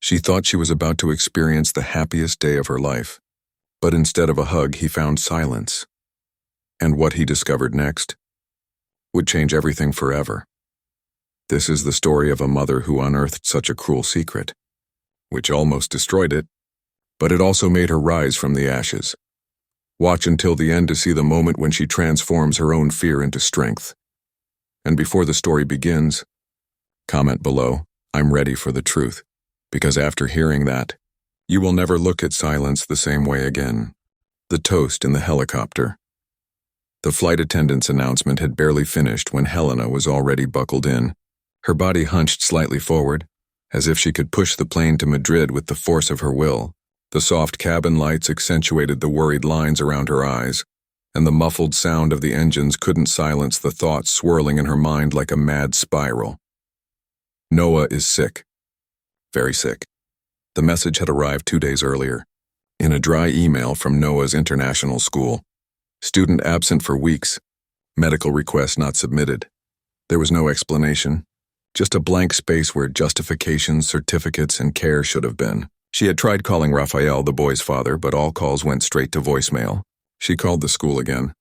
She thought she was about to experience the happiest day of her life, but instead of a hug, he found silence. And what he discovered next would change everything forever. This is the story of a mother who unearthed such a cruel secret, which almost destroyed it, but it also made her rise from the ashes. Watch until the end to see the moment when she transforms her own fear into strength. And before the story begins, comment below, "I'm ready for the truth," because after hearing that, you will never look at silence the same way again. The toast in the helicopter. The flight attendant's announcement had barely finished when Helena was already buckled in, her body hunched slightly forward, as if she could push the plane to Madrid with the force of her will. The soft cabin lights accentuated the worried lines around her eyes, and the muffled sound of the engines couldn't silence the thoughts swirling in her mind like a mad spiral. Noah is sick. Very sick. The message had arrived 2 days earlier, in a dry email from Noah's international school. Student absent for weeks. Medical request not submitted. There was no explanation, just a blank space where justifications, certificates, and care should have been. She had tried calling Rafael, the boy's father, but all calls went straight to voicemail. She called the school again.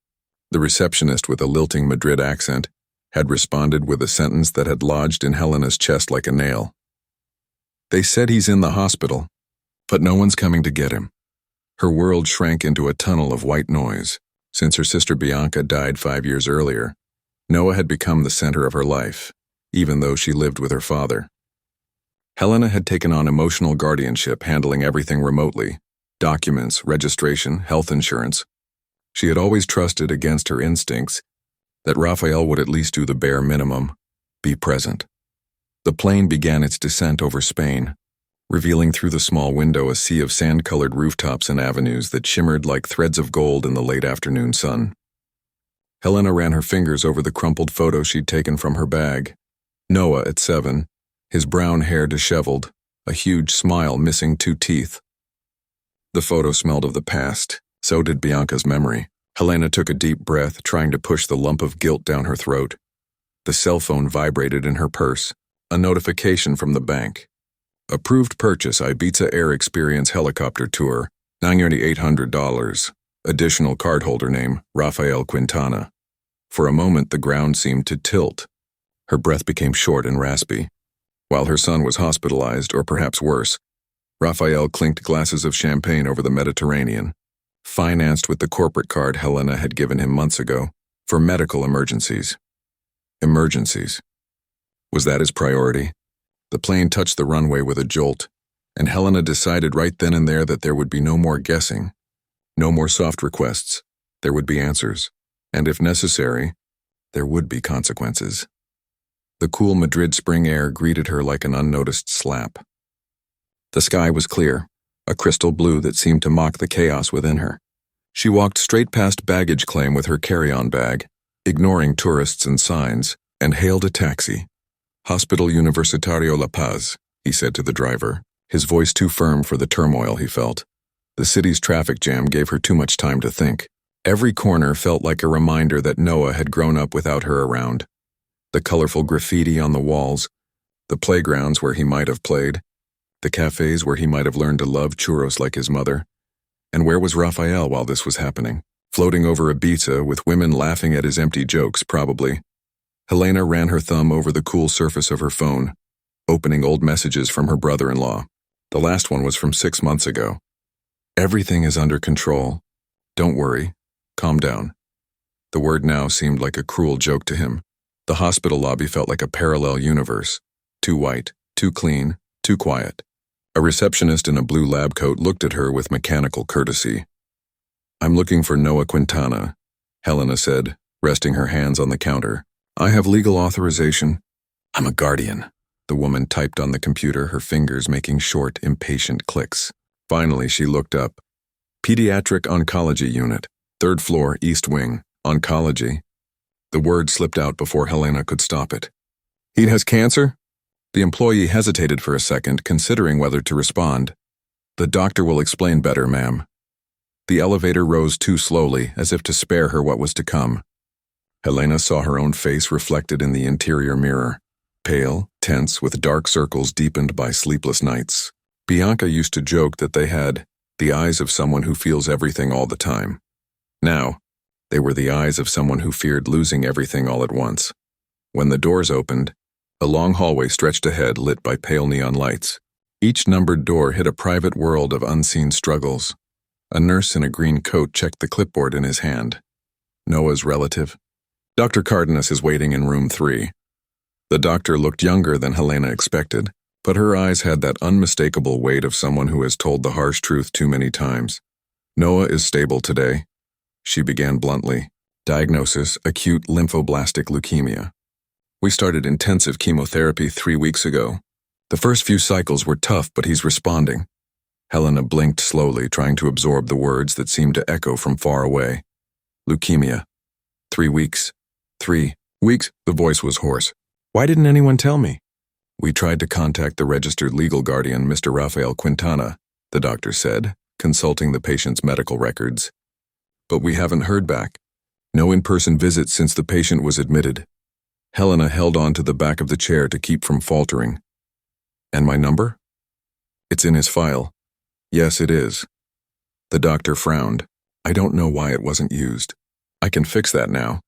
The receptionist, with a lilting Madrid accent, had responded with a sentence that had lodged in Helena's chest like a nail. "They said he's in the hospital, but no one's coming to get him." Her world shrank into a tunnel of white noise. Since her sister Bianca died 5 years earlier, Noah had become the center of her life, even though she lived with her father. Helena had taken on emotional guardianship, handling everything remotely: documents, registration, health insurance. She had always trusted, against her instincts, that Rafael would at least do the bare minimum: be present. The plane began its descent over Spain, revealing through the small window a sea of sand-colored rooftops and avenues that shimmered like threads of gold in the late afternoon sun. Helena ran her fingers over the crumpled photo she'd taken from her bag. Noah at 7, his brown hair disheveled, a huge smile missing 2 teeth. The photo smelled of the past, so did Bianca's memory. Helena took a deep breath, trying to push the lump of guilt down her throat. The cell phone vibrated in her purse, a notification from the bank. Approved purchase, Ibiza Air Experience Helicopter Tour, $9,800. Additional cardholder name, Rafael Quintana. For a moment, the ground seemed to tilt. Her breath became short and raspy. While her son was hospitalized, or perhaps worse, Rafael clinked glasses of champagne over the Mediterranean, financed with the corporate card Helena had given him months ago, for medical emergencies. Emergencies. Was that his priority? The plane touched the runway with a jolt, and Helena decided right then and there that there would be no more guessing, no more soft requests. There would be answers, and if necessary, there would be consequences. The cool Madrid spring air greeted her like an unnoticed slap. The sky was clear, a crystal blue that seemed to mock the chaos within her. She walked straight past baggage claim with her carry-on bag, ignoring tourists and signs, and hailed a taxi. "Hospital Universitario La Paz," he said to the driver, his voice too firm for the turmoil he felt. The city's traffic jam gave her too much time to think. Every corner felt like a reminder that Noah had grown up without her around. The colorful graffiti on the walls, the playgrounds where he might have played, the cafes where he might have learned to love churros like his mother. And where was Rafael while this was happening? Floating over Ibiza with women laughing at his empty jokes, probably. Helena ran her thumb over the cool surface of her phone, opening old messages from her brother-in-law. The last one was from 6 months ago. "Everything is under control. Don't worry. Calm down." The word now seemed like a cruel joke to him. The hospital lobby felt like a parallel universe. Too white, too clean, too quiet. A receptionist in a blue lab coat looked at her with mechanical courtesy. "I'm looking for Noah Quintana," Helena said, resting her hands on the counter. "I have legal authorization." "I'm a guardian," the woman typed on the computer, her fingers making short, impatient clicks. Finally, she looked up. "Pediatric Oncology Unit, 3rd floor, East Wing, Oncology." The word slipped out before Helena could stop it. "He has cancer?" The employee hesitated for a second, considering whether to respond. "The doctor will explain better, ma'am." The elevator rose too slowly, as if to spare her what was to come. Helena saw her own face reflected in the interior mirror, pale, tense, with dark circles deepened by sleepless nights. Bianca used to joke that they had the eyes of someone who feels everything all the time. Now, they were the eyes of someone who feared losing everything all at once. When the doors opened, a long hallway stretched ahead lit by pale neon lights. Each numbered door hid a private world of unseen struggles. A nurse in a green coat checked the clipboard in his hand. Noah's relative. Dr. Cardenas is waiting in room 3. The doctor looked younger than Helena expected, but her eyes had that unmistakable weight of someone who has told the harsh truth too many times. Noah is stable today, she began bluntly. Diagnosis, acute lymphoblastic leukemia. We started intensive chemotherapy 3 weeks ago. The first few cycles were tough, but he's responding. Helena blinked slowly, trying to absorb the words that seemed to echo from far away. Leukemia. 3 weeks. 3 weeks, the voice was hoarse. Why didn't anyone tell me? We tried to contact the registered legal guardian, Mr. Rafael Quintana, the doctor said, consulting the patient's medical records. But we haven't heard back. No in-person visits since the patient was admitted. Helena held on to the back of the chair to keep from faltering. And my number? It's in his file. Yes, it is. The doctor frowned. I don't know why it wasn't used. I can fix that now.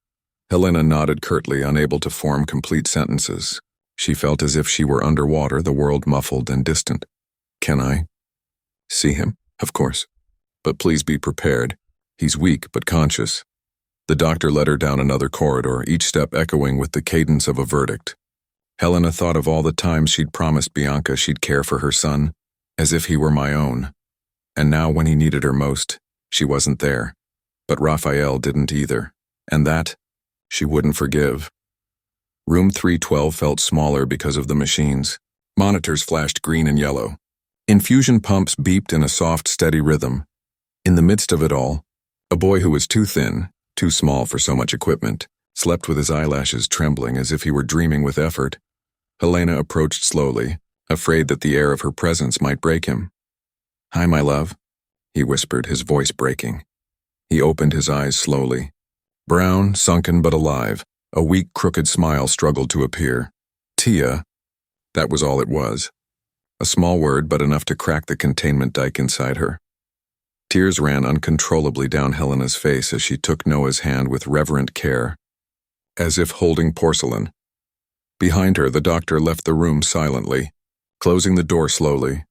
Helena nodded curtly, unable to form complete sentences. She felt as if she were underwater, the world muffled and distant. Can I see him? Of course. But please be prepared. He's weak but conscious. The doctor led her down another corridor, each step echoing with the cadence of a verdict. Helena thought of all the times she'd promised Bianca she'd care for her son, as if he were my own. And now when he needed her most, she wasn't there. But Raphael didn't either. And that, she wouldn't forgive. Room 312 felt smaller because of the machines. Monitors flashed green and yellow. Infusion pumps beeped in a soft, steady rhythm. In the midst of it all, a boy who was too thin, too small for so much equipment, slept with his eyelashes trembling as if he were dreaming with effort. Helena approached slowly, afraid that the air of her presence might break him. Hi, my love, he whispered, his voice breaking. He opened his eyes slowly. Brown, sunken but alive, a weak, crooked smile struggled to appear. Tia, that was all it was. A small word, but enough to crack the containment dike inside her. Tears ran uncontrollably down Helena's face as she took Noah's hand with reverent care, as if holding porcelain. Behind her, the doctor left the room silently, closing the door slowly.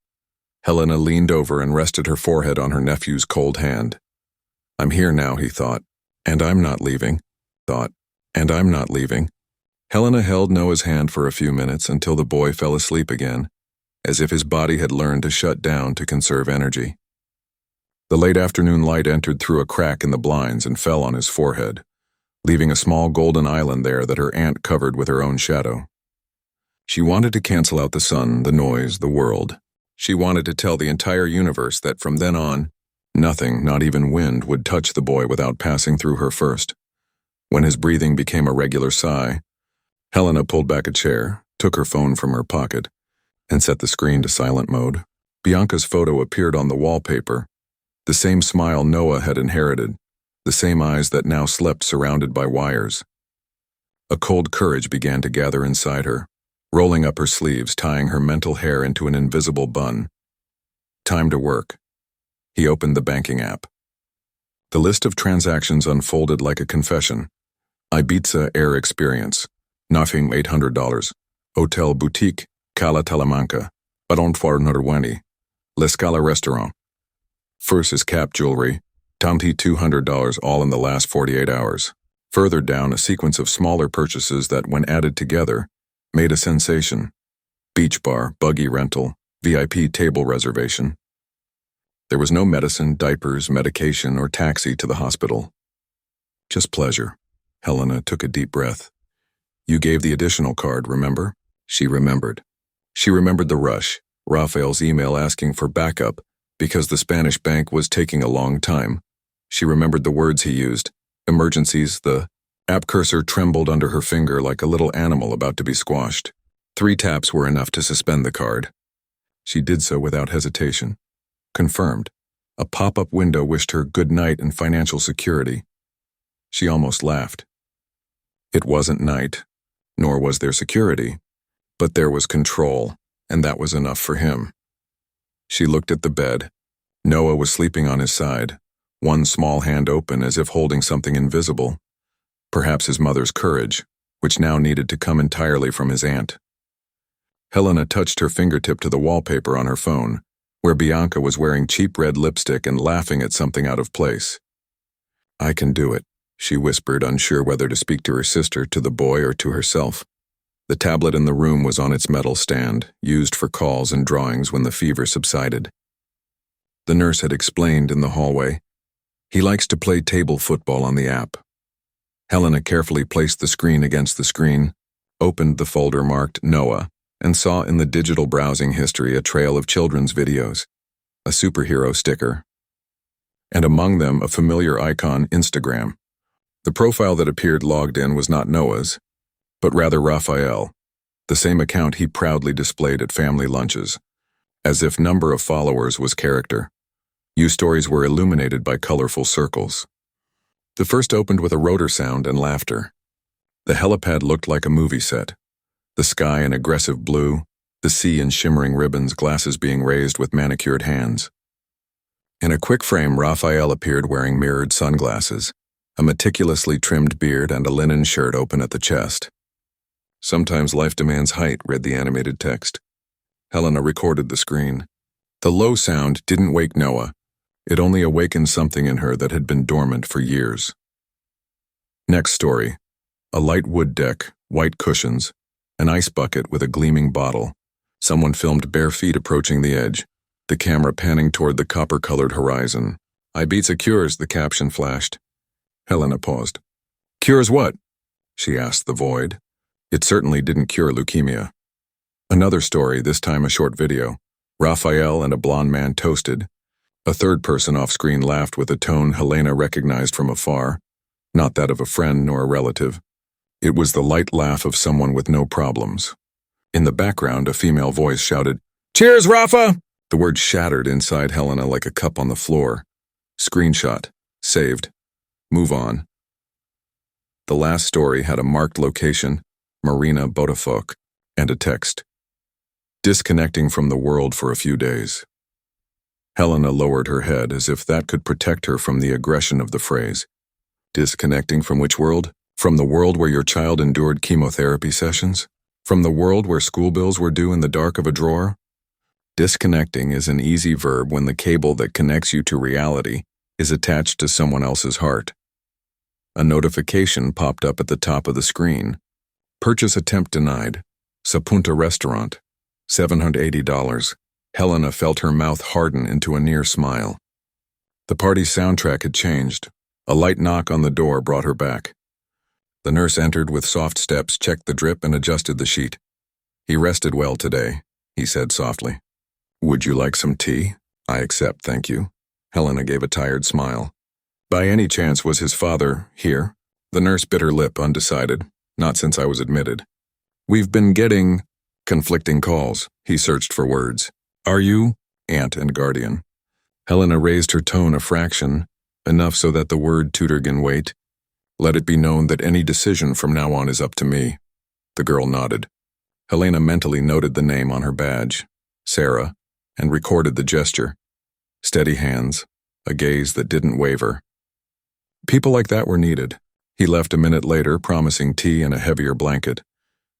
Helena leaned over and rested her forehead on her nephew's cold hand. I'm here now, he thought, and I'm not leaving. And I'm not leaving. Helena held Noah's hand for a few minutes until the boy fell asleep again, as if his body had learned to shut down to conserve energy. The late afternoon light entered through a crack in the blinds and fell on his forehead, leaving a small golden island there that her aunt covered with her own shadow. She wanted to cancel out the sun, the noise, the world. She wanted to tell the entire universe that from then on, nothing, not even wind, would touch the boy without passing through her first. When his breathing became a regular sigh, Helena pulled back a chair, took her phone from her pocket, and set the screen to silent mode. Bianca's photo appeared on the wallpaper, the same smile Noah had inherited, the same eyes that now slept surrounded by wires. A cold courage began to gather inside her, rolling up her sleeves, tying her mental hair into an invisible bun. Time to work. He opened the banking app. The list of transactions unfolded like a confession. Ibiza Air Experience, Nafim $800, Hotel Boutique, Cala Talamanca, Arontuar Norweni, La Scala Restaurant. Versus Cap Jewelry, Tanti $200, all in the last 48 hours. Further down, a sequence of smaller purchases that, when added together, made a sensation. Beach bar, buggy rental, VIP table reservation. There was no medicine, diapers, medication, or taxi to the hospital. Just pleasure. Helena took a deep breath. You gave the additional card, remember? She remembered. She remembered the rush, Raphael's email asking for backup because the Spanish bank was taking a long time. She remembered the words he used. Emergencies. The app cursor trembled under her finger like a little animal about to be squashed. 3 taps were enough to suspend the card. She did so without hesitation. Confirmed. A pop-up window wished her good night and financial security. She almost laughed. It wasn't night, nor was there security, but there was control, and that was enough for him. She looked at the bed. Noah was sleeping on his side, one small hand open as if holding something invisible. Perhaps his mother's courage, which now needed to come entirely from his aunt. Helena touched her fingertip to the wallpaper on her phone, where Bianca was wearing cheap red lipstick and laughing at something out of place. "I can do it," she whispered, unsure whether to speak to her sister, to the boy, or to herself. The tablet in the room was on its metal stand, used for calls and drawings when the fever subsided. The nurse had explained in the hallway, "He likes to play table football on the app." Helena carefully placed the screen against the screen, opened the folder marked Noah, and saw in the digital browsing history a trail of children's videos, a superhero sticker, and among them a familiar icon, Instagram. The profile that appeared logged in was not Noah's, but rather Raphael, the same account he proudly displayed at family lunches, as if number of followers was character. U-stories were illuminated by colorful circles. The first opened with a rotor sound and laughter. The helipad looked like a movie set. The sky in aggressive blue, the sea in shimmering ribbons, glasses being raised with manicured hands. In a quick frame, Raphael appeared wearing mirrored sunglasses, a meticulously trimmed beard, and a linen shirt open at the chest. "Sometimes life demands height," read the animated text. Helena recorded the screen. The low sound didn't wake Noah. It only awakened something in her that had been dormant for years. Next story. A light wood deck, white cushions, an ice bucket with a gleaming bottle. Someone filmed bare feet approaching the edge, the camera panning toward the copper-colored horizon. "I beats a cures," the caption flashed. Helena paused. "Cures what?" she asked the void. It certainly didn't cure leukemia. Another story, this time a short video. Raphael and a blonde man toasted. A third person off-screen laughed with a tone Helena recognized from afar, not that of a friend nor a relative. It was the light laugh of someone with no problems. In the background, a female voice shouted, "Cheers, Rafa!" The word shattered inside Helena like a cup on the floor. Screenshot. Saved. Move on. The last story had a marked location, Marina Botafoc, and a text. "Disconnecting from the world for a few days." Helena lowered her head as if that could protect her from the aggression of the phrase. Disconnecting from which world? From the world where your child endured chemotherapy sessions? From the world where school bills were due in the dark of a drawer? Disconnecting is an easy verb when the cable that connects you to reality is attached to someone else's heart. A notification popped up at the top of the screen. Purchase attempt denied. Sapunta Restaurant. $780. Helena felt her mouth harden into a near smile. The party's soundtrack had changed. A light knock on the door brought her back. The nurse entered with soft steps, checked the drip, and adjusted the sheet. "He rested well today," he said softly. "Would you like some tea?" "I accept, thank you." Helena gave a tired smile. "By any chance was his father here?" The nurse bit her lip, undecided. "Not since I was admitted." "We've been getting conflicting calls." He searched for words. "Are you aunt and guardian?" Helena raised her tone a fraction, enough so that the word tutorgan wait. "Let it be known that any decision from now on is up to me." The girl nodded. Helena mentally noted the name on her badge, Sarah, and recorded the gesture. Steady hands, a gaze that didn't waver. People like that were needed. He left a minute later, promising tea and a heavier blanket,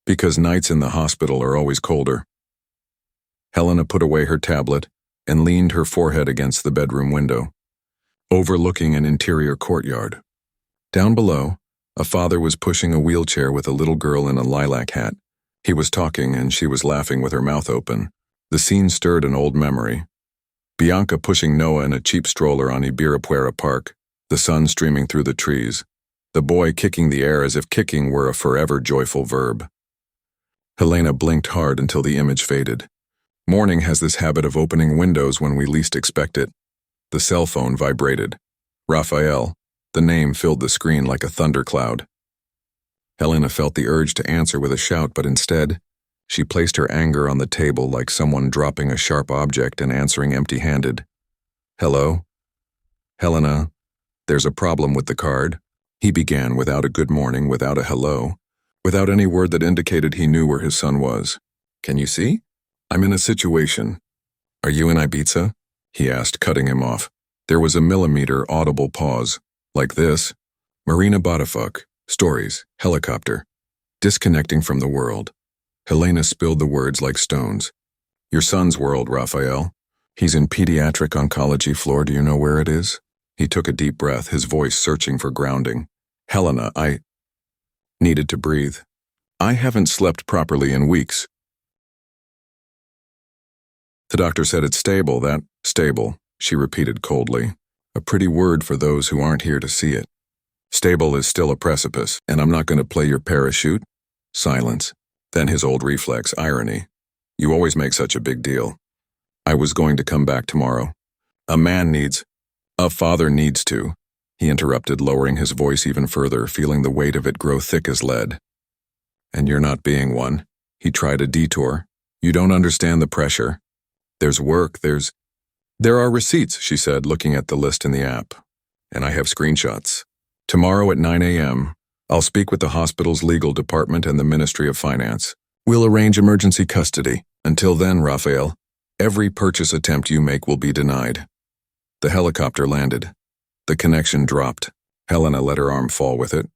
because nights in the hospital are always colder. Helena put away her tablet and leaned her forehead against the bedroom window, overlooking an interior courtyard. Down below, a father was pushing a wheelchair with a little girl in a lilac hat. He was talking and she was laughing with her mouth open. The scene stirred an old memory. Bianca pushing Noah in a cheap stroller on Ibirapuera Park, the sun streaming through the trees, the boy kicking the air as if kicking were a forever joyful verb. Helena blinked hard until the image faded. Morning has this habit of opening windows when we least expect it. The cell phone vibrated. Raphael. The name filled the screen like a thundercloud. Helena felt the urge to answer with a shout, but instead, she placed her anger on the table like someone dropping a sharp object and answering empty-handed. "Hello?" "Helena, there's a problem with the card." He began without a good morning, without a hello, without any word that indicated he knew where his son was. "Can you see? I'm in a situation. Are you in Ibiza? He asked, cutting him off. There was a millimeter audible pause. Like this. Marina Botafuck. Stories. Helicopter. Disconnecting from the world. Helena spilled the words like stones. Your son's world, Raphael. He's in pediatric oncology floor. Do you know where it is? He took a deep breath, his voice searching for grounding. Helena, I needed to breathe. I haven't slept properly in weeks. The doctor said it's stable, that stable, she repeated coldly. A pretty word for those who aren't here to see it. Stable is still a precipice, and I'm not going to play your parachute. Silence. Then his old reflex, irony. You always make such a big deal. I was going to come back tomorrow. A father needs to, he interrupted, lowering his voice even further, feeling the weight of it grow thick as lead. And you're not being one. He tried a detour. You don't understand the pressure. There's work, There are receipts, she said, looking at the list in the app. And I have screenshots. Tomorrow at 9 a.m., I'll speak with the hospital's legal department and the Ministry of Finance. We'll arrange emergency custody. Until then, Raphael, every purchase attempt you make will be denied. The helicopter landed. The connection dropped. Helena let her arm fall with it,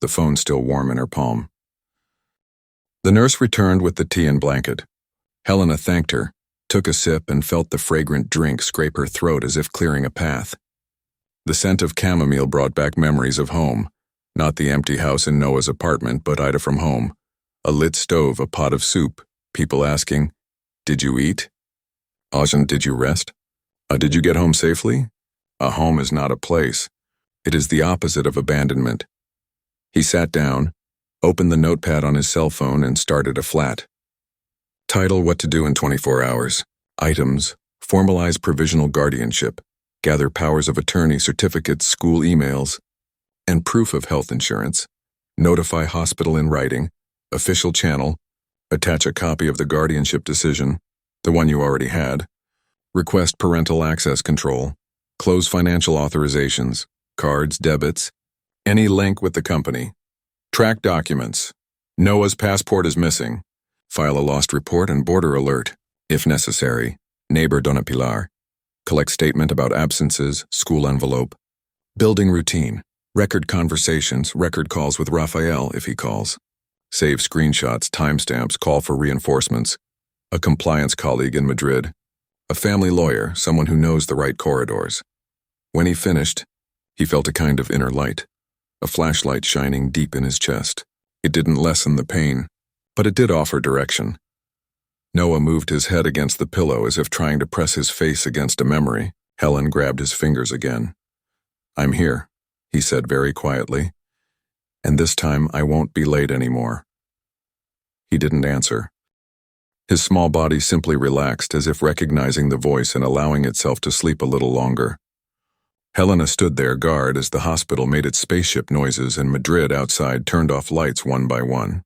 the phone still warm in her palm. The nurse returned with the tea and blanket. Helena thanked her, took a sip, and felt the fragrant drink scrape her throat as if clearing a path. The scent of chamomile brought back memories of home, not the empty house in Noah's apartment, but Ida from home. A lit stove, a pot of soup, people asking, did you eat? Ajahn, did you rest? Did you get home safely? A home is not a place. It is the opposite of abandonment. He sat down, opened the notepad on his cell phone, and started a flat. Title: What to do in 24 hours. Items: formalize provisional guardianship, gather powers of attorney, certificates, school emails, and proof of health insurance. Notify hospital in writing, official channel, attach a copy of the guardianship decision, the one you already had. Request parental access control, close financial authorizations, cards, debits, any link with the company. Track documents. Noah's passport is missing. File a lost report and border alert, if necessary. Neighbor Dona Pilar. Collect statement about absences, school envelope. Building routine. Record conversations, record calls with Raphael if he calls. Save screenshots, timestamps, call for reinforcements. A compliance colleague in Madrid. A family lawyer, someone who knows the right corridors. When he finished, he felt a kind of inner light, a flashlight shining deep in his chest. It didn't lessen the pain, but it did offer direction. Noah moved his head against the pillow as if trying to press his face against a memory. Helen grabbed his fingers again. I'm here, he said very quietly, and this time I won't be late anymore. He didn't answer. His small body simply relaxed, as if recognizing the voice and allowing itself to sleep a little longer. Helena stood there guard as the hospital made its spaceship noises and Madrid outside turned off lights one by one.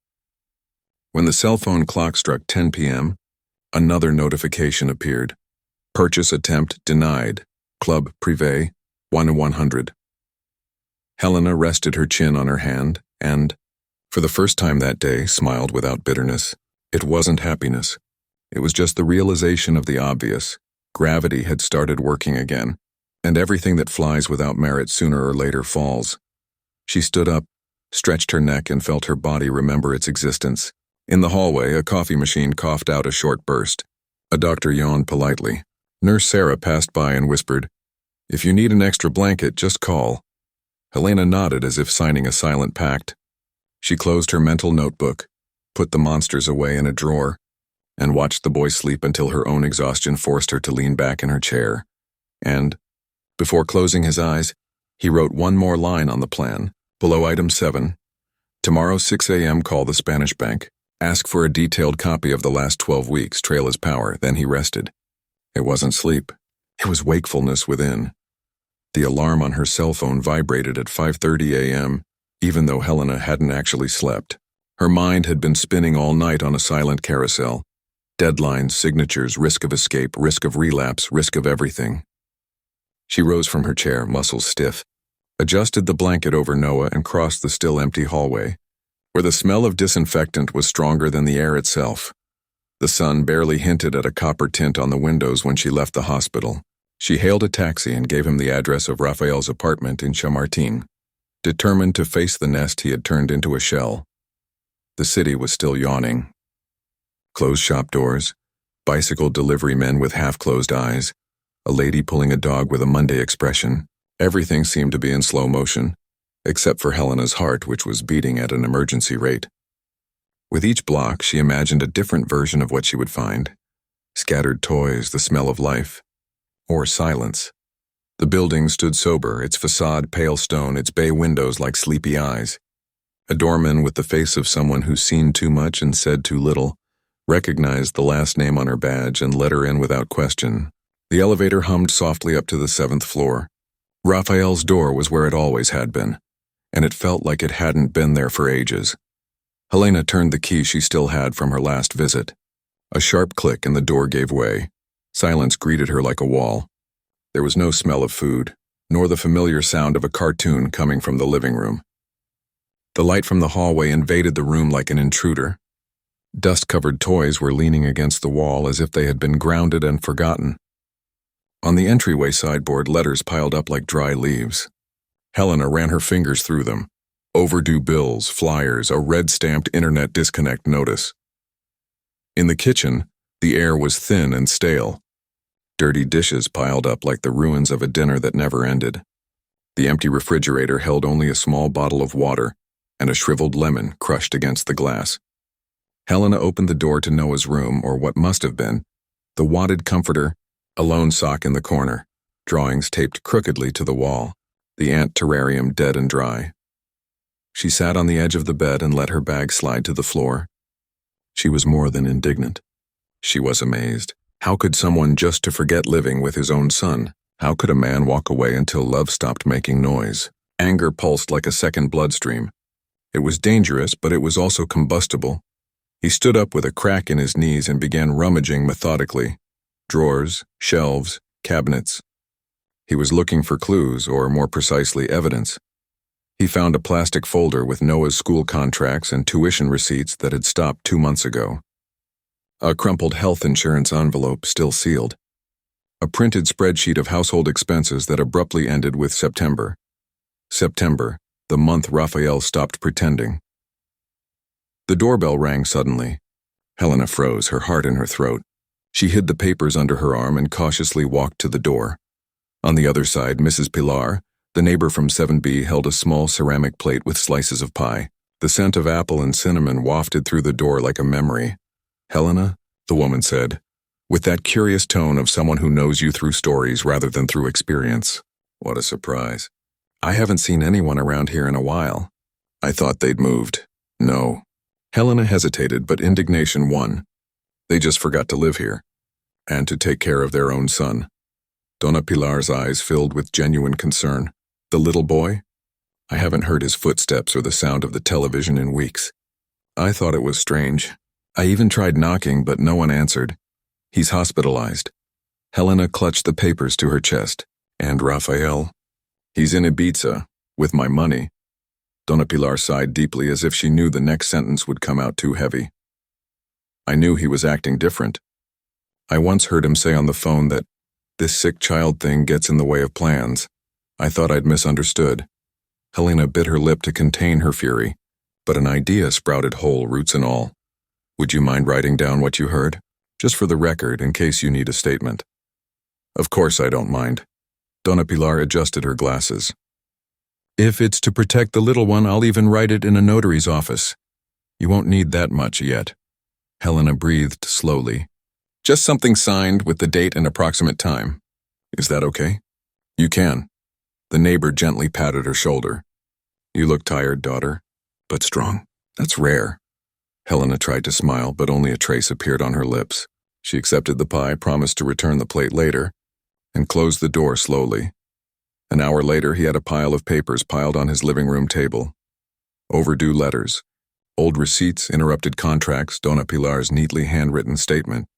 When the cell phone clock struck 10 p.m., another notification appeared. Purchase attempt denied. Club Privé, 1-100. Helena rested her chin on her hand and, for the first time that day, smiled without bitterness. It wasn't happiness. It was just the realization of the obvious. Gravity had started working again, and everything that flies without merit sooner or later falls. She stood up, stretched her neck, and felt her body remember its existence. In the hallway, a coffee machine coughed out a short burst. A doctor yawned politely. Nurse Sarah passed by and whispered, "If you need an extra blanket, just call." Helena nodded as if signing a silent pact. She closed her mental notebook, put the monsters away in a drawer, and watched the boy sleep until her own exhaustion forced her to lean back in her chair. And, before closing his eyes, he wrote one more line on the plan, below item 7. Tomorrow 6 a.m. call the Spanish bank. Ask for a detailed copy of the last 12 weeks, trail his power. Then he rested. It wasn't sleep. It was wakefulness within. The alarm on her cell phone vibrated at 5:30 a.m., even though Helena hadn't actually slept. Her mind had been spinning all night on a silent carousel. Deadlines, signatures, risk of escape, risk of relapse, risk of everything. She rose from her chair, muscles stiff, adjusted the blanket over Noah, and crossed the still empty hallway, where the smell of disinfectant was stronger than the air itself. The sun barely hinted at a copper tint on the windows when she left the hospital. She hailed a taxi and gave him the address of Raphael's apartment in Chamartin, determined to face the nest he had turned into a shell. The city was still yawning. Closed shop doors, bicycle delivery men with half-closed eyes, a lady pulling a dog with a Monday expression. Everything seemed to be in slow motion, except for Helena's heart, which was beating at an emergency rate. With each block, she imagined a different version of what she would find. Scattered toys, the smell of life, or silence. The building stood sober, its facade pale stone, its bay windows like sleepy eyes. A doorman with the face of someone who's seen too much and said too little recognized the last name on her badge and let her in without question. The elevator hummed softly up to the 7th floor. Raphael's door was where it always had been, and it felt like it hadn't been there for ages. Helena turned the key she still had from her last visit. A sharp click and the door gave way. Silence greeted her like a wall. There was no smell of food, nor the familiar sound of a cartoon coming from the living room. The light from the hallway invaded the room like an intruder. Dust-covered toys were leaning against the wall as if they had been grounded and forgotten. On the entryway sideboard, letters piled up like dry leaves. Helena ran her fingers through them. Overdue bills, flyers, a red-stamped internet disconnect notice. In the kitchen, the air was thin and stale. Dirty dishes piled up like the ruins of a dinner that never ended. The empty refrigerator held only a small bottle of water and a shriveled lemon crushed against the glass. Helena opened the door to Noah's room, or what must have been, the wadded comforter, a lone sock in the corner, drawings taped crookedly to the wall, the ant terrarium dead and dry. She sat on the edge of the bed and let her bag slide to the floor. She was more than indignant. She was amazed. How could someone just to forget living with his own son? How could a man walk away until love stopped making noise? Anger pulsed like a second bloodstream. It was dangerous, but it was also combustible. He stood up with a crack in his knees and began rummaging methodically. Drawers, shelves, cabinets. He was looking for clues, or more precisely, evidence. He found a plastic folder with Noah's school contracts and tuition receipts that had stopped 2 months ago. A crumpled health insurance envelope still sealed. A printed spreadsheet of household expenses that abruptly ended with September. September, the month Raphael stopped pretending. The doorbell rang suddenly. Helena froze, her heart in her throat. She hid the papers under her arm and cautiously walked to the door. On the other side, Mrs. Pilar, the neighbor from 7B, held a small ceramic plate with slices of pie. The scent of apple and cinnamon wafted through the door like a memory. "Helena," the woman said, with that curious tone of someone who knows you through stories rather than through experience. What a surprise. "I haven't seen anyone around here in a while. I thought they'd moved." "No." Helena hesitated, but indignation won. They just forgot to live here, and to take care of their own son. Donna Pilar's eyes filled with genuine concern. "The little boy? I haven't heard his footsteps or the sound of the television in weeks. I thought it was strange. I even tried knocking, but no one answered. He's hospitalized." Helena clutched the papers to her chest. "And Raphael? He's in Ibiza, with my money." Donna Pilar sighed deeply, as if she knew the next sentence would come out too heavy. "I knew he was acting different. I once heard him say on the phone that this sick child thing gets in the way of plans. I thought I'd misunderstood." Helena bit her lip to contain her fury, but an idea sprouted whole, roots and all. "Would you mind writing down what you heard? Just for the record, in case you need a statement." "Of course I don't mind." Donna Pilar adjusted her glasses. "If it's to protect the little one, I'll even write it in a notary's office. You won't need that much yet." Helena breathed slowly. "Just something signed with the date and approximate time. Is that okay?" "You can." The neighbor gently patted her shoulder. "You look tired, daughter, but strong. That's rare." Helena tried to smile, but only a trace appeared on her lips. She accepted the pie, promised to return the plate later, and closed the door slowly. An hour later, he had a pile of papers piled on his living room table. Overdue letters, old receipts, interrupted contracts, Donna Pilar's neatly handwritten statement.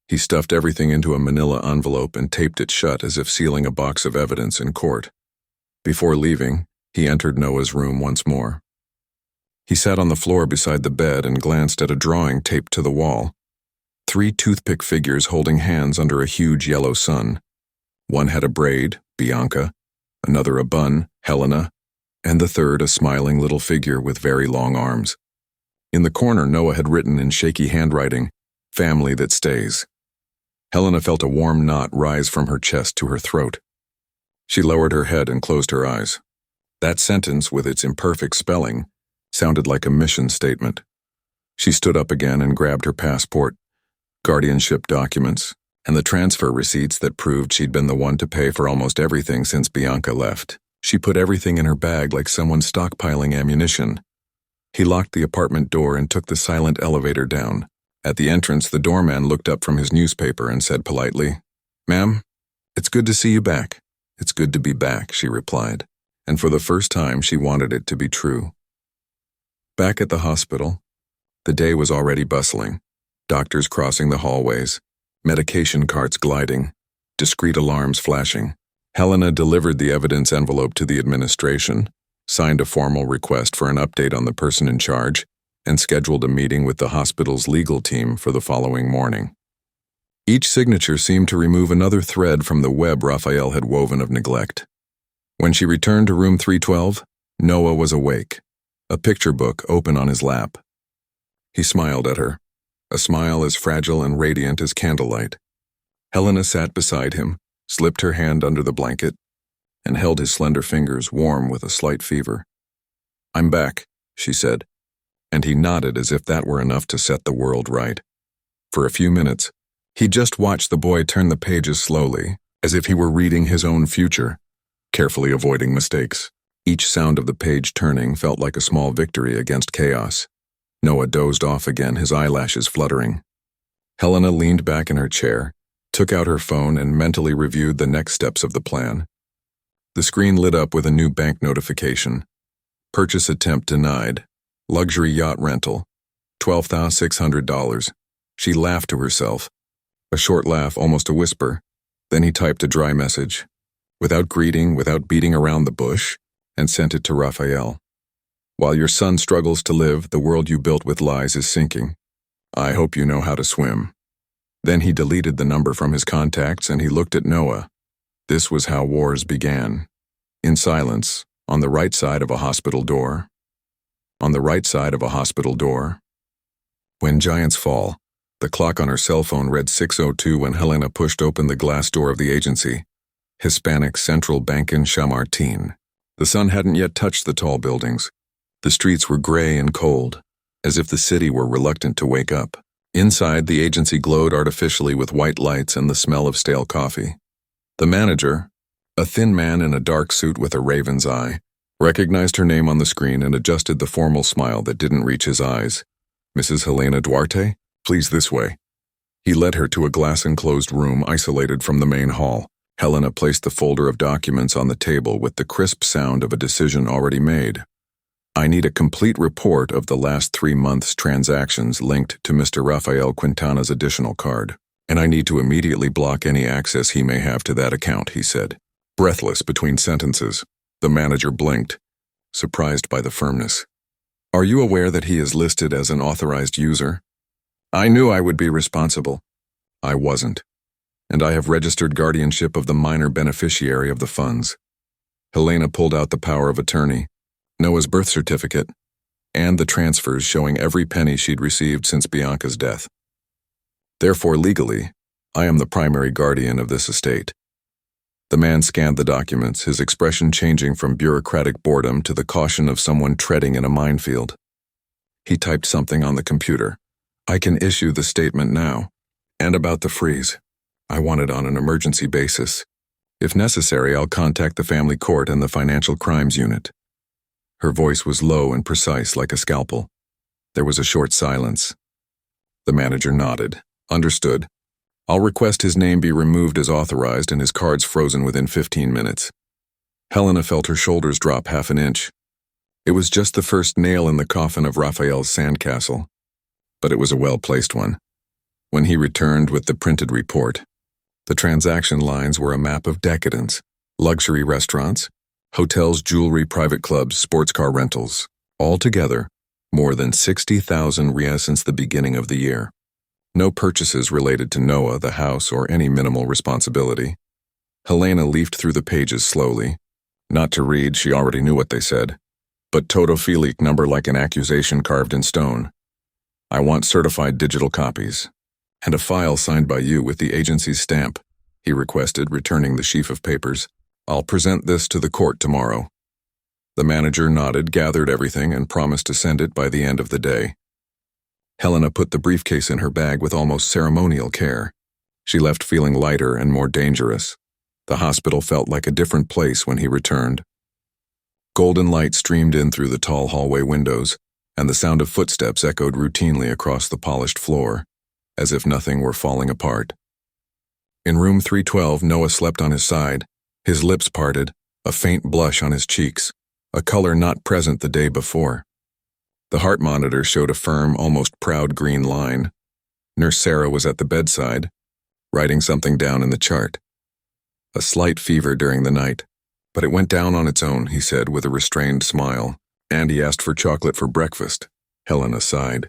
He stuffed everything into a manila envelope and taped it shut as if sealing a box of evidence in court. Before leaving, he entered Noah's room once more. He sat on the floor beside the bed and glanced at a drawing taped to the wall. 3 toothpick figures holding hands under a huge yellow sun. One had a braid, Bianca, another a bun, Helena, and the third a smiling little figure with very long arms. In the corner, Noah had written in shaky handwriting, "Family that stays." Helena felt a warm knot rise from her chest to her throat. She lowered her head and closed her eyes. That sentence, with its imperfect spelling, sounded like a mission statement. She stood up again and grabbed her passport, guardianship documents, and the transfer receipts that proved she'd been the one to pay for almost everything since Bianca left. She put everything in her bag like someone stockpiling ammunition. He locked the apartment door and took the silent elevator down. At the entrance, the doorman looked up from his newspaper and said politely, "Ma'am, it's good to see you back." "It's good to be back," she replied, and for the first time she wanted it to be true. Back at the hospital, the day was already bustling. Doctors crossing the hallways, medication carts gliding, discreet alarms flashing. Helena delivered the evidence envelope to the administration, signed a formal request for an update on the person in charge, and scheduled a meeting with the hospital's legal team for the following morning. Each signature seemed to remove another thread from the web Raphael had woven of neglect. When she returned to room 312, Noah was awake, a picture book open on his lap. He smiled at her, a smile as fragile and radiant as candlelight. Helena sat beside him, slipped her hand under the blanket, and held his slender fingers warm with a slight fever. "I'm back," she said, and he nodded as if that were enough to set the world right. For a few minutes, he just watched the boy turn the pages slowly, as if he were reading his own future, carefully avoiding mistakes. Each sound of the page turning felt like a small victory against chaos. Noah dozed off again, his eyelashes fluttering. Helena leaned back in her chair, took out her phone, and mentally reviewed the next steps of the plan. The screen lit up with a new bank notification. Purchase attempt denied. Luxury yacht rental. $12,600. She laughed to herself. A short laugh, almost a whisper. Then he typed a dry message, without greeting, without beating around the bush, and sent it to Raphael. "While your son struggles to live, the world you built with lies is sinking. I hope you know how to swim." Then he deleted the number from his contacts and he looked at Noah. This was how wars began. In silence, on the right side of a hospital door. On the right side of a hospital door. When giants fall, the clock on her cell phone read 6:02 when Helena pushed open the glass door of the agency. Hispanic Central Bank in Chamartin. The sun hadn't yet touched the tall buildings. The streets were gray and cold, as if the city were reluctant to wake up. Inside, the agency glowed artificially with white lights and the smell of stale coffee. The manager, a thin man in a dark suit with a raven's eye, recognized her name on the screen and adjusted the formal smile that didn't reach his eyes. "Mrs. Helena Duarte? Please this way." He led her to a glass-enclosed room isolated from the main hall. Helena placed the folder of documents on the table with the crisp sound of a decision already made. "I need a complete report of the last 3 months' transactions linked to Mr. Rafael Quintana's additional card, and I need to immediately block any access he may have to that account," he said. Breathless between sentences, the manager blinked, surprised by the firmness. "Are you aware that he is listed as an authorized user?" "I knew I would be responsible." "I wasn't, and I have registered guardianship of the minor beneficiary of the funds." Helena pulled out the power of attorney, Noah's birth certificate, and the transfers showing every penny she'd received since Bianca's death. "Therefore, legally, I am the primary guardian of this estate." The man scanned the documents, his expression changing from bureaucratic boredom to the caution of someone treading in a minefield. He typed something on the computer. "I can issue the statement now. And about the freeze. I want it on an emergency basis. If necessary, I'll contact the family court and the financial crimes unit." Her voice was low and precise like a scalpel. There was a short silence. The manager nodded. "Understood. I'll request his name be removed as authorized and his cards frozen within 15 minutes. Helena felt her shoulders drop half an inch. It was just the first nail in the coffin of Raphael's sandcastle, but it was a well-placed one. When he returned with the printed report, the transaction lines were a map of decadence, luxury restaurants, hotels, jewelry, private clubs, sports car rentals, all together, more than 60,000 rias since the beginning of the year. No purchases related to Noah, the house, or any minimal responsibility. Helena leafed through the pages slowly. Not to read, she already knew what they said. But totophilic number like an accusation carved in stone. I want certified digital copies. And a file signed by you with the agency's stamp, he requested, returning the sheaf of papers. I'll present this to the court tomorrow. The manager nodded, gathered everything, and promised to send it by the end of the day. Helena put the briefcase in her bag with almost ceremonial care. She left feeling lighter and more dangerous. The hospital felt like a different place when he returned. Golden light streamed in through the tall hallway windows, and the sound of footsteps echoed routinely across the polished floor, as if nothing were falling apart. In room 312, Noah slept on his side, his lips parted, a faint blush on his cheeks, a color not present the day before. The heart monitor showed a firm, almost proud green line. Nurse Sarah was at the bedside, writing something down in the chart. A slight fever during the night, but it went down on its own, he said with a restrained smile, and he asked for chocolate for breakfast. Helena sighed,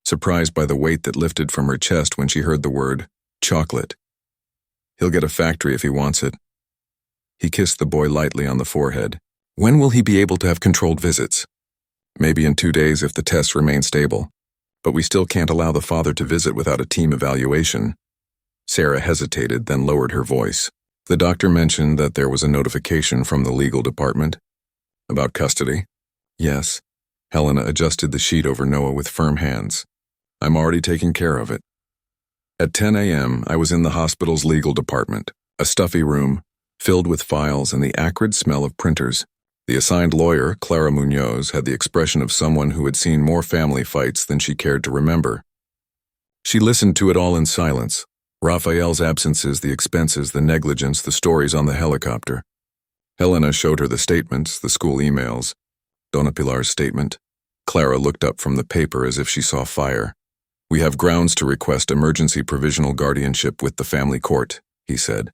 surprised by the weight that lifted from her chest when she heard the word, chocolate. He'll get a factory if he wants it. He kissed the boy lightly on the forehead. When will he be able to have controlled visits? Maybe in 2 days if the tests remain stable. But we still can't allow the father to visit without a team evaluation. Sarah hesitated, then lowered her voice. The doctor mentioned that there was a notification from the legal department. About custody? Yes. Helena adjusted the sheet over Noah with firm hands. I'm already taking care of it. At 10 a.m., I was in the hospital's legal department, a stuffy room, filled with files and the acrid smell of printers. The assigned lawyer, Clara Munoz, had the expression of someone who had seen more family fights than she cared to remember. She listened to it all in silence. Raphael's absences, the expenses, the negligence, the stories on the helicopter. Helena showed her the statements, the school emails. Dona Pilar's statement. Clara looked up from the paper as if she saw fire. We have grounds to request emergency provisional guardianship with the family court, he said.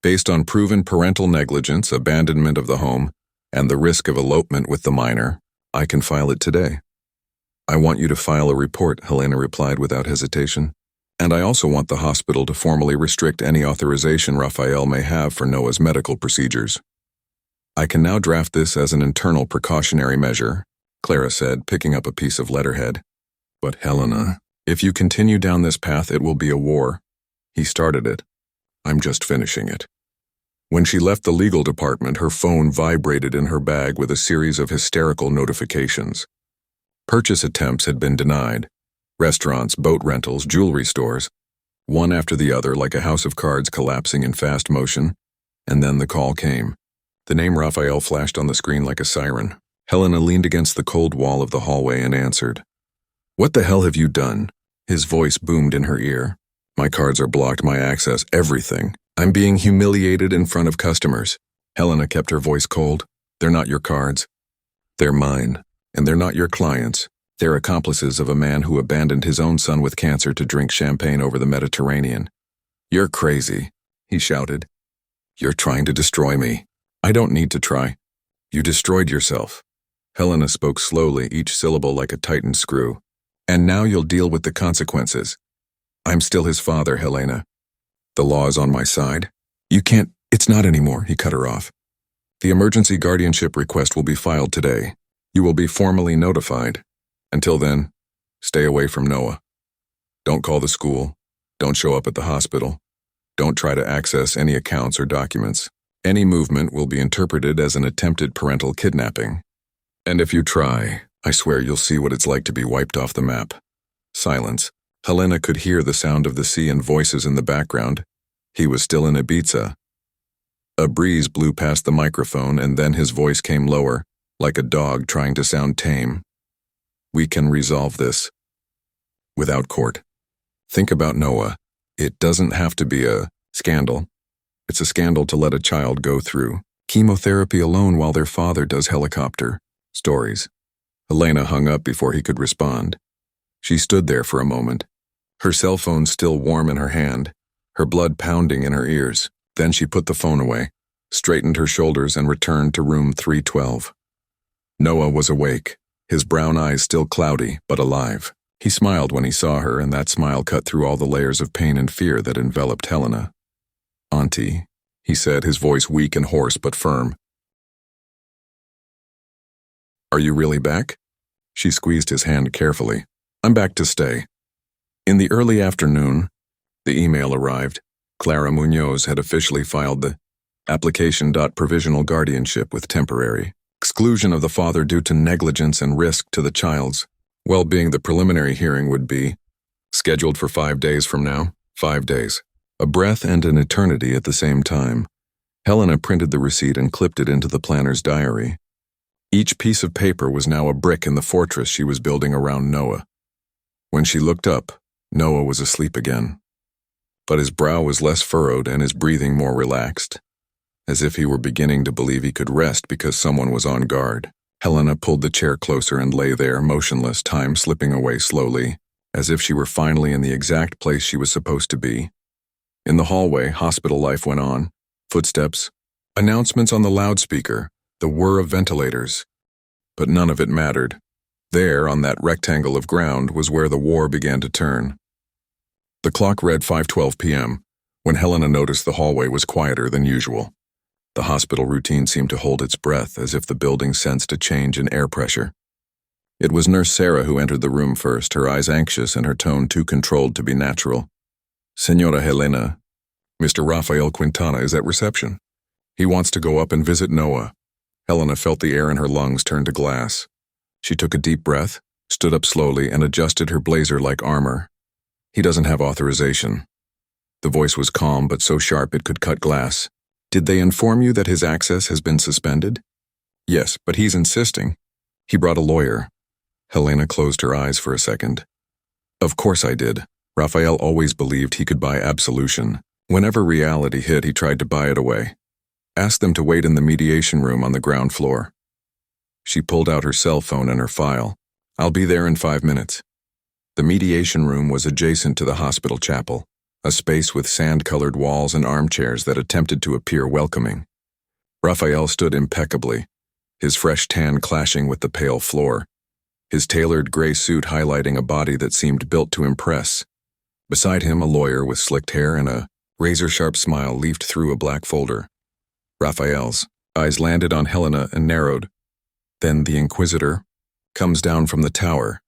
Based on proven parental negligence, abandonment of the home, and the risk of elopement with the minor, I can file it today. I want you to file a report, Helena replied without hesitation. And I also want the hospital to formally restrict any authorization Raphael may have for Noah's medical procedures. I can now draft this as an internal precautionary measure, Clara said, picking up a piece of letterhead. But Helena, if you continue down this path, it will be a war. He started it. I'm just finishing it. When she left the legal department, her phone vibrated in her bag with a series of hysterical notifications. Purchase attempts had been denied. Restaurants, boat rentals, jewelry stores, one after the other like a house of cards collapsing in fast motion, and then the call came. The name Raphael flashed on the screen like a siren. Helena leaned against the cold wall of the hallway and answered. What the hell have you done? His voice boomed in her ear. My cards are blocked, my access, everything. I'm being humiliated in front of customers. Helena kept her voice cold. They're not your cards. They're mine, and they're not your clients. They're accomplices of a man who abandoned his own son with cancer to drink champagne over the Mediterranean. You're crazy, he shouted. You're trying to destroy me. I don't need to try. You destroyed yourself. Helena spoke slowly, each syllable like a tightened screw. And now you'll deal with the consequences. I'm still his father, Helena. The law is on my side. You can't, it's not anymore, he cut her off. The emergency guardianship request will be filed today. You will be formally notified. Until then, stay away from Noah. Don't call the school. Don't show up at the hospital. Don't try to access any accounts or documents. Any movement will be interpreted as an attempted parental kidnapping. And if you try, I swear you'll see what it's like to be wiped off the map. Silence. Helena could hear the sound of the sea and voices in the background. He was still in Ibiza. A breeze blew past the microphone, and then his voice came lower, like a dog trying to sound tame. We can resolve this. Without court. Think about Noah. It doesn't have to be a scandal. It's a scandal to let a child go through chemotherapy alone while their father does helicopter stories. Helena hung up before he could respond. She stood there for a moment, her cell phone still warm in her hand, her blood pounding in her ears. Then she put the phone away, straightened her shoulders, and returned to room 312. Noah was awake, his brown eyes still cloudy but alive. He smiled when he saw her, and that smile cut through all the layers of pain and fear that enveloped Helena. "Auntie," he said, his voice weak and hoarse but firm. "Are you really back?" She squeezed his hand carefully. "I'm back to stay." In the early afternoon, the email arrived. Clara Munoz had officially filed the application. Provisional guardianship with temporary exclusion of the father due to negligence and risk to the child's well-being. The preliminary hearing would be scheduled for 5 days from now. 5 days. A breath and an eternity at the same time. Helena printed the receipt and clipped it into the planner's diary. Each piece of paper was now a brick in the fortress she was building around Noah. When she looked up, Noah was asleep again. But his brow was less furrowed and his breathing more relaxed, as if he were beginning to believe he could rest because someone was on guard. Helena pulled the chair closer and lay there, motionless, time slipping away slowly, as if she were finally in the exact place she was supposed to be. In the hallway, hospital life went on. Footsteps, announcements on the loudspeaker, the whir of ventilators. But none of it mattered. There, on that rectangle of ground, was where the war began to turn. The clock read 5:12 p.m. when Helena noticed the hallway was quieter than usual. The hospital routine seemed to hold its breath, as if the building sensed a change in air pressure. It was Nurse Sarah who entered the room first, her eyes anxious and her tone too controlled to be natural. "Señora Helena, Mr. Rafael Quintana is at reception. He wants to go up and visit Noah." Helena felt the air in her lungs turn to glass. She took a deep breath, stood up slowly, and adjusted her blazer like armor. "He doesn't have authorization." The voice was calm but so sharp it could cut glass. "Did they inform you that his access has been suspended?" "Yes, but he's insisting. He brought a lawyer." Helena closed her eyes for a second. "Of course I did. Rafael always believed he could buy absolution. Whenever reality hit, he tried to buy it away. Ask them to wait in the mediation room on the ground floor." She pulled out her cell phone and her file. "I'll be there in 5 minutes." The mediation room was adjacent to the hospital chapel, a space with sand-colored walls and armchairs that attempted to appear welcoming. Rafael stood impeccably, his fresh tan clashing with the pale floor, his tailored gray suit highlighting a body that seemed built to impress. Beside him, a lawyer with slicked hair and a razor-sharp smile leafed through a black folder. Rafael's eyes landed on Helena and narrowed. "Then the Inquisitor comes down from the tower."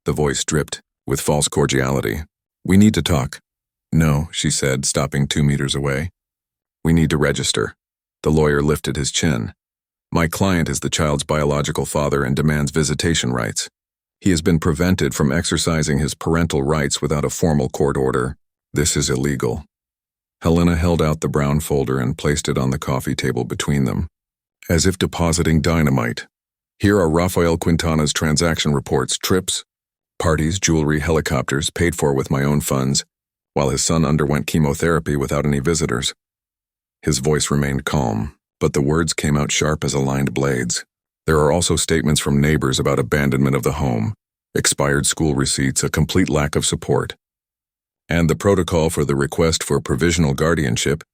The voice dripped with false cordiality. "We need to talk." "No," she said, stopping 2 meters away. "We need to register." The lawyer lifted his chin. "My client is the child's biological father and demands visitation rights. He has been prevented from exercising his parental rights without a formal court order. This is illegal." Helena held out the brown folder and placed it on the coffee table between them, as if depositing dynamite. "Here are Rafael Quintana's transaction reports, trips, parties, jewelry, helicopters, paid for with my own funds, while his son underwent chemotherapy without any visitors." His voice remained calm, but the words came out sharp as aligned blades. "There are also statements from neighbors about abandonment of the home, expired school receipts, a complete lack of support, and the protocol for the request for provisional guardianship,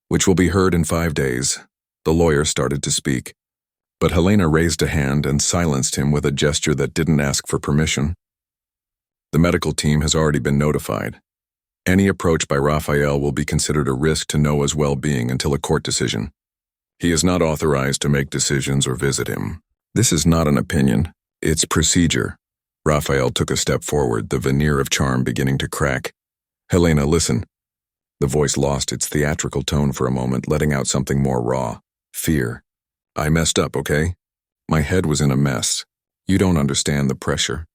which will be heard in 5 days." The lawyer started to speak, but Helena raised a hand and silenced him with a gesture that didn't ask for permission. "The medical team has already been notified. Any approach by Rafael will be considered a risk to Noah's well-being until a court decision. He is not authorized to make decisions or visit him. This is not an opinion, it's procedure." Rafael took a step forward, the veneer of charm beginning to crack. "Helena, listen." The voice lost its theatrical tone for a moment, letting out something more raw. Fear. "I messed up, okay? My head was in a mess. You don't understand the pressure.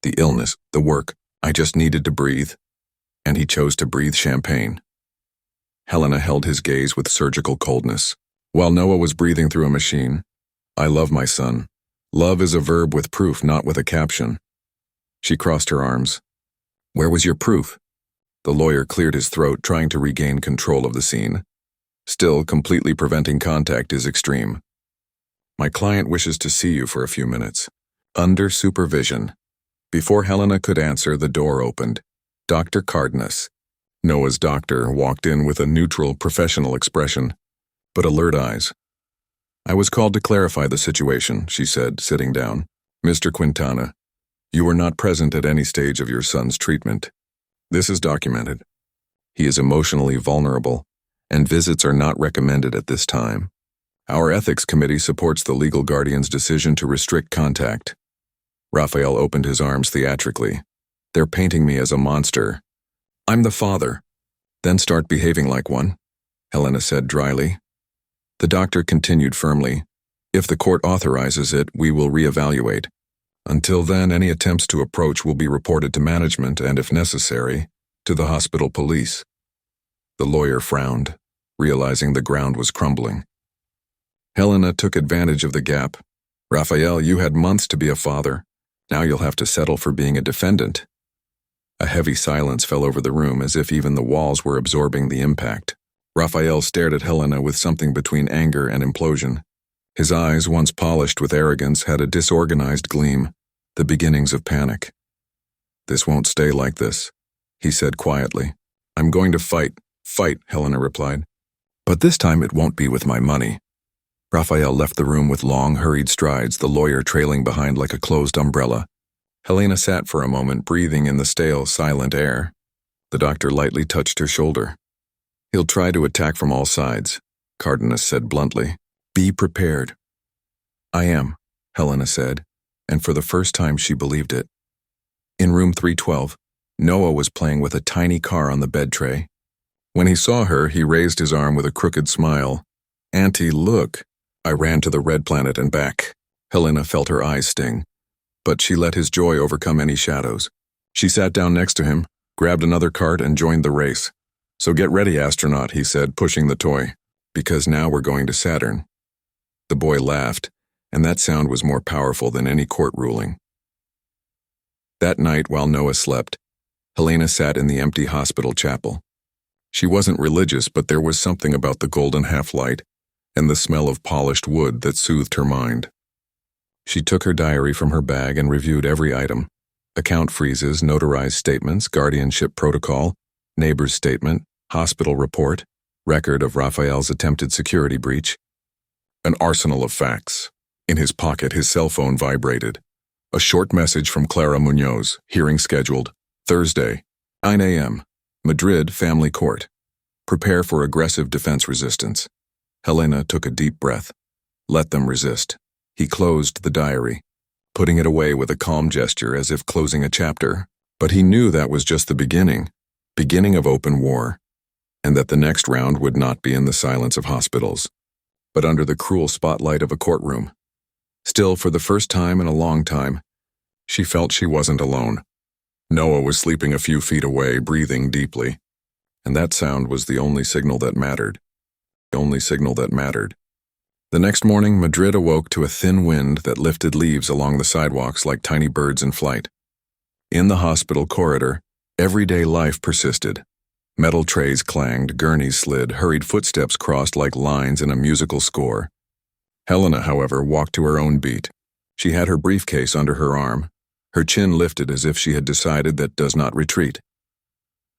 The illness, the work. I just needed to breathe." And he chose to breathe champagne. Helena held his gaze with surgical coldness. While Noah was breathing through a machine, "I love my son. Love is a verb with proof, not with a caption." She crossed her arms. "Where was your proof?" The lawyer cleared his throat, trying to regain control of the scene. "Still, completely preventing contact is extreme. My client wishes to see you for a few minutes. Under supervision." Before Helena could answer, the door opened. Dr. Cardenas, Noah's doctor, walked in with a neutral, professional expression, but alert eyes. "I was called to clarify the situation," she said, sitting down. "Mr. Quintana, You were not present at any stage of your son's treatment. This is documented. He is emotionally vulnerable, and visits are not recommended at this time. Our ethics committee supports the legal guardian's decision to restrict contact. Raphael opened his arms theatrically. They're painting me as a monster. I'm the father. Then start behaving like one, Helena said dryly. The doctor continued firmly. If the court authorizes it, we will reevaluate. Until then, any attempts to approach will be reported to management and, if necessary, to the hospital police. The lawyer frowned, realizing the ground was crumbling. Helena took advantage of the gap. Raphael, you had months to be a father. Now you'll have to settle for being a defendant. A heavy silence fell over the room as if even the walls were absorbing the impact. Raphael stared at Helena with something between anger and implosion. His eyes, once polished with arrogance, had a disorganized gleam, the beginnings of panic. This won't stay like this, he said quietly. I'm going to fight, Helena replied. But this time it won't be with my money. Raphael left the room with long, hurried strides, the lawyer trailing behind like a closed umbrella. Helena sat for a moment, breathing in the stale, silent air. The doctor lightly touched her shoulder. He'll try to attack from all sides, Cardenas said bluntly. Be prepared. I am, Helena said, and for the first time she believed it. In room 312, Noah was playing with a tiny car on the bed tray. When he saw her, he raised his arm with a crooked smile. Auntie, look. I ran to the red planet and back. Helena felt her eyes sting, but she let his joy overcome any shadows. She sat down next to him, grabbed another cart, and joined the race. So get ready, astronaut, he said, pushing the toy, because now we're going to Saturn. The boy laughed, and that sound was more powerful than any court ruling. That night, while Noah slept, Helena sat in the empty hospital chapel. She wasn't religious, but there was something about the golden half-light and the smell of polished wood that soothed her mind. She took her diary from her bag and reviewed every item: account freezes, notarized statements, guardianship protocol, neighbor's statement, hospital report, record of Raphael's attempted security breach. An arsenal of facts. In his pocket, his cell phone vibrated. A short message from Clara Munoz, hearing scheduled, Thursday, 9 a.m., Madrid Family Court. Prepare for aggressive defense resistance. Helena took a deep breath. Let them resist. He closed the diary, putting it away with a calm gesture as if closing a chapter. But he knew that was just the beginning of open war, and that the next round would not be in the silence of hospitals, but under the cruel spotlight of a courtroom. Still, for the first time in a long time, she felt she wasn't alone. Noah was sleeping a few feet away, breathing deeply, and that sound was the only signal that mattered. The next morning, Madrid awoke to a thin wind that lifted leaves along the sidewalks like tiny birds in flight. In the hospital corridor, everyday life persisted. Metal trays clanged, gurneys slid, hurried footsteps crossed like lines in a musical score. Helena, however, walked to her own beat. She had her briefcase under her arm, her chin lifted as if she had decided that does not retreat.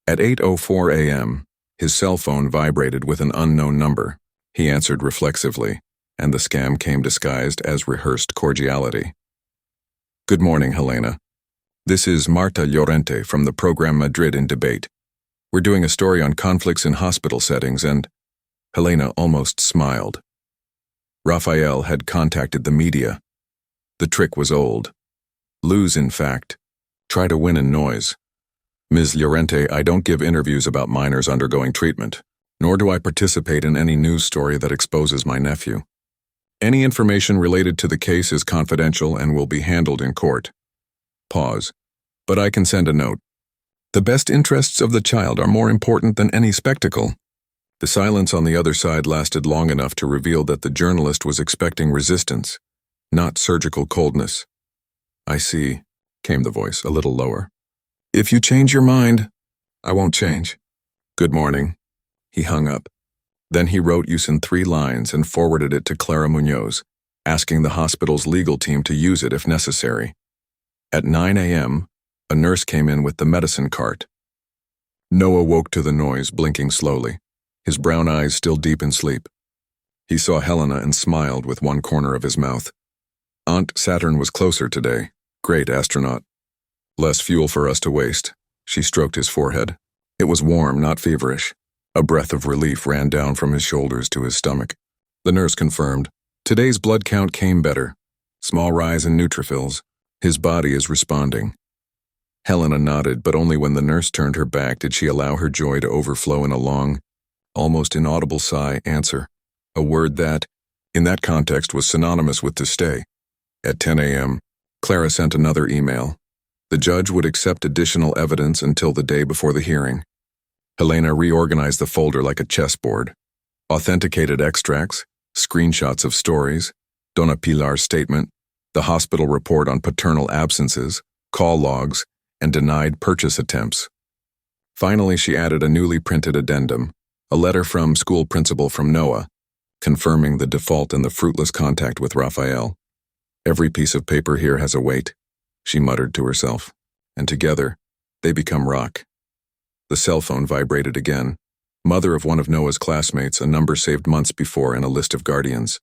At 8:04 a.m., his cell phone vibrated with an unknown number. He answered reflexively, and the scam came disguised as rehearsed cordiality. Good morning, Helena. This is Marta Llorente from the program Madrid in Debate. We're doing a story on conflicts in hospital settings and... Helena almost smiled. Raphael had contacted the media. The trick was old. Lose, in fact. Try to win in noise. Ms. Llorente, I don't give interviews about minors undergoing treatment, nor do I participate in any news story that exposes my nephew. Any information related to the case is confidential and will be handled in court. Pause. But I can send a note. The best interests of the child are more important than any spectacle. The silence on the other side lasted long enough to reveal that the journalist was expecting resistance, not surgical coldness. I see, came the voice, a little lower. If you change your mind, I won't change. Good morning. He hung up. Then he wrote you in 3 lines and forwarded it to Clara Munoz, asking the hospital's legal team to use it if necessary. At 9 a.m., a nurse came in with the medicine cart. Noah woke to the noise, blinking slowly, his brown eyes still deep in sleep. He saw Helena and smiled with one corner of his mouth. Aunt Saturn was closer today. Great astronaut. Less fuel for us to waste. She stroked his forehead. It was warm, not feverish. A breath of relief ran down from his shoulders to his stomach. The nurse confirmed. Today's blood count came better. Small rise in neutrophils. His body is responding. Helena nodded, but only when the nurse turned her back did she allow her joy to overflow in a long, almost inaudible sigh answer. A word that, in that context, was synonymous with to stay. At 10 a.m., Clara sent another email. The judge would accept additional evidence until the day before the hearing. Helena reorganized the folder like a chessboard. Authenticated extracts, screenshots of stories, Dona Pilar's statement, the hospital report on paternal absences, call logs, and denied purchase attempts. Finally, she added a newly printed addendum, a letter from school principal from Noah, confirming the default in the fruitless contact with Raphael. Every piece of paper here has a weight, she muttered to herself, and together, they become rock. The cell phone vibrated again. Mother of one of Noah's classmates, a number saved months before in a list of guardians.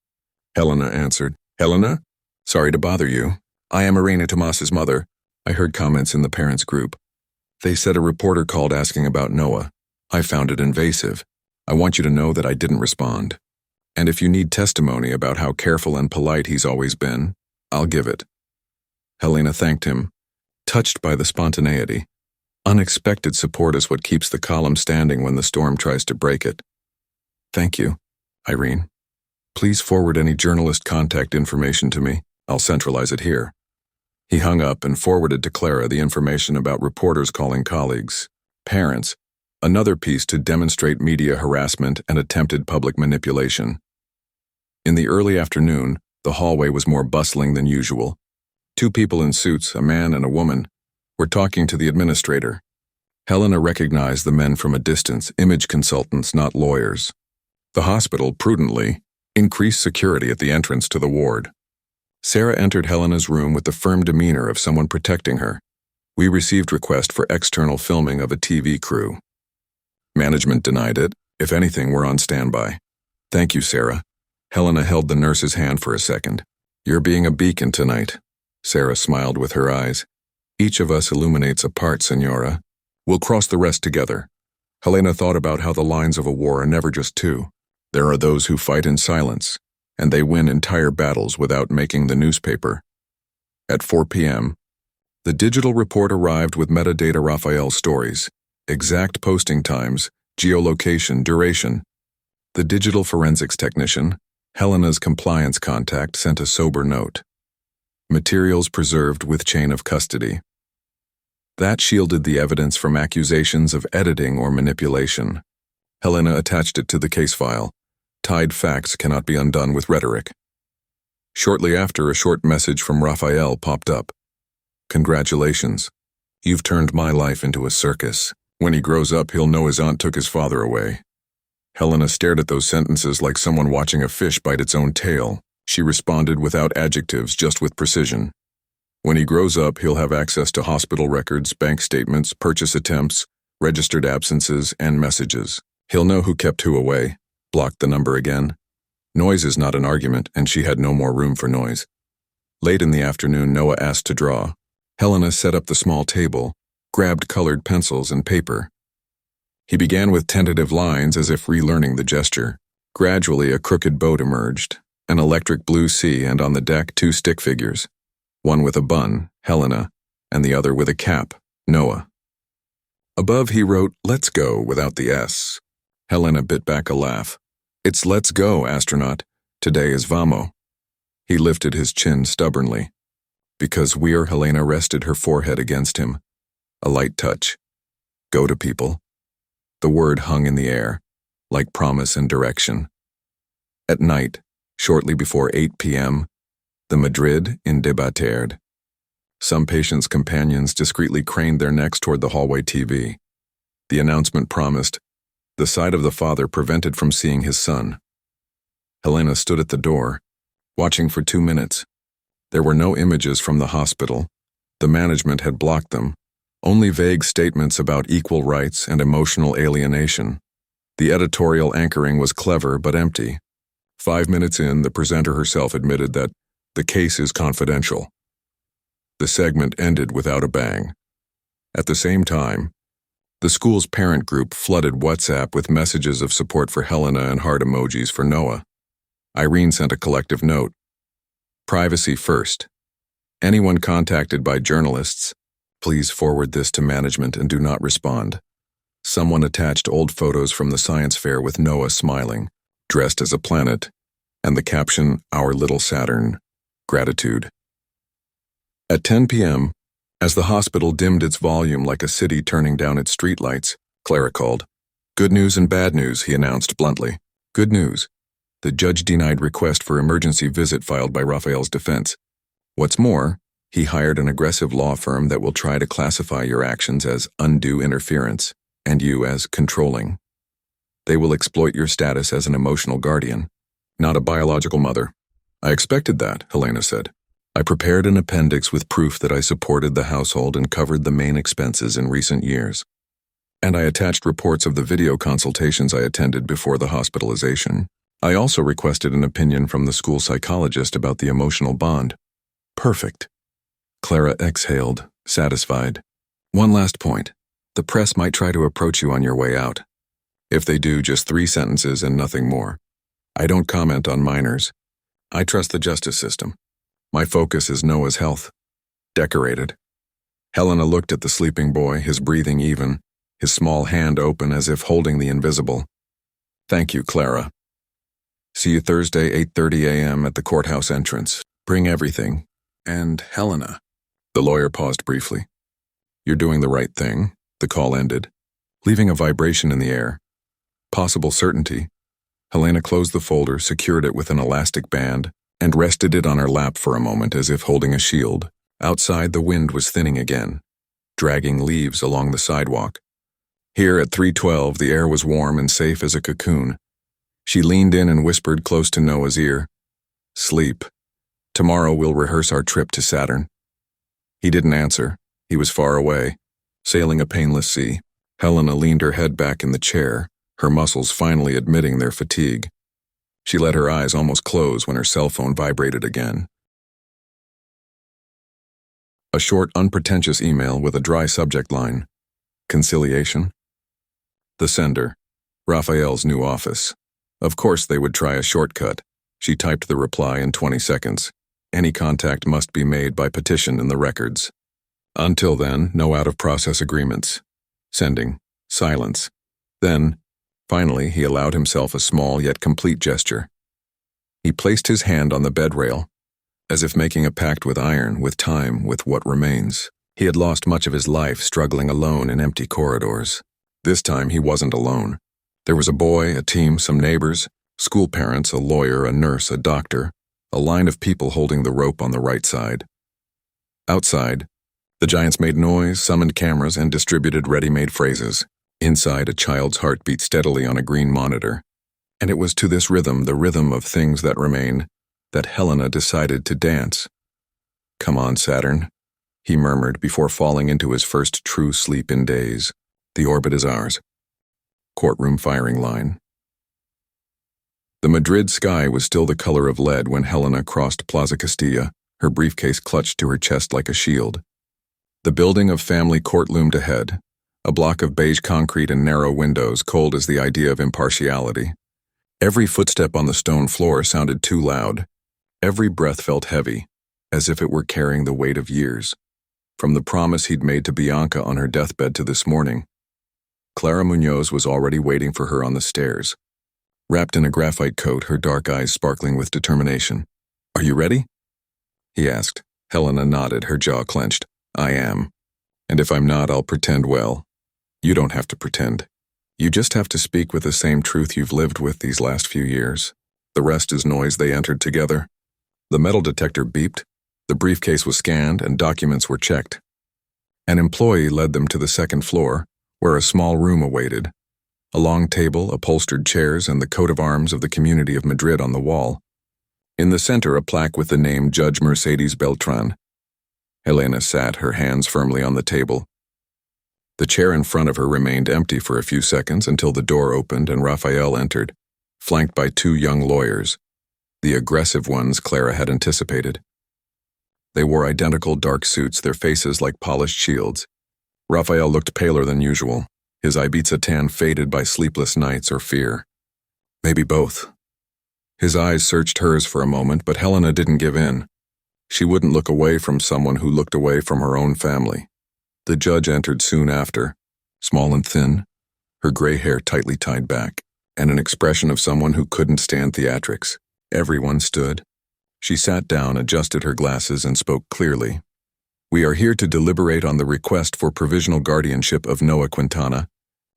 Helena answered. Helena? Sorry to bother you. I am Irena Tomas's mother. I heard comments in the parents' group. They said a reporter called asking about Noah. I found it invasive. I want you to know that I didn't respond. And if you need testimony about how careful and polite he's always been, I'll give it. Helena thanked him, touched by the spontaneity. Unexpected support is what keeps the column standing when the storm tries to break it. Thank you, Irene. Please forward any journalist contact information to me. I'll centralize it here. He hung up and forwarded to Clara the information about reporters calling colleagues, parents, another piece to demonstrate media harassment and attempted public manipulation. In the early afternoon, the hallway was more bustling than usual. Two people in suits, a man and a woman, were talking to the administrator. Helena recognized the men from a distance, image consultants, not lawyers. The hospital, prudently, increased security at the entrance to the ward. Sarah entered Helena's room with the firm demeanor of someone protecting her. We received request for external filming of a TV crew. Management denied it. If anything, we're on standby. Thank you, Sarah. Helena held the nurse's hand for a second. You're being a beacon tonight. Sarah smiled with her eyes. Each of us illuminates a part, Senora. We'll cross the rest together. Helena thought about how the lines of a war are never just two. There are those who fight in silence, and they win entire battles without making the newspaper. At 4 p.m., the digital report arrived with metadata Raphael stories, exact posting times, geolocation, duration. The digital forensics technician, Helena's compliance contact, sent a sober note. Materials preserved with chain of custody. That shielded the evidence from accusations of editing or manipulation. Helena attached it to the case file. Tied facts cannot be undone with rhetoric. Shortly after, a short message from Raphael popped up. Congratulations. You've turned my life into a circus. When he grows up, he'll know his aunt took his father away. Helena stared at those sentences like someone watching a fish bite its own tail. She responded without adjectives, just with precision. When he grows up, he'll have access to hospital records, bank statements, purchase attempts, registered absences, and messages. He'll know who kept who away, blocked the number again. Noise is not an argument, and she had no more room for noise. Late in the afternoon, Noah asked to draw. Helena set up the small table, grabbed colored pencils and paper. He began with tentative lines as if relearning the gesture. Gradually, a crooked boat emerged. An electric blue sea, and on the deck 2 stick figures, one with a bun, Helena, and the other with a cap, Noah. Above he wrote, "Let's go," without the S. Helena bit back a laugh. "It's let's go, astronaut. Today is Vamo." He lifted his chin stubbornly. Because we're, Helena rested her forehead against him. A light touch. Go to people. The word hung in the air, like promise and direction. At night, shortly before 8 p.m., the Madrid in debatered. Some patients' companions discreetly craned their necks toward the hallway TV. The announcement promised, the sight of the father prevented from seeing his son. Helena stood at the door, watching for 2 minutes. There were no images from the hospital. The management had blocked them. Only vague statements about equal rights and emotional alienation. The editorial anchoring was clever but empty. 5 minutes in, the presenter herself admitted that the case is confidential. The segment ended without a bang. At the same time, the school's parent group flooded WhatsApp with messages of support for Helena and heart emojis for Noah. Irene sent a collective note. Privacy first. Anyone contacted by journalists, please forward this to management and do not respond. Someone attached old photos from the science fair with Noah smiling, dressed as a planet, and the caption, "Our little Saturn. Gratitude." At 10 p.m., as the hospital dimmed its volume like a city turning down its streetlights, Clara called. "Good news and bad news," he announced bluntly. "Good news. The judge denied request for emergency visit filed by Raphael's defense. What's more, he hired an aggressive law firm that will try to classify your actions as undue interference and you as controlling. They will exploit your status as an emotional guardian, not a biological mother." "I expected that," Helena said. "I prepared an appendix with proof that I supported the household and covered the main expenses in recent years. And I attached reports of the video consultations I attended before the hospitalization. I also requested an opinion from the school psychologist about the emotional bond." "Perfect." Clara exhaled, satisfied. "One last point. The press might try to approach you on your way out. If they do, just 3 sentences and nothing more. I don't comment on minors. I trust the justice system. My focus is Noah's health." Decorated. Helena looked at the sleeping boy, his breathing even, his small hand open as if holding the invisible. "Thank you, Clara. See you Thursday, 8:30 a.m. at the courthouse entrance. Bring everything. And Helena." The lawyer paused briefly. "You're doing the right thing," the call ended, leaving a vibration in the air. Possible certainty. Helena closed the folder, secured it with an elastic band, and rested it on her lap for a moment as if holding a shield. Outside, the wind was thinning again, dragging leaves along the sidewalk. Here at 312, the air was warm and safe as a cocoon. She leaned in and whispered close to Noah's ear, "Sleep. Tomorrow we'll rehearse our trip to Saturn." He didn't answer. He was far away, sailing a painless sea. Helena leaned her head back in the chair, her muscles finally admitting their fatigue. She let her eyes almost close when her cell phone vibrated again. A short, unpretentious email with a dry subject line. Conciliation? The sender. Raphael's new office. Of course they would try a shortcut. She typed the reply in 20 seconds. Any contact must be made by petition in the records. Until then, no out-of-process agreements. Sending. Silence. Then, finally, he allowed himself a small yet complete gesture. He placed his hand on the bed rail, as if making a pact with iron, with time, with what remains. He had lost much of his life struggling alone in empty corridors. This time he wasn't alone. There was a boy, a team, some neighbors, school parents, a lawyer, a nurse, a doctor, a line of people holding the rope on the right side. Outside, the giants made noise, summoned cameras, and distributed ready-made phrases. Inside, a child's heart beat steadily on a green monitor. And it was to this rhythm, the rhythm of things that remain, that Helena decided to dance. "Come on, Saturn," he murmured before falling into his first true sleep in days. "The orbit is ours." Courtroom firing line. The Madrid sky was still the color of lead when Helena crossed Plaza Castilla, her briefcase clutched to her chest like a shield. The building of family court loomed ahead, a block of beige concrete and narrow windows, cold as the idea of impartiality. Every footstep on the stone floor sounded too loud. Every breath felt heavy, as if it were carrying the weight of years. From the promise he'd made to Bianca on her deathbed to this morning. Clara Munoz was already waiting for her on the stairs. Wrapped in a graphite coat, her dark eyes sparkling with determination. "Are you ready?" he asked. Helena nodded, her jaw clenched. "I am. And if I'm not, I'll pretend well." "You don't have to pretend. You just have to speak with the same truth you've lived with these last few years. The rest is noise." They entered together. The metal detector beeped, the briefcase was scanned, and documents were checked. An employee led them to the second floor, where a small room awaited. A long table, upholstered chairs, and the coat of arms of the community of Madrid on the wall. In the center, a plaque with the name Judge Mercedes Beltran. Helena sat, her hands firmly on the table. The chair in front of her remained empty for a few seconds until the door opened and Raphael entered, flanked by 2 young lawyers, the aggressive ones Clara had anticipated. They wore identical dark suits, their faces like polished shields. Raphael looked paler than usual. His Ibiza tan faded by sleepless nights or fear. Maybe both. His eyes searched hers for a moment, but Helena didn't give in. She wouldn't look away from someone who looked away from her own family. The judge entered soon after, small and thin, her gray hair tightly tied back, and an expression of someone who couldn't stand theatrics. Everyone stood. She sat down, adjusted her glasses, and spoke clearly. We are here to deliberate on the request for provisional guardianship of Noah Quintana,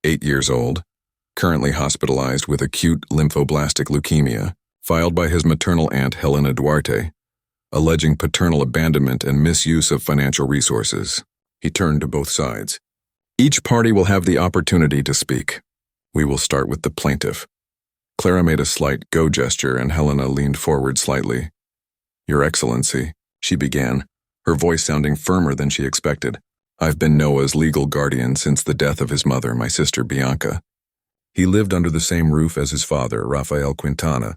8 years old, currently hospitalized with acute lymphoblastic leukemia, filed by his maternal aunt Helena Duarte, alleging paternal abandonment and misuse of financial resources. He turned to both sides. Each party will have the opportunity to speak. We will start with the plaintiff. Clara made a slight go gesture and Helena leaned forward slightly. Your Excellency, she began, her voice sounding firmer than she expected. I've been Noah's legal guardian since the death of his mother, my sister Bianca. He lived under the same roof as his father, Rafael Quintana,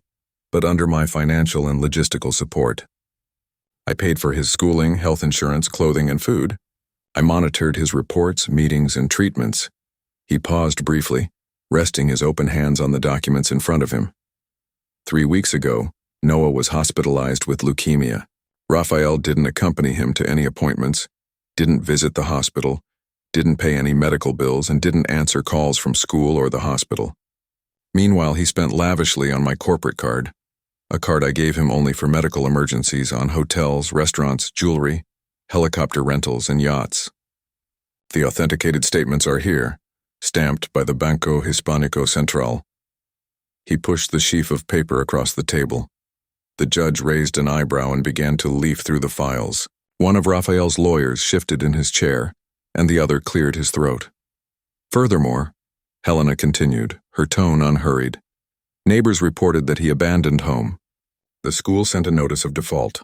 but under my financial and logistical support. I paid for his schooling, health insurance, clothing, and food. I monitored his reports, meetings, and treatments. He paused briefly, resting his open hands on the documents in front of him. 3 weeks ago, Noah was hospitalized with leukemia. Rafael didn't accompany him to any appointments, didn't visit the hospital, didn't pay any medical bills, and didn't answer calls from school or the hospital. Meanwhile, he spent lavishly on my corporate card, a card I gave him only for medical emergencies, on hotels, restaurants, jewelry, helicopter rentals, and yachts. The authenticated statements are here, stamped by the Banco Hispanico Central. He pushed the sheaf of paper across the table. The judge raised an eyebrow and began to leaf through the files. One of Raphael's lawyers shifted in his chair, and the other cleared his throat. Furthermore, Helena continued, her tone unhurried. Neighbors reported that he abandoned home. The school sent a notice of default.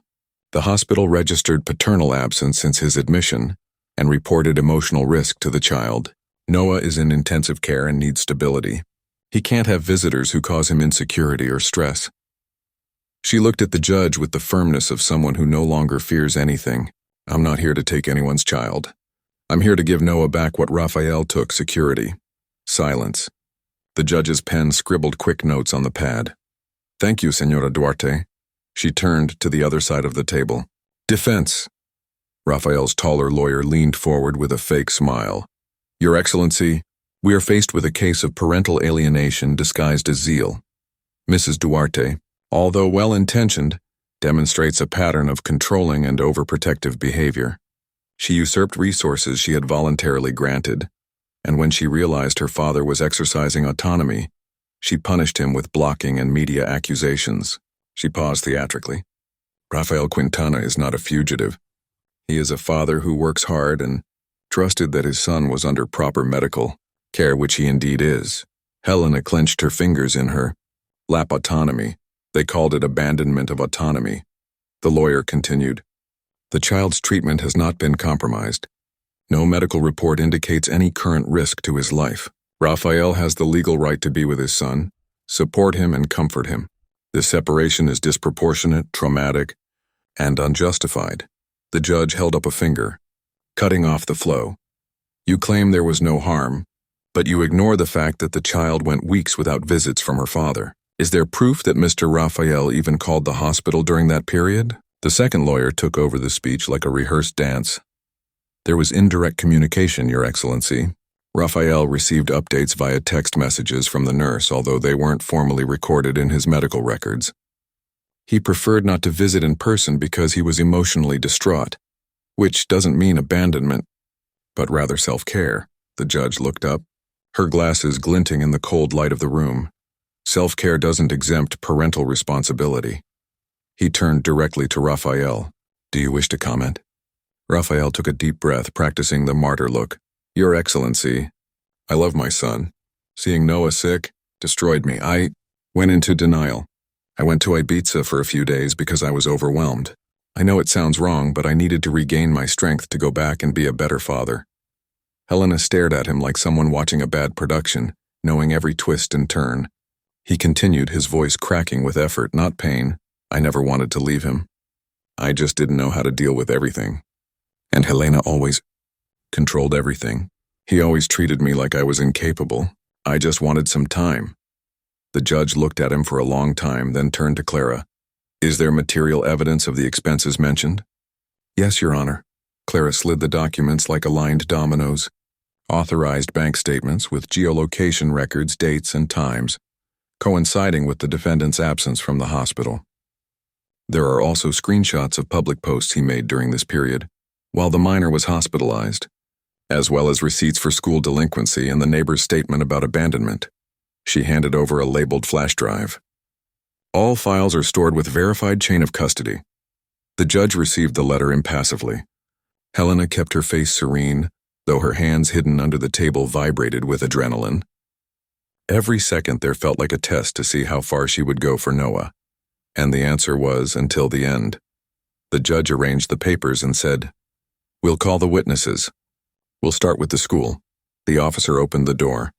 The hospital registered paternal absence since his admission and reported emotional risk to the child. Noah is in intensive care and needs stability. He can't have visitors who cause him insecurity or stress. She looked at the judge with the firmness of someone who no longer fears anything. I'm not here to take anyone's child. I'm here to give Noah back what Raphael took, security. Silence. The judge's pen scribbled quick notes on the pad. Thank you, Señora Duarte. She turned to the other side of the table. Defense. Raphael's taller lawyer leaned forward with a fake smile. Your Excellency, we are faced with a case of parental alienation disguised as zeal. Mrs. Duarte, although well-intentioned, demonstrates a pattern of controlling and overprotective behavior. She usurped resources she had voluntarily granted, and when she realized her father was exercising autonomy, she punished him with blocking and media accusations. She paused theatrically. Rafael Quintana is not a fugitive. He is a father who works hard and trusted that his son was under proper medical care, which he indeed is. Helena clenched her fingers in her lap. Autonomy. They called it abandonment of autonomy. The lawyer continued. The child's treatment has not been compromised. No medical report indicates any current risk to his life. Rafael has the legal right to be with his son, support him, and comfort him. This separation is disproportionate, traumatic, and unjustified. The judge held up a finger, cutting off the flow. You claim there was no harm, but you ignore the fact that the child went weeks without visits from her father. Is there proof that Mr. Rafael even called the hospital during that period? The second lawyer took over the speech like a rehearsed dance. There was indirect communication, Your Excellency. Rafael received updates via text messages from the nurse, although they weren't formally recorded in his medical records. He preferred not to visit in person because he was emotionally distraught, which doesn't mean abandonment, but rather self-care. The judge looked up, her glasses glinting in the cold light of the room. Self-care doesn't exempt parental responsibility. He turned directly to Rafael. Do you wish to comment? Rafael took a deep breath, practicing the martyr look. Your Excellency, I love my son. Seeing Noah sick destroyed me. I went into denial. I went to Ibiza for a few days because I was overwhelmed. I know it sounds wrong, but I needed to regain my strength to go back and be a better father. Helena stared at him like someone watching a bad production, knowing every twist and turn. He continued, his voice cracking with effort, not pain. I never wanted to leave him. I just didn't know how to deal with everything. And Helena always controlled everything. He always treated me like I was incapable. I just wanted some time. The judge looked at him for a long time, then turned to Clara. Is there material evidence of the expenses mentioned? Yes, Your Honor. Clara slid the documents like aligned dominoes. Authorized bank statements with geolocation records, dates, and times, coinciding with the defendant's absence from the hospital. There are also screenshots of public posts he made during this period, while the minor was hospitalized, as well as receipts for school delinquency and the neighbor's statement about abandonment. She handed over a labeled flash drive. All files are stored with verified chain of custody. The judge received the letter impassively. Helena kept her face serene, though her hands hidden under the table vibrated with adrenaline. Every second there felt like a test to see how far she would go for Noah, and the answer was until the end. The judge arranged the papers and said, "We'll call the witnesses. We'll start with the school." The officer opened the door.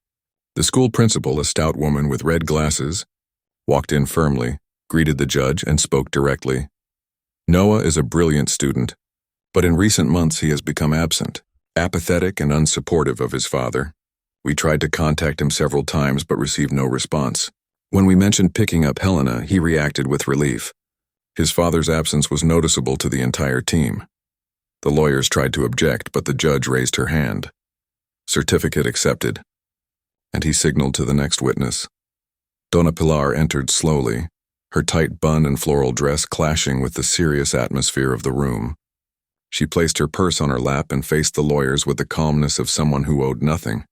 The school principal, a stout woman with red glasses, walked in firmly, greeted the judge, and spoke directly. "Noah is a brilliant student, but in recent months he has become absent, apathetic and unsupportive of his father. We tried to contact him several times but received no response. When we mentioned picking up Helena, he reacted with relief. His father's absence was noticeable to the entire team. The lawyers tried to object, but the judge raised her hand. Certificate accepted. And he signaled to the next witness. Donna Pilar entered slowly, her tight bun and floral dress clashing with the serious atmosphere of the room. She placed her purse on her lap and faced the lawyers with the calmness of someone who owed nothing.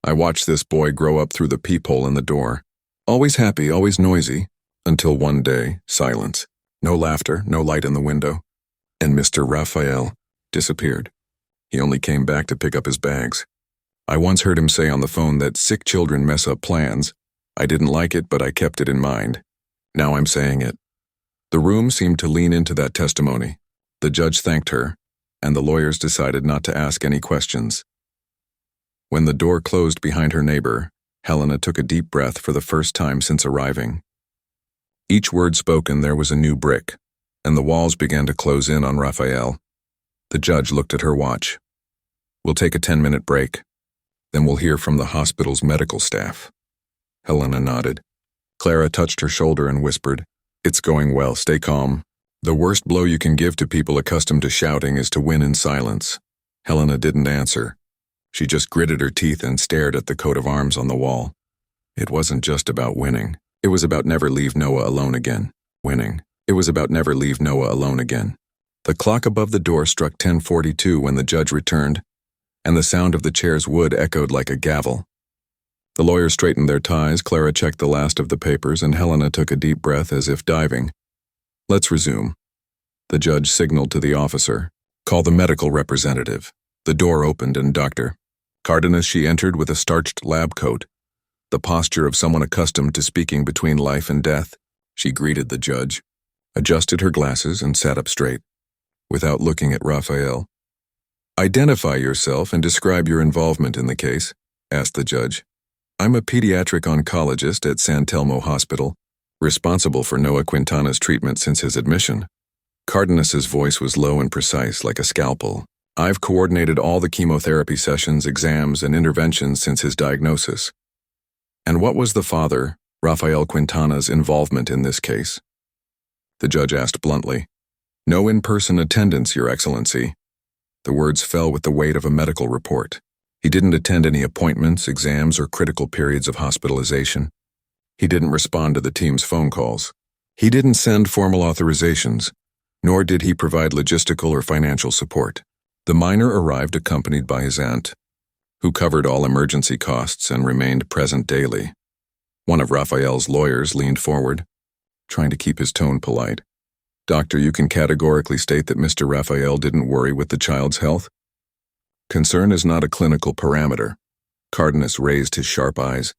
I watched this boy grow up through the peephole in the door. Always happy, always noisy, until one day, silence. No laughter, no light in the window. And Mr. Raphael disappeared. He only came back to pick up his bags. I once heard him say on the phone that sick children mess up plans. I didn't like it, but I kept it in mind. Now I'm saying it. The room seemed to lean into that testimony. The judge thanked her, and the lawyers decided not to ask any questions. When the door closed behind her neighbor, Helena took a deep breath for the first time since arriving. Each word spoken, there was a new brick, and the walls began to close in on Raphael. The judge looked at her watch. "We'll take a 10-minute break. Then we'll hear from the hospital's medical staff." Helena nodded. Clara touched her shoulder and whispered, "It's going well, stay calm. The worst blow you can give to people accustomed to shouting is to win in silence." Helena didn't answer. She just gritted her teeth and stared at the coat of arms on the wall. It wasn't just about winning. It was about never leave Noah alone again. Winning. It was about never leave Noah alone again. The clock above the door struck 10:42 when the judge returned, and the sound of the chair's wood echoed like a gavel. The lawyers straightened their ties, Clara checked the last of the papers, and Helena took a deep breath as if diving. "Let's resume." The judge signaled to the officer, "Call the medical representative." The door opened and Dr. Cardenas she entered with a starched lab coat, the posture of someone accustomed to speaking between life and death. She greeted the judge, adjusted her glasses, and sat up straight, without looking at Raphael. "Identify yourself and describe your involvement in the case," asked the judge. "I'm a pediatric oncologist at San Telmo Hospital, responsible for Noah Quintana's treatment since his admission." Cardenas's voice was low and precise, like a scalpel. "I've coordinated all the chemotherapy sessions, exams, and interventions since his diagnosis." "And what was the father, Rafael Quintana's, involvement in this case?" The judge asked bluntly. "No in-person attendance, Your Excellency." The words fell with the weight of a medical report. He didn't attend any appointments, exams, or critical periods of hospitalization. He didn't respond to the team's phone calls. He didn't send formal authorizations, nor did he provide logistical or financial support. The minor arrived accompanied by his aunt, who covered all emergency costs and remained present daily. One of Raphael's lawyers leaned forward, trying to keep his tone polite. "Doctor, you can categorically state that Mr. Raphael didn't worry with the child's health?" "Concern is not a clinical parameter." Cardenas raised his sharp eyes.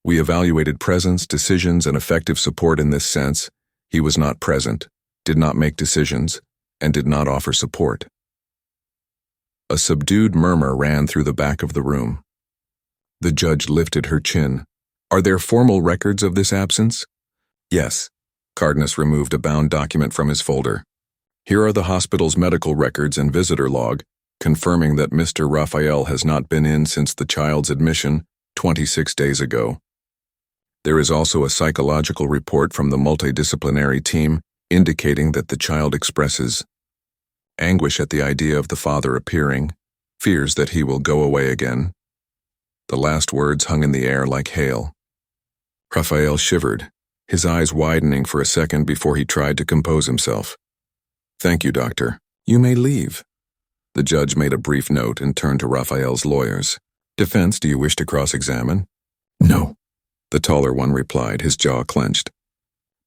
"We evaluated presence, decisions, and effective support in this sense. He was not present, did not make decisions, and did not offer support." A subdued murmur ran through the back of the room. The judge lifted her chin. "Are there formal records of this absence?" "Yes." Cardenas removed a bound document from his folder. "Here are the hospital's medical records and visitor log, confirming that Mr. Raphael has not been in since the child's admission 26 days ago. There is also a psychological report from the multidisciplinary team indicating that the child expresses anguish at the idea of the father appearing, fears that he will go away again. The last words hung in the air like hail. Raphael shivered, his eyes widening for a second before he tried to compose himself. "Thank you, doctor. You may leave." The judge made a brief note and turned to Raphael's lawyers. "Defense, do you wish to cross-examine?" "No," the taller one replied, his jaw clenched.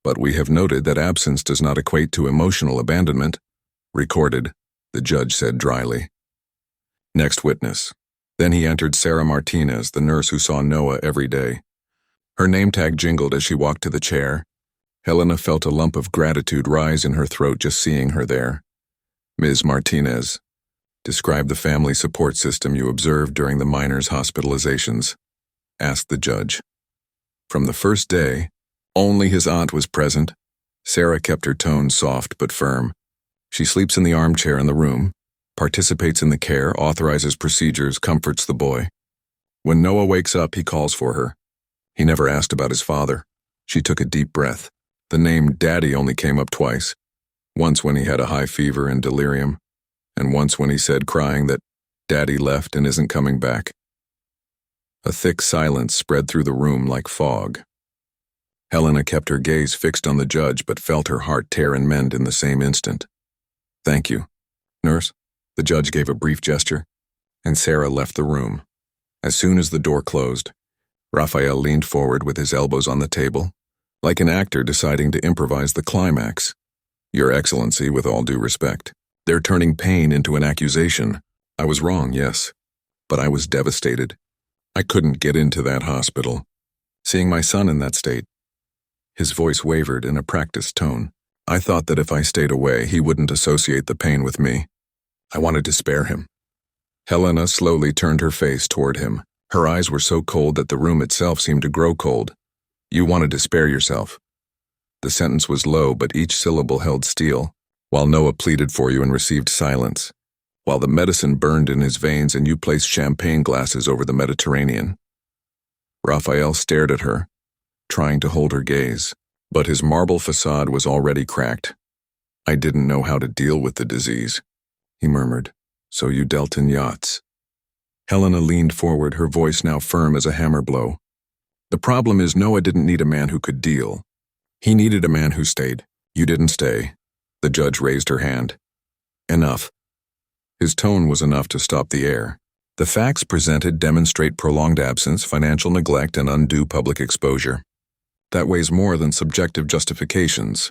"But we have noted that absence does not equate to emotional abandonment." "Recorded," the judge said dryly. "Next witness." Then he entered Sarah Martinez, the nurse who saw Noah every day. Her name tag jingled as she walked to the chair. Helena felt a lump of gratitude rise in her throat just seeing her there. "Ms. Martinez, describe the family support system you observed during the minor's hospitalizations," asked the judge. From the first day, only his aunt was present. Sarah kept her tone soft but firm. She sleeps in the armchair in the room, participates in the care, authorizes procedures, comforts the boy. When Noah wakes up, he calls for her. He never asked about his father. She took a deep breath. The name Daddy only came up twice. Once when he had a high fever and delirium, and once when he said, crying, that Daddy left and isn't coming back. A thick silence spread through the room like fog. Helena kept her gaze fixed on the judge but felt her heart tear and mend in the same instant. "Thank you, nurse." The judge gave a brief gesture, and Sarah left the room. As soon as the door closed, Raphael leaned forward with his elbows on the table, like an actor deciding to improvise the climax. "Your Excellency, with all due respect, they're turning pain into an accusation. I was wrong, yes, but I was devastated. I couldn't get into that hospital. Seeing my son in that state." His voice wavered in a practiced tone. "I thought that if I stayed away, he wouldn't associate the pain with me. I wanted to spare him." Helena slowly turned her face toward him. Her eyes were so cold that the room itself seemed to grow cold. "You wanted to spare yourself." The sentence was low, but each syllable held steel. "While Noah pleaded for you and received silence. While the medicine burned in his veins and you placed champagne glasses over the Mediterranean." Raphael stared at her, trying to hold her gaze, but his marble facade was already cracked. "I didn't know how to deal with the disease," he murmured. "So you dealt in yachts." Helena leaned forward, her voice now firm as a hammer blow. "The problem is Noah didn't need a man who could deal. He needed a man who stayed. You didn't stay." The judge raised her hand. "Enough." His tone was enough to stop the air. "The facts presented demonstrate prolonged absence, financial neglect, and undue public exposure. That weighs more than subjective justifications."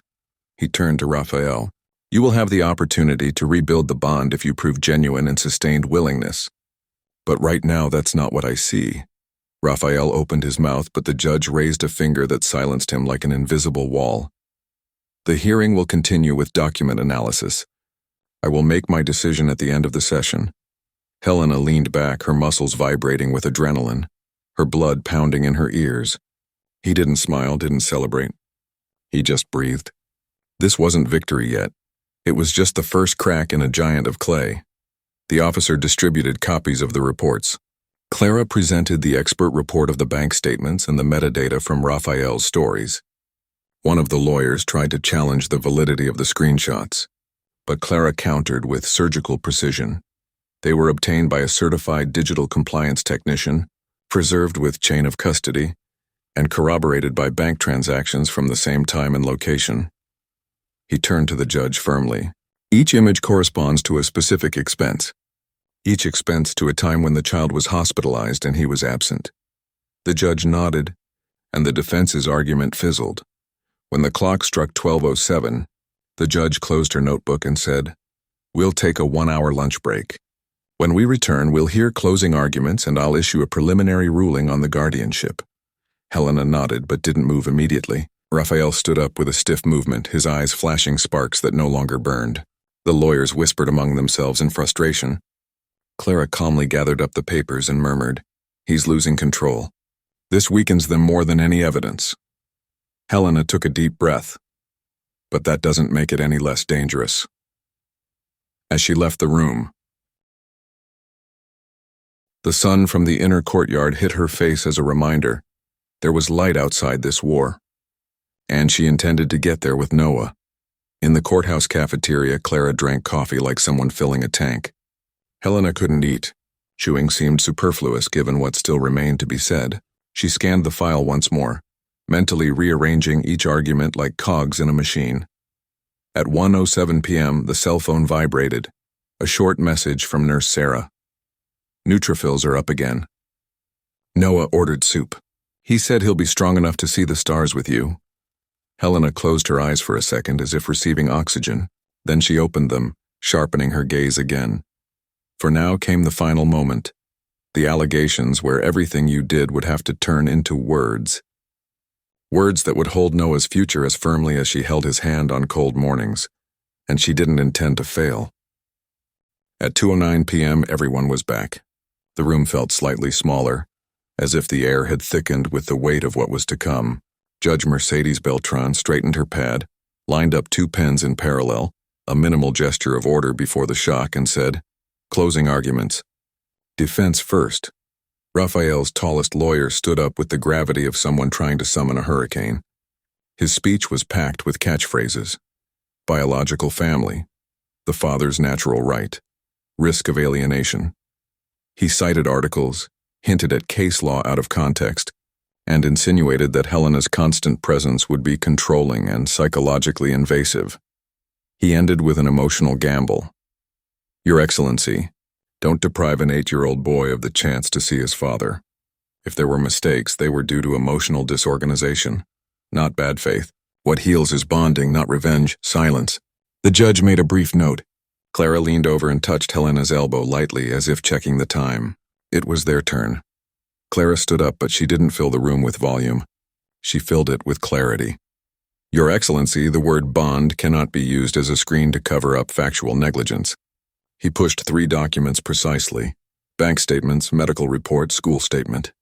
He turned to Raphael. "You will have the opportunity to rebuild the bond if you prove genuine and sustained willingness. But right now, that's not what I see." Raphael opened his mouth, but the judge raised a finger that silenced him like an invisible wall. "The hearing will continue with document analysis. I will make my decision at the end of the session." Helena leaned back, her muscles vibrating with adrenaline, her blood pounding in her ears. He didn't smile, didn't celebrate. He just breathed. This wasn't victory yet. It was just the first crack in a giant of clay. The officer distributed copies of the reports. Clara presented the expert report of the bank statements and the metadata from Raphael's stories. One of the lawyers tried to challenge the validity of the screenshots, but Clara countered with surgical precision. They were obtained by a certified digital compliance technician, preserved with chain of custody, and corroborated by bank transactions from the same time and location. He turned to the judge firmly. "Each image corresponds to a specific expense. Each expense to a time when the child was hospitalized and he was absent." The judge nodded, and the defense's argument fizzled. When the clock struck 12:07, the judge closed her notebook and said, "We'll take a 1-hour lunch break. When we return, we'll hear closing arguments and I'll issue a preliminary ruling on the guardianship." Helena nodded but didn't move immediately. Raphael stood up with a stiff movement, his eyes flashing sparks that no longer burned. The lawyers whispered among themselves in frustration. Clara calmly gathered up the papers and murmured, "He's losing control. This weakens them more than any evidence." Helena took a deep breath. "But that doesn't make it any less dangerous." As she left the room, The sun from the inner courtyard hit her face as a reminder. There was light outside this war. And she intended to get there with Noah. In the courthouse cafeteria, Clara drank coffee like someone filling a tank. Helena couldn't eat. Chewing seemed superfluous given what still remained to be said. She scanned the file once more, mentally rearranging each argument like cogs in a machine. At 1:07 p.m., the cell phone vibrated. A short message from Nurse Sarah. Neutrophils are up again. Noah ordered soup. He said he'll be strong enough to see the stars with you. Helena closed her eyes for a second as if receiving oxygen. Then she opened them, sharpening her gaze again. For now came the final moment. The allegations where everything you did would have to turn into words. Words that would hold Noah's future as firmly as she held his hand on cold mornings. And she didn't intend to fail. At 2:09 p.m., everyone was back. The room felt slightly smaller, as if the air had thickened with the weight of what was to come. Judge Mercedes Beltran straightened her pad, lined up 2 pens in parallel, a minimal gesture of order before the shock, and said, "Closing arguments. Defense first." Raphael's tallest lawyer stood up with the gravity of someone trying to summon a hurricane. His speech was packed with catchphrases. Biological family. The father's natural right. Risk of alienation. He cited articles, hinted at case law out of context, and insinuated that Helena's constant presence would be controlling and psychologically invasive. He ended with an emotional gamble. "Your Excellency, don't deprive an 8-year-old boy of the chance to see his father. If there were mistakes, they were due to emotional disorganization, not bad faith. What heals is bonding, not revenge. Silence." The judge made a brief note. Clara leaned over and touched Helena's elbow lightly as if checking the time. It was their turn. Clara stood up, but she didn't fill the room with volume. She filled it with clarity. "Your Excellency, the word bond cannot be used as a screen to cover up factual negligence." He pushed 3 documents precisely: bank statements, medical report, school statement.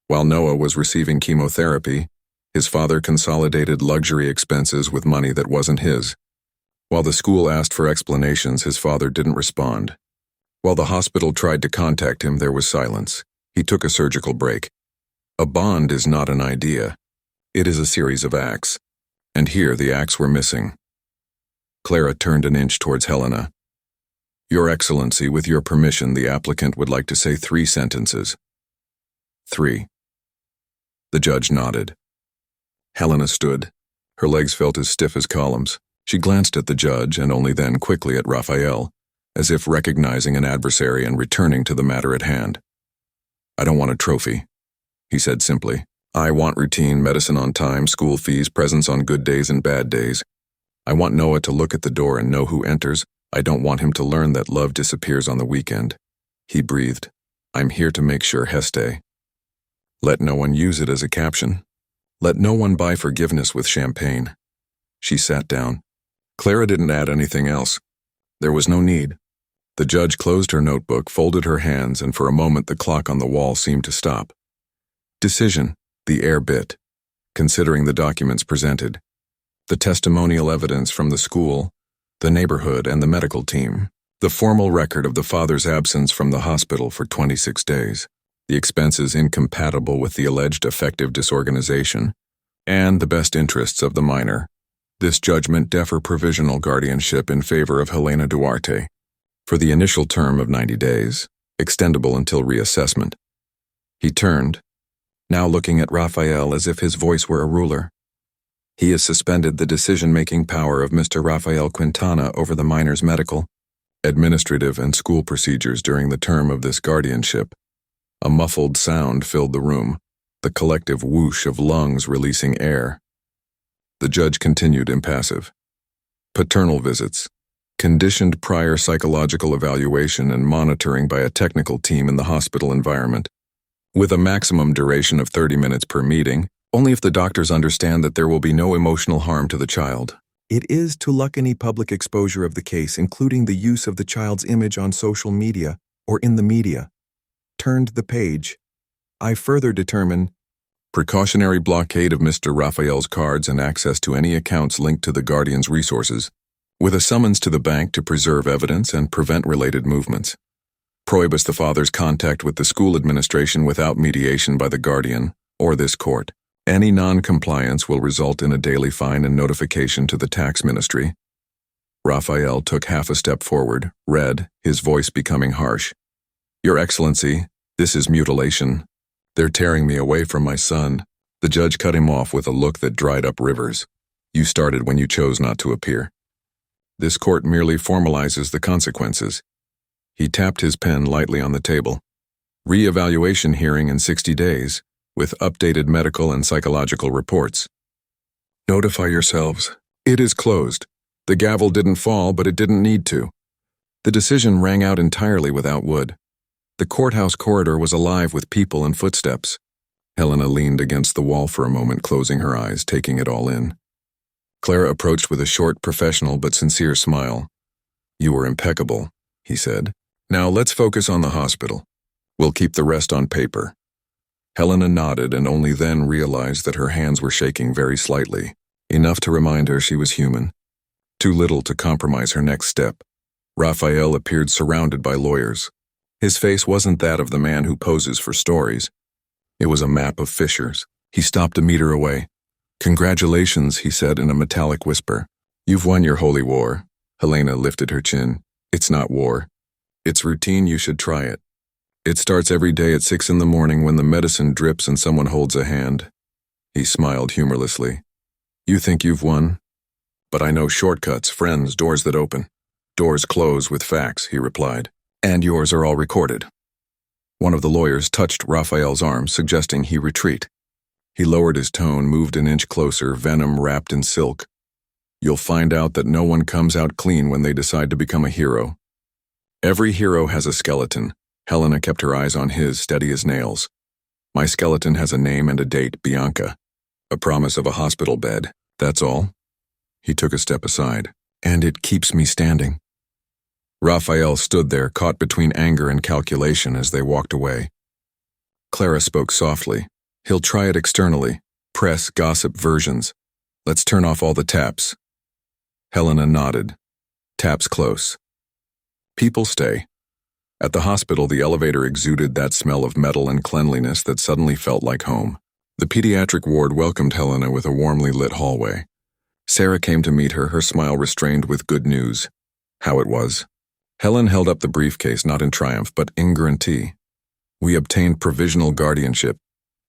While Noah was receiving chemotherapy, his father consolidated luxury expenses with money that wasn't his. While the school asked for explanations, his father didn't respond. While the hospital tried to contact him, there was silence. He took a surgical break. A bond is not an idea. It is a series of acts. And here the acts were missing. Clara turned an inch towards Helena. "Your Excellency, with your permission, the applicant would like to say 3 sentences." 3. The judge nodded. Helena stood. Her legs felt as stiff as columns. She glanced at the judge and only then quickly at Raphael, as if recognizing an adversary and returning to the matter at hand. "I don't want a trophy," he said simply. "I want routine, medicine on time, school fees, presents on good days and bad days. I want Noah to look at the door and know who enters. I don't want him to learn that love disappears on the weekend." He breathed. "I'm here to make sure, Heste." Let no one use it as a caption. Let no one buy forgiveness with champagne. She sat down. Clara didn't add anything else. There was no need. The judge closed her notebook, folded her hands, and for a moment the clock on the wall seemed to stop. Decision. The air bit. Considering the documents presented, the testimonial evidence from the school, the neighborhood, and the medical team, the formal record of the father's absence from the hospital for 26 days, the expenses incompatible with the alleged affective disorganization, and the best interests of the minor, this judgment defer provisional guardianship in favor of Helena Duarte for the initial term of 90 days, extendable until reassessment. He turned, now looking at Raphael as if his voice were a ruler. He has suspended the decision-making power of Mr. Rafael Quintana over the minor's medical, administrative, and school procedures during the term of this guardianship. A muffled sound filled the room, the collective whoosh of lungs releasing air. The judge continued impassive. Paternal visits, conditioned prior psychological evaluation and monitoring by a technical team in the hospital environment, with a maximum duration of 30 minutes per meeting, only if the doctors understand that there will be no emotional harm to the child. It is to luck any public exposure of the case, including the use of the child's image on social media or in the media. Turned the page. I further determine precautionary blockade of Mr. Raphael's cards and access to any accounts linked to the guardian's resources, with a summons to the bank to preserve evidence and prevent related movements. Prohibits the father's contact with the school administration without mediation by the guardian or this court. Any non-compliance will result in a daily fine and notification to the tax ministry. Raphael took half a step forward, read, his voice becoming harsh. Your Excellency, this is mutilation. They're tearing me away from my son. The judge cut him off with a look that dried up rivers. You started when you chose not to appear. This court merely formalizes the consequences. He tapped his pen lightly on the table. Re-evaluation hearing in 60 days, with updated medical and psychological reports. Notify yourselves. It is closed. The gavel didn't fall, but it didn't need to. The decision rang out entirely without wood. The courthouse corridor was alive with people and footsteps. Helena leaned against the wall for a moment, closing her eyes, taking it all in. Clara approached with a short, professional but sincere smile. You were impeccable, he said. Now let's focus on the hospital. We'll keep the rest on paper. Helena nodded and only then realized that her hands were shaking very slightly, enough to remind her she was human. Too little to compromise her next step. Raphael appeared surrounded by lawyers. His face wasn't that of the man who poses for stories. It was a map of fissures. He stopped a meter away. Congratulations, he said in a metallic whisper. You've won your holy war. Helena lifted her chin. It's not war. It's routine, you should try it. It starts every day at 6 in the morning when the medicine drips and someone holds a hand. He smiled humorlessly. You think you've won? But I know shortcuts, friends, doors that open. Doors close with facts, he replied. And yours are all recorded. One of the lawyers touched Raphael's arm, suggesting he retreat. He lowered his tone, moved an inch closer, venom wrapped in silk. You'll find out that no one comes out clean when they decide to become a hero. Every hero has a skeleton. Helena kept her eyes on his, steady as nails. My skeleton has a name and a date, Bianca. A promise of a hospital bed, that's all. He took a step aside. And it keeps me standing. Raphael stood there, caught between anger and calculation as they walked away. Clara spoke softly. He'll try it externally. Press, gossip, versions. Let's turn off all the taps. Helena nodded. Taps close. People stay. At the hospital, the elevator exuded that smell of metal and cleanliness that suddenly felt like home. The pediatric ward welcomed Helena with a warmly lit hallway. Sarah came to meet her, her smile restrained with good news. How it was. Helen held up the briefcase, not in triumph, but in guarantee. We obtained provisional guardianship.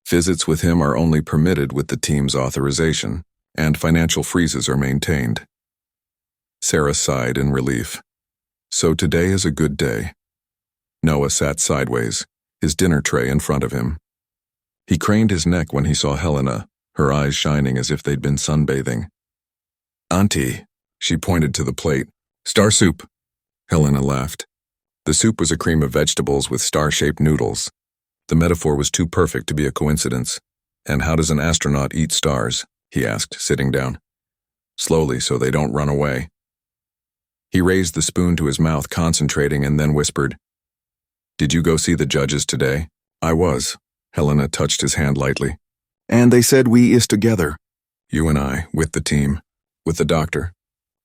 Visits with him are only permitted with the team's authorization, and financial freezes are maintained. Sarah sighed in relief. So today is a good day. Noah sat sideways, his dinner tray in front of him. He craned his neck when he saw Helena, her eyes shining as if they'd been sunbathing. Auntie, she pointed to the plate. Star soup. Helena laughed. The soup was a cream of vegetables with star-shaped noodles. The metaphor was too perfect to be a coincidence. And how does an astronaut eat stars? He asked, sitting down. Slowly, so they don't run away. He raised the spoon to his mouth, concentrating, and then whispered, Did you go see the judges today? I was. Helena touched his hand lightly. And they said we is together. You and I, with the team. With the doctor.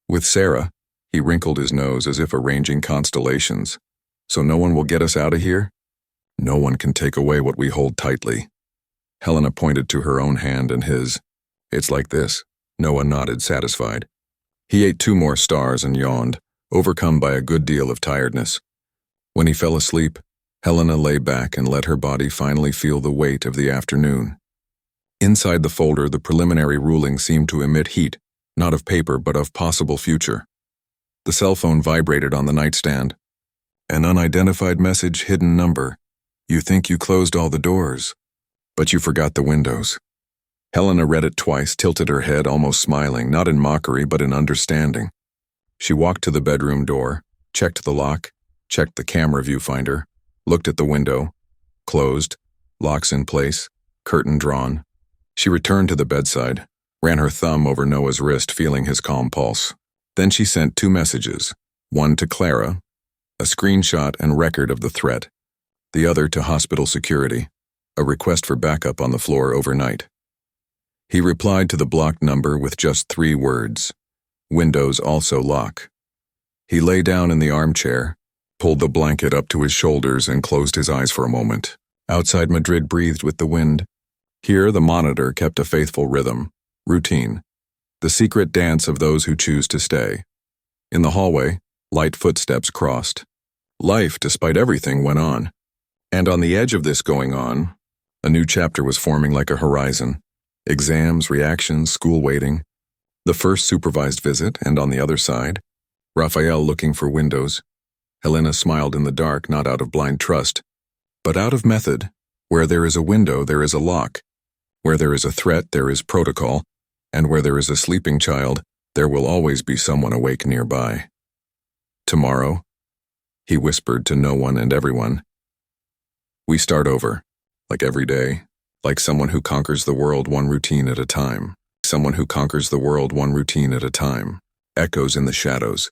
With Sarah. He wrinkled his nose as if arranging constellations. So no one will get us out of here? No one can take away what we hold tightly. Helena pointed to her own hand and his. It's like this. Noah nodded, satisfied. He ate 2 more stars and yawned, overcome by a good deal of tiredness. When he fell asleep, Helena lay back and let her body finally feel the weight of the afternoon. Inside the folder, the preliminary ruling seemed to emit heat, not of paper but of possible future. The cell phone vibrated on the nightstand. An unidentified message, hidden number. You think you closed all the doors, but you forgot the windows. Helena read it twice, tilted her head, almost smiling, not in mockery but in understanding. She walked to the bedroom door, checked the lock, checked the camera viewfinder, looked at the window, closed, locks in place, curtain drawn. She returned to the bedside, ran her thumb over Noah's wrist, feeling his calm pulse. Then she sent 2 messages, one to Clara, a screenshot and record of the threat, the other to hospital security, a request for backup on the floor overnight. He replied to the blocked number with just 3 words, Windows also lock. He lay down in the armchair, pulled the blanket up to his shoulders and closed his eyes for a moment. Outside, Madrid breathed with the wind. Here, the monitor kept a faithful rhythm, routine, the secret dance of those who choose to stay. In the hallway, light footsteps crossed. Life, despite everything, went on. And on the edge of this going on, a new chapter was forming like a horizon. Exams, reactions, school waiting. The first supervised visit, and on the other side, Raphael looking for windows. Helena smiled in the dark, not out of blind trust, but out of method. Where there is a window, there is a lock. Where there is a threat, there is protocol. And where there is a sleeping child, there will always be someone awake nearby. Tomorrow, he whispered to no one and everyone, we start over, like every day, like someone who conquers the world one routine at a time. Someone who conquers the world one routine at a time. Echoes in the shadows.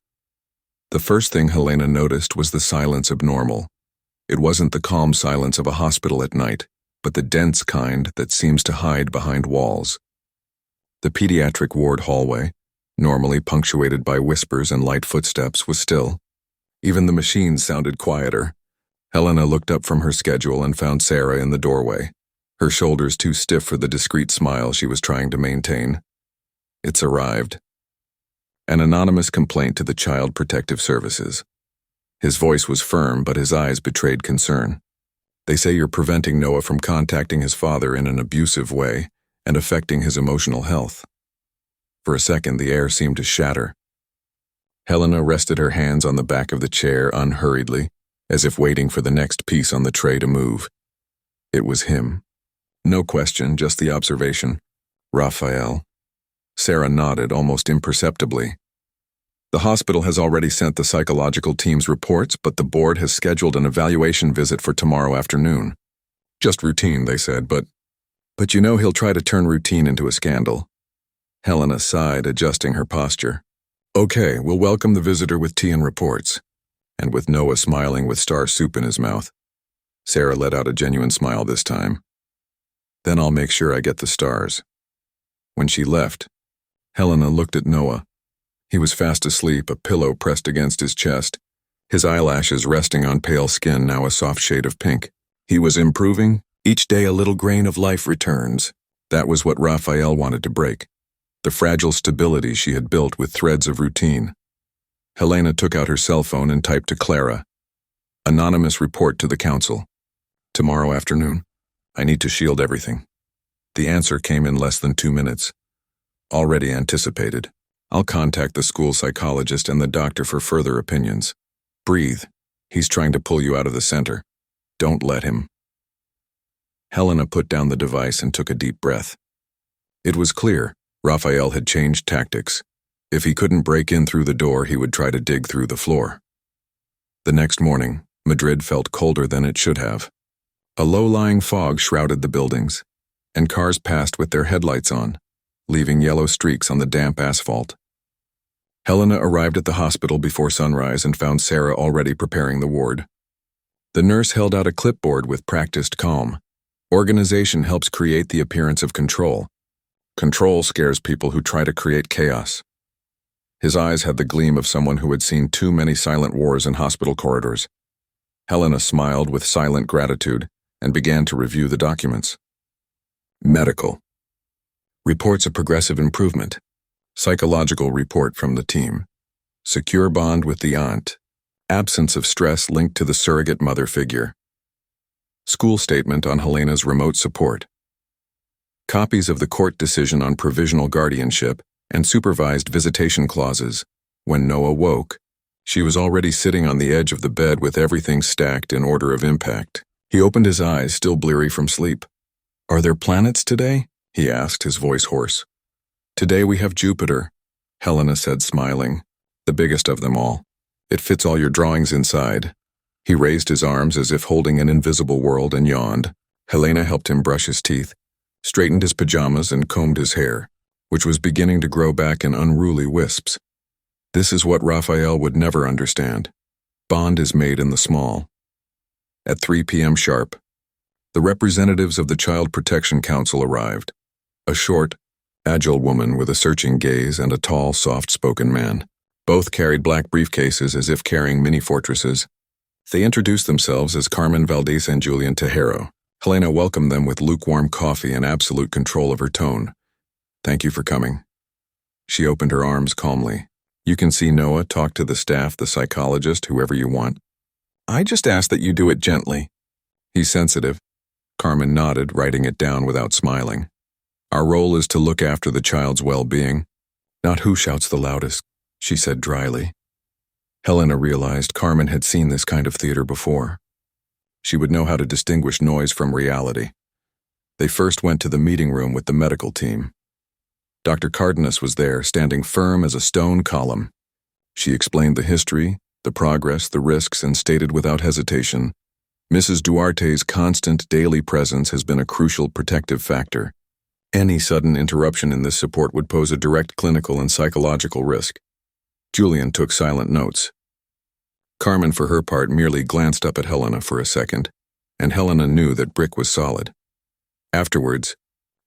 The first thing Helena noticed was the silence abnormal. It wasn't the calm silence of a hospital at night, but the dense kind that seems to hide behind walls. The pediatric ward hallway, normally punctuated by whispers and light footsteps, was still. Even the machines sounded quieter. Helena looked up from her schedule and found Sarah in the doorway, her shoulders too stiff for the discreet smile she was trying to maintain. It's arrived. An anonymous complaint to the Child Protective Services. His voice was firm, but his eyes betrayed concern. They say you're preventing Noah from contacting his father in an abusive way and affecting his emotional health. For a second, the air seemed to shatter. Helena rested her hands on the back of the chair unhurriedly, as if waiting for the next piece on the tray to move. It was him. No question, just the observation. Raphael. Sarah nodded almost imperceptibly. The hospital has already sent the psychological team's reports, but the board has scheduled an evaluation visit for tomorrow afternoon. Just routine, they said, but you know he'll try to turn routine into a scandal. Helena sighed, adjusting her posture. Okay, we'll welcome the visitor with tea and reports. And with Noah smiling with star soup in his mouth. Sarah let out a genuine smile this time. Then I'll make sure I get the stars. When she left, Helena looked at Noah. He was fast asleep, a pillow pressed against his chest, his eyelashes resting on pale skin, now a soft shade of pink. He was improving. Each day a little grain of life returns. That was what Raphael wanted to break. The fragile stability she had built with threads of routine. Helena took out her cell phone and typed to Clara. Anonymous report to the council. Tomorrow afternoon. I need to shield everything. The answer came in less than 2 minutes. Already anticipated. I'll contact the school psychologist and the doctor for further opinions. Breathe. He's trying to pull you out of the center. Don't let him. Helena put down the device and took a deep breath. It was clear, Raphael had changed tactics. If he couldn't break in through the door, he would try to dig through the floor. The next morning, Madrid felt colder than it should have. A low-lying fog shrouded the buildings, and cars passed with their headlights on, leaving yellow streaks on the damp asphalt. Helena arrived at the hospital before sunrise and found Sarah already preparing the ward. The nurse held out a clipboard with practiced calm. Organization helps create the appearance of control. Control scares people who try to create chaos. His eyes had the gleam of someone who had seen too many silent wars in hospital corridors. Helena smiled with silent gratitude and began to review the documents. Medical. Reports of progressive improvement. Psychological report from the team. Secure bond with the aunt. Absence of stress linked to the surrogate mother figure. School statement on Helena's remote support. Copies of the court decision on provisional guardianship and supervised visitation clauses. When Noah woke, she was already sitting on the edge of the bed with everything stacked in order of impact. He opened his eyes, still bleary from sleep. Are there planets today? He asked, his voice hoarse. Today we have Jupiter, Helena said, smiling. The biggest of them all. It fits all your drawings inside. He raised his arms as if holding an invisible world and yawned. Helena helped him brush his teeth, straightened his pajamas and combed his hair, which was beginning to grow back in unruly wisps. This is what Raphael would never understand. Bond is made in the small. At 3 p.m. sharp, the representatives of the Child Protection Council arrived. A short, agile woman with a searching gaze and a tall, soft-spoken man. Both carried black briefcases as if carrying mini-fortresses. They introduced themselves as Carmen Valdez and Julian Tejero. Helena welcomed them with lukewarm coffee and absolute control of her tone. "Thank you for coming." She opened her arms calmly. "You can see Noah, talk to the staff, the psychologist, whoever you want. I just ask that you do it gently." "He's sensitive." Carmen nodded, writing it down without smiling. "Our role is to look after the child's well-being, not who shouts the loudest," she said dryly. Helena realized Carmen had seen this kind of theater before. She would know how to distinguish noise from reality. They first went to the meeting room with the medical team. Dr. Cardenas was there, standing firm as a stone column. She explained the history, the progress, the risks, and stated without hesitation, "Mrs. Duarte's constant daily presence has been a crucial protective factor. Any sudden interruption in this support would pose a direct clinical and psychological risk." Julian took silent notes. Carmen, for her part, merely glanced up at Helena for a second, and Helena knew that Brick was solid. Afterwards,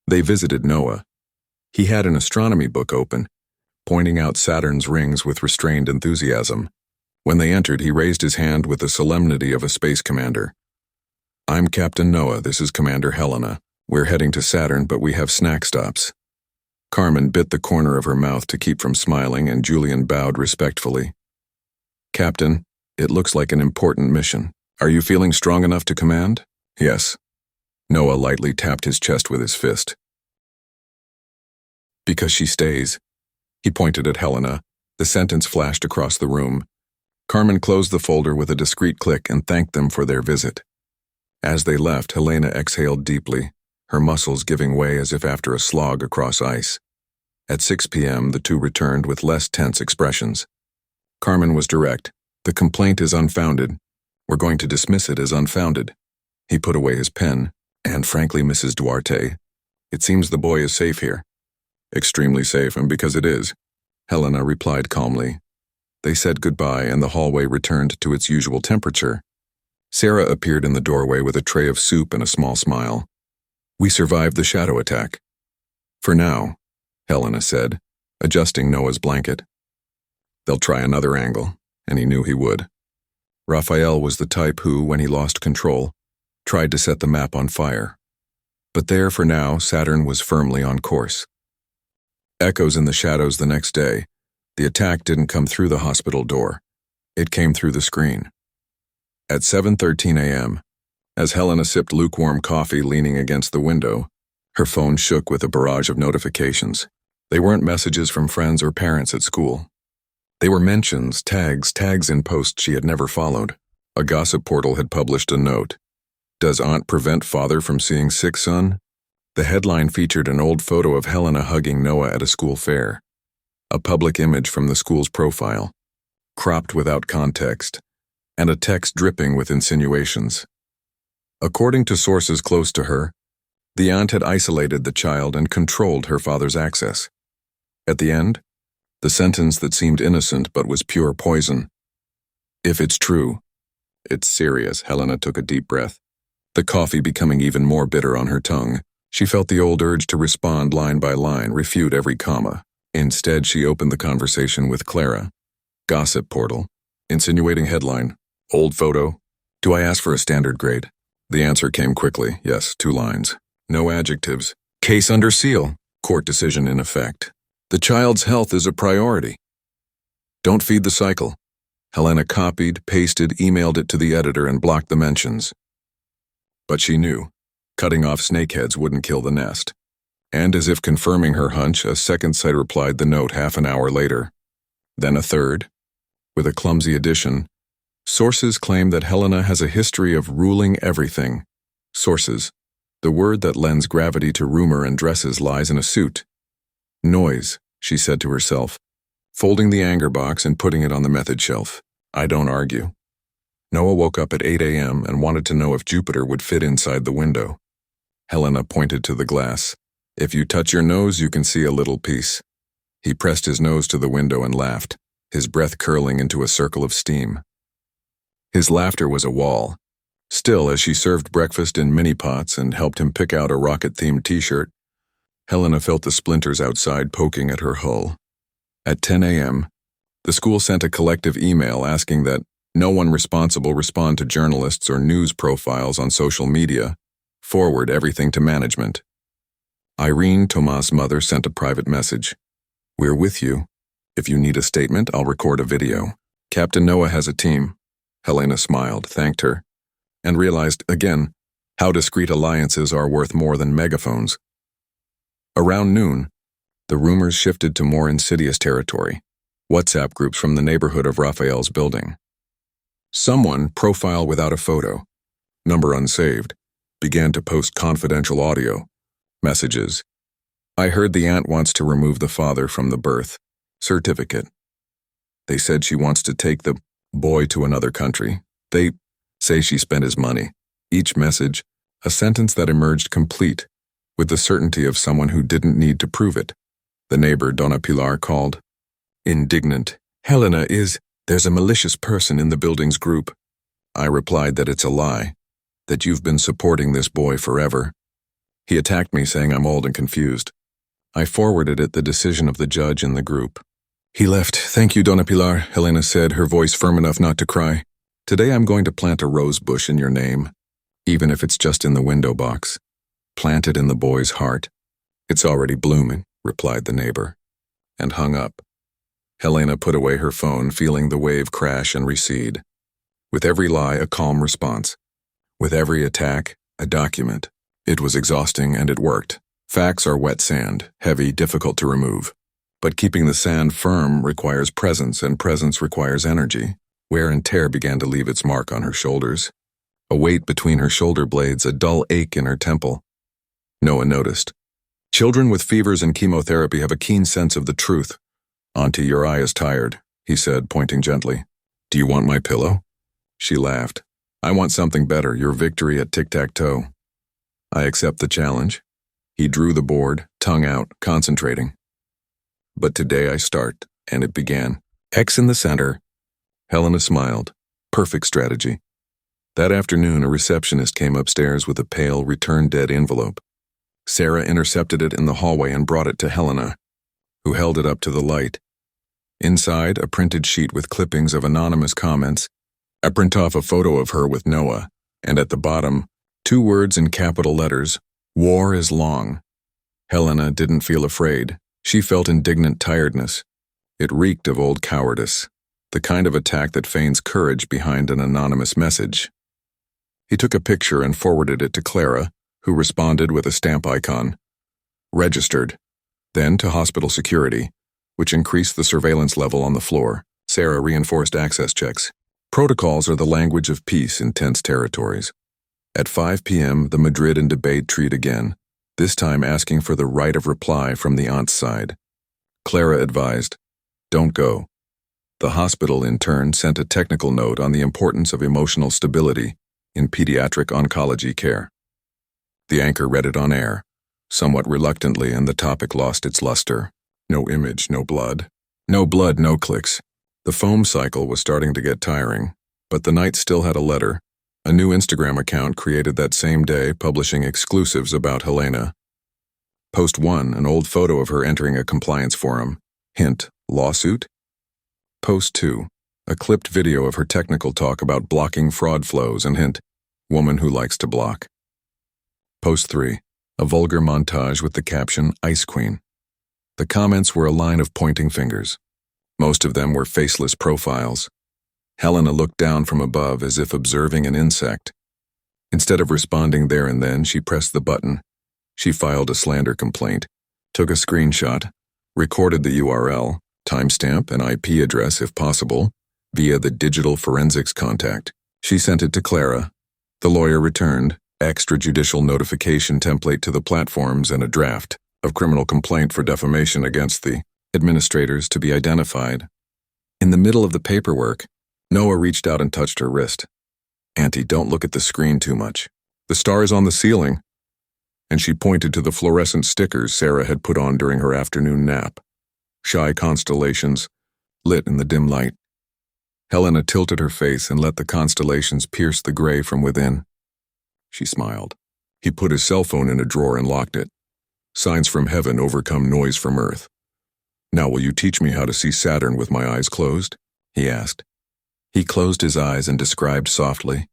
they visited Noah. He had an astronomy book open, pointing out Saturn's rings with restrained enthusiasm. When they entered, he raised his hand with the solemnity of a space commander. "I'm Captain Noah, this is Commander Helena. We're heading to Saturn, but we have snack stops." Carmen bit the corner of her mouth to keep from smiling, and Julian bowed respectfully. "Captain, it looks like an important mission. Are you feeling strong enough to command?" "Yes." Noah lightly tapped his chest with his fist. "Because she stays." He pointed at Helena. The sentence flashed across the room. Carmen closed the folder with a discreet click and thanked them for their visit. As they left, Helena exhaled deeply, her muscles giving way as if after a slog across ice. At 6 p.m., the two returned with less tense expressions. Carmen was direct. "The complaint is unfounded. We're going to dismiss it as unfounded." He put away his pen. "And frankly, Mrs. Duarte, it seems the boy is safe here." "Extremely safe, and because it is," Helena replied calmly. They said goodbye, and the hallway returned to its usual temperature. Sarah appeared in the doorway with a tray of soup and a small smile. "We survived the shadow attack." "For now," Helena said, adjusting Noah's blanket. "They'll try another angle," and he knew he would. Raphael was the type who, when he lost control, tried to set the map on fire. But there, for now, Saturn was firmly on course. Echoes in the shadows the next day. The attack didn't come through the hospital door. It came through the screen. At 7:13 a.m., as Helena sipped lukewarm coffee leaning against the window, her phone shook with a barrage of notifications. They weren't messages from friends or parents at school. They were mentions, tags in posts she had never followed. A gossip portal had published a note. "Does aunt prevent father from seeing sick son?" The headline featured an old photo of Helena hugging Noah at a school fair. A public image from the school's profile, cropped without context, and a text dripping with insinuations. According to sources close to her, the aunt had isolated the child and controlled her father's access. At the end, the sentence that seemed innocent but was pure poison. "If it's true, it's serious." Helena took a deep breath, the coffee becoming even more bitter on her tongue. She felt the old urge to respond line by line, refute every comma. Instead, she opened the conversation with Clara. Gossip portal. Insinuating headline. Old photo. "Do I ask for a standard grade?" The answer came quickly. Yes, 2 lines. No adjectives. "Case under seal." Court decision in effect. "The child's health is a priority." "Don't feed the cycle." Helena copied, pasted, emailed it to the editor, and blocked the mentions. But she knew. Cutting off snakeheads wouldn't kill the nest. And as if confirming her hunch, a second site replied the note half an hour later. Then a third, with a clumsy addition. "Sources claim that Helena has a history of ruling everything." Sources. The word that lends gravity to rumor and dresses lies in a suit. "Noise," she said to herself, folding the anger box and putting it on the method shelf. "I don't argue." Noah woke up at 8 a.m. and wanted to know if Jupiter would fit inside the window. Helena pointed to the glass. "If you touch your nose, you can see a little piece." He pressed his nose to the window and laughed, his breath curling into a circle of steam. His laughter was a wall. Still, as she served breakfast in mini pots and helped him pick out a rocket-themed t-shirt, Helena felt the splinters outside poking at her hull. At 10 a.m., the school sent a collective email asking that No one responsible respond to journalists or news profiles on social media. Forward everything to management. Irene, Tomas' mother, sent a private message. We're with you. If you need a statement, I'll record a video. Captain Noah has a team. Helena smiled, thanked her, and realized, again, how discreet alliances are worth more than megaphones. Around noon, the rumors shifted to more insidious territory. WhatsApp groups from the neighborhood of Raphael's building. Someone, profile without a photo, number unsaved, began to post confidential audio, messages. I heard the aunt wants to remove the father from the birth certificate. They said she wants to take the boy to another country. They say she spent his money. Each message, a sentence that emerged complete, with the certainty of someone who didn't need to prove it. The neighbor, Donna Pilar, called. Indignant. Helena, there's a malicious person in the building's group. I replied that it's a lie, that you've been supporting this boy forever. He attacked me saying I'm old and confused. I forwarded it the decision of the judge in the group. He left. Thank you, Donna Pilar, Helena said, her voice firm enough not to cry. Today I'm going to plant a rose bush in your name, even if it's just in the window box. Plant it in the boy's heart. It's already blooming, replied the neighbor, and hung up. Helena put away her phone, feeling the wave crash and recede. With every lie, a calm response. With every attack, a document. It was exhausting, and it worked. Facts are wet sand, heavy, difficult to remove. But keeping the sand firm requires presence, and presence requires energy. Wear and tear began to leave its mark on her shoulders. A weight between her shoulder blades, a dull ache in her temple. Noah noticed. Children with fevers and chemotherapy have a keen sense of the truth. Auntie, your eye is tired, he said, pointing gently. Do you want my pillow? She laughed. I want something better, your victory at tic-tac-toe. I accept the challenge. He drew the board, tongue out, concentrating. But today I start, and it began. X in the center. Helena smiled. Perfect strategy. That afternoon, a receptionist came upstairs with a pale, return-dead envelope. Sarah intercepted it in the hallway and brought it to Helena, who held it up to the light. Inside, a printed sheet with clippings of anonymous comments. I print off a photo of her with Noah, and at the bottom, 2 words in capital letters, War is long. Helena didn't feel afraid. She felt indignant tiredness. It reeked of old cowardice, the kind of attack that feigns courage behind an anonymous message. He took a picture and forwarded it to Clara, who responded with a stamp icon. Registered. Then to hospital security, which increased the surveillance level on the floor. Sarah reinforced access checks. Protocols are the language of peace in tense territories. At 5 p.m., the Madrid and debate treat again, this time asking for the right of reply from the aunt's side. Clara advised, don't go. The hospital, in turn, sent a technical note on the importance of emotional stability in pediatric oncology care. The anchor read it on air, somewhat reluctantly, and the topic lost its luster. No image, no blood. No blood, no clicks. The foam cycle was starting to get tiring, but the night still had a letter. A new Instagram account created that same day, publishing exclusives about Helena. Post 1, an old photo of her entering a compliance forum. Hint, lawsuit? Post 2, a clipped video of her technical talk about blocking fraud flows, and hint, woman who likes to block. Post 3, a vulgar montage with the caption, Ice Queen. The comments were a line of pointing fingers. Most of them were faceless profiles. Helena looked down from above as if observing an insect. Instead of responding there and then, she pressed the button. She filed a slander complaint, took a screenshot, recorded the URL, timestamp and IP address if possible, via the digital forensics contact. She sent it to Clara. The lawyer returned, extrajudicial notification template to the platforms and a draft of criminal complaint for defamation against the administrators to be identified. In the middle of the paperwork, Noah reached out and touched her wrist. Auntie, don't look at the screen too much. The star is on the ceiling. And she pointed to the fluorescent stickers Sarah had put on during her afternoon nap. Shy constellations, lit in the dim light. Helena tilted her face and let the constellations pierce the gray from within. She smiled. He put his cell phone in a drawer and locked it. Signs from heaven overcome noise from earth. Now will you teach me how to see Saturn with my eyes closed? He asked. He closed his eyes and described softly.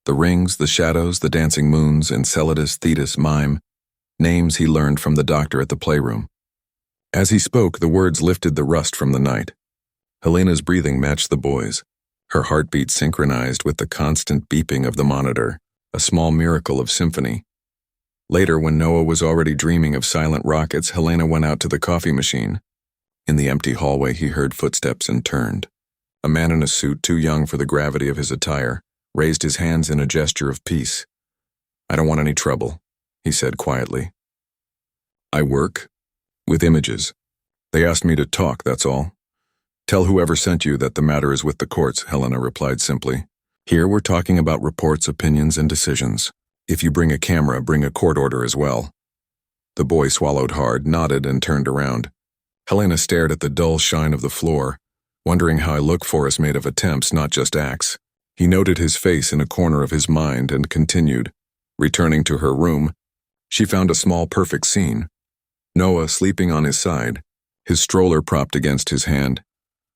The rings, the shadows, the dancing moons, Enceladus, Thetis, Mime, names he learned from the doctor at the playroom. As he spoke, the words lifted the rust from the night. Helena's breathing matched the boy's, her heartbeat synchronized with the constant beeping of the monitor, a small miracle of symphony. Later, when Noah was already dreaming of silent rockets, Helena went out to the coffee machine. In the empty hallway, he heard footsteps and turned. A man in a suit, too young for the gravity of his attire, raised his hands in a gesture of peace. "I don't want any trouble," he said quietly. "I work with images. They asked me to talk, that's all." "Tell whoever sent you that the matter is with the courts," Helena replied simply. "Here we're talking about reports, opinions, and decisions. If you bring a camera, bring a court order as well." The boy swallowed hard, nodded, and turned around. Helena stared at the dull shine of the floor, wondering how a look for us made of attempts, not just acts. He noted his face in a corner of his mind and continued. Returning to her room, she found a small perfect scene. Noah sleeping on his side, his stroller propped against his hand,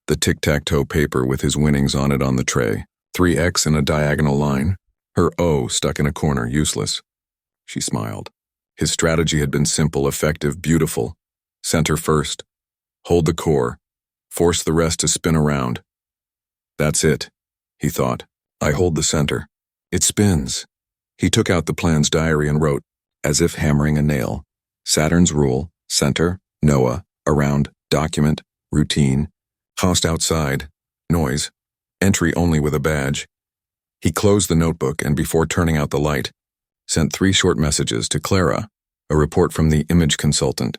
the tic-tac-toe paper with his winnings on it on the tray, 3X in a diagonal line, her O stuck in a corner, useless. She smiled. His strategy had been simple, effective, beautiful. Center first. Hold the core. Force the rest to spin around. "That's it," he thought. "I hold the center. It spins." He took out the plan's diary and wrote, as if hammering a nail, "Saturn's rule, center, Noah, around, document, routine, housed outside, noise, entry only with a badge." He closed the notebook and, before turning out the light, sent 3 short messages to Clara, a report from the image consultant,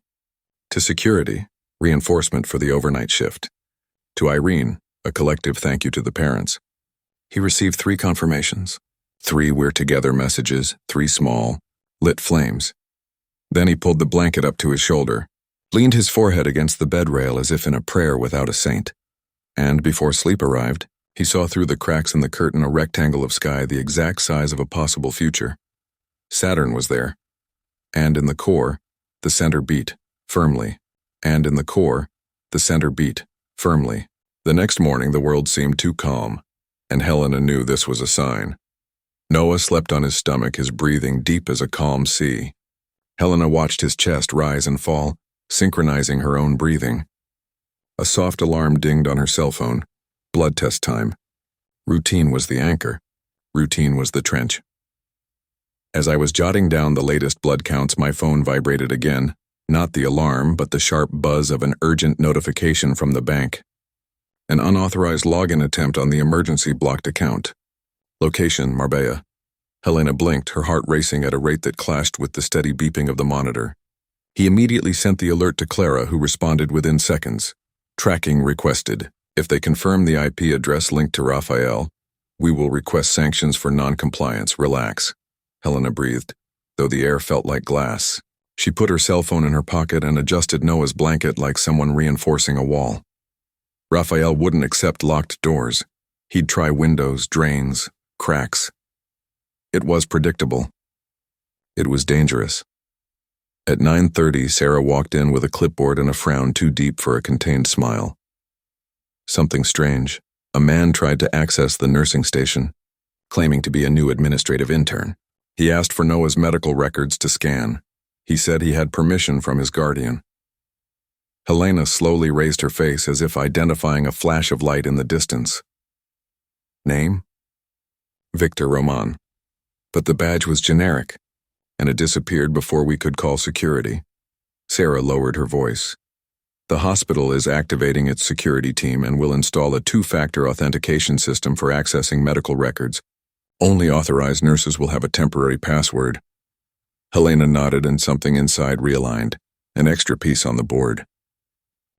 to security, reinforcement for the overnight shift, to Irene, a collective thank you to the parents. He received 3 confirmations, 3 "we're together" messages, 3 small, lit flames. Then he pulled the blanket up to his shoulder, leaned his forehead against the bed rail as if in a prayer without a saint. And before sleep arrived, he saw through the cracks in the curtain a rectangle of sky the exact size of a possible future. Saturn was there. And in the core, the center beat, firmly. And in the core, the center beat, firmly. The next morning the world seemed too calm, and Helena knew this was a sign. Noah slept on his stomach, his breathing deep as a calm sea. Helena watched his chest rise and fall, synchronizing her own breathing. A soft alarm dinged on her cell phone. Blood test time. Routine was the anchor. Routine was the trench. As I was jotting down the latest blood counts, my phone vibrated again. Not the alarm, but the sharp buzz of an urgent notification from the bank. An unauthorized login attempt on the emergency blocked account. Location, Marbella. Helena blinked, her heart racing at a rate that clashed with the steady beeping of the monitor. He immediately sent the alert to Clara, who responded within seconds. Tracking requested. If they confirm the IP address linked to Raphael, we will request sanctions for non-compliance. Relax. Helena breathed, though the air felt like glass. She put her cell phone in her pocket and adjusted Noah's blanket like someone reinforcing a wall. Raphael wouldn't accept locked doors. He'd try windows, drains, cracks. It was predictable. It was dangerous. At 9:30, Sarah walked in with a clipboard and a frown too deep for a contained smile. Something strange. A man tried to access the nursing station, claiming to be a new administrative intern. He asked for Noah's medical records to scan. He said he had permission from his guardian. Helena slowly raised her face as if identifying a flash of light in the distance. Name? Victor Roman. But the badge was generic, and it disappeared before we could call security. Sarah lowered her voice. The hospital is activating its security team and will install a 2-factor authentication system for accessing medical records. Only authorized nurses will have a temporary password. Helena nodded and something inside realigned, an extra piece on the board.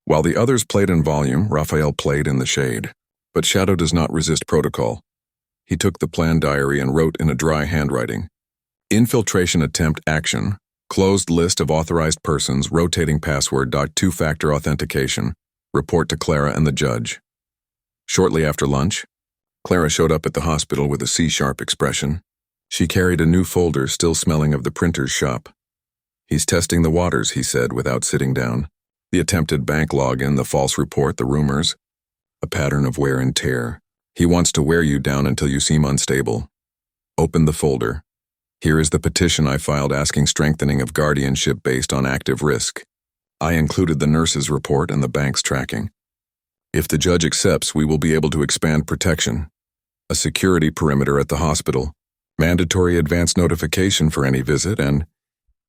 While the others played in volume, Raphael played in the shade. But shadow does not resist protocol. He took the plan diary and wrote in a dry handwriting. Infiltration attempt action. Closed list of authorized persons, rotating password. 2-factor authentication. Report to Clara and the judge. Shortly after lunch, Clara showed up at the hospital with a C-sharp expression. She carried a new folder still smelling of the printer's shop. He's testing the waters, he said without sitting down. The attempted bank login, the false report, the rumors. A pattern of wear and tear. He wants to wear you down until you seem unstable. Open the folder. Here is the petition I filed asking strengthening of guardianship based on active risk. I included the nurse's report and the bank's tracking. If the judge accepts, we will be able to expand protection. A security perimeter at the hospital, mandatory advance notification for any visit, and,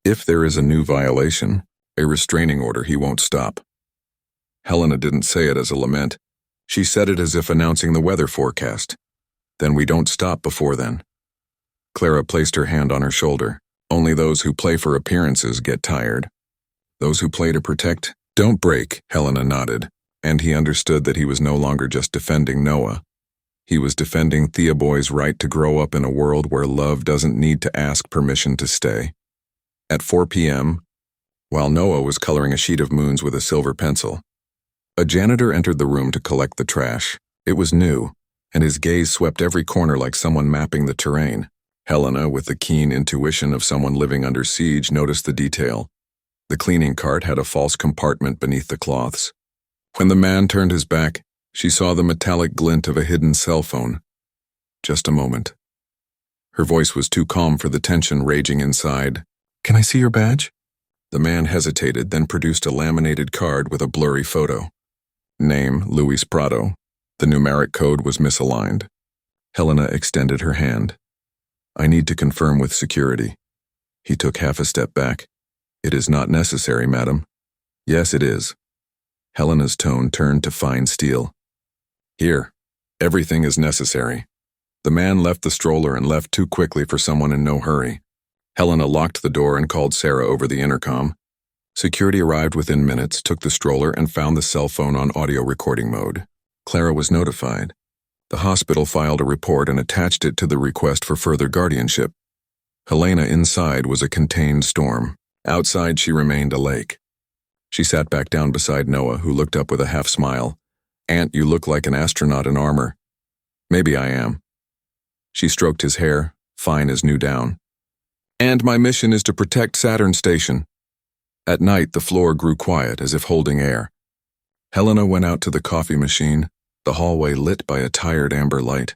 if there is a new violation, a restraining order he won't stop. Helena didn't say it as a lament. She said it as if announcing the weather forecast. Then we don't stop before then. Clara placed her hand on her shoulder. Only those who play for appearances get tired. Those who play to protect don't break, Helena nodded, and he understood that he was no longer just defending Noah. He was defending Thea Boy's right to grow up in a world where love doesn't need to ask permission to stay. At 4 p.m., while Noah was coloring a sheet of moons with a silver pencil, a janitor entered the room to collect the trash. It was new, and his gaze swept every corner like someone mapping the terrain. Helena, with the keen intuition of someone living under siege, noticed the detail. The cleaning cart had a false compartment beneath the cloths. When the man turned his back, she saw the metallic glint of a hidden cell phone. Just a moment. Her voice was too calm for the tension raging inside. "Can I see your badge?" The man hesitated, then produced a laminated card with a blurry photo. Name, Luis Prado. The numeric code was misaligned. Helena extended her hand. "I need to confirm with security." He took half a step back. "It is not necessary, madam." "Yes, it is." Helena's tone turned to fine steel. "Here, everything is necessary." The man left the stroller and left too quickly for someone in no hurry. Helena locked the door and called Sarah over the intercom. Security arrived within minutes, took the stroller, and found the cell phone on audio recording mode. Clara was notified. The hospital filed a report and attached it to the request for further guardianship. Helena inside was a contained storm. Outside she remained a lake. She sat back down beside Noah, who looked up with a half smile. "Aunt, you look like an astronaut in armor." "Maybe I am." She stroked his hair, fine as new down. "And my mission is to protect Saturn Station." At night, the floor grew quiet, as if holding air. Helena went out to the coffee machine, the hallway lit by a tired amber light.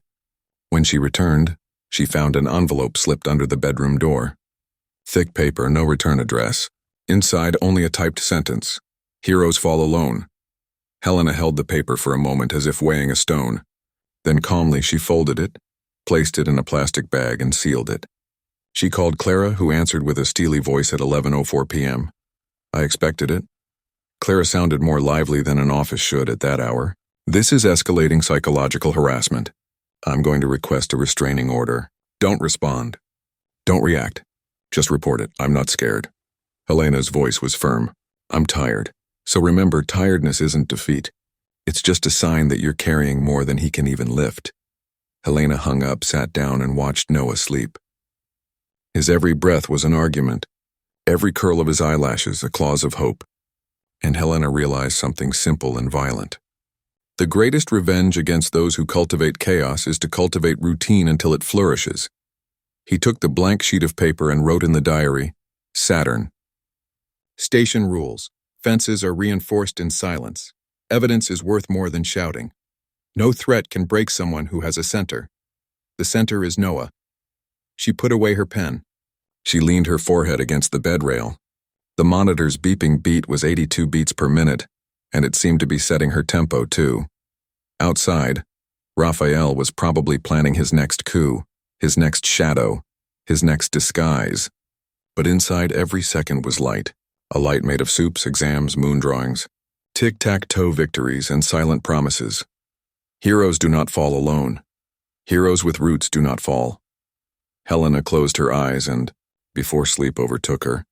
When she returned, she found an envelope slipped under the bedroom door. Thick paper, no return address. Inside, only a typed sentence. "Heroes fall alone." Helena held the paper for a moment as if weighing a stone. Then calmly she folded it, placed it in a plastic bag, and sealed it. She called Clara, who answered with a steely voice at 11:04 p.m. "I expected it." Clara sounded more lively than an office should at that hour. "This is escalating psychological harassment. I'm going to request a restraining order. Don't respond. Don't react. Just report it. I'm not scared." Helena's voice was firm. "I'm tired. So remember, tiredness isn't defeat. It's just a sign that you're carrying more than he can even lift." Helena hung up, sat down, and watched Noah sleep. His every breath was an argument. Every curl of his eyelashes a clause of hope. And Helena realized something simple and violent. The greatest revenge against those who cultivate chaos is to cultivate routine until it flourishes. He took the blank sheet of paper and wrote in the diary, "Saturn. Station rules. Fences are reinforced in silence. Evidence is worth more than shouting. No threat can break someone who has a center. The center is Noah." She put away her pen. She leaned her forehead against the bed rail. The monitor's beeping beat was 82 beats per minute, and it seemed to be setting her tempo too. Outside, Raphael was probably planning his next coup, his next shadow, his next disguise. But inside every second was light, a light made of soups, exams, moon drawings, tic-tac-toe victories, and silent promises. Heroes do not fall alone. Heroes with roots do not fall. Helena closed her eyes and, before sleep overtook her,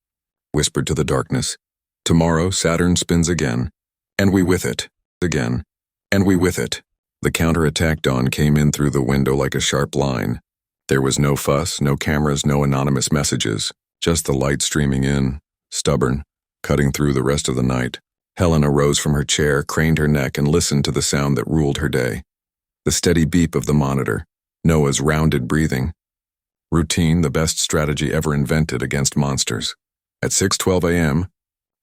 whispered to the darkness, "Tomorrow Saturn spins again, and we with it, again, and we with it." The counterattack dawn came in through the window like a sharp line. There was no fuss, no cameras, no anonymous messages, just the light streaming in, stubborn, cutting through the rest of the night. Helena rose from her chair, craned her neck, and listened to the sound that ruled her day. The steady beep of the monitor, Noah's rounded breathing. Routine, the best strategy ever invented against monsters. At 6:12 a.m.,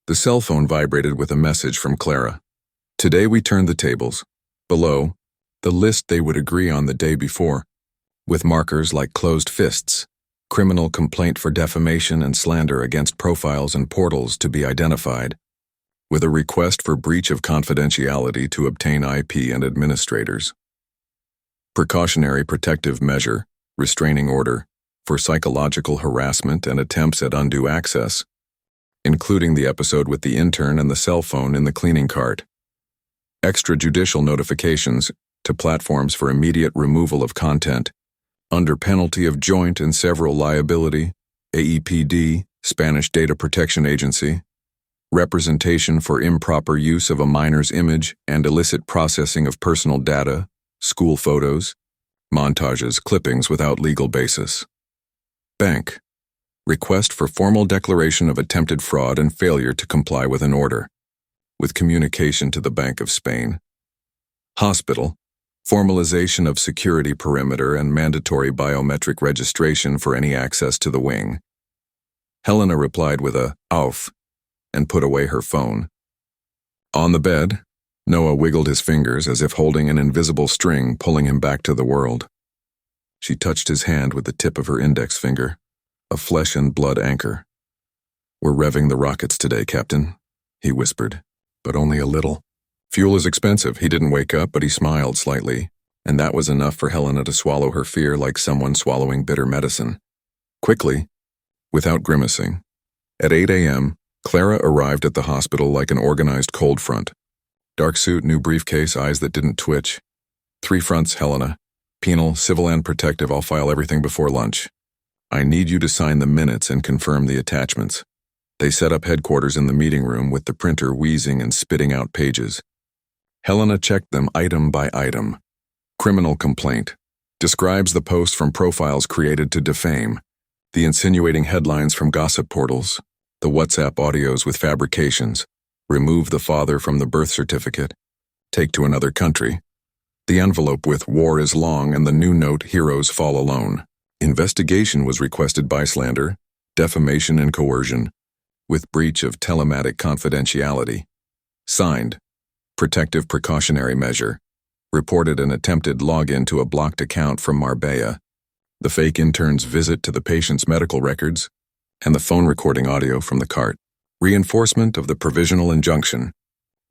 the cell phone vibrated with a message from Clara. "Today we turned the tables. Below, the list they would agree on the day before, with markers like closed fists, criminal complaint for defamation and slander against profiles and portals to be identified, with a request for breach of confidentiality to obtain IP and administrators. Precautionary protective measure, restraining order, for psychological harassment and attempts at undue access, including the episode with the intern and the cell phone in the cleaning cart. Extrajudicial notifications to platforms for immediate removal of content, under penalty of joint and several liability, AEPD, Spanish Data Protection Agency, representation for improper use of a minor's image and illicit processing of personal data, school photos, montages, clippings without legal basis. Bank. Request for formal declaration of attempted fraud and failure to comply with an order, with communication to the Bank of Spain. Hospital. Formalization of security perimeter and mandatory biometric registration for any access to the wing. Helena replied with a "auf" and put away her phone. On the bed, Noah wiggled his fingers as if holding an invisible string pulling him back to the world. She touched his hand with the tip of her index finger, a flesh and blood anchor. "We're revving the rockets today, Captain," he whispered, "but only a little." Fuel is expensive. He didn't wake up, but he smiled slightly, and that was enough for Helena to swallow her fear like someone swallowing bitter medicine. Quickly, without grimacing. At 8 a.m., Clara arrived at the hospital like an organized cold front. Dark suit, new briefcase, eyes that didn't twitch. 3 fronts, Helena. Penal, civil, and protective. I'll file everything before lunch. I need you to sign the minutes and confirm the attachments. They set up headquarters in the meeting room with the printer wheezing and spitting out pages. Helena checked them item by item. Criminal complaint. Describes the post from profiles created to defame. The insinuating headlines from gossip portals. The WhatsApp audios with fabrications. Remove the father from the birth certificate. Take to another country. The envelope with "War is long" and the new note "Heroes fall alone." Investigation was requested by slander, defamation and coercion, with breach of telematic confidentiality. Signed. Protective precautionary measure. Reported an attempted login to a blocked account from Marbella. The fake intern's visit to the patient's medical records, and the phone recording audio from the cart. Reinforcement of the provisional injunction.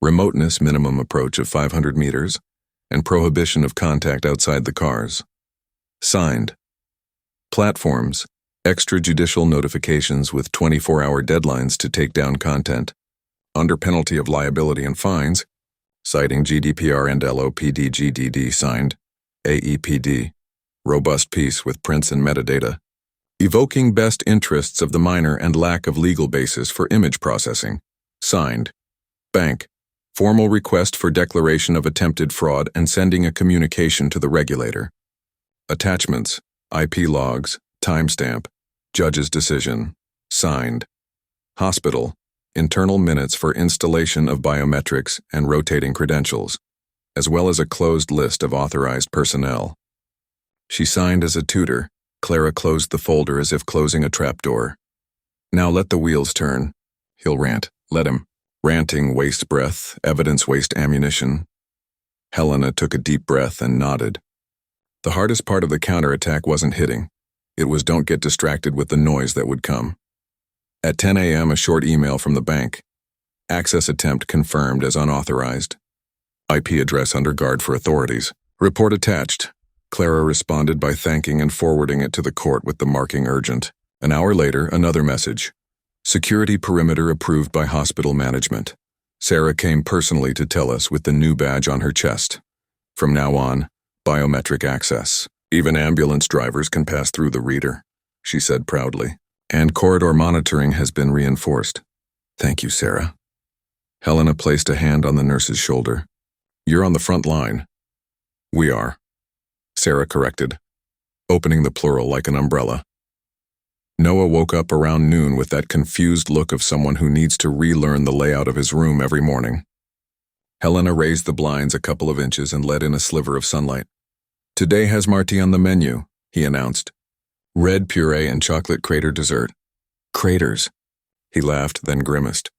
Remoteness minimum approach of 500 meters, and prohibition of contact outside the cars. Signed. Platforms. Extrajudicial notifications with 24-hour deadlines to take down content. Under penalty of liability and fines, citing GDPR and LOPD/GDD signed, AEPD, robust piece with prints and metadata, evoking best interests of the minor and lack of legal basis for image processing, signed, Bank, formal request for declaration of attempted fraud and sending a communication to the regulator. Attachments, IP logs, timestamp, judge's decision, signed, Hospital, internal minutes for installation of biometrics and rotating credentials, as well as a closed list of authorized personnel. She signed as a tutor. Clara closed the folder as if closing a trapdoor. "Now let the wheels turn." He'll rant. Let him. Ranting waste breath, evidence waste ammunition. Helena took a deep breath and nodded. The hardest part of the counterattack wasn't hitting. It was don't get distracted with the noise that would come. At 10 a.m., a short email from the bank. Access attempt confirmed as unauthorized. IP address under guard for authorities. Report attached. Clara responded by thanking and forwarding it to the court with the marking urgent. An hour later, another message. Security perimeter approved by hospital management. Sarah came personally to tell us with the new badge on her chest. From now on, biometric access. Even ambulance drivers can pass through the reader, she said proudly. And corridor monitoring has been reinforced. Thank you, Sarah. Helena placed a hand on the nurse's shoulder. You're on the front line. We are, Sarah corrected, opening the plural like an umbrella. Noah woke up around noon with that confused look of someone who needs to relearn the layout of his room every morning. Helena raised the blinds a couple of inches and let in a sliver of sunlight. Today has Marty on the menu, he announced. Red puree and chocolate crater dessert. Craters. He laughed, then grimaced.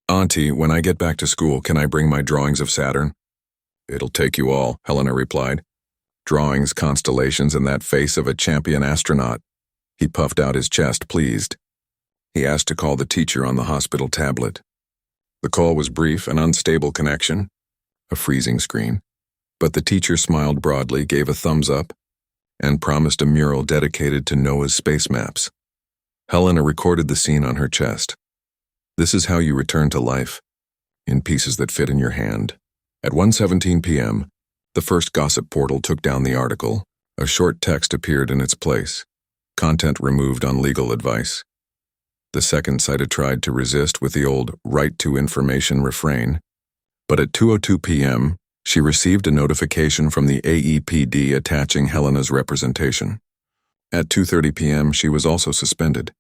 Auntie, when I get back to school, can I bring my drawings of Saturn? It'll take you all, Helena replied. Drawings, constellations, and that face of a champion astronaut. He puffed out his chest, pleased. He asked to call the teacher on the hospital tablet. The call was brief, an unstable connection, a freezing screen. But the teacher smiled broadly, gave a thumbs up, and promised a mural dedicated to Noah's space maps. Helena recorded the scene on her chest. This is how you return to life, in pieces that fit in your hand. At 1:17 p.m., the first gossip portal took down the article. A short text appeared in its place. Content removed on legal advice. The second site tried to resist with the old right to information refrain. But at 2:02 p.m., she received a notification from the AEPD attaching Helena's representation. At 2:30 p.m., she was also suspended.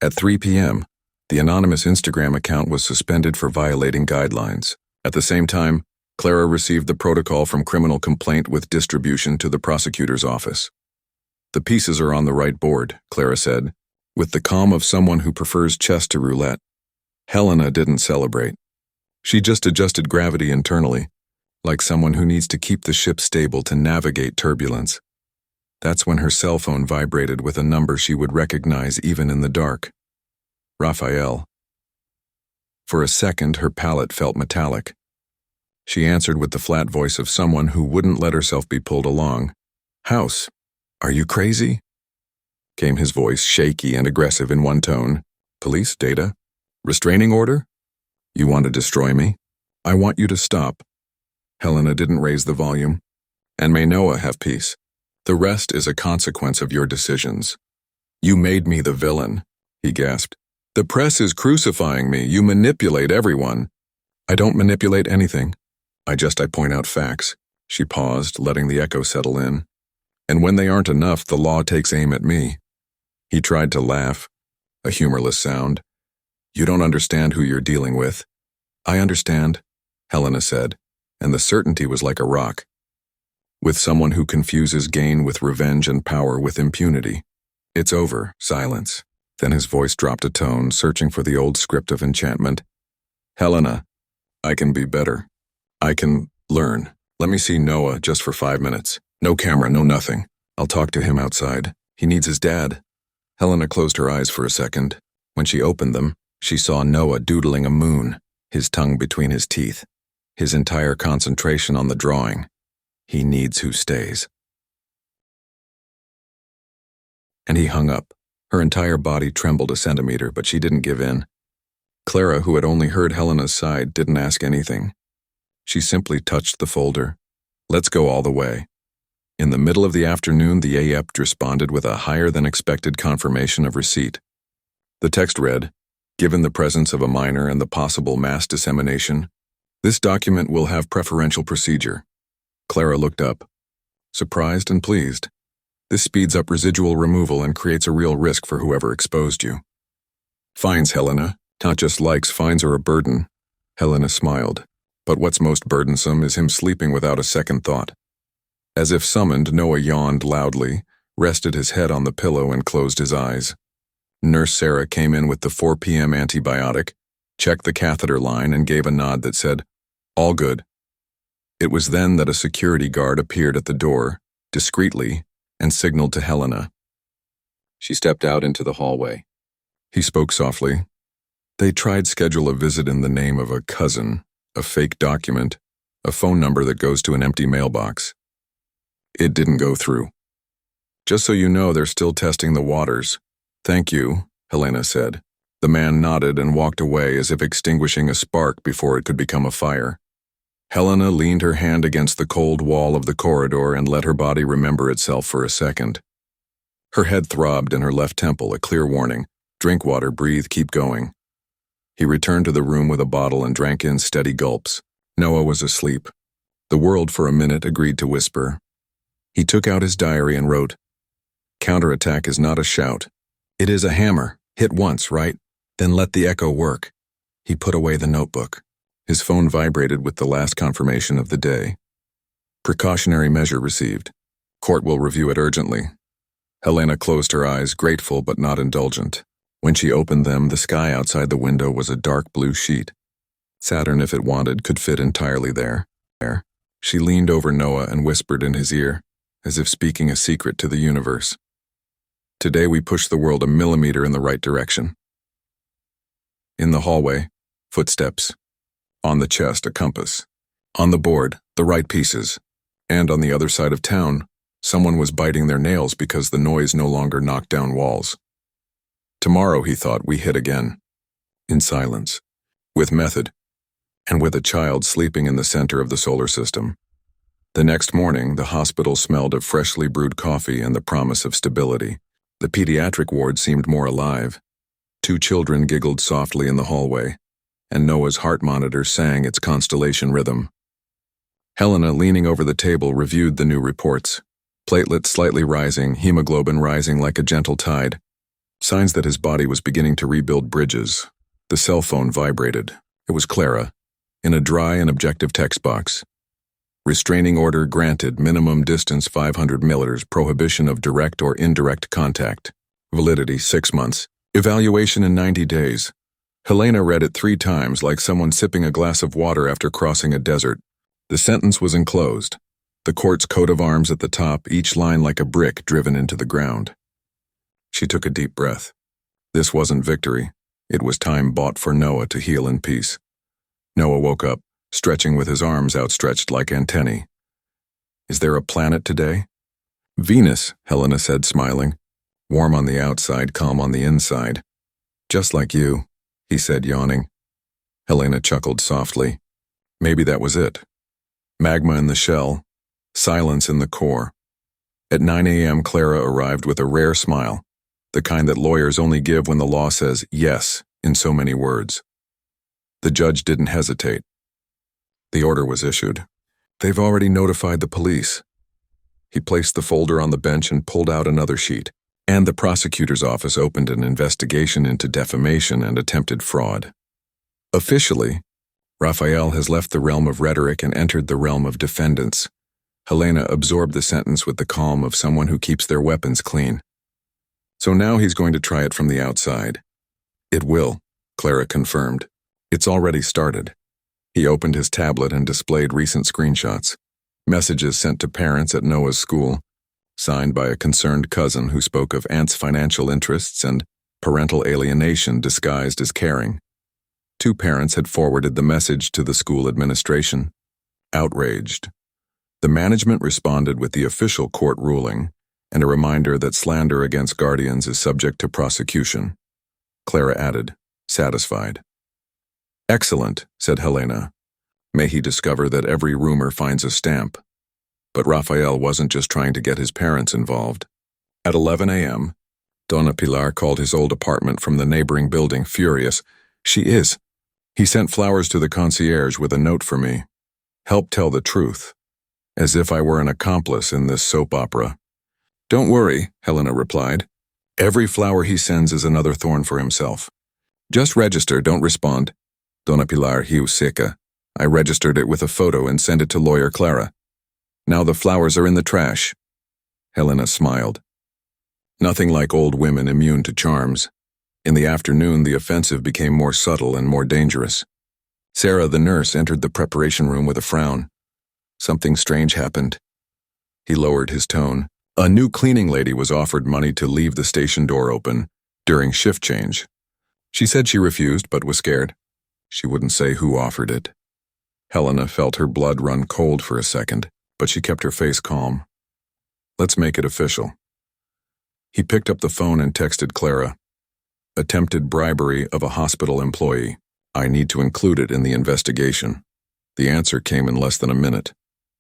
At 3 p.m., the anonymous Instagram account was suspended for violating guidelines. At the same time, Clara received the protocol from criminal complaint with distribution to the prosecutor's office. The pieces are on the right board, Clara said, with the calm of someone who prefers chess to roulette. Helena didn't celebrate. She just adjusted gravity internally, like someone who needs to keep the ship stable to navigate turbulence. That's when her cell phone vibrated with a number she would recognize even in the dark. Raphael. For a second, her palate felt metallic. She answered with the flat voice of someone who wouldn't let herself be pulled along. House, are you crazy? Came his voice, shaky and aggressive in one tone. Police, data? Restraining order? You want to destroy me? I want you to stop. Helena didn't raise the volume. And may Noah have peace. The rest is a consequence of your decisions. You made me the villain, he gasped. The press is crucifying me. You manipulate everyone. I don't manipulate anything. I point out facts. She paused, letting the echo settle in. And when they aren't enough, the law takes aim at me. He tried to laugh, a humorless sound. You don't understand who you're dealing with. I understand, Helena said, and the certainty was like a rock. With someone who confuses gain with revenge and power with impunity. It's over, silence. Then his voice dropped a tone, searching for the old script of enchantment. Helena, I can be better. I can learn. Let me see Noah just for 5 minutes. No camera, no nothing. I'll talk to him outside. He needs his dad. Helena closed her eyes for a second. When she opened them, she saw Noah doodling a moon, his tongue between his teeth, his entire concentration on the drawing. He needs who stays. And he hung up. Her entire body trembled a centimeter, but she didn't give in. Clara, who had only heard Helena's side, didn't ask anything. She simply touched the folder. Let's go all the way. In the middle of the afternoon, the AEPD responded with a higher-than-expected confirmation of receipt. The text read, given the presence of a minor and the possible mass dissemination, this document will have preferential procedure. Clara looked up, surprised and pleased. This speeds up residual removal and creates a real risk for whoever exposed you. Fines, Helena. Not just likes, fines are a burden. Helena smiled. But what's most burdensome is him sleeping without a second thought. As if summoned, Noah yawned loudly, rested his head on the pillow and closed his eyes. Nurse Sarah came in with the 4 p.m. antibiotic, checked the catheter line and gave a nod that said, all good. It was then that a security guard appeared at the door, discreetly, and signaled to Helena. She stepped out into the hallway. He spoke softly. They tried schedule a visit in the name of a cousin, a fake document, a phone number that goes to an empty mailbox. It didn't go through. Just so you know, they're still testing the waters. Thank you, Helena said. The man nodded and walked away as if extinguishing a spark before it could become a fire. Helena leaned her hand against the cold wall of the corridor and let her body remember itself for a second. Her head throbbed in her left temple, a clear warning. Drink water, breathe, keep going. He returned to the room with a bottle and drank in steady gulps. Noah was asleep. The world for a minute agreed to whisper. He took out his diary and wrote, counterattack is not a shout. It is a hammer. Hit once, right? Then let the echo work. He put away the notebook. His phone vibrated with the last confirmation of the day. Precautionary measure received. Court will review it urgently. Helena closed her eyes, grateful but not indulgent. When she opened them, the sky outside the window was a dark blue sheet. Saturn, if it wanted, could fit entirely there. She leaned over Noah and whispered in his ear, as if speaking a secret to the universe. Today we push the world a millimeter in the right direction. In the hallway, footsteps. On the chest, a compass. On the board, the right pieces. And on the other side of town, someone was biting their nails because the noise no longer knocked down walls. Tomorrow, he thought, we hit again. In silence. With method. And with a child sleeping in the center of the solar system. The next morning, the hospital smelled of freshly brewed coffee and the promise of stability. The pediatric ward seemed more alive. 2 children giggled softly in the hallway, and Noah's heart monitor sang its constellation rhythm. Helena, leaning over the table, reviewed the new reports. Platelets slightly rising, hemoglobin rising like a gentle tide. Signs that his body was beginning to rebuild bridges. The cell phone vibrated. It was Clara, in a dry and objective text box. Restraining order granted, minimum distance 500 milliliters, prohibition of direct or indirect contact. Validity 6 months. Evaluation in 90 days. Helena read it 3 times like someone sipping a glass of water after crossing a desert. The sentence was enclosed. The court's coat of arms at the top, each line like a brick driven into the ground. She took a deep breath. This wasn't victory. It was time bought for Noah to heal in peace. Noah woke up, stretching with his arms outstretched like antennae. Is there a planet today? Venus, Helena said, smiling. Warm on the outside, calm on the inside. Just like you, he said, yawning. Helena chuckled softly. Maybe that was it. Magma in the shell, silence in the core. At 9 a.m., Clara arrived with a rare smile, the kind that lawyers only give when the law says yes in so many words. The judge didn't hesitate. The order was issued. They've already notified the police. He placed the folder on the bench and pulled out another sheet. And the prosecutor's office opened an investigation into defamation and attempted fraud. Officially, Raphael has left the realm of rhetoric and entered the realm of defendants. Helena absorbed the sentence with the calm of someone who keeps their weapons clean. So now he's going to try it from the outside. It will, Clara confirmed. It's already started. He opened his tablet and displayed recent screenshots. Messages sent to parents at Noah's school, signed by a concerned cousin who spoke of aunt's financial interests and parental alienation disguised as caring. 2 parents had forwarded the message to the school administration. Outraged. The management responded with the official court ruling and a reminder that slander against guardians is subject to prosecution. Clara added, satisfied. Excellent, said Helena. May he discover that every rumor finds a stamp. But Raphael wasn't just trying to get his parents involved. At 11 a.m., Donna Pilar called his old apartment from the neighboring building, furious. She is. He sent flowers to the concierge with a note for me. Help tell the truth. As if I were an accomplice in this soap opera. Don't worry, Helena replied. Every flower he sends is another thorn for himself. Just register, don't respond. Donna Pilar hiu seca. I registered it with a photo and sent it to lawyer Clara. Now the flowers are in the trash. Helena smiled. Nothing like old women immune to charms. In the afternoon, the offensive became more subtle and more dangerous. Sarah, the nurse, entered the preparation room with a frown. Something strange happened. He lowered his tone. A new cleaning lady was offered money to leave the station door open during shift change. She said she refused but was scared. She wouldn't say who offered it. Helena felt her blood run cold for a second, but she kept her face calm. Let's make it official. He picked up the phone and texted Clara. Attempted bribery of a hospital employee. I need to include it in the investigation. The answer came in less than a minute.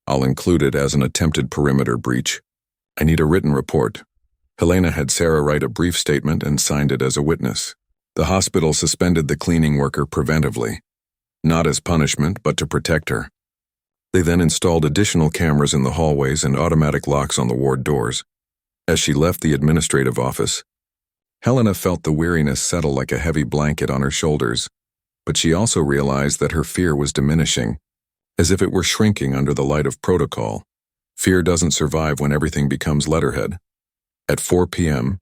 I'll include it as an attempted perimeter breach. I need a written report. Helena had Sarah write a brief statement and signed it as a witness. The hospital suspended the cleaning worker preventively, not as punishment, but to protect her. They then installed additional cameras in the hallways and automatic locks on the ward doors. As she left the administrative office, Helena felt the weariness settle like a heavy blanket on her shoulders, but she also realized that her fear was diminishing, as if it were shrinking under the light of protocol. Fear doesn't survive when everything becomes letterhead. At 4 p.m.,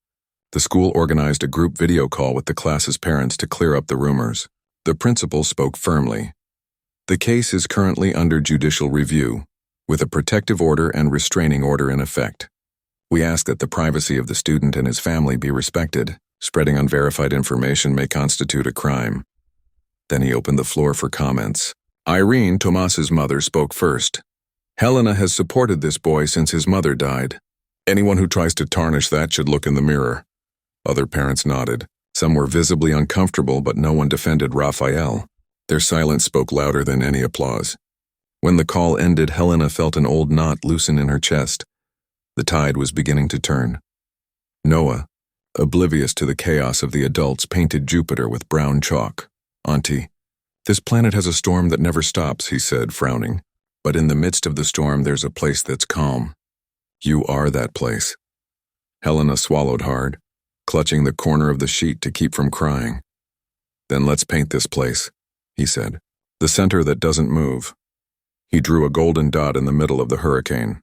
the school organized a group video call with the class's parents to clear up the rumors. The principal spoke firmly. The case is currently under judicial review. with a protective order and restraining order in effect. We ask that the privacy of the student and his family be respected. Spreading unverified information may constitute a crime. Then he opened the floor for comments. Irene, Tomas's mother, spoke first. Helena has supported this boy since his mother died. Anyone who tries to tarnish that should look in the mirror. Other parents nodded. Some were visibly uncomfortable, but no one defended Raphael. Their silence spoke louder than any applause. When the call ended, Helena felt an old knot loosen in her chest. The tide was beginning to turn. Noah, oblivious to the chaos of the adults, painted Jupiter with brown chalk. Auntie, this planet has a storm that never stops, he said, frowning. But in the midst of the storm, there's a place that's calm. You are that place. Helena swallowed hard, clutching the corner of the sheet to keep from crying. Then let's paint this place, he said. The center that doesn't move. He drew a golden dot in the middle of the hurricane.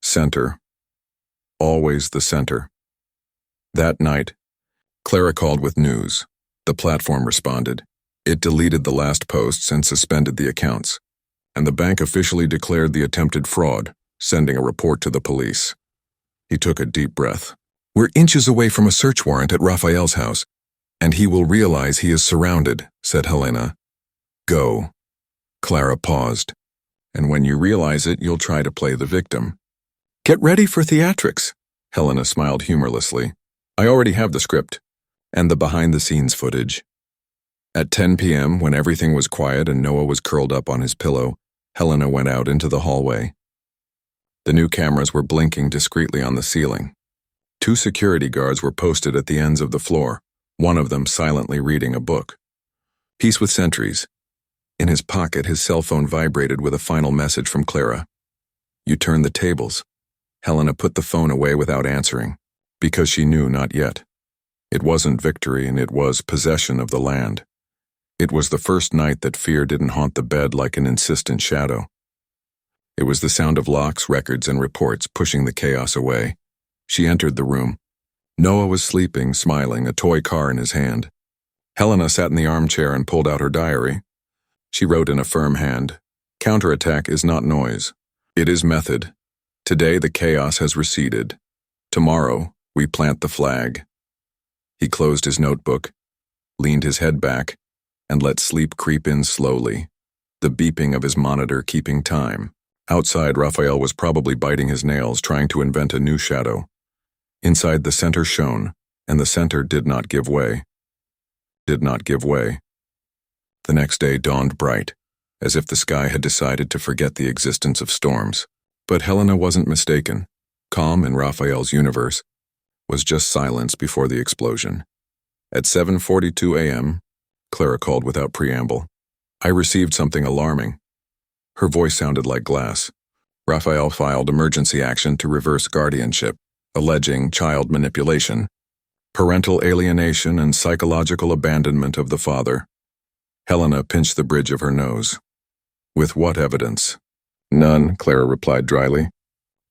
Center. Always the center. That night, Clara called with news. The platform responded. It deleted the last posts and suspended the accounts. And the bank officially declared the attempted fraud, sending a report to the police. He took a deep breath. We're inches away from a search warrant at Raphael's house, and he will realize he is surrounded, said Helena. Go. Clara paused. And when you realize it, you'll try to play the victim. Get ready for theatrics, Helena smiled humorlessly. I already have the script, and the behind-the-scenes footage. At 10 p.m., when everything was quiet and Noah was curled up on his pillow, Helena went out into the hallway. The new cameras were blinking discreetly on the ceiling. 2 security guards were posted at the ends of the floor, one of them silently reading a book. Peace with sentries. In his pocket, his cell phone vibrated with a final message from Clara. You turned the tables. Helena put the phone away without answering, because she knew not yet. It wasn't victory, and it was possession of the land. It was the first night that fear didn't haunt the bed like an insistent shadow. It was the sound of locks, records, and reports pushing the chaos away. She entered the room. Noah was sleeping, smiling, a toy car in his hand. Helena sat in the armchair and pulled out her diary. She wrote in a firm hand, Counterattack is not noise. It is method. Today the chaos has receded. Tomorrow we plant the flag. He closed his notebook, leaned his head back, and let sleep creep in slowly, the beeping of his monitor keeping time. Outside, Raphael was probably biting his nails, trying to invent a new shadow. Inside, the center shone, and the center did not give way. Did not give way. The next day dawned bright, as if the sky had decided to forget the existence of storms. But Helena wasn't mistaken. Calm in Raphael's universe was just silence before the explosion. At 7:42 a.m., Clara called without preamble. I received something alarming. Her voice sounded like glass. Raphael filed emergency action to reverse guardianship, alleging child manipulation, parental alienation, and psychological abandonment of the father. Helena pinched the bridge of her nose. With what evidence? None, Clara replied dryly.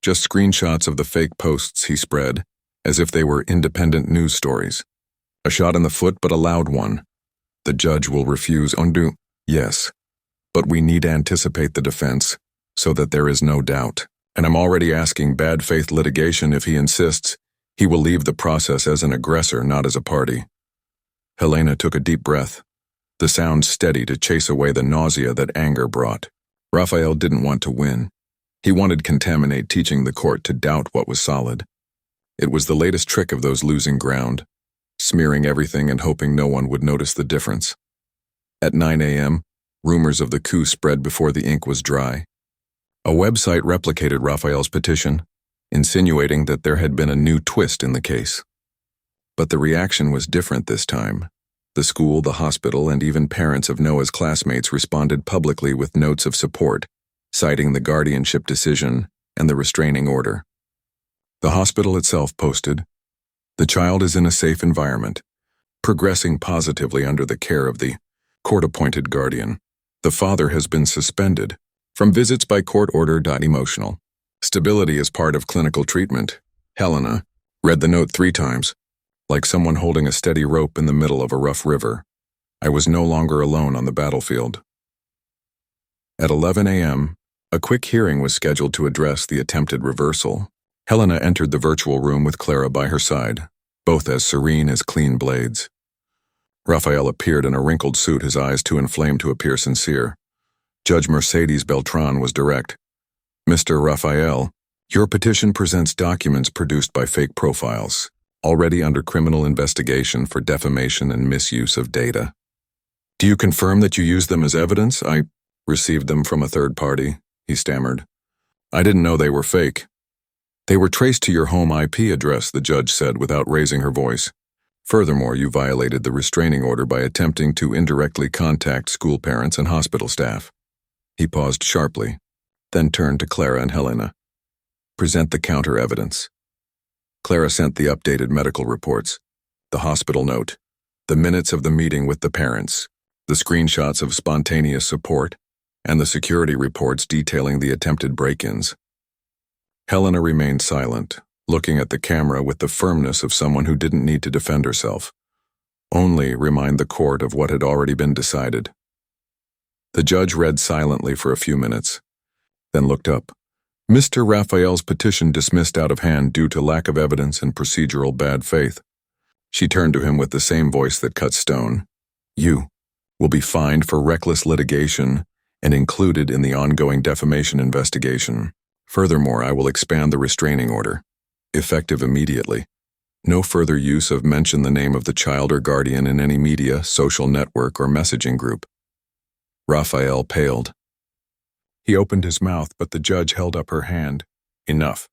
Just screenshots of the fake posts he spread, as if they were independent news stories. A shot in the foot, but a loud one. The judge will refuse undo. Yes, but we need to anticipate the defense, so that there is no doubt. And I'm already asking bad faith litigation if he insists. He will leave the process as an aggressor, not as a party. Helena took a deep breath, the sound steady to chase away the nausea that anger brought. Raphael didn't want to win. He wanted Contaminate teaching the court to doubt what was solid. It was the latest trick of those losing ground, smearing everything and hoping no one would notice the difference. At 9 a.m., rumors of the coup spread before the ink was dry. A website replicated Raphael's petition, insinuating that there had been a new twist in the case. But the reaction was different this time. The school, the hospital, and even parents of Noah's classmates responded publicly with notes of support, citing the guardianship decision and the restraining order. The hospital itself posted, "The child is in a safe environment, progressing positively under the care of the court-appointed guardian. The father has been suspended from visits by court order. Emotional stability is part of clinical treatment." Helena read the note 3 times, like someone holding a steady rope in the middle of a rough river. I was no longer alone on the battlefield. At 11 a.m., A quick hearing was scheduled to address the attempted reversal. Helena entered the virtual room with Clara by her side, both as serene as clean blades. Raphael appeared in a wrinkled suit, his eyes too inflamed to appear sincere. Judge Mercedes Beltran was direct. "Mr. Raphael, your petition presents documents produced by fake profiles, already under criminal investigation for defamation and misuse of data. Do you confirm that you used them as evidence?" "I received them from a third party," he stammered. "I didn't know they were fake." "They were traced to your home IP address," the judge said without raising her voice. "Furthermore, you violated the restraining order by attempting to indirectly contact school parents and hospital staff." He paused sharply, then turned to Clara and Helena. "Present the counter evidence." Clara sent the updated medical reports, the hospital note, the minutes of the meeting with the parents, the screenshots of spontaneous support, and the security reports detailing the attempted break-ins. Helena remained silent, looking at the camera with the firmness of someone who didn't need to defend herself, only remind the court of what had already been decided. The judge read silently for a few minutes, then looked up. "Mr. Raphael's petition dismissed out of hand due to lack of evidence and procedural bad faith." She turned to him with the same voice that cut stone. "You will be fined for reckless litigation and included in the ongoing defamation investigation. Furthermore, I will expand the restraining order, effective immediately. No further use of mention the name of the child or guardian in any media, social network, or messaging group." Raphael paled. He opened his mouth, but the judge held up her hand. "Enough.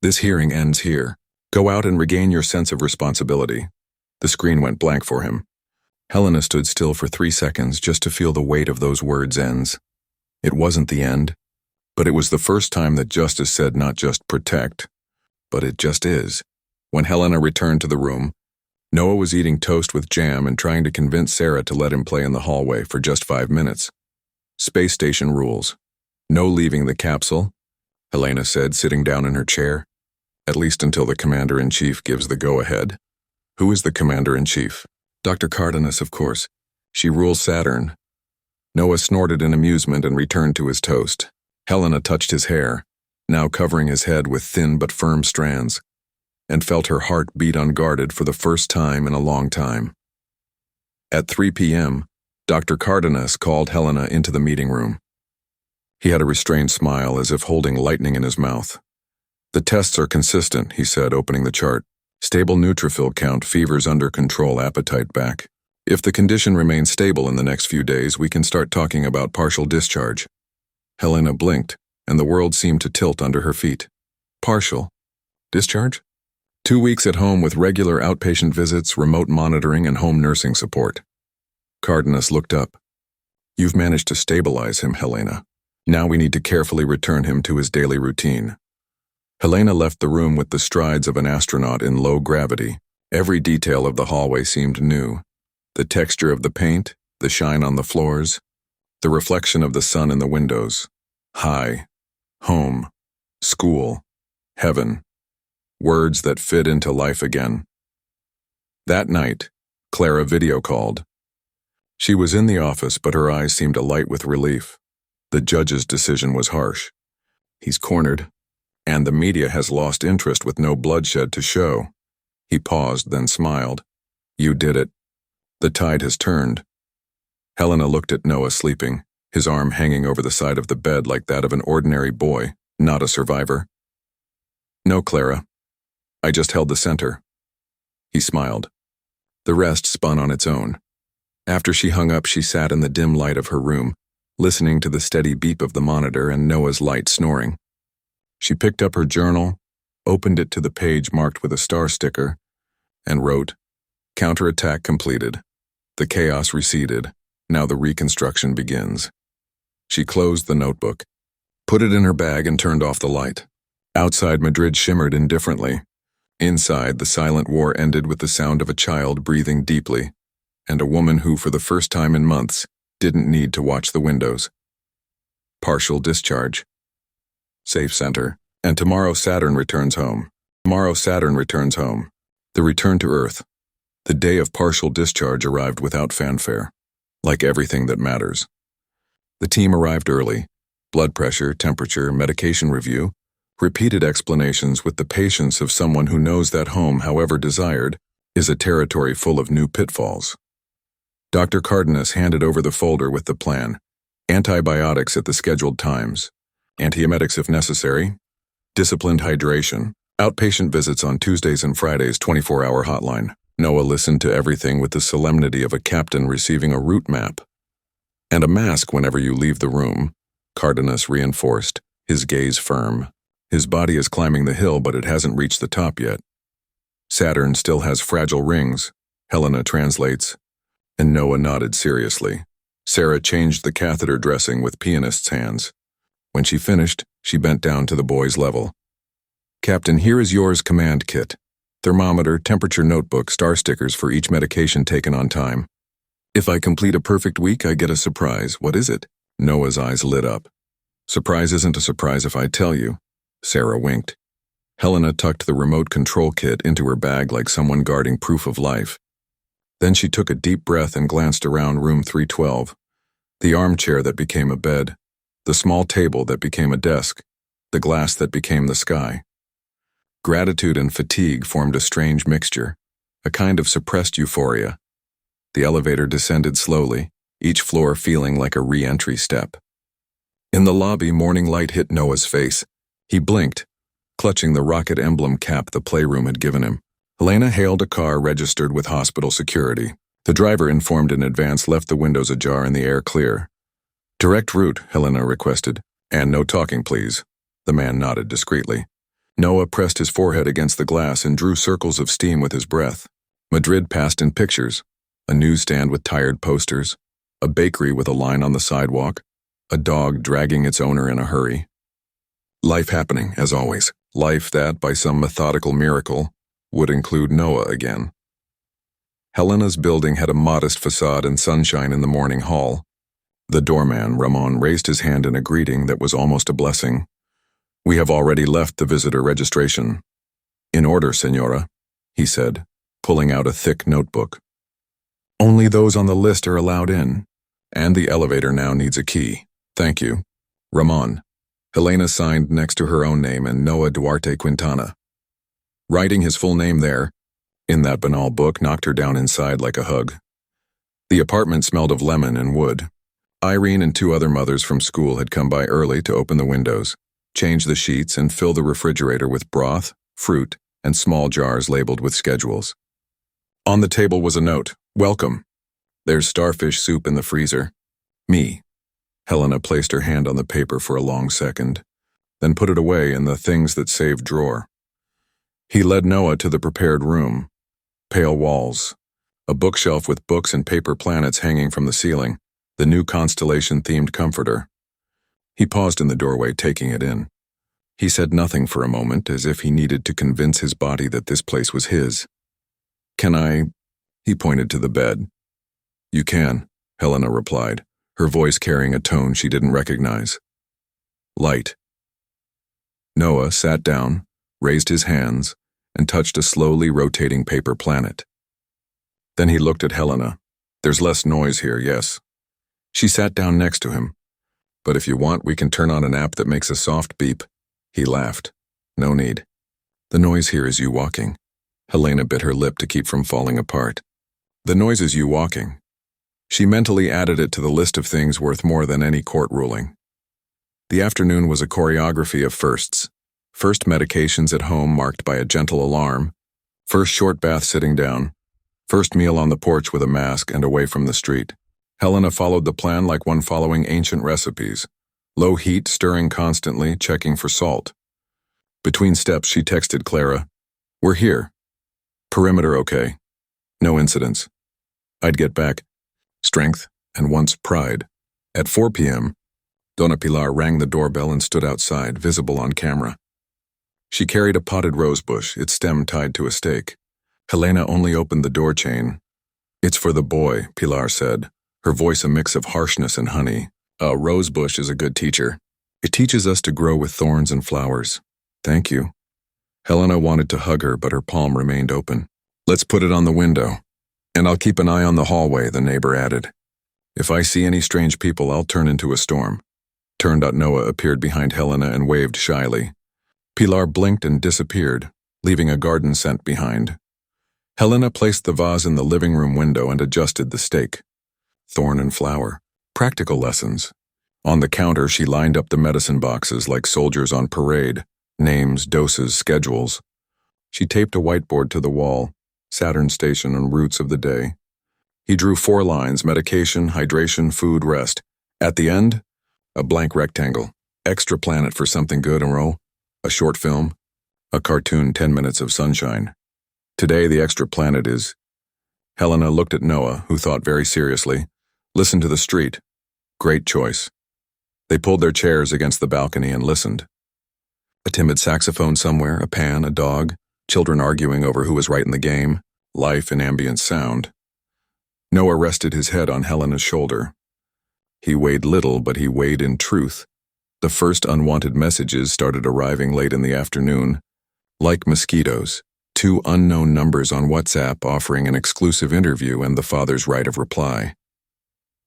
This hearing ends here. Go out and regain your sense of responsibility." The screen went blank for him. Helena stood still for 3 seconds just to feel the weight of those words' ends. It wasn't the end, but it was the first time that justice said not just protect, but it just is. When Helena returned to the room, Noah was eating toast with jam and trying to convince Sarah to let him play in the hallway for just 5 minutes. "Space station rules. No leaving the capsule," Helena said, sitting down in her chair. "At least until the commander-in-chief gives the go-ahead." "Who is the commander-in-chief?" "Dr. Cardenas, of course. She rules Saturn." Noah snorted in amusement and returned to his toast. Helena touched his hair, now covering his head with thin but firm strands, and felt her heart beat unguarded for the first time in a long time. At 3 p.m., Dr. Cardenas called Helena into the meeting room. He had a restrained smile, as if holding lightning in his mouth. "The tests are consistent," he said, opening the chart. "Stable neutrophil count, fevers under control, appetite back. If the condition remains stable in the next few days, we can start talking about partial discharge." Helena blinked, and the world seemed to tilt under her feet. "Partial discharge?" 2 weeks at home with regular outpatient visits, remote monitoring, and home nursing support. Cardenas looked up. "You've managed to stabilize him, Helena. Now we need to carefully return him to his daily routine." Helena left the room with the strides of an astronaut in low gravity. Every detail of the hallway seemed new. The texture of the paint, the shine on the floors, the reflection of the sun in the windows. High, home, school, heaven. Words that fit into life again. That night, Clara video called. She was in the office, but her eyes seemed alight with relief. The judge's decision was harsh. He's cornered, and the media has lost interest with no bloodshed to show. He paused, then smiled. "You did it. The tide has turned." Helena looked at Noah sleeping, his arm hanging over the side of the bed like that of an ordinary boy, not a survivor. "No, Clara. I just held the center." He smiled. The rest spun on its own. After she hung up, she sat in the dim light of her room, listening to the steady beep of the monitor and Noah's light snoring. She picked up her journal, opened it to the page marked with a star sticker, and wrote, "Counterattack completed. The chaos receded. Now the reconstruction begins." She closed the notebook, put it in her bag, and turned off the light. Outside, Madrid shimmered indifferently. Inside, the silent war ended with the sound of a child breathing deeply, and a woman who, for the first time in months, didn't need to watch the windows. Partial discharge. Safe center. And tomorrow Saturn returns home. Tomorrow Saturn returns home. The return to Earth. The day of partial discharge arrived without fanfare, like everything that matters. The team arrived early, blood pressure, temperature, medication review, repeated explanations with the patience of someone who knows that home, however desired, is a territory full of new pitfalls. Dr. Cardenas handed over the folder with the plan: antibiotics at the scheduled times, antiemetics if necessary, disciplined hydration, outpatient visits on Tuesdays and Fridays, 24-hour hotline. Noah listened to everything with the solemnity of a captain receiving a route map. And a mask whenever you leave the room, Cardenas reinforced, his gaze firm. His body is climbing the hill, but it hasn't reached the top yet. Saturn still has fragile rings, Helena translates, and Noah nodded seriously. Sarah changed the catheter dressing with pianist's hands. When she finished, she bent down to the boy's level. Captain, here is yours command kit. Thermometer, temperature notebook, star stickers for each medication taken on time. If I complete a perfect week, I get a surprise. What is it? Noah's eyes lit up. Surprise isn't a surprise if I tell you. Sarah winked. Helena tucked the remote control kit into her bag like someone guarding proof of life. Then she took a deep breath and glanced around room 312. The armchair that became a bed, the small table that became a desk, the glass that became the sky. Gratitude and fatigue formed a strange mixture, a kind of suppressed euphoria. The elevator descended slowly, each floor feeling like a re-entry step. In the lobby, morning light hit Noah's face. He blinked, clutching the rocket emblem cap the playroom had given him. Helena hailed a car registered with hospital security. The driver, informed in advance, left the windows ajar and the air clear. Direct route, Helena requested. And no talking, please. The man nodded discreetly. Noah pressed his forehead against the glass and drew circles of steam with his breath. Madrid passed in pictures. A newsstand with tired posters, a bakery with a line on the sidewalk, a dog dragging its owner in a hurry. Life happening, as always. Life that, by some methodical miracle, would include Noah again. Helena's building had a modest facade and sunshine in the morning hall. The doorman, Ramon, raised his hand in a greeting that was almost a blessing. We have already left the visitor registration. In order, senora, he said, pulling out a thick notebook. Only those on the list are allowed in, and the elevator now needs a key. Thank you. Ramon. Helena signed next to her own name and Noah Duarte Quintana. Writing his full name there, in that banal book, knocked her down inside like a hug. The apartment smelled of lemon and wood. Irene and two other mothers from school had come by early to open the windows, change the sheets, and fill the refrigerator with broth, fruit, and small jars labeled with schedules. On the table was a note. Welcome. There's starfish soup in the freezer. Me. Helena placed her hand on the paper for a long second, then put it away in the things that saved drawer. He led Noah to the prepared room. Pale walls, a bookshelf with books and paper planets hanging from the ceiling, the new constellation-themed comforter. He paused in the doorway, taking it in. He said nothing for a moment, as if he needed to convince his body that this place was his. Can I? He pointed to the bed. You can, Helena replied, her voice carrying a tone she didn't recognize. Light. Noah sat down, raised his hands, and touched a slowly rotating paper planet. Then he looked at Helena. There's less noise here, yes. She sat down next to him. But if you want, we can turn on an app that makes a soft beep. He laughed. No need. The noise here is you walking. Helena bit her lip to keep from falling apart. The noise is you walking. She mentally added it to the list of things worth more than any court ruling. The afternoon was a choreography of firsts. First medications at home marked by a gentle alarm. First short bath sitting down. First meal on the porch with a mask and away from the street. Helena followed the plan like one following ancient recipes. Low heat, stirring constantly, checking for salt. Between steps, she texted Clara, We're here. Perimeter okay. No incidents. I'd get back. Strength, and once pride. At 4 p.m., Dona Pilar rang the doorbell and stood outside, visible on camera. She carried a potted rosebush, its stem tied to a stake. Helena only opened the door chain. It's for the boy, Pilar said, her voice a mix of harshness and honey. A rosebush is a good teacher. It teaches us to grow with thorns and flowers. Thank you. Helena wanted to hug her, but her palm remained open. Let's put it on the window. And I'll keep an eye on the hallway, the neighbor added. If I see any strange people, I'll turn into a storm. Noah appeared behind Helena and waved shyly. Pilar blinked and disappeared, leaving a garden scent behind. Helena placed the vase in the living room window and adjusted the stake. Thorn and flower. Practical lessons. On the counter, she lined up the medicine boxes like soldiers on parade. Names, doses, schedules. She taped a whiteboard to the wall, Saturn station and routes of the day. He drew 4 lines: medication, hydration, food, rest. At the end, a blank rectangle. Extra planet for something good and roll. A short film. A cartoon, 10 minutes of sunshine. Today, the extra planet is... Helena looked at Noah, who thought very seriously. Listen to the street. Great choice. They pulled their chairs against the balcony and listened. A timid saxophone somewhere, a pan, a dog, children arguing over who was right in the game, life in ambient sound. Noah rested his head on Helena's shoulder. He weighed little, but he weighed in truth. The first unwanted messages started arriving late in the afternoon. Like mosquitoes, 2 unknown numbers on WhatsApp offering an exclusive interview and the father's right of reply.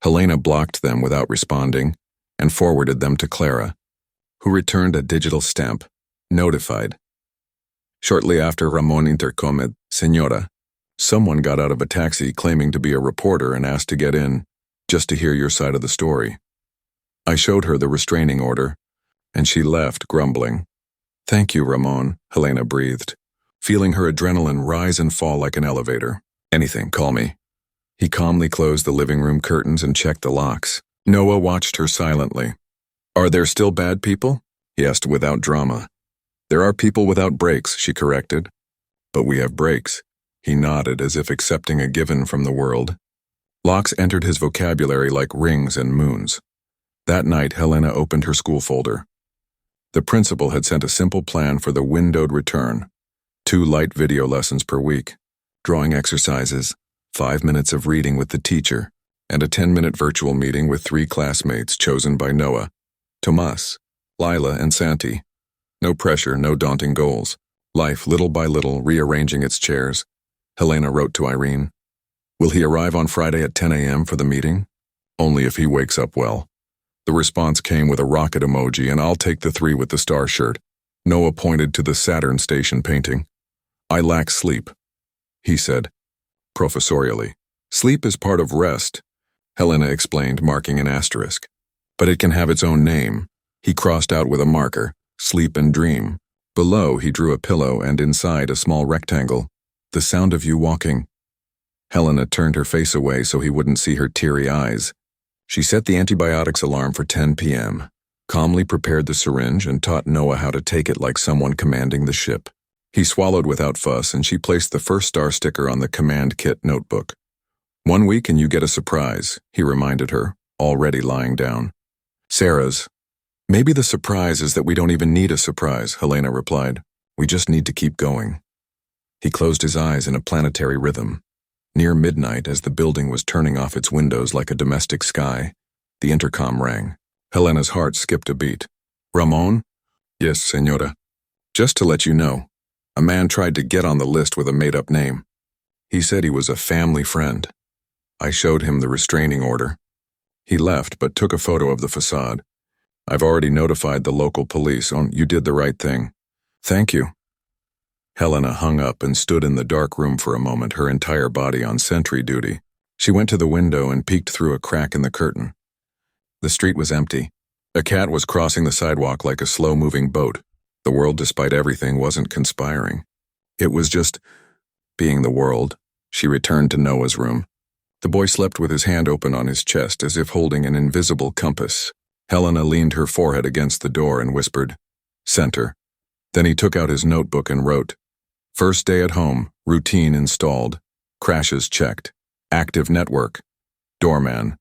Helena blocked them without responding and forwarded them to Clara, who returned a digital stamp, notified. Shortly after Ramon intercomed, Señora, someone got out of a taxi claiming to be a reporter and asked to get in, just to hear your side of the story. I showed her the restraining order, and she left, grumbling. Thank you, Ramon, Helena breathed, feeling her adrenaline rise and fall like an elevator. Anything, call me. He calmly closed the living room curtains and checked the locks. Noah watched her silently. Are there still bad people? He asked without drama. There are people without brakes, she corrected. But we have brakes. He nodded as if accepting a given from the world. Locks entered his vocabulary like rings and moons. That night, Helena opened her school folder. The principal had sent a simple plan for the windowed return. 2 light video lessons per week, drawing exercises, 5 minutes of reading with the teacher, and a 10-minute virtual meeting with 3 classmates chosen by Noah, Tomas, Lila, and Santi. No pressure, no daunting goals. Life, little by little, rearranging its chairs. Helena wrote to Irene. Will he arrive on Friday at 10 a.m. for the meeting? Only if he wakes up well. The response came with a rocket emoji, and I'll take the 3 with the star shirt. Noah pointed to the Saturn station painting. I lack sleep, he said, professorially. Sleep is part of rest, Helena explained, marking an asterisk. But it can have its own name. He crossed out with a marker, sleep and dream. Below, he drew a pillow and inside a small rectangle, the sound of you walking. Helena turned her face away so he wouldn't see her teary eyes. She set the antibiotics alarm for 10 p.m., calmly prepared the syringe and taught Noah how to take it like someone commanding the ship. He swallowed without fuss, and she placed the first star sticker on the command kit notebook. 1 week and you get a surprise, he reminded her, already lying down. Sarah's. Maybe the surprise is that we don't even need a surprise, Helena replied. We just need to keep going. He closed his eyes in a planetary rhythm. Near midnight, as the building was turning off its windows like a domestic sky, the intercom rang. Helena's heart skipped a beat. Ramon? Yes, señora. Just to let you know, a man tried to get on the list with a made-up name. He said he was a family friend. I showed him the restraining order. He left, but took a photo of the facade. I've already notified the local police. You did the right thing. Thank you. Helena hung up and stood in the dark room for a moment, her entire body on sentry duty. She went to the window and peeked through a crack in the curtain. The street was empty. A cat was crossing the sidewalk like a slow-moving boat. The world, despite everything, wasn't conspiring. It was just being the world. She returned to Noah's room. The boy slept with his hand open on his chest as if holding an invisible compass. Helena leaned her forehead against the door and whispered, Center. Then he took out his notebook and wrote, First day at home, routine installed, crashes checked, active network, doorman,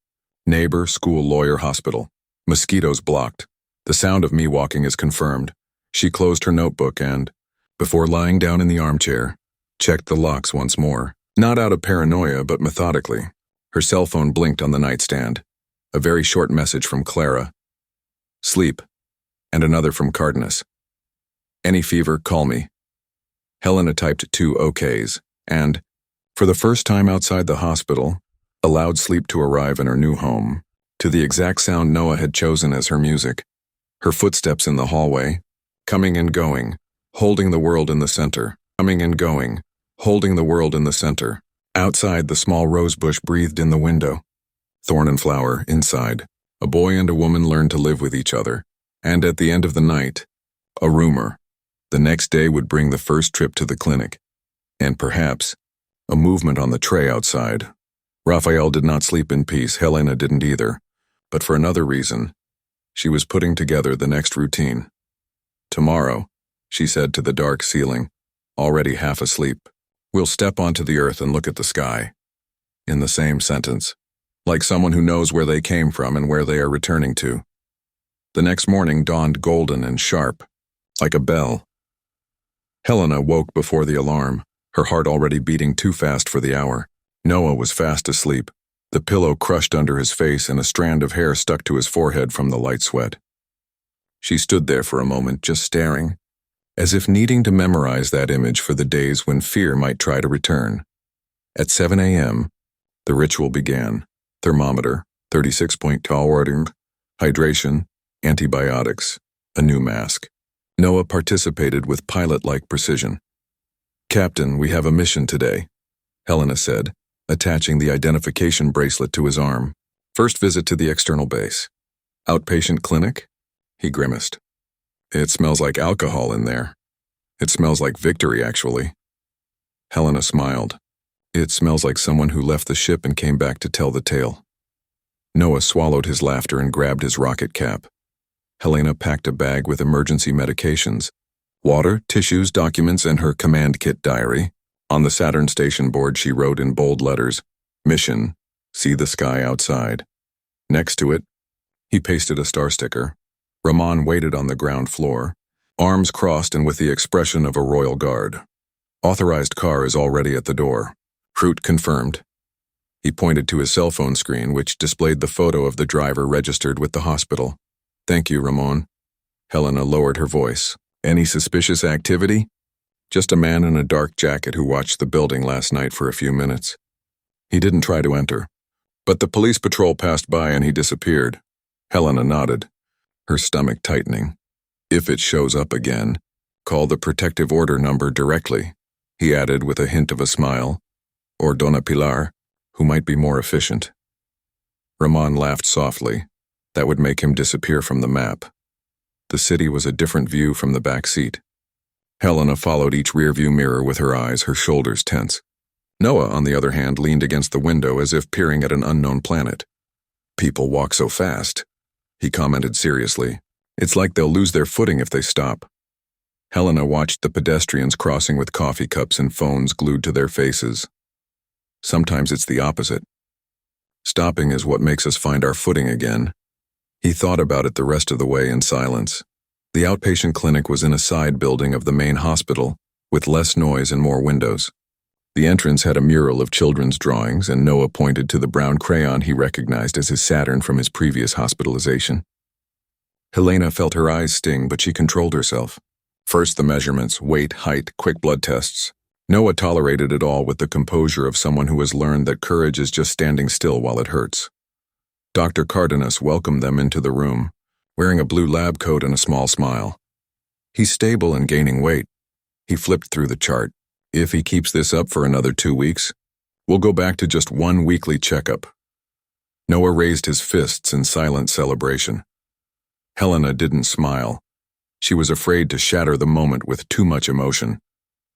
neighbor, school, lawyer, hospital, mosquitoes blocked. The sound of me walking is confirmed. She closed her notebook and, before lying down in the armchair, checked the locks once more, not out of paranoia but methodically. Her cell phone blinked on the nightstand. A very short message from Clara. Sleep. And another from Cardenas. Any fever, call me. Helena typed 2 OKs and, for the first time outside the hospital, allowed sleep to arrive in her new home. to the exact sound Noah had chosen as her music. Her footsteps in the hallway, coming and going, holding the world in the center, coming and going, holding the world in the center. Outside, the small rosebush breathed in the window. Thorn and flower, inside. A boy and a woman learned to live with each other. And at the end of the night, a rumor. The next day would bring the first trip to the clinic. And perhaps, a movement on the tray outside. Raphael did not sleep in peace, Helena didn't either. But for another reason, she was putting together the next routine. Tomorrow, she said to the dark ceiling, already half asleep, we'll step onto the earth and look at the sky. In the same sentence, like someone who knows where they came from and where they are returning to. The next morning dawned golden and sharp, like a bell. Helena woke before the alarm, her heart already beating too fast for the hour. Noah was fast asleep, the pillow crushed under his face and a strand of hair stuck to his forehead from the light sweat. She stood there for a moment, just staring, as if needing to memorize that image for the days when fear might try to return. At 7 a.m., the ritual began. Thermometer, 36.2, hydration, antibiotics, a new mask. Noah participated with pilot-like precision. Captain, we have a mission today, Helena said, attaching the identification bracelet to his arm. First visit to the external base. Outpatient clinic? He grimaced. It smells like alcohol in there. It smells like victory, actually. Helena smiled. It smells like someone who left the ship and came back to tell the tale. Noah swallowed his laughter and grabbed his rocket cap. Helena packed a bag with emergency medications, water, tissues, documents, and her command kit diary. On the Saturn station board she wrote in bold letters, Mission, see the sky outside. Next to it, he pasted a star sticker. Ramon waited on the ground floor, arms crossed and with the expression of a royal guard. Authorized car is already at the door. Route confirmed. He pointed to his cell phone screen, which displayed the photo of the driver registered with the hospital. Thank you, Ramon. Helena lowered her voice. Any suspicious activity? Just a man in a dark jacket who watched the building last night for a few minutes. He didn't try to enter, but the police patrol passed by and he disappeared. Helena nodded, her stomach tightening. If it shows up again, call the protective order number directly, he added with a hint of a smile, or Dona Pilar, who might be more efficient. Ramon laughed softly. That would make him disappear from the map. The city was a different view from the back seat. Helena followed each rearview mirror with her eyes, her shoulders tense. Noah, on the other hand, leaned against the window as if peering at an unknown planet. People walk so fast, he commented seriously. It's like they'll lose their footing if they stop. Helena watched the pedestrians crossing with coffee cups and phones glued to their faces. Sometimes it's the opposite. Stopping is what makes us find our footing again. He thought about it the rest of the way in silence. The outpatient clinic was in a side building of the main hospital, with less noise and more windows. The entrance had a mural of children's drawings, and Noah pointed to the brown crayon he recognized as his Saturn from his previous hospitalization. Helena felt her eyes sting, but she controlled herself. First the measurements, weight, height, quick blood tests. Noah tolerated it all with the composure of someone who has learned that courage is just standing still while it hurts. Dr. Cardenas welcomed them into the room, wearing a blue lab coat and a small smile. He's stable and gaining weight. He flipped through the chart. If he keeps this up for another 2 weeks, we'll go back to just 1 weekly checkup. Noah raised his fists in silent celebration. Helena didn't smile. She was afraid to shatter the moment with too much emotion,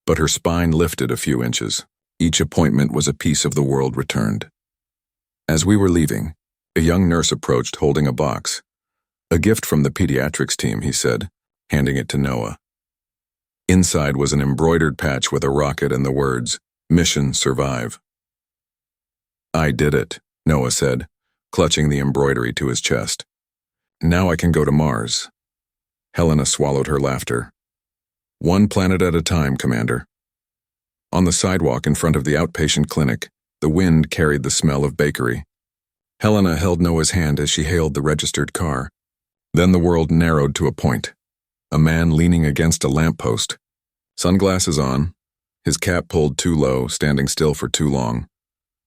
but her spine lifted a few inches. Each appointment was a piece of the world returned. As we were leaving, a young nurse approached holding a box. A gift from the pediatrics team, he said, handing it to Noah. Inside was an embroidered patch with a rocket and the words, Mission Survive. I did it, Noah said, clutching the embroidery to his chest. Now I can go to Mars. Helena swallowed her laughter. 1 planet at a time, Commander. On the sidewalk in front of the outpatient clinic, the wind carried the smell of bakery. Helena held Noah's hand as she hailed the registered car. Then the world narrowed to a point. A man leaning against a lamppost. Sunglasses on, his cap pulled too low, standing still for too long.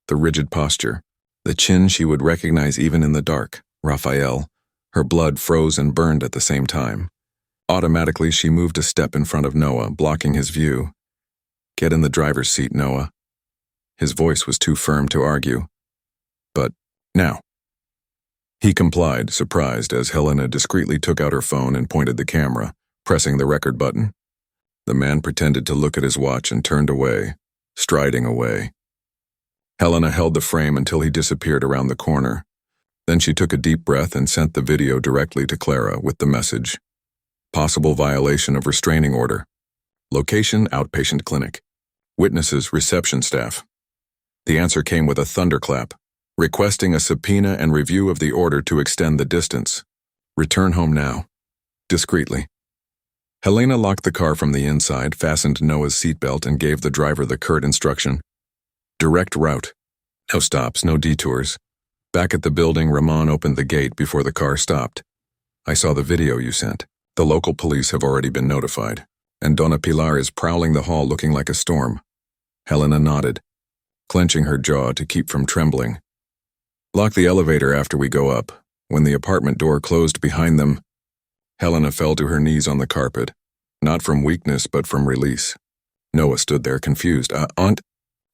The rigid posture, the chin she would recognize even in the dark. Raphael. Her blood froze and burned at the same time. Automatically, she moved a step in front of Noah, blocking his view. "Get in the driver's seat, Noah." His voice was too firm to argue. "But now." He complied, surprised, as Helena discreetly took out her phone and pointed the camera, pressing the record button. The man pretended to look at his watch and turned away, striding away. Helena held the frame until he disappeared around the corner. Then she took a deep breath and sent the video directly to Clara with the message: "Possible violation of restraining order. Location, outpatient clinic. Witnesses, reception staff." The answer came with a thunderclap, requesting a subpoena and review of the order to extend the distance. "Return home now." Discreetly. Helena locked the car from the inside, fastened Noah's seatbelt, and gave the driver the curt instruction: "Direct route. No stops, no detours." Back at the building, Ramon opened the gate before the car stopped. "I saw the video you sent. The local police have already been notified, and Donna Pilar is prowling the hall looking like a storm." Helena nodded, clenching her jaw to keep from trembling. "Lock the elevator after we go up." When the apartment door closed behind them, Helena fell to her knees on the carpet, not from weakness but from release. Noah stood there confused. Aunt?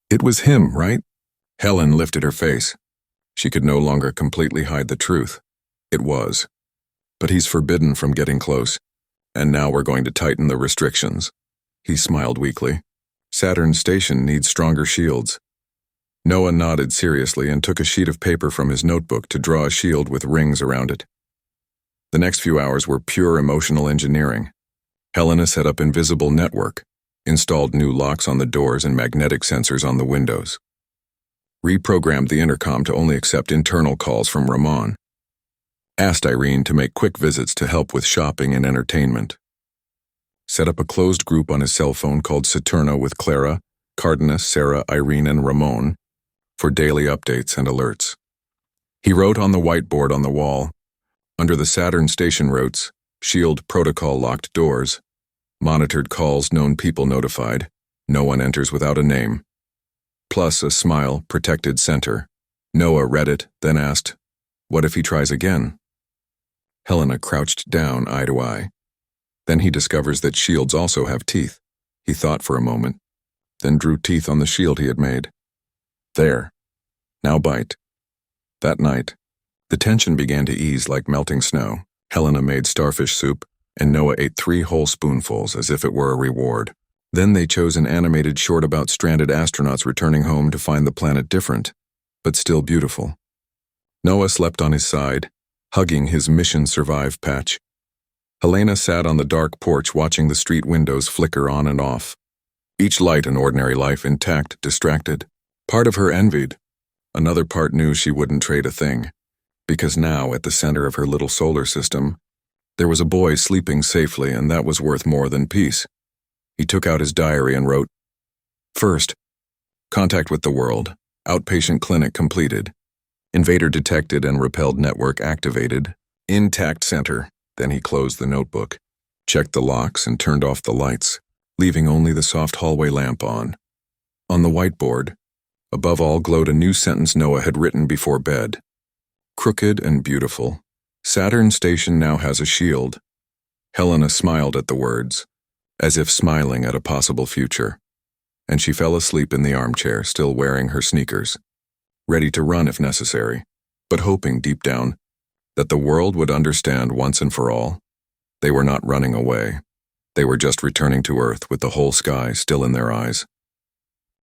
It was him, right?" Helen lifted her face. She could no longer completely hide the truth. It was. "But he's forbidden from getting close. And now we're going to tighten the restrictions." He smiled weakly. "Saturn Station needs stronger shields." Noah nodded seriously and took a sheet of paper from his notebook to draw a shield with rings around it. The next few hours were pure emotional engineering. Helena set up invisible network, installed new locks on the doors and magnetic sensors on the windows, reprogrammed the intercom to only accept internal calls from Ramon, asked Irene to make quick visits to help with shopping and entertainment, set up a closed group on his cell phone called Saturno with Clara, Cardenas, Sarah, Irene, and Ramon for daily updates and alerts. He wrote on the whiteboard on the wall, under the Saturn Station routes, shield protocol locked doors, monitored calls, known people notified, no one enters without a name, plus a smile, protected center. Noah read it, then asked, "What if he tries again?" Helena crouched down, eye to eye. Then he discovers that shields also have teeth. He thought for a moment, then drew teeth on the shield he had made. "There. Now bite." That night, the tension began to ease like melting snow. Helena made starfish soup, and Noah ate 3 whole spoonfuls as if it were a reward. Then they chose an animated short about stranded astronauts returning home to find the planet different, but still beautiful. Noah slept on his side, hugging his Mission Survive patch. Helena sat on the dark porch watching the street windows flicker on and off. Each light an ordinary life intact, distracted. Part of her envied. Another part knew she wouldn't trade a thing, because now, at the center of her little solar system, there was a boy sleeping safely, and that was worth more than peace. He took out his diary and wrote, "First, contact with the world, outpatient clinic completed, invader detected and repelled network activated, intact center." Then he closed the notebook, checked the locks, and turned off the lights, leaving only the soft hallway lamp on. On the whiteboard, above all, glowed a new sentence Noah had written before bed. "Crooked and beautiful. Saturn Station now has a shield." Helena smiled at the words, as if smiling at a possible future, and she fell asleep in the armchair, still wearing her sneakers, ready to run if necessary, but hoping deep down that the world would understand once and for all. They were not running away. They were just returning to Earth with the whole sky still in their eyes.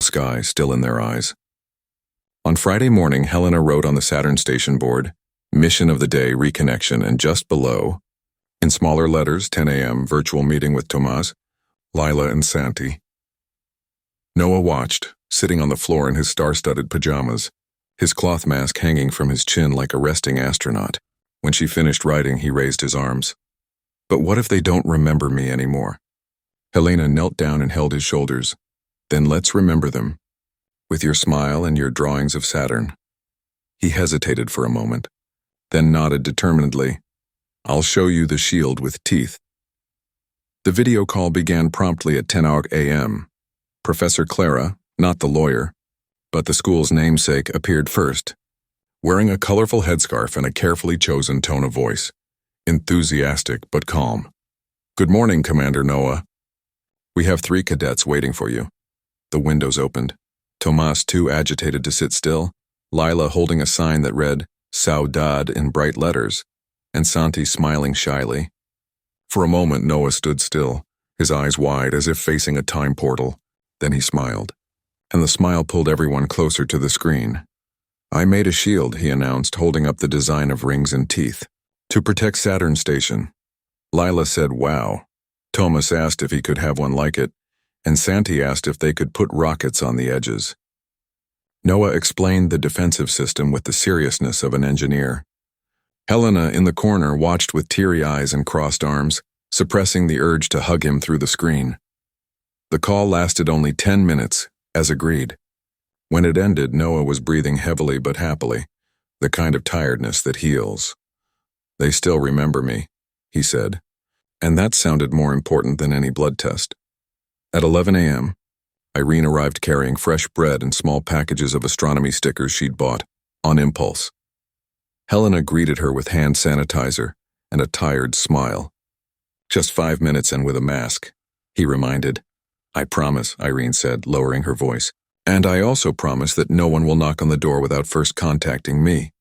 Sky still in their eyes. On Friday morning, Helena wrote on the Saturn Station board, "Mission of the day, reconnection," and just below, in smaller letters, 10 a.m., virtual meeting with Tomas, Lila, and Santi. Noah watched, sitting on the floor in his star-studded pajamas, his cloth mask hanging from his chin like a resting astronaut. When she finished writing, he raised his arms. "But what if they don't remember me anymore?" Helena knelt down and held his shoulders. "Then let's remember them, with your smile and your drawings of Saturn." He hesitated for a moment, then nodded determinedly. "I'll show you the shield with teeth." The video call began promptly at 10 a.m. Professor Clara, not the lawyer, but the school's namesake, appeared first. wearing a colorful headscarf and a carefully chosen tone of voice, enthusiastic but calm. "Good morning, Commander Noah. We have 3 cadets waiting for you." The windows opened. Tomas, too agitated to sit still, Lila holding a sign that read, "Saudade" in bright letters, and Santi smiling shyly. For a moment, Noah stood still, his eyes wide as if facing a time portal. Then he smiled, and the smile pulled everyone closer to the screen. "I made a shield," he announced, holding up the design of rings and teeth, "to protect Saturn Station." Lila said, "Wow." Tomas asked if he could have one like it, and Santi asked if they could put rockets on the edges. Noah explained the defensive system with the seriousness of an engineer. Helena, in the corner, watched with teary eyes and crossed arms, suppressing the urge to hug him through the screen. The call lasted only 10 minutes, as agreed. When it ended, Noah was breathing heavily but happily, the kind of tiredness that heals. "They still remember me," he said, and that sounded more important than any blood test. At 11 a.m., Irene arrived carrying fresh bread and small packages of astronomy stickers she'd bought, on impulse. Helena greeted her with hand sanitizer and a tired smile. "Just 5 minutes and with a mask," he reminded. "I promise," Irene said, lowering her voice. "And I also promise that no one will knock on the door without first contacting me."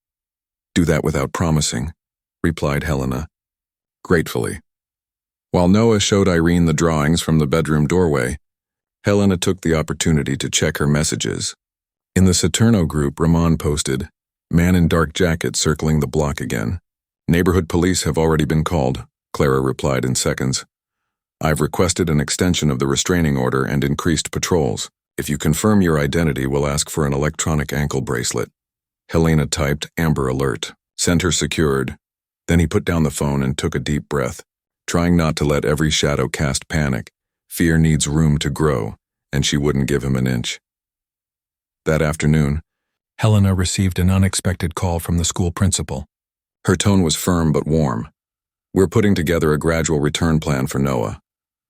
"Do that without promising," replied Helena, gratefully. While Noah showed Irene the drawings from the bedroom doorway, Helena took the opportunity to check her messages. In the Saturno group, Ramon posted, "Man in dark jacket circling the block again. Neighborhood police have already been called," Clara replied in seconds. "I've requested an extension of the restraining order and increased patrols. If you confirm your identity, we'll ask for an electronic ankle bracelet." Helena typed, "Amber Alert. Center secured." Then he put down the phone and took a deep breath, trying not to let every shadow cast panic. Fear needs room to grow, and she wouldn't give him an inch. That afternoon, Helena received an unexpected call from the school principal. Her tone was firm but warm. "We're putting together a gradual return plan for Noah,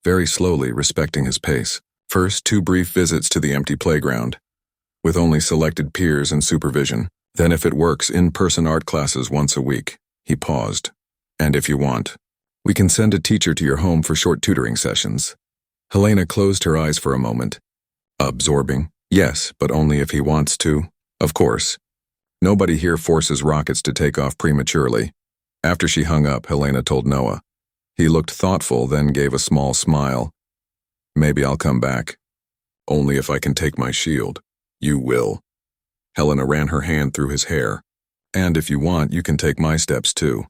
very slowly, respecting his pace. First, 2 brief visits to the empty playground, with only selected peers and supervision. Then, if it works, in-person art classes once a week." He paused. "And if you want, we can send a teacher to your home for short tutoring sessions." Helena closed her eyes for a moment. Absorbing. "Yes, but only if he wants to. Of course. Nobody here forces rockets to take off prematurely." After she hung up, Helena told Noah. He looked thoughtful, then gave a small smile. "Maybe I'll come back. Only if I can take my shield." "You will." Helena ran her hand through his hair. "And if you want, you can take my steps too."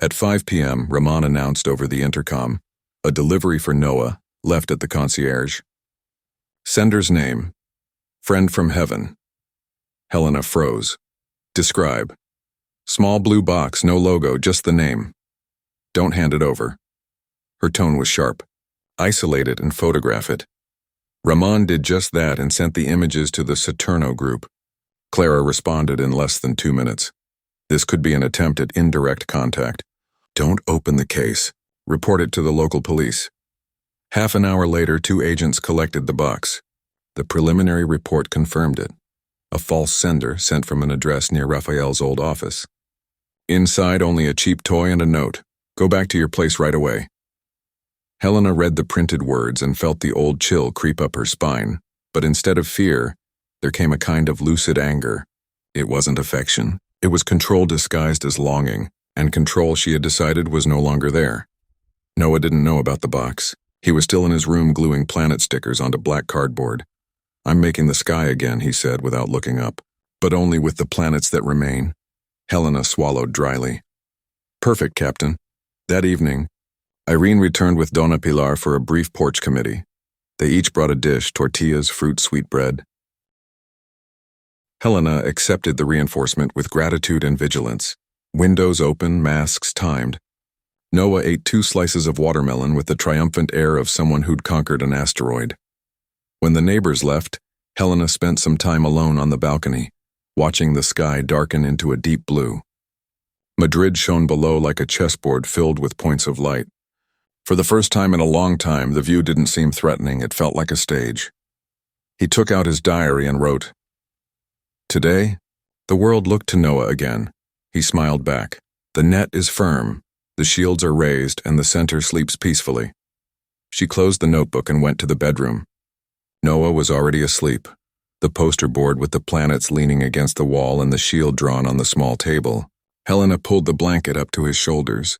At 5 p.m., Ramon announced over the intercom, "A delivery for Noah, left at the concierge. Sender's name, friend from heaven." Helena froze. "Describe." "Small blue box, no logo, just the name." "Don't hand it over." Her tone was sharp. "Isolate it and photograph it." Ramon did just that and sent the images to the Saturno group. Clara responded in less than 2 minutes. This could be an attempt at indirect contact. "Don't open the case. Report it to the local police." Half an hour later, 2 agents collected the box. The preliminary report confirmed it. A false sender sent from an address near Raphael's old office. Inside, only a cheap toy and a note. "Go back to your place right away." Helena read the printed words and felt the old chill creep up her spine, but instead of fear, there came a kind of lucid anger. It wasn't affection. It was control disguised as longing, and control, she had decided, was no longer there. Noah didn't know about the box. He was still in his room gluing planet stickers onto black cardboard. "I'm making the sky again," he said without looking up. "But only with the planets that remain." Helena swallowed dryly. "Perfect, Captain." That evening, Irene returned with Donna Pilar for a brief porch committee. They each brought a dish, tortillas, fruit, sweetbread. Helena accepted the reinforcement with gratitude and vigilance. Windows open, masks timed. Noah ate 2 slices of watermelon with the triumphant air of someone who'd conquered an asteroid. When the neighbors left, Helena spent some time alone on the balcony, watching the sky darken into a deep blue. Madrid shone below like a chessboard filled with points of light. For the first time in a long time, the view didn't seem threatening, it felt like a stage. He took out his diary and wrote, "Today, The world looked to Noah again. He smiled back. The net is firm, the shields are raised, and the center sleeps peacefully. She closed the notebook and went to the bedroom. Noah was already asleep, the poster board with the planets leaning against the wall and the shield drawn on the small table. Helena pulled the blanket up to his shoulders,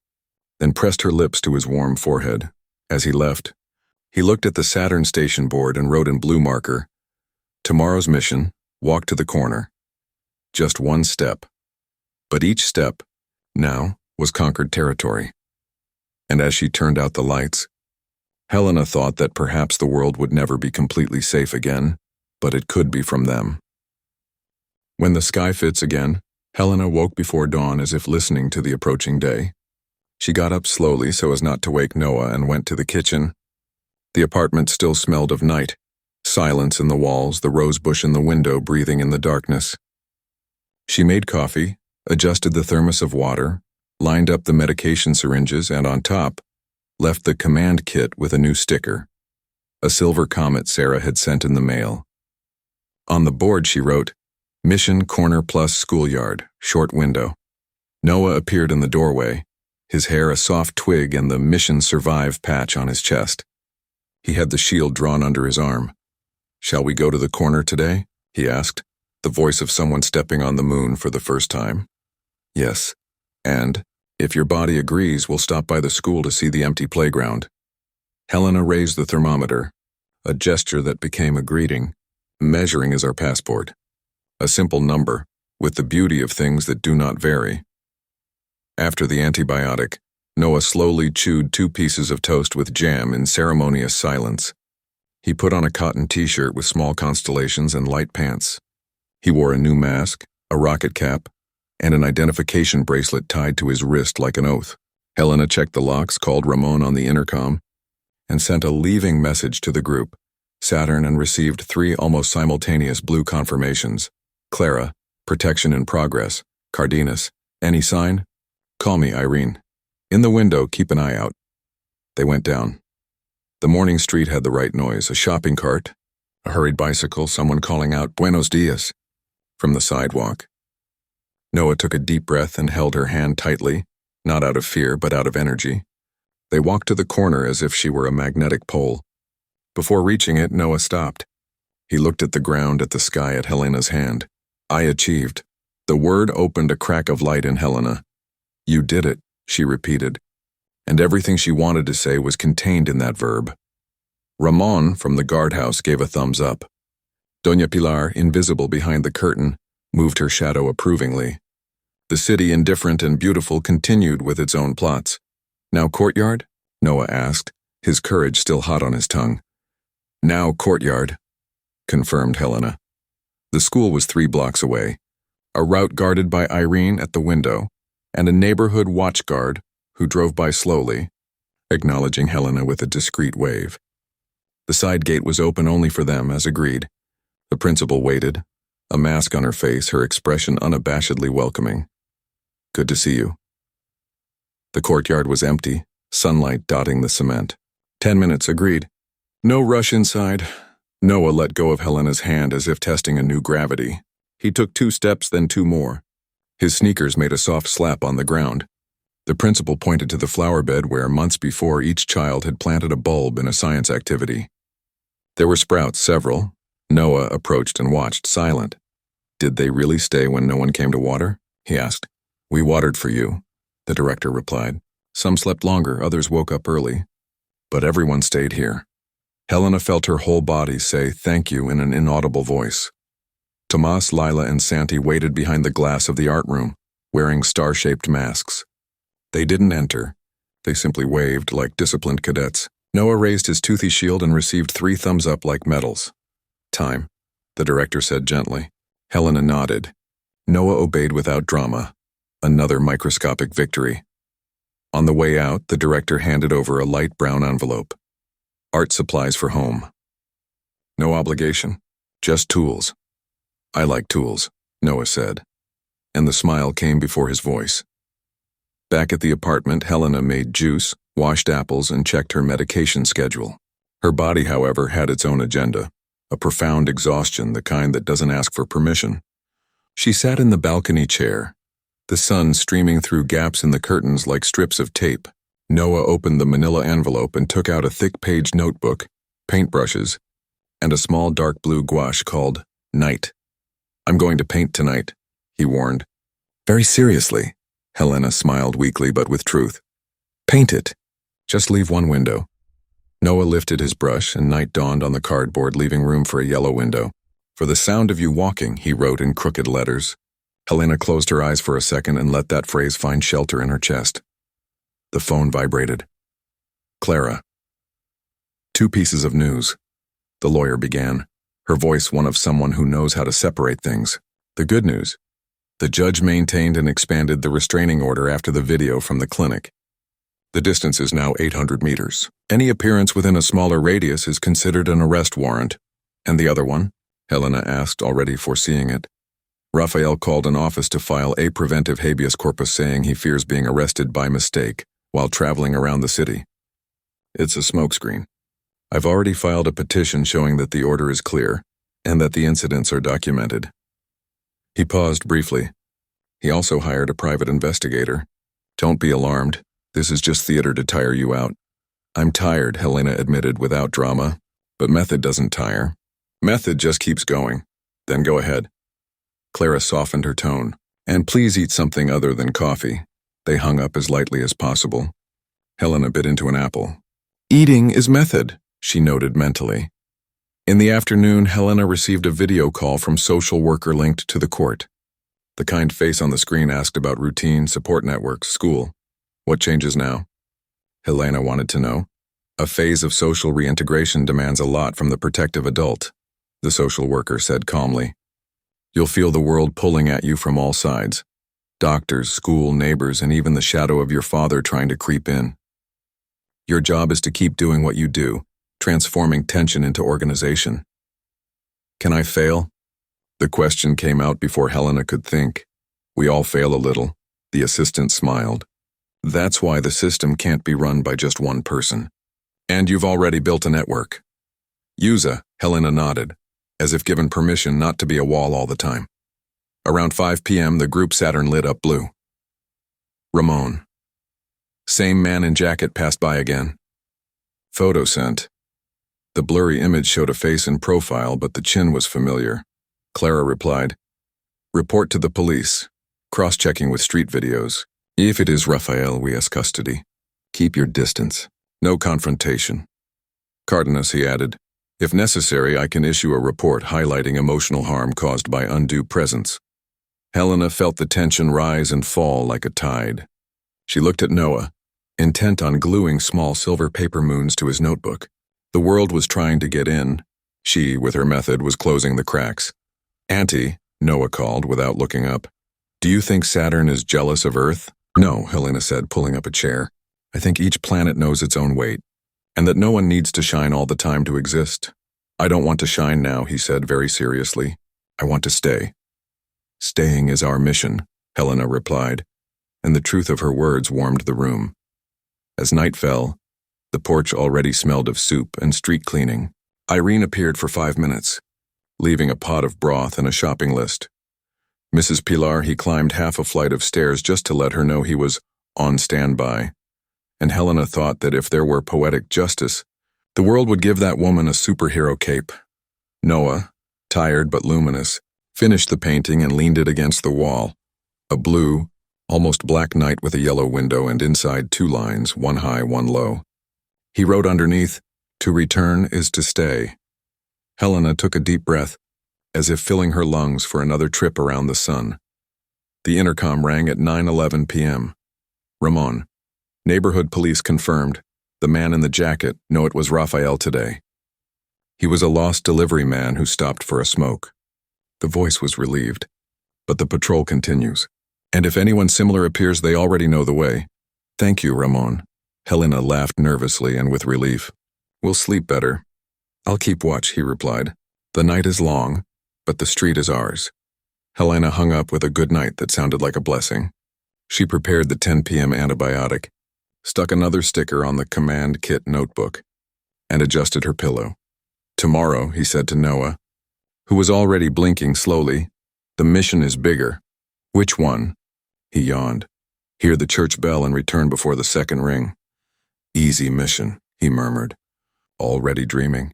then pressed her lips to his warm forehead. As he left, he looked at the Saturn station board and wrote in blue marker, "Tomorrow's mission, walk to the corner." Just one step. But each step, now, was conquered territory. And as she turned out the lights, Helena thought that perhaps the world would never be completely safe again, but it could be from them. When the sky fits again, Helena woke before dawn as if listening to the approaching day. She got up slowly so as not to wake Noah and went to the kitchen. The apartment still smelled of night. Silence in the walls, the rose bush in the window breathing in the darkness. She made coffee, adjusted the thermos of water, lined up the medication syringes, and on top, left the command kit with a new sticker, a silver comet Sarah had sent in the mail. On the board she wrote, "Mission Corner Plus Schoolyard, short window." Noah appeared in the doorway, his hair a soft twig and the Mission Survive patch on his chest. He had the shield drawn under his arm. "Shall we go to the corner today?" he asked, the voice of someone stepping on the moon for the first time. "Yes, and, if your body agrees, we'll stop by the school to see the empty playground." Helena raised the thermometer, a gesture that became a greeting. Measuring is our passport. A simple number, with the beauty of things that do not vary. After the antibiotic, Noah slowly chewed 2 pieces of toast with jam in ceremonious silence. He put on a cotton t-shirt with small constellations and light pants. He wore a new mask, a rocket cap, and an identification bracelet tied to his wrist like an oath. Helena checked the locks, called Ramon on the intercom, and sent a leaving message to the group, Saturn, and received 3 almost simultaneous blue confirmations. Clara, protection in progress. Cardenas, any sign? Call me, Irene. In the window, keep an eye out. They went down. The morning street had the right noise, a shopping cart, a hurried bicycle, someone calling out, "Buenos dias," from the sidewalk. Noah took a deep breath and held her hand tightly, not out of fear, but out of energy. They walked to the corner as if she were a magnetic pole. Before reaching it, Noah stopped. He looked at the ground, at the sky, at Helena's hand. "I achieved." The word opened a crack of light in Helena. "You did it," she repeated, and everything she wanted to say was contained in that verb. Ramon, from the guardhouse, gave a thumbs up. Doña Pilar, invisible behind the curtain, moved her shadow approvingly. The city, indifferent and beautiful, continued with its own plots. "Now courtyard?" Noah asked, his courage still hot on his tongue. "Now courtyard," confirmed Helena. The school was 3 blocks away, a route guarded by Irene at the window, and a neighborhood watch guard who drove by slowly, acknowledging Helena with a discreet wave. The side gate was open only for them, as agreed. The principal waited, a mask on her face, her expression unabashedly welcoming. "Good to see you." The courtyard was empty, sunlight dotting the cement. 10 minutes, agreed. No rush inside. Noah let go of Helena's hand as if testing a new gravity. He took 2 steps, then 2 more. His sneakers made a soft slap on the ground. The principal pointed to the flower bed where, months before, each child had planted a bulb in a science activity. There were sprouts, several. Noah approached and watched, silent. "Did they really stay when no one came to water?" he asked. "We watered for you," the director replied. "Some slept longer, others woke up early. But everyone stayed here." Helena felt her whole body say thank you in an inaudible voice. Tomas, Lila, and Santi waited behind the glass of the art room, wearing star-shaped masks. They didn't enter. They simply waved like disciplined cadets. Noah raised his toothy shield and received 3 thumbs up like medals. "Time," the director said gently. Helena nodded. Noah obeyed without drama. Another microscopic victory. On the way out, the director handed over a light brown envelope. "Art supplies for home." "No obligation, just tools." "I like tools," Noah said, and the smile came before his voice. Back at the apartment, Helena made juice, washed apples, and checked her medication schedule. Her body, however, had its own agenda, a profound exhaustion, the kind that doesn't ask for permission. She sat in the balcony chair, the sun streaming through gaps in the curtains like strips of tape. Noah opened the manila envelope and took out a thick-page notebook, paintbrushes, and a small dark blue gouache called Night. "I'm going to paint tonight," he warned. "Very seriously?" Helena smiled weakly but with truth. "Paint it. Just leave one window." Noah lifted his brush and night dawned on the cardboard, leaving room for a yellow window. "For the sound of you walking," he wrote in crooked letters. Helena closed her eyes for a second and let that phrase find shelter in her chest. The phone vibrated. "Clara." "Two pieces of news," the lawyer began, her voice one of someone who knows how to separate things. "The good news. The judge maintained and expanded the restraining order after the video from the clinic. The distance is now 800 meters. Any appearance within a smaller radius is considered an arrest warrant." "And the other one?" Helena asked, already foreseeing it. "Raphael called an office to file a preventive habeas corpus saying he fears being arrested by mistake while traveling around the city. It's a smokescreen. I've already filed a petition showing that the order is clear and that the incidents are documented." He paused briefly. He also hired a private investigator. "Don't be alarmed. This is just theater to tire you out." "I'm tired," Helena admitted without drama. "But method doesn't tire. Method just keeps going." "Then go ahead." Clara softened her tone. "And please eat something other than coffee." They hung up as lightly as possible. Helena bit into an apple. "Eating is method," she noted mentally. In the afternoon, Helena received a video call from social worker linked to the court. The kind face on the screen asked about routine, support networks, school. "What changes now?" Helena wanted to know. "A phase of social reintegration demands a lot from the protective adult," the social worker said calmly. "You'll feel the world pulling at you from all sides. Doctors, school, neighbors, and even the shadow of your father trying to creep in. Your job is to keep doing what you do, transforming tension into organization." "Can I fail?" The question came out before Helena could think. "We all fail a little," the assistant smiled. "That's why the system can't be run by just one person. And you've already built a network." "Use a," Helena nodded, as if given permission not to be a wall all the time. Around 5 p.m., the group Saturn lit up blue. Ramon. Same man in jacket passed by again. Photo sent. The blurry image showed a face in profile, but the chin was familiar. Clara replied, "Report to the police. Cross-checking with street videos. If it is Raphael, we ask custody. Keep your distance. No confrontation." Cardenas, he added, "If necessary, I can issue a report highlighting emotional harm caused by undue presence." Helena felt the tension rise and fall like a tide. She looked at Noah, intent on gluing small silver paper moons to his notebook. The world was trying to get in. She, with her method, was closing the cracks. "Auntie," Noah called without looking up. "Do you think Saturn is jealous of Earth?" "No," Helena said, pulling up a chair. "I think each planet knows its own weight, and that no one needs to shine all the time to exist." "I don't want to shine now," he said very seriously. "I want to stay." "Staying is our mission," Helena replied, and the truth of her words warmed the room. As night fell, the porch already smelled of soup and street cleaning. Irene appeared for 5 minutes, leaving a pot of broth and a shopping list. Mrs. Pilar, he climbed half a flight of stairs just to let her know he was on standby, and Helena thought that if there were poetic justice, the world would give that woman a superhero cape. Noah, tired but luminous, finished the painting and leaned it against the wall. A blue, almost black night with a yellow window and inside 2 lines, one high, one low. He wrote underneath, "To return is to stay." Helena took a deep breath, as if filling her lungs for another trip around the sun. The intercom rang at 9:11 p.m. "Ramon. Neighborhood police confirmed. The man in the jacket, no, it was Raphael today. He was a lost delivery man who stopped for a smoke." The voice was relieved. "But the patrol continues. And if anyone similar appears, they already know the way." "Thank you, Ramon." Helena laughed nervously and with relief. "We'll sleep better." "I'll keep watch," he replied. "The night is long, but the street is ours." Helena hung up with a good night that sounded like a blessing. She prepared the 10 p.m. antibiotic, stuck another sticker on the command kit notebook, and adjusted her pillow. "Tomorrow," he said to Noah, who was already blinking slowly, The mission is bigger. Which one? He yawned. Hear the church bell and return before the second ring. Easy mission, he murmured, already dreaming.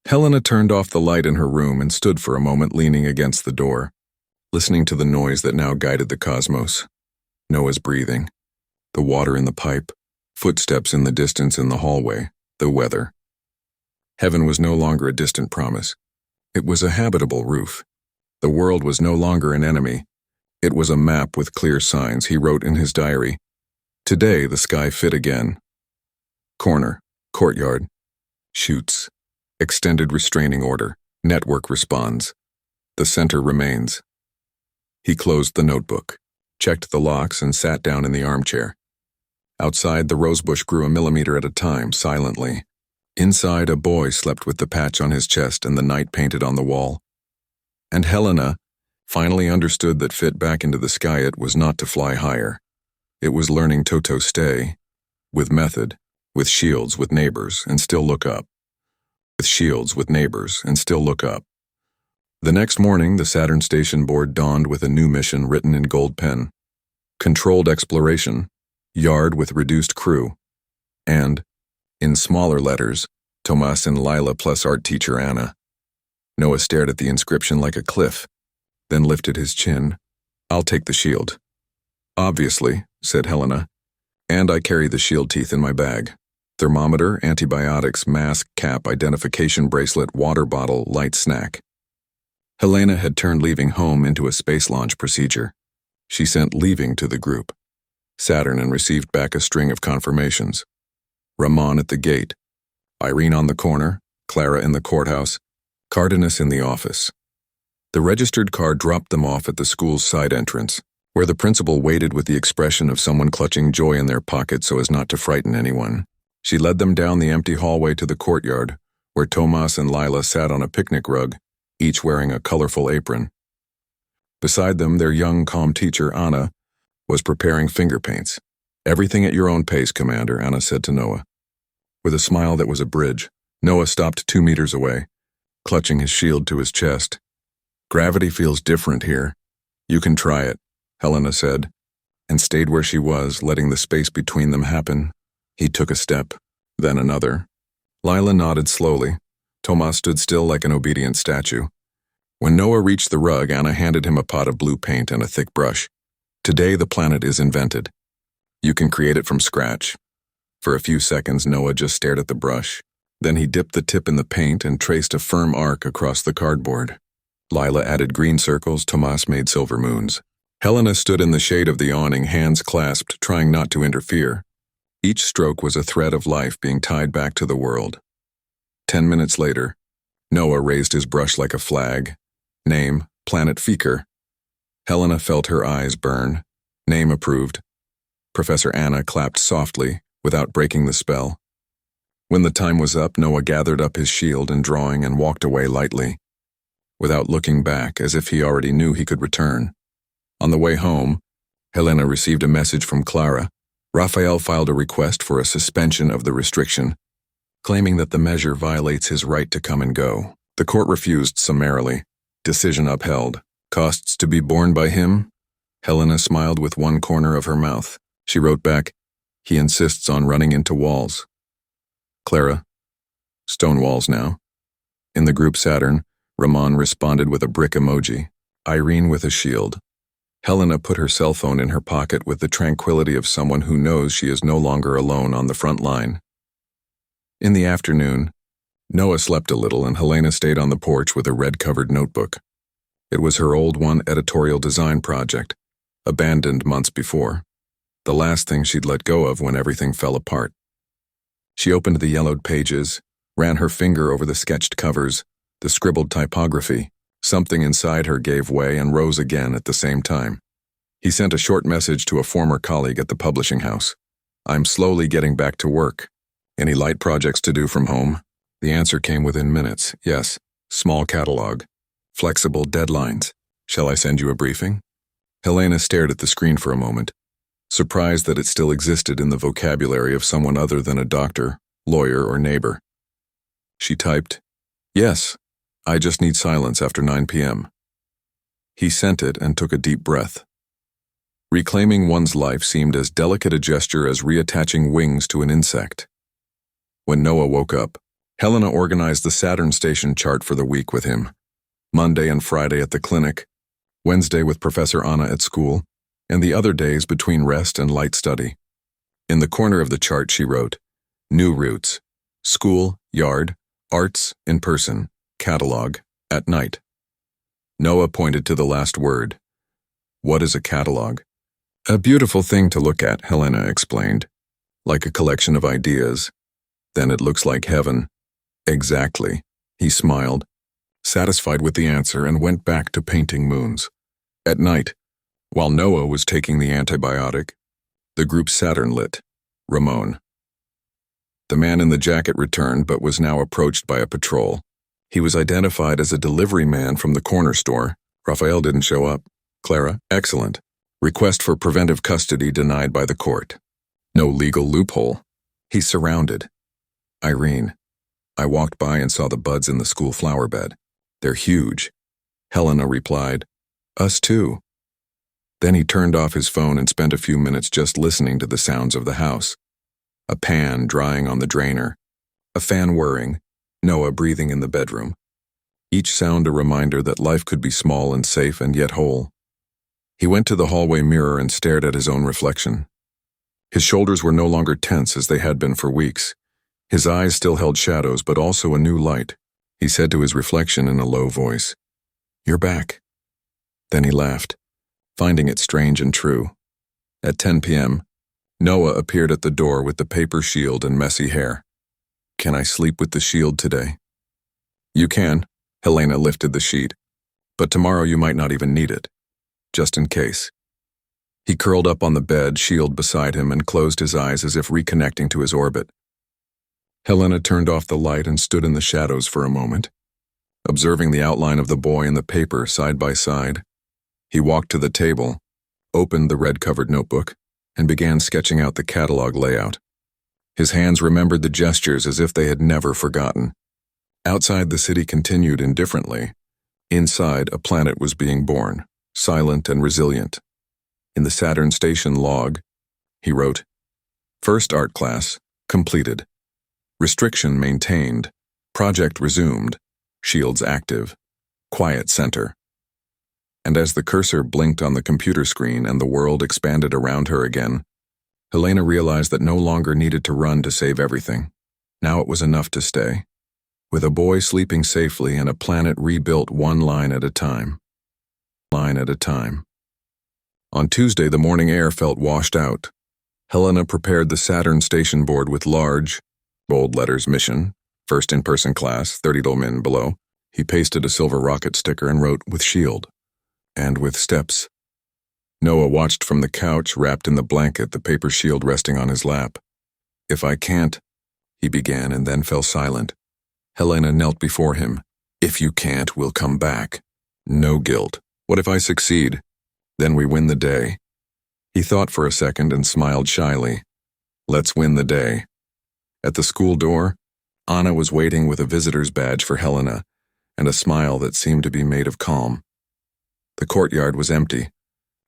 Helena turned off the light in her room and stood for a moment leaning against the door, listening to the noise that now guided the cosmos. Noah's breathing, the water in the pipe, footsteps in the distance in the hallway, the weather. Heaven was no longer a distant promise. It was a habitable roof. The world was no longer an enemy. It was a map with clear signs. He wrote in his diary. Today the sky fit again. Corner, courtyard, shoots, extended restraining order, network responds. The center remains. He closed the notebook, checked the locks, and sat down in the armchair. Outside, the rosebush grew a millimeter at a time, silently. Inside, a boy slept with the patch on his chest and the night painted on the wall. And Helena finally understood that fit back into the sky it was not to fly higher. It was learning to stay, with method, with shields, with neighbors, and still look up. With shields, with neighbors, and still look up. The next morning, the Saturn station board dawned with a new mission written in gold pen. Controlled exploration, yard with reduced crew, and, in smaller letters, Tomas and Lila plus art teacher Anna. Noah stared at the inscription like a cliff, then lifted his chin. I'll take the shield. Obviously, said Helena, and I carry the shield teeth in my bag. Thermometer, antibiotics, mask, cap, identification bracelet, water bottle, light snack. Helena had turned leaving home into a space launch procedure. She sent leaving to the group. Saturn and received back a string of confirmations. Ramon at the gate, Irene on the corner, Clara in the courthouse, Cardenas in the office. The registered car dropped them off at the school's side entrance, where the principal waited with the expression of someone clutching joy in their pocket so as not to frighten anyone. She led them down the empty hallway to the courtyard, where Tomas and Lila sat on a picnic rug, each wearing a colorful apron. Beside them, their young, calm teacher, Anna, was preparing finger paints. Everything at your own pace, Commander, Anna said to Noah. With a smile that was a bridge, Noah stopped 2 meters away, clutching his shield to his chest. Gravity feels different here. You can try it, Helena said, and stayed where she was, letting the space between them happen. He took a step, then another. Lila nodded slowly. Tomas stood still like an obedient statue. When Noah reached the rug, Anna handed him a pot of blue paint and a thick brush. Today the planet is invented. You can create it from scratch. For a few seconds, Noah just stared at the brush. Then he dipped the tip in the paint and traced a firm arc across the cardboard. Lila added green circles, Tomas made silver moons. Helena stood in the shade of the awning, hands clasped, trying not to interfere. Each stroke was a thread of life being tied back to the world. 10 minutes later, Noah raised his brush like a flag. Name, Planet Feker. Helena felt her eyes burn. Name approved. Professor Anna clapped softly, without breaking the spell. When the time was up, Noah gathered up his shield and drawing and walked away lightly, without looking back, as if he already knew he could return. On the way home, Helena received a message from Clara. Raphael filed a request for a suspension of the restriction, claiming that the measure violates his right to come and go. The court refused summarily. Decision upheld. Costs to be borne by him? Helena smiled with one corner of her mouth. She wrote back, he insists on running into walls. Clara, stone walls now. In the group Saturn, Ramon responded with a brick emoji, Irene with a shield. Helena put her cell phone in her pocket with the tranquility of someone who knows she is no longer alone on the front line. In the afternoon, Noah slept a little and Helena stayed on the porch with a red-covered notebook. It was her old editorial design project, abandoned months before, the last thing she'd let go of when everything fell apart. She opened the yellowed pages, ran her finger over the sketched covers, the scribbled typography. Something inside her gave way and rose again at the same time. He sent a short message to a former colleague at the publishing house. I'm slowly getting back to work. Any light projects to do from home? The answer came within minutes. Yes. Small catalog. Flexible deadlines. Shall I send you a briefing? Helena stared at the screen for a moment, surprised that it still existed in the vocabulary of someone other than a doctor, lawyer, or neighbor. She typed, Yes. I just need silence after 9 p.m. He sent it and took a deep breath. Reclaiming one's life seemed as delicate a gesture as reattaching wings to an insect. When Noah woke up, Helena organized the Saturn station chart for the week with him. Monday and Friday at the clinic, Wednesday with Professor Anna at school, and the other days between rest and light study. In the corner of the chart she wrote, new routes, school, yard, arts, in person, catalog, at night. Noah pointed to the last word. What is a catalog? A beautiful thing to look at, Helena explained. Like a collection of ideas. Then it looks like heaven. Exactly. He smiled, satisfied with the answer, and went back to painting moons. At night, while Noah was taking the antibiotic, the group Saturn lit. Ramon. The man in the jacket returned but was now approached by a patrol. He was identified as a delivery man from the corner store. Raphael didn't show up. Clara, excellent. Request for preventive custody denied by the court. No legal loophole. He's surrounded. Irene. I walked by and saw the buds in the school flower bed. They're huge. Helena replied, us too. Then he turned off his phone and spent a few minutes just listening to the sounds of the house. A pan drying on the drainer. A fan whirring. Noah breathing in the bedroom. Each sound a reminder that life could be small and safe and yet whole. He went to the hallway mirror and stared at his own reflection. His shoulders were no longer tense as they had been for weeks. His eyes still held shadows, but also a new light. He said to his reflection in a low voice, "You're back." Then he laughed, finding it strange and true. At 10 p.m., Noah appeared at the door with the paper shield and messy hair. "Can I sleep with the shield today?" "You can," Helena lifted the sheet. "But tomorrow you might not even need it. Just in case." He curled up on the bed, shield beside him, and closed his eyes as if reconnecting to his orbit. Helena turned off the light and stood in the shadows for a moment, observing the outline of the boy and the paper side by side. He walked to the table, opened the red-covered notebook, and began sketching out the catalog layout. His hands remembered the gestures as if they had never forgotten. Outside, the city continued indifferently. Inside, a planet was being born, silent and resilient. In the Saturn station log, he wrote, "First art class, completed. Restriction maintained. Project resumed. Shields active. Quiet center." And as the cursor blinked on the computer screen and the world expanded around her again, Helena realized that no longer needed to run to save everything. Now it was enough to stay, with a boy sleeping safely and a planet rebuilt one line at a time. Line at a time. On Tuesday, the morning air felt washed out. Helena prepared the Saturn station board with large, bold letters, mission, first in-person class, 30 min below. He pasted a silver rocket sticker and wrote, "With shield," and with steps. Noah watched from the couch, wrapped in the blanket, the paper shield resting on his lap. "If I can't," he began, and then fell silent. Helena knelt before him. "If you can't, we'll come back. No guilt. What if I succeed? Then we win the day." He thought for a second and smiled shyly. "Let's win the day." At the school door, Anna was waiting with a visitor's badge for Helena and a smile that seemed to be made of calm. The courtyard was empty,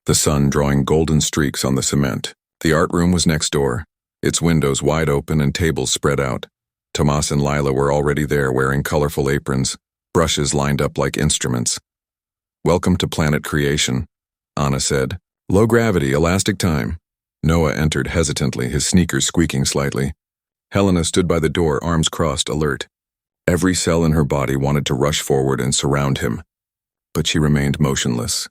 the sun drawing golden streaks on the cement. The art room was next door, its windows wide open and tables spread out. Tomas and Lila were already there wearing colorful aprons, brushes lined up like instruments. "Welcome to Planet Creation," Anna said. "Low gravity, elastic time." Noah entered hesitantly, his sneakers squeaking slightly. Helena stood by the door, arms crossed, alert. Every cell in her body wanted to rush forward and surround him, but she remained motionless.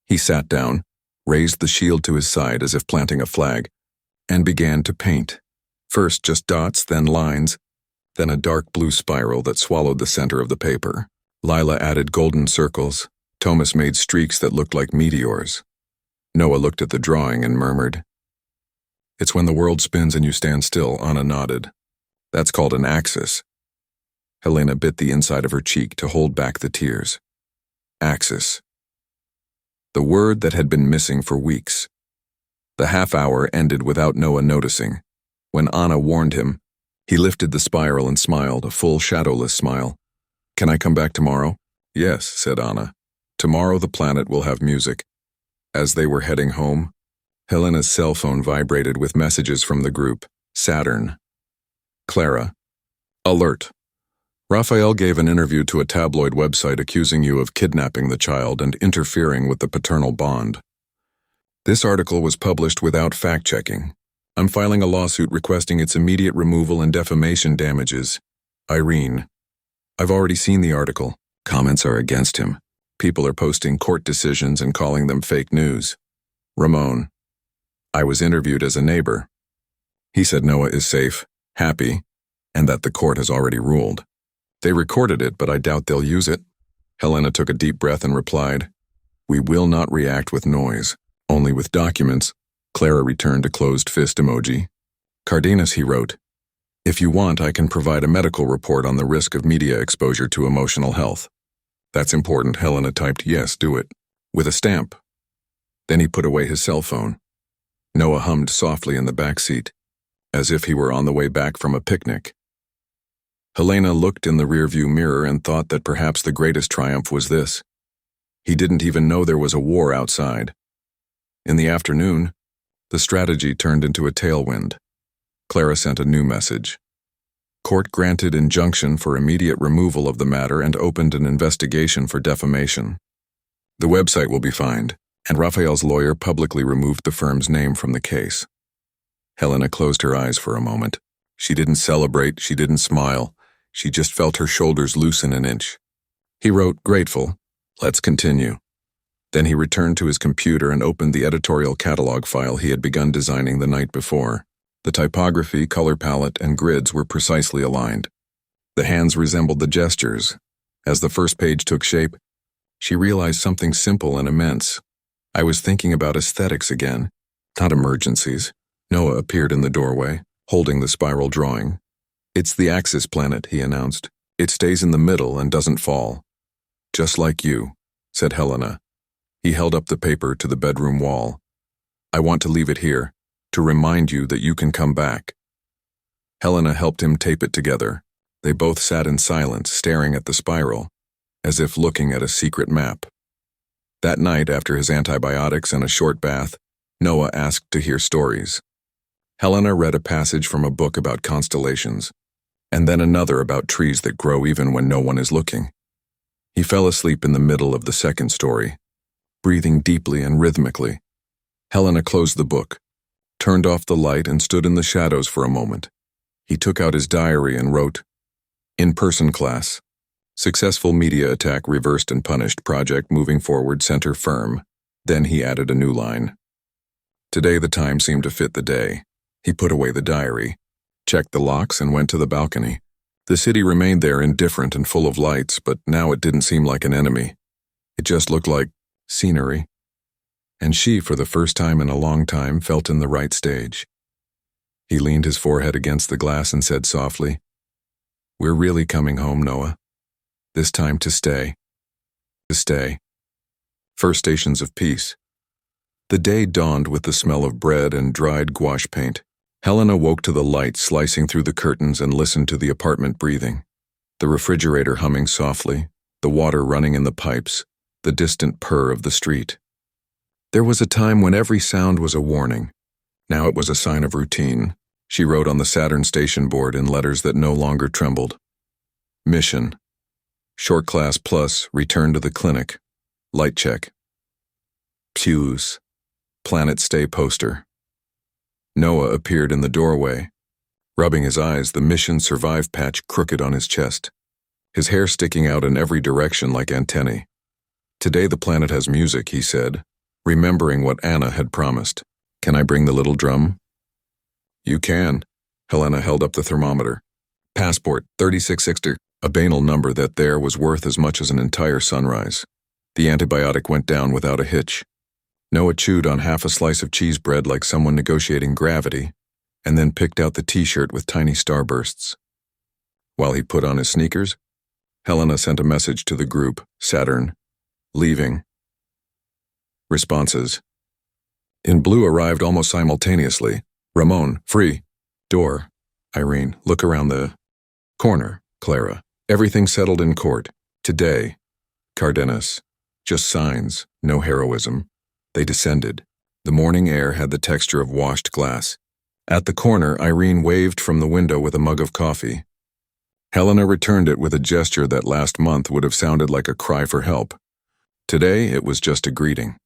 He sat down, raised the shield to his side as if planting a flag, and began to paint. First just dots, then lines, then a dark blue spiral that swallowed the center of the paper. Lila added golden circles. Thomas made streaks that looked like meteors. Noah looked at the drawing and murmured, "It's when the world spins and you stand still," Anna nodded. "That's called an axis." Helena bit the inside of her cheek to hold back the tears. Axis. The word that had been missing for weeks. The half hour ended without Noah noticing. When Anna warned him, he lifted the spiral and smiled, a full, shadowless smile. "Can I come back tomorrow?" "Yes," said Anna. Tomorrow the planet will have music. As they were heading home, Helena's cell phone vibrated with messages from the group. Saturn. Clara. Alert. Raphael gave an interview to a tabloid website accusing you of kidnapping the child and interfering with the paternal bond. This article was published without fact-checking. I'm filing a lawsuit requesting its immediate removal and defamation damages. Irene. I've already seen the article. Comments are against him. People are posting court decisions and calling them fake news. Ramon. I was interviewed as a neighbor. He said Noah is safe, happy, and that the court has already ruled. They recorded it, but I doubt they'll use it. Helena took a deep breath and replied, We will not react with noise, only with documents. Clara returned a closed fist emoji. Cardenas, he wrote, If you want, I can provide a medical report on the risk of media exposure to emotional health. That's important, Helena typed, Yes, do it, with a stamp. Then he put away his cell phone. Noah hummed softly in the back seat, as if he were on the way back from a picnic. Helena looked in the rearview mirror and thought that perhaps the greatest triumph was this. He didn't even know there was a war outside. In the afternoon, the strategy turned into a tailwind. Clara sent a new message. Court granted injunction for immediate removal of the matter and opened an investigation for defamation. The website will be fined, and Raphael's lawyer publicly removed the firm's name from the case. Helena closed her eyes for a moment. She didn't celebrate, she didn't smile. She just felt her shoulders loosen an inch. He wrote, Grateful. Let's continue. Then he returned to his computer and opened the editorial catalog file he had begun designing the night before. The typography, color palette, and grids were precisely aligned. The hands resembled the gestures. As the first page took shape, she realized something simple and immense. I was thinking about aesthetics again, not emergencies. Noah appeared in the doorway, holding the spiral drawing. It's the Axis planet, he announced. It stays in the middle and doesn't fall. Just like you, said Helena. He held up the paper to the bedroom wall. I want to leave it here, to remind you that you can come back. Helena helped him tape it together. They both sat in silence, staring at the spiral, as if looking at a secret map. That night, after his antibiotics and a short bath, Noah asked to hear stories. Helena read a passage from a book about constellations, and then another about trees that grow even when no one is looking. He fell asleep in the middle of the second story, breathing deeply and rhythmically. Helena closed the book, turned off the light, and stood in the shadows for a moment. He took out his diary and wrote, In-person class. Successful media attack reversed and punished, project moving forward, center firm. Then he added a new line. Today the time seemed to fit the day. He put away the diary, checked the locks, and went to the balcony. The city remained there, indifferent and full of lights, but now it didn't seem like an enemy. It just looked like scenery. And she, for the first time in a long time, felt in the right stage. He leaned his forehead against the glass and said softly, We're really coming home, Noah. This time to stay. To stay. First stations of peace. The day dawned with the smell of bread and dried gouache paint. Helena woke to the light slicing through the curtains and listened to the apartment breathing. The refrigerator humming softly, the water running in the pipes, the distant purr of the street. There was a time when every sound was a warning. Now it was a sign of routine. She wrote on the Saturn station board in letters that no longer trembled. Mission. Short class plus, return to the clinic. Light check. Pews. Planet stay poster. Noah appeared in the doorway, rubbing his eyes, the mission survive patch crooked on his chest, his hair sticking out in every direction like antennae. Today the planet has music, he said, remembering what Anna had promised. Can I bring the little drum? You can. Helena held up the thermometer. Passport, 3660, a banal number that there was worth as much as an entire sunrise. The antibiotic went down without a hitch. Noah chewed on half a slice of cheese bread like someone negotiating gravity, and then picked out the t-shirt with tiny starbursts. While he put on his sneakers, Helena sent a message to the group, Saturn, leaving. Responses. In blue arrived almost simultaneously. Ramon, free. Door. Irene, look around the corner. Clara, everything settled in court. Today. Cardenas. Just signs, no heroism. They descended. The morning air had the texture of washed glass. At the corner, Irene waved from the window with a mug of coffee. Helena returned it with a gesture that last month would have sounded like a cry for help. Today, it was just a greeting.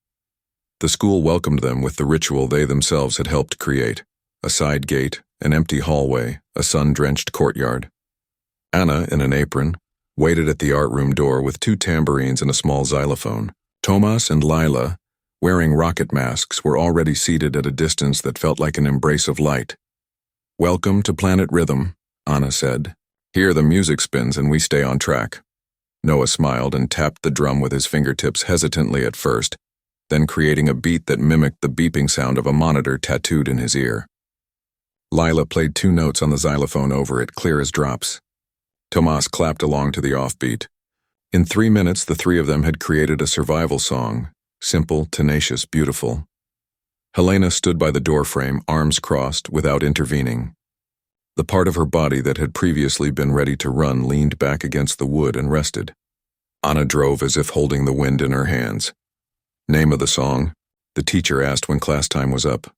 The school welcomed them with the ritual they themselves had helped create: a side gate, an empty hallway, a sun-drenched courtyard. Anna, in an apron, waited at the art room door with 2 tambourines and a small xylophone. Tomas and Lila, wearing rocket masks, were already seated at a distance that felt like an embrace of light. "Welcome to Planet Rhythm," Anna said. "Here the music spins and we stay on track." Noah smiled and tapped the drum with his fingertips hesitantly at first, then creating a beat that mimicked the beeping sound of a monitor tattooed in his ear. Lila played 2 notes on the xylophone over it, clear as drops. Tomas clapped along to the offbeat. In 3 minutes, the 3 of them had created a survival song, simple, tenacious, beautiful. Helena stood by the doorframe, arms crossed, without intervening. The part of her body that had previously been ready to run leaned back against the wood and rested. Anna drove as if holding the wind in her hands. "Name of the song?" the teacher asked when class time was up.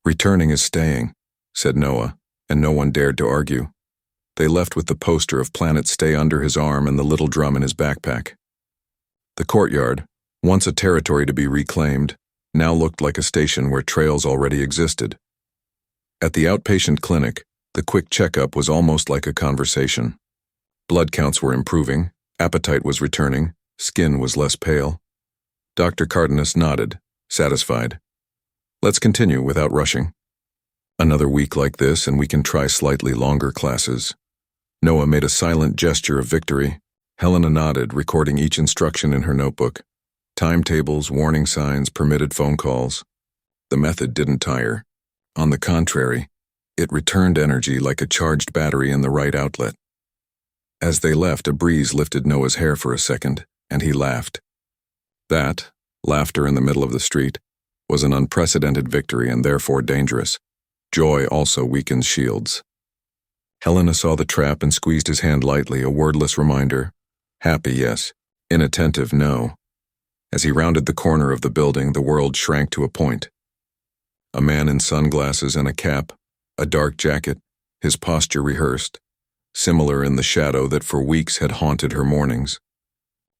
"Returning is staying," said Noah, and no one dared to argue. They left with the poster of Planet Stay under his arm and the little drum in his backpack. The courtyard, once a territory to be reclaimed, now looked like a station where trails already existed. At the outpatient clinic, the quick checkup was almost like a conversation. Blood counts were improving, appetite was returning, skin was less pale. Dr. Cardenas nodded, satisfied. "Let's continue without rushing. Another week like this and we can try slightly longer classes." Noah made a silent gesture of victory. Helena nodded, recording each instruction in her notebook. Timetables, warning signs, permitted phone calls. The method didn't tire. On the contrary, it returned energy like a charged battery in the right outlet. As they left, a breeze lifted Noah's hair for a second, and he laughed. That, laughter in the middle of the street, was an unprecedented victory and therefore dangerous. Joy also weakens shields. Helena saw the trap and squeezed his hand lightly, a wordless reminder. Happy, yes. Inattentive, no. As he rounded the corner of the building, the world shrank to a point. A man in sunglasses and a cap, a dark jacket, his posture rehearsed, similar in the shadow that for weeks had haunted her mornings.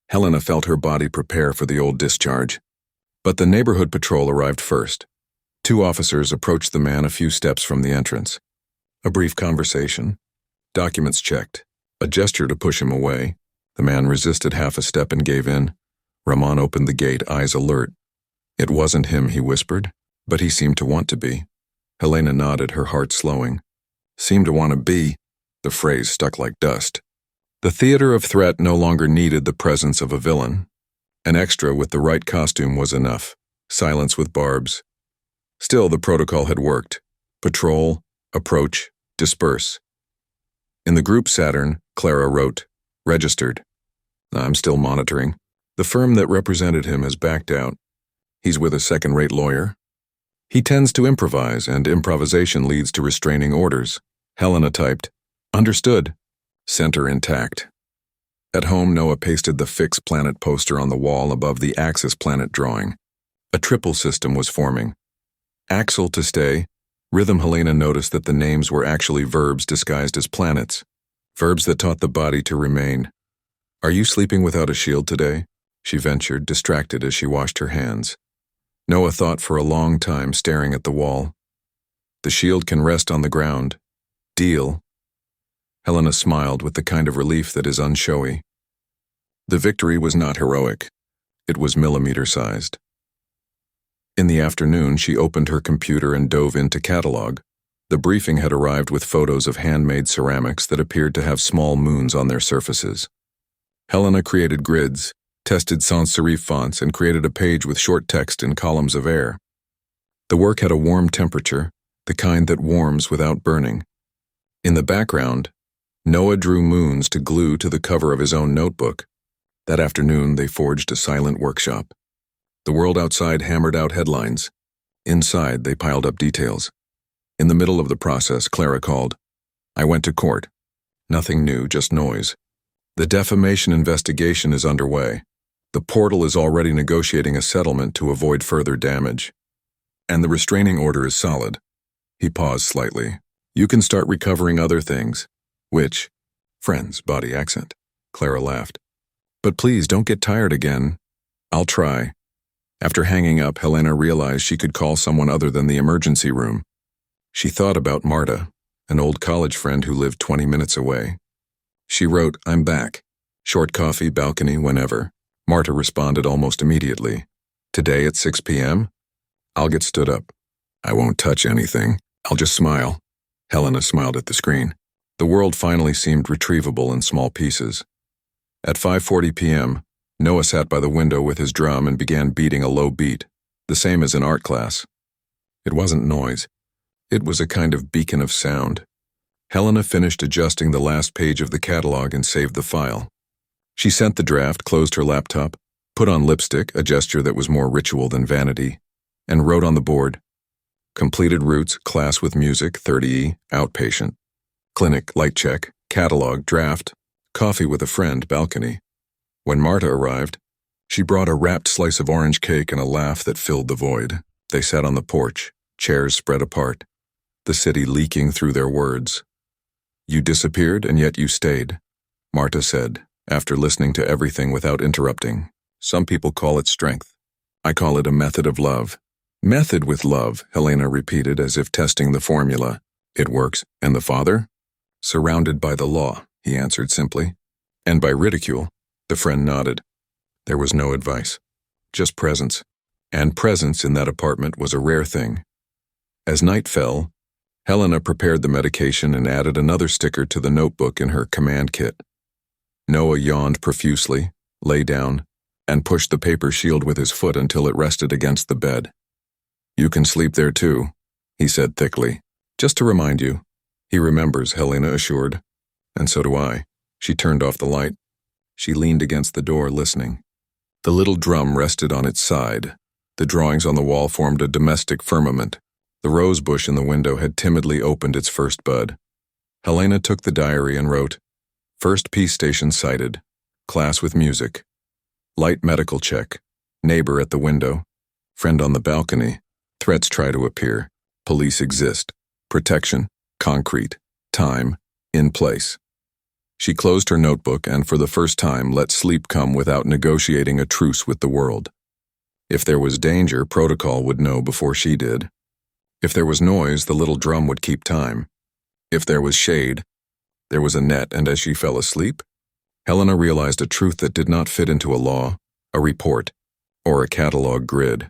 Helena felt her body prepare for the old discharge. But the neighborhood patrol arrived first. 2 officers approached the man a few steps from the entrance. A brief conversation. Documents checked. A gesture to push him away. The man resisted half a step and gave in. Ramon opened the gate, eyes alert. It wasn't him, he whispered, but he seemed to want to be. Helena nodded, her heart slowing. Seemed to want to be. The phrase stuck like dust. The theater of threat no longer needed the presence of a villain. An extra with the right costume was enough. Silence with barbs. Still, the protocol had worked. Patrol, approach, disperse. In the group Saturn, Clara wrote, "Registered. I'm still monitoring. The firm that represented him has backed out. He's with a second-rate lawyer. He tends to improvise, and improvisation leads to restraining orders." Helena typed, "Understood." Center intact. At home, Noah pasted the Fix Planet poster on the wall above the Axis Planet drawing. A triple system was forming. Axel to stay. Rhythm. Helena noticed that the names were actually verbs disguised as planets. Verbs that taught the body to remain. "Are you sleeping without a shield today?" she ventured, distracted as she washed her hands. Noah thought for a long time, staring at the wall. "The shield can rest on the ground. Deal." Helena smiled with the kind of relief that is unshowy. The victory was not heroic. It was millimeter-sized. In the afternoon, she opened her computer and dove into catalog. The briefing had arrived with photos of handmade ceramics that appeared to have small moons on their surfaces. Helena created grids, tested sans serif fonts, and created a page with short text in columns of air. The work had a warm temperature, the kind that warms without burning. In the background, Noah drew moons to glue to the cover of his own notebook. That afternoon, they forged a silent workshop. The world outside hammered out headlines. Inside, they piled up details. In the middle of the process, Clara called. "I went to court. Nothing new, just noise. The defamation investigation is underway. The portal is already negotiating a settlement to avoid further damage. And the restraining order is solid. He paused slightly. You can start recovering other things. Which? Friends, body accent. Clara laughed. But please don't get tired again. I'll try. After hanging up, Helena realized she could call someone other than the emergency room. She thought about Marta, an old college friend who lived 20 minutes away. She wrote, I'm back. Short coffee, balcony, whenever. Marta responded almost immediately. Today at 6 p.m.? I'll get stood up. I won't touch anything. I'll just smile. Helena smiled at the screen. The world finally seemed retrievable in small pieces. At 5:40 p.m., Noah sat by the window with his drum and began beating a low beat, the same as in art class. It wasn't noise. It was a kind of beacon of sound. Helena finished adjusting the last page of the catalog and saved the file. She sent the draft, closed her laptop, put on lipstick, a gesture that was more ritual than vanity, and wrote on the board, completed routes, class with music, 30E, outpatient. Clinic, light check, catalog, draft, coffee with a friend, balcony. When Marta arrived, she brought a wrapped slice of orange cake and a laugh that filled the void. They sat on the porch, chairs spread apart, the city leaking through their words. You disappeared and yet you stayed, Marta said, after listening to everything without interrupting. Some people call it strength. I call it a method of love. Method with love, Helena repeated as if testing the formula. It works. And the father? Surrounded by the law, he answered simply. And by ridicule. The friend nodded. There was no advice. Just presence. And presence in that apartment was a rare thing. As night fell, Helena prepared the medication and added another sticker to the notebook in her command kit. Noah yawned profusely, lay down, and pushed the paper shield with his foot until it rested against the bed. You can sleep there too, he said thickly. Just to remind you. He remembers, Helena assured. And so do I. She turned off the light. She leaned against the door, listening. The little drum rested on its side. The drawings on the wall formed a domestic firmament. The rose bush in the window had timidly opened its first bud. Helena took the diary and wrote, First peace station sighted. Class with music. Light medical check. Neighbor at the window. Friend on the balcony. Threats try to appear. Police exist. Protection. Concrete. Time. In place. She closed her notebook and for the first time let sleep come without negotiating a truce with the world. If there was danger, protocol would know before she did. If there was noise, the little drum would keep time. If there was shade, there was a net, and as she fell asleep, Helena realized a truth that did not fit into a law, a report, or a catalog grid.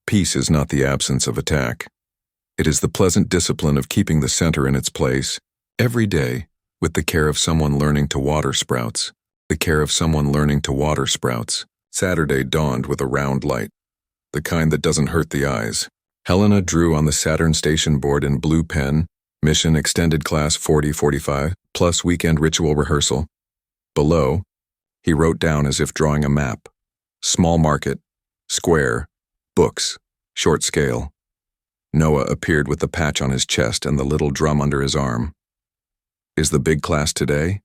Peace is not the absence of attack. It is the pleasant discipline of keeping the center in its place, every day, with the care of someone learning to water sprouts. The care of someone learning to water sprouts. Saturday dawned with a round light, the kind that doesn't hurt the eyes. Helena drew on the Saturn station board in blue pen, mission extended class 40-45, plus weekend ritual rehearsal. Below, he wrote down as if drawing a map. Small market, square, books, short scale. Noah appeared with the patch on his chest and the little drum under his arm. Is the big class today?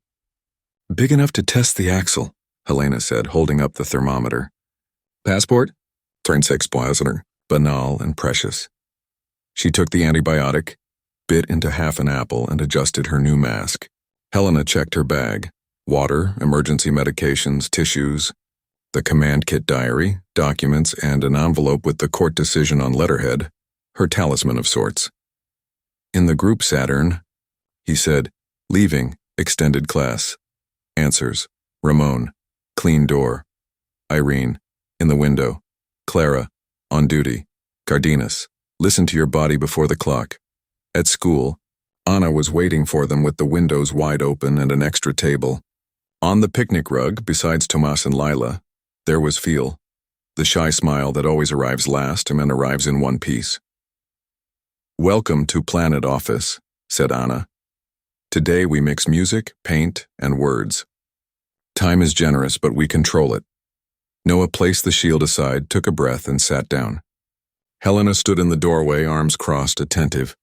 Big enough to test the axle, Helena said, holding up the thermometer. Passport? 36 Poisoner. Banal and precious. She took the antibiotic, bit into half an apple, and adjusted her new mask. Helena checked her bag. Water, emergency medications, tissues, the command kit diary, documents, and an envelope with the court decision on letterhead, her talisman of sorts. In the group Saturn, he said, leaving, extended class. Answers, Ramon, clean door. Irene, in the window. Clara, on duty. Cardenas, listen to your body before the clock. At school, Anna was waiting for them with the windows wide open and an extra table. On the picnic rug, besides Tomas and Lila, there was Phil, the shy smile that always arrives last and arrives in one piece. Welcome to Planet Office, said Anna. Today we mix music, paint, and words. Time is generous, but we control it. Noah placed the shield aside, took a breath, and sat down. Helena stood in the doorway, arms crossed, attentive.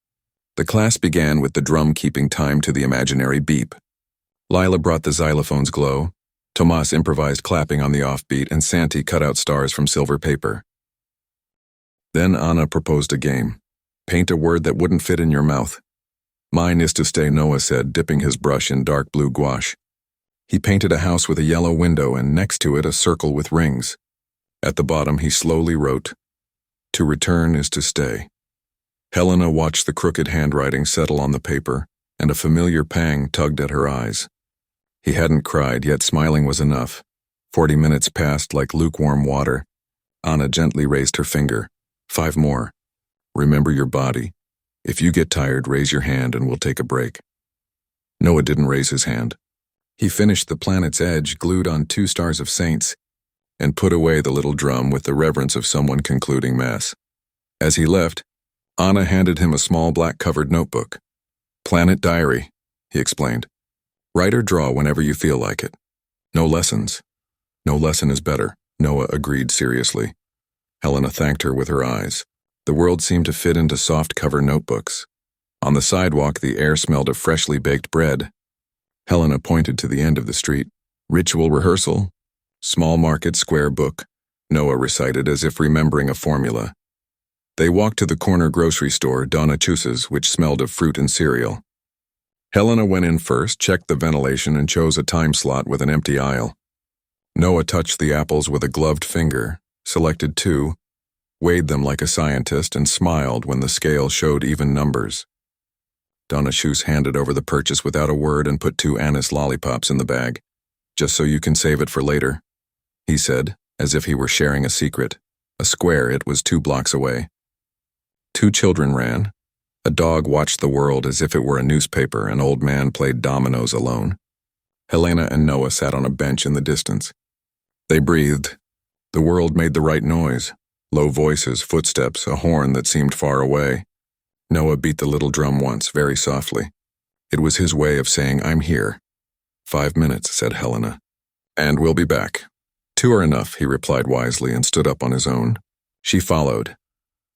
The class began with the drum keeping time to the imaginary beep. Lila brought the xylophone's glow. Tomas improvised clapping on the offbeat, and Santi cut out stars from silver paper. Then Anna proposed a game. Paint a word that wouldn't fit in your mouth. Mine is to stay, Noah said, dipping his brush in dark blue gouache. He painted a house with a yellow window and next to it a circle with rings. At the bottom he slowly wrote, "To return is to stay." Helena watched the crooked handwriting settle on the paper, and a familiar pang tugged at her eyes. He hadn't cried, yet smiling was enough. 40 minutes passed like lukewarm water. Anna gently raised her finger. 5 more. Remember your body. If you get tired, raise your hand and we'll take a break. Noah didn't raise his hand. He finished The Planet's Edge glued on 2 stars of saints and put away the little drum with the reverence of someone concluding Mass. As he left, Anna handed him a small black-covered notebook. "Planet Diary," he explained. "Write or draw whenever you feel like it. No lessons." "No lesson is better," Noah agreed seriously. Helena thanked her with her eyes. The world seemed to fit into soft-cover notebooks. On the sidewalk, the air smelled of freshly baked bread. Helena pointed to the end of the street. "Ritual rehearsal? Small market, square book," Noah recited as if remembering a formula. They walked to the corner grocery store, Donna Choose's, which smelled of fruit and cereal. Helena went in first, checked the ventilation, and chose a time slot with an empty aisle. Noah touched the apples with a gloved finger, selected 2, weighed them like a scientist, and smiled when the scale showed even numbers. Donna Choose handed over the purchase without a word and put 2 anise lollipops in the bag. "Just so you can save it for later," he said, as if he were sharing a secret. A square, it was 2 blocks away. 2 children ran. A dog watched the world as if it were a newspaper. An old man played dominoes alone. Helena and Noah sat on a bench in the distance. They breathed. The world made the right noise. Low voices, footsteps, a horn that seemed far away. Noah beat the little drum once, very softly. It was his way of saying, "I'm here." 5 minutes, said Helena. "And we'll be back." 2 are enough, he replied wisely and stood up on his own. She followed.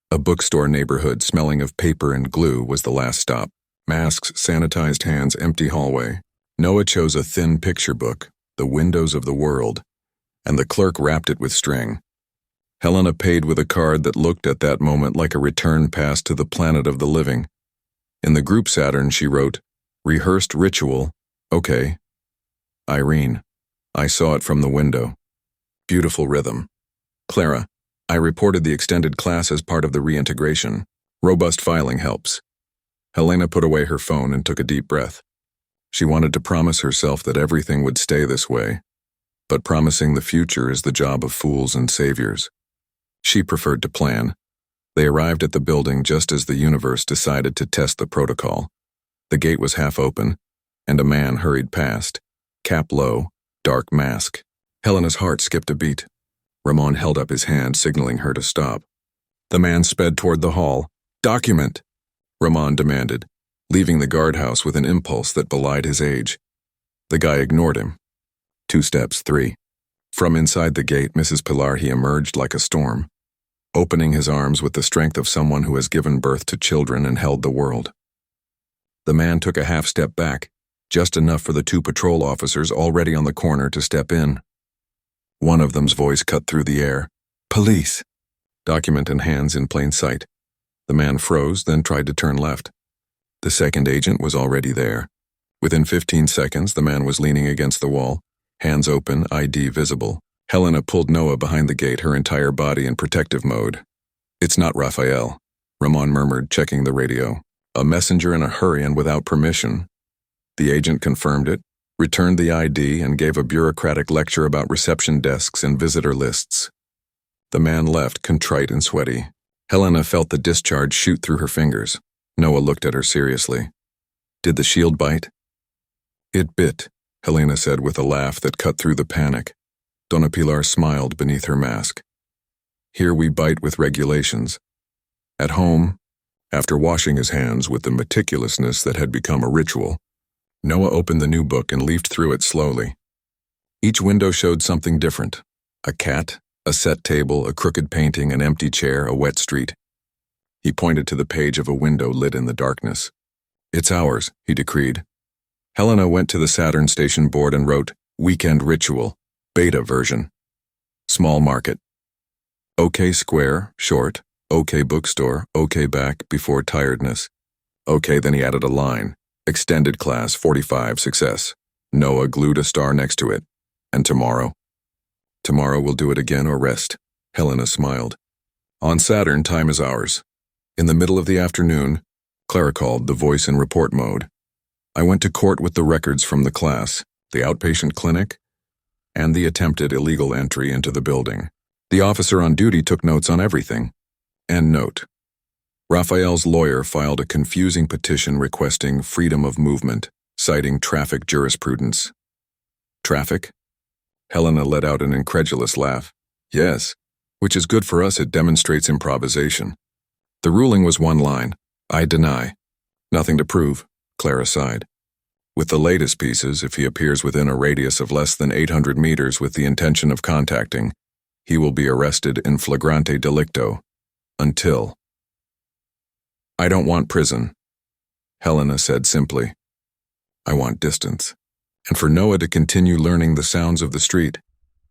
A bookstore neighborhood smelling of paper and glue was the last stop. Masks, sanitized hands, empty hallway. Noah chose a thin picture book, The Windows of the World, and the clerk wrapped it with string. Helena paid with a card that looked at that moment like a return pass to the planet of the living. In the group Saturn, she wrote, "Rehearsed ritual, okay. Irene, I saw it from the window. Beautiful rhythm. Clara, I reported the extended class as part of the reintegration. Robust filing helps." Helena put away her phone and took a deep breath. She wanted to promise herself that everything would stay this way, but promising the future is the job of fools and saviors. She preferred to plan. They arrived at the building just as the universe decided to test the protocol. The gate was half open, and a man hurried past, cap low, dark mask. Helena's heart skipped a beat. Ramon held up his hand, signaling her to stop. The man sped toward the hall. "Document," Ramon demanded, leaving the guardhouse with an impulse that belied his age. The guy ignored him. 2 steps, 3. From inside the gate, Mrs. Pilar, he emerged like a storm, opening his arms with the strength of someone who has given birth to children and held the world. The man took a half step back, just enough for the 2 patrol officers already on the corner to step in. One of them's voice cut through the air. "Police!" Document and hands in plain sight. The man froze, then tried to turn left. The second agent was already there. Within 15 seconds, the man was leaning against the wall, hands open, ID visible. Helena pulled Noah behind the gate, her entire body in protective mode. "It's not Raphael," Ramon murmured, checking the radio. "A messenger in a hurry and without permission." The agent confirmed it, returned the ID, and gave a bureaucratic lecture about reception desks and visitor lists. The man left, contrite and sweaty. Helena felt the discharge shoot through her fingers. Noah looked at her seriously. "Did the shield bite?" "It bit," Helena said with a laugh that cut through the panic. Donna Pilar smiled beneath her mask. "Here we bite with regulations. At home," after washing his hands with the meticulousness that had become a ritual, Noah opened the new book and leafed through it slowly. Each window showed something different. A cat, a set table, a crooked painting, an empty chair, a wet street. He pointed to the page of a window lit in the darkness. "It's ours," he decreed. Helena went to the Saturn station board and wrote, Weekend Ritual, beta version. Small market. OK square, short. OK bookstore, OK back before tiredness. OK, then he added a line. Extended class 45 success. Noah glued a star next to it. And tomorrow? Tomorrow we'll do it again or rest. Helena smiled. On Saturn, time is ours. In the middle of the afternoon, Clara called, the voice in report mode. I went to court with the records from the class, the outpatient clinic, and the attempted illegal entry into the building. The officer on duty took notes on everything. End note. Raphael's lawyer filed a confusing petition requesting freedom of movement, citing traffic jurisprudence. Traffic? Helena let out an incredulous laugh. Yes, which is good for us, it demonstrates improvisation. The ruling was one line. I deny. Nothing to prove, Clara sighed. With the latest pieces, if he appears within a radius of less than 800 meters with the intention of contacting, he will be arrested in flagrante delicto. Until. I don't want prison, Helena said simply. I want distance. And for Noah to continue learning the sounds of the street.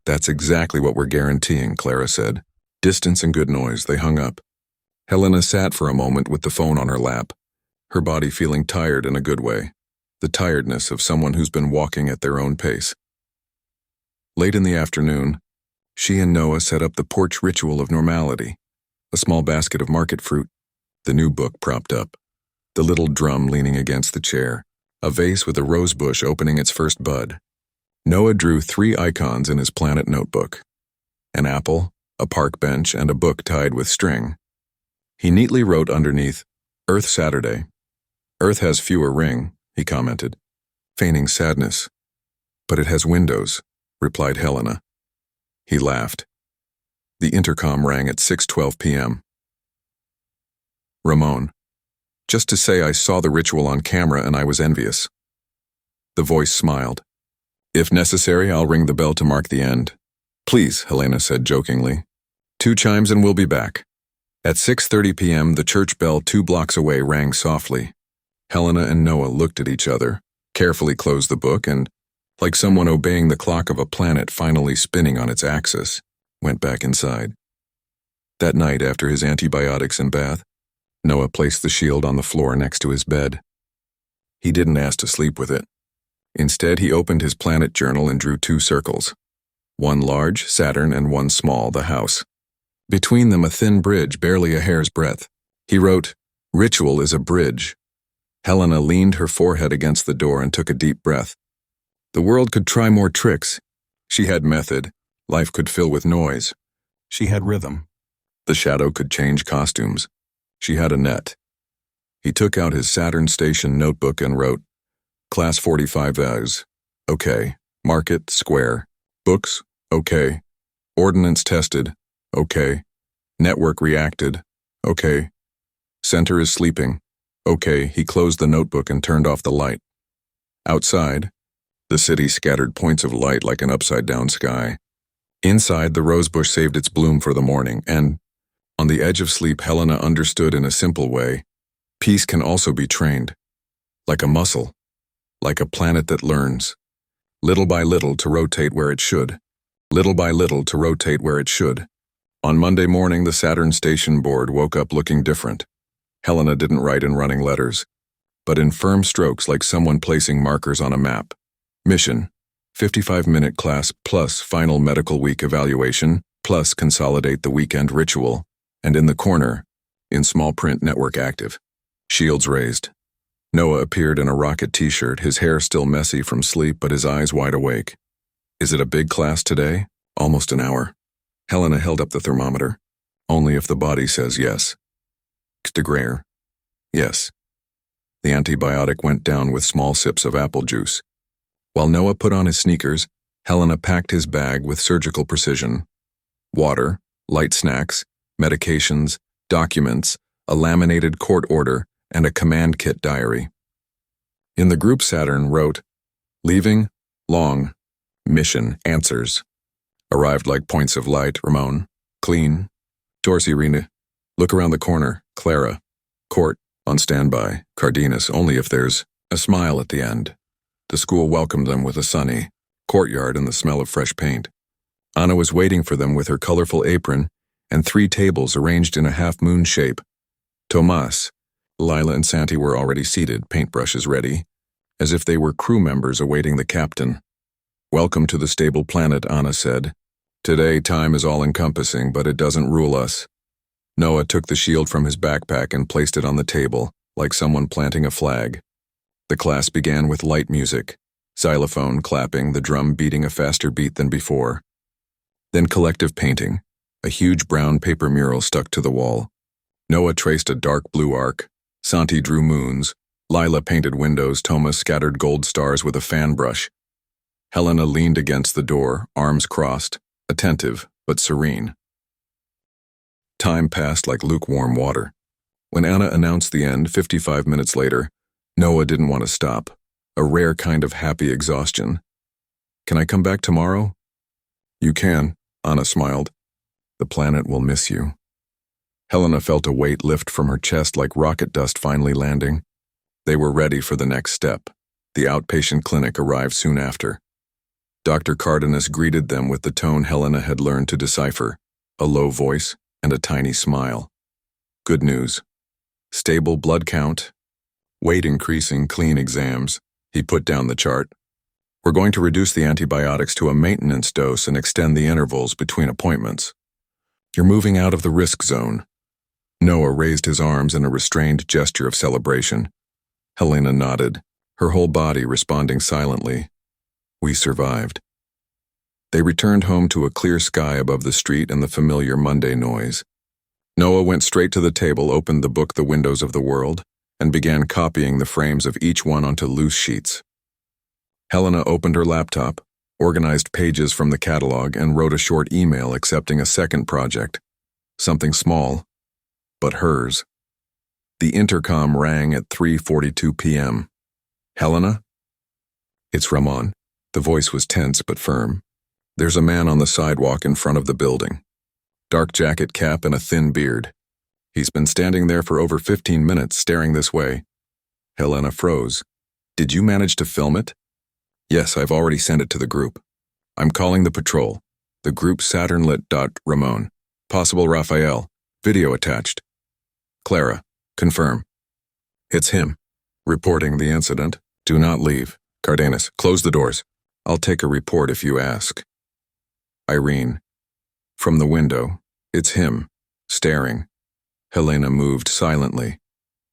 That's exactly what we're guaranteeing, Clara said. Distance and good noise. They hung up. Helena sat for a moment with the phone on her lap, her body feeling tired in a good way, the tiredness of someone who's been walking at their own pace. Late in the afternoon, she and Noah set up the porch ritual of normality, a small basket of market fruit, the new book propped up, the little drum leaning against the chair, a vase with a rose bush opening its first bud. Noah drew 3 icons in his planet notebook, an apple, a park bench, and a book tied with string. He neatly wrote underneath, Earth Saturday. Earth has fewer ring, he commented, feigning sadness. But it has windows, replied Helena. He laughed. The intercom rang at 6:12 p.m. Ramon. Just to say I saw the ritual on camera and I was envious. The voice smiled. If necessary, I'll ring the bell to mark the end. Please, Helena said jokingly. 2 chimes and we'll be back. At 6:30 p.m., the church bell 2 blocks away rang softly. Helena and Noah looked at each other, carefully closed the book, and, like someone obeying the clock of a planet finally spinning on its axis, went back inside. That night, after his antibiotics and bath, Noah placed the shield on the floor next to his bed. He didn't ask to sleep with it. Instead, he opened his planet journal and drew 2 circles. One large, Saturn, and one small, the house. Between them a thin bridge, barely a hair's breadth. He wrote, Ritual is a bridge. Helena leaned her forehead against the door and took a deep breath. The world could try more tricks. She had method. Life could fill with noise. She had rhythm. The shadow could change costumes. She had a net. He took out his Saturn Station notebook and wrote, Class 45 as, okay. Market, square. Books, okay. Ordnance tested, okay. Network reacted, okay. Center is sleeping, okay. He closed the notebook and turned off the light. Outside, the city scattered points of light like an upside-down sky. Inside, the rosebush saved its bloom for the morning, and, on the edge of sleep, Helena understood in a simple way, peace can also be trained. Like a muscle. Like a planet that learns. Little by little to rotate where it should. Little by little to rotate where it should. On Monday morning, the Saturn Station board woke up looking different. Helena didn't write in running letters, but in firm strokes like someone placing markers on a map. Mission, 55-minute class plus final medical week evaluation, plus consolidate the weekend ritual, and in the corner, in small print, network active. Shields raised. Noah appeared in a rocket t-shirt, his hair still messy from sleep but his eyes wide awake. Is it a big class today? Almost an hour. Helena held up the thermometer. Only if the body says yes. De Grayer. Yes. The antibiotic went down with small sips of apple juice. While Noah put on his sneakers, Helena packed his bag with surgical precision. Water, light snacks, medications, documents, a laminated court order, and a command kit diary. In the group, Saturn wrote, Leaving, long, mission, answers. Arrived like points of light, Ramon. Clean. Dorsey, Rena. Look around the corner, Clara. Court, on standby, Cardenas, only if there's a smile at the end. The school welcomed them with a sunny, courtyard and the smell of fresh paint. Anna was waiting for them with her colorful apron and 3 tables arranged in a half-moon shape. Tomas, Lila and Santi were already seated, paintbrushes ready, as if they were crew members awaiting the captain. "Welcome to the stable planet," Anna said. "Today, time is all-encompassing, but it doesn't rule us." Noah took the shield from his backpack and placed it on the table, like someone planting a flag. The class began with light music, xylophone clapping, the drum beating a faster beat than before. Then collective painting, a huge brown paper mural stuck to the wall. Noah traced a dark blue arc, Santi drew moons, Lila painted windows, Thomas scattered gold stars with a fan brush. Helena leaned against the door, arms crossed, attentive but serene. Time passed like lukewarm water. When Anna announced the end 55 minutes later, Noah didn't want to stop, a rare kind of happy exhaustion. "Can I come back tomorrow?" "You can," Anna smiled. "The planet will miss you." Helena felt a weight lift from her chest like rocket dust finally landing. They were ready for the next step. The outpatient clinic arrived soon after. Dr. Cardenas greeted them with the tone Helena had learned to decipher, a low voice and a tiny smile. "Good news. Stable blood count. Weight increasing, clean exams." He put down the chart. "We're going to reduce the antibiotics to a maintenance dose and extend the intervals between appointments. You're moving out of the risk zone." Noah raised his arms in a restrained gesture of celebration. Helena nodded, her whole body responding silently. "We survived." They returned home to a clear sky above the street and the familiar Monday noise. Noah went straight to the table, opened the book The Windows of the World, and began copying the frames of each one onto loose sheets. Helena opened her laptop, organized pages from the catalog, and wrote a short email accepting a second project. Something small, but hers. The intercom rang at 3:42 p.m. "Helena?" "It's Ramon." The voice was tense but firm. "There's a man on the sidewalk in front of the building. Dark jacket, cap, and a thin beard. He's been standing there for over 15 minutes, staring this way." Helena froze. "Did you manage to film it?" "Yes, I've already sent it to the group. I'm calling the patrol. The group Saturnlit. Ramon. Possible Raphael. Video attached. Clara. Confirm." "It's him. Reporting the incident. Do not leave. Cardenas, close the doors. I'll take a report if you ask." Irene. From the window. It's him. Staring. Helena moved silently.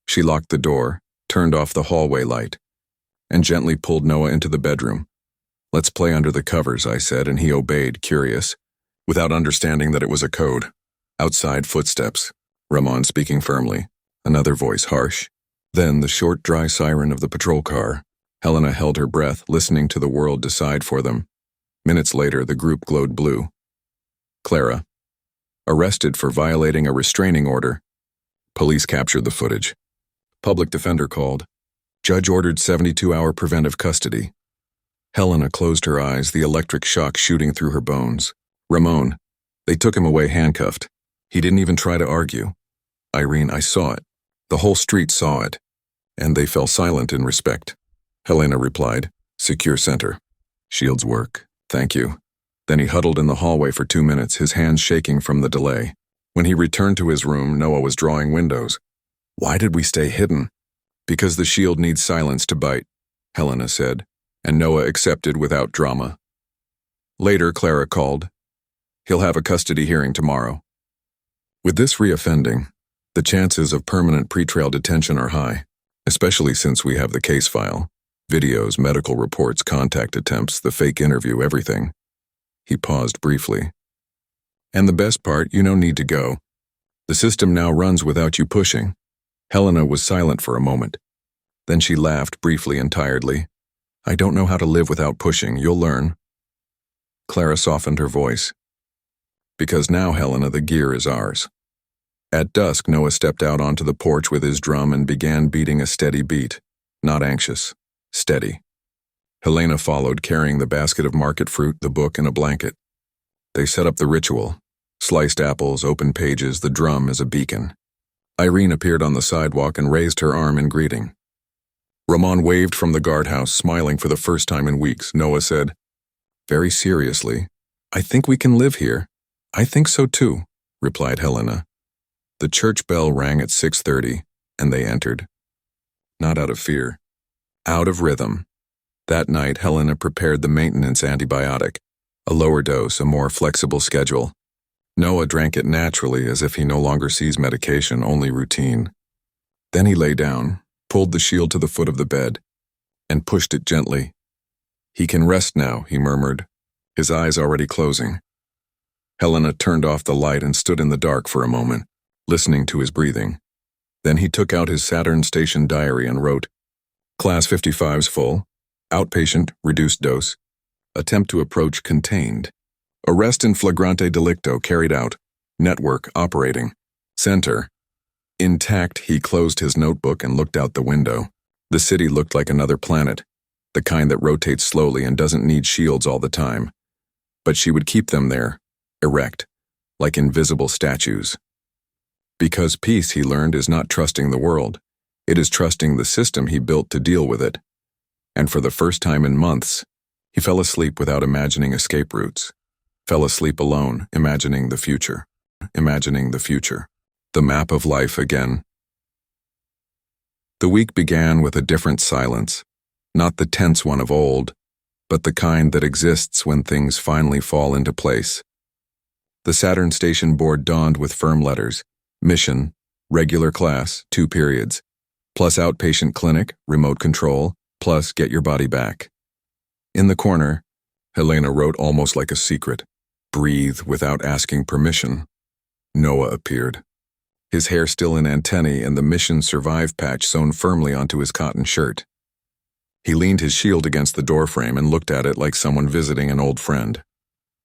She locked the door, turned off the hallway light, and gently pulled Noah into the bedroom. "Let's play under the covers," I said, and he obeyed, curious, without understanding that it was a code. Outside, footsteps. Ramon speaking firmly. Another voice, harsh. Then the short, dry siren of the patrol car. Helena held her breath, listening to the world decide for them. Minutes later, the group glowed blue. Clara. Arrested for violating a restraining order. Police captured the footage. Public defender called. Judge ordered 72-hour preventive custody. Helena closed her eyes, the electric shock shooting through her bones. Ramon. They took him away handcuffed. He didn't even try to argue. Irene, I saw it. The whole street saw it. And they fell silent in respect. Helena replied, "Secure center. Shields work. Thank you." Then he huddled in the hallway for 2 minutes, his hands shaking from the delay. When he returned to his room, Noah was drawing windows. "Why did we stay hidden?" "Because the shield needs silence to bite," Helena said, and Noah accepted without drama. Later, Clara called. "He'll have a custody hearing tomorrow." With this reoffending, the chances of permanent pretrial detention are high, especially since we have the case file, videos, medical reports, contact attempts, the fake interview, everything. He paused briefly. "And the best part, you don't need to go. The system now runs without you pushing." Helena was silent for a moment. Then she laughed briefly and tiredly. "I don't know how to live without pushing. You'll learn." Clara softened her voice. "Because now, Helena, the gear is ours." At dusk, Noah stepped out onto the porch with his drum and began beating a steady beat. Not anxious. Steady. Helena followed, carrying the basket of market fruit, the book, and a blanket. They set up the ritual. Sliced apples, open pages, the drum as a beacon. Irene appeared on the sidewalk and raised her arm in greeting. Ramon waved from the guardhouse, smiling for the first time in weeks. Noah said, Very seriously, "I think we can live here." "I think so too," replied Helena. The church bell rang at 6:30, and they entered. Not out of fear, out of rhythm. That night, Helena prepared the maintenance antibiotic, a lower dose, a more flexible schedule. Noah drank it naturally, as if he no longer sees medication, only routine. Then he lay down, pulled the shield to the foot of the bed, and pushed it gently. "He can rest now," he murmured, his eyes already closing. Helena turned off the light and stood in the dark for a moment, listening to his breathing. Then he took out his Saturn Station diary and wrote, "Class 55's full. Outpatient, reduced dose. Attempt to approach contained. Arrest in flagrante delicto carried out. Network operating. Center." Intact, he closed his notebook and looked out the window. The city looked like another planet, the kind that rotates slowly and doesn't need shields all the time. But she would keep them there, erect, like invisible statues. Because peace, he learned, is not trusting the world. It is trusting the system he built to deal with it. And for the first time in months, he fell asleep without imagining escape routes. Fell asleep alone, imagining the future. Imagining the future. The map of life again. The week began with a different silence. Not the tense one of old, but the kind that exists when things finally fall into place. The Saturn Station board dawned with firm letters. Mission, regular class, 2 periods, plus outpatient clinic, remote control, plus get your body back. In the corner, Helena wrote almost like a secret, "Breathe without asking permission." Noah appeared, his hair still in antennae and the Mission Survive patch sewn firmly onto his cotton shirt. He leaned his shield against the doorframe and looked at it like someone visiting an old friend.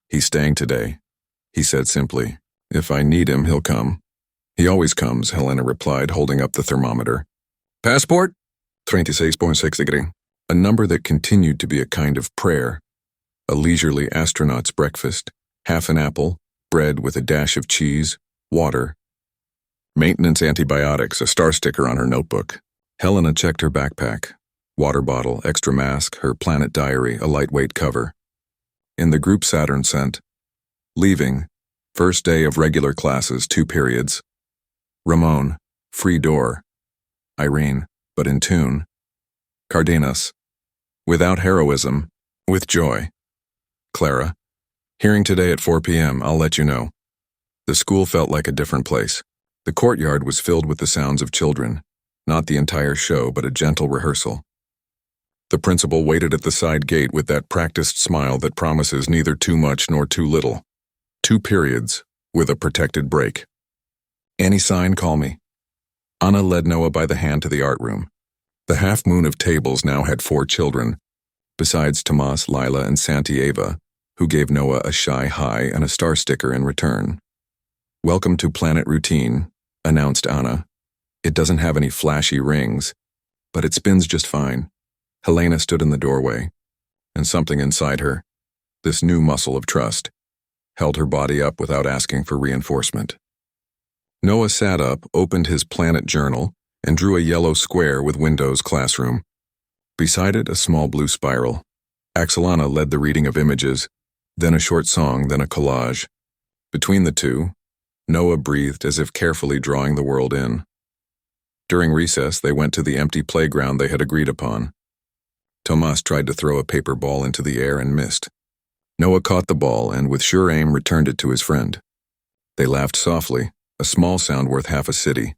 "He's staying today," he said simply. "If I need him, he'll come." "He always comes," Helena replied, holding up the thermometer. "Passport?" 36.6 degree. A number that continued to be a kind of prayer. A leisurely astronaut's breakfast. Half an apple, bread with a dash of cheese, water. Maintenance antibiotics, a star sticker on her notebook. Helena checked her backpack. Water bottle, extra mask, her planet diary, a lightweight cover. In the group Saturn sent. Leaving. First day of regular classes, 2 periods. Ramon. Free door. Irene. But in tune. Cardenas. Without heroism. With joy. Clara. Hearing today at 4 p.m. I'll let you know. The school felt like a different place. The courtyard was filled with the sounds of children. Not the entire show, but a gentle rehearsal. The principal waited at the side gate with that practiced smile that promises neither too much nor too little. 2 periods, with a protected break. "Any sign, call me." Anna led Noah by the hand to the art room. The half-moon of tables now had 4 children, besides Tomas, Lila, and Santieva, who gave Noah a shy hi and a star sticker in return. "Welcome to Planet Routine," announced Anna. "It doesn't have any flashy rings, but it spins just fine." Helena stood in the doorway, and something inside her, this new muscle of trust, held her body up without asking for reinforcement. Noah sat up, opened his planet journal, and drew a yellow square with windows classroom. Beside it, a small blue spiral. Axelana led the reading of images, then a short song, then a collage. Between the two, Noah breathed as if carefully drawing the world in. During recess, they went to the empty playground they had agreed upon. Tomas tried to throw a paper ball into the air and missed. Noah caught the ball and, with sure aim, returned it to his friend. They laughed softly, a small sound worth half a city.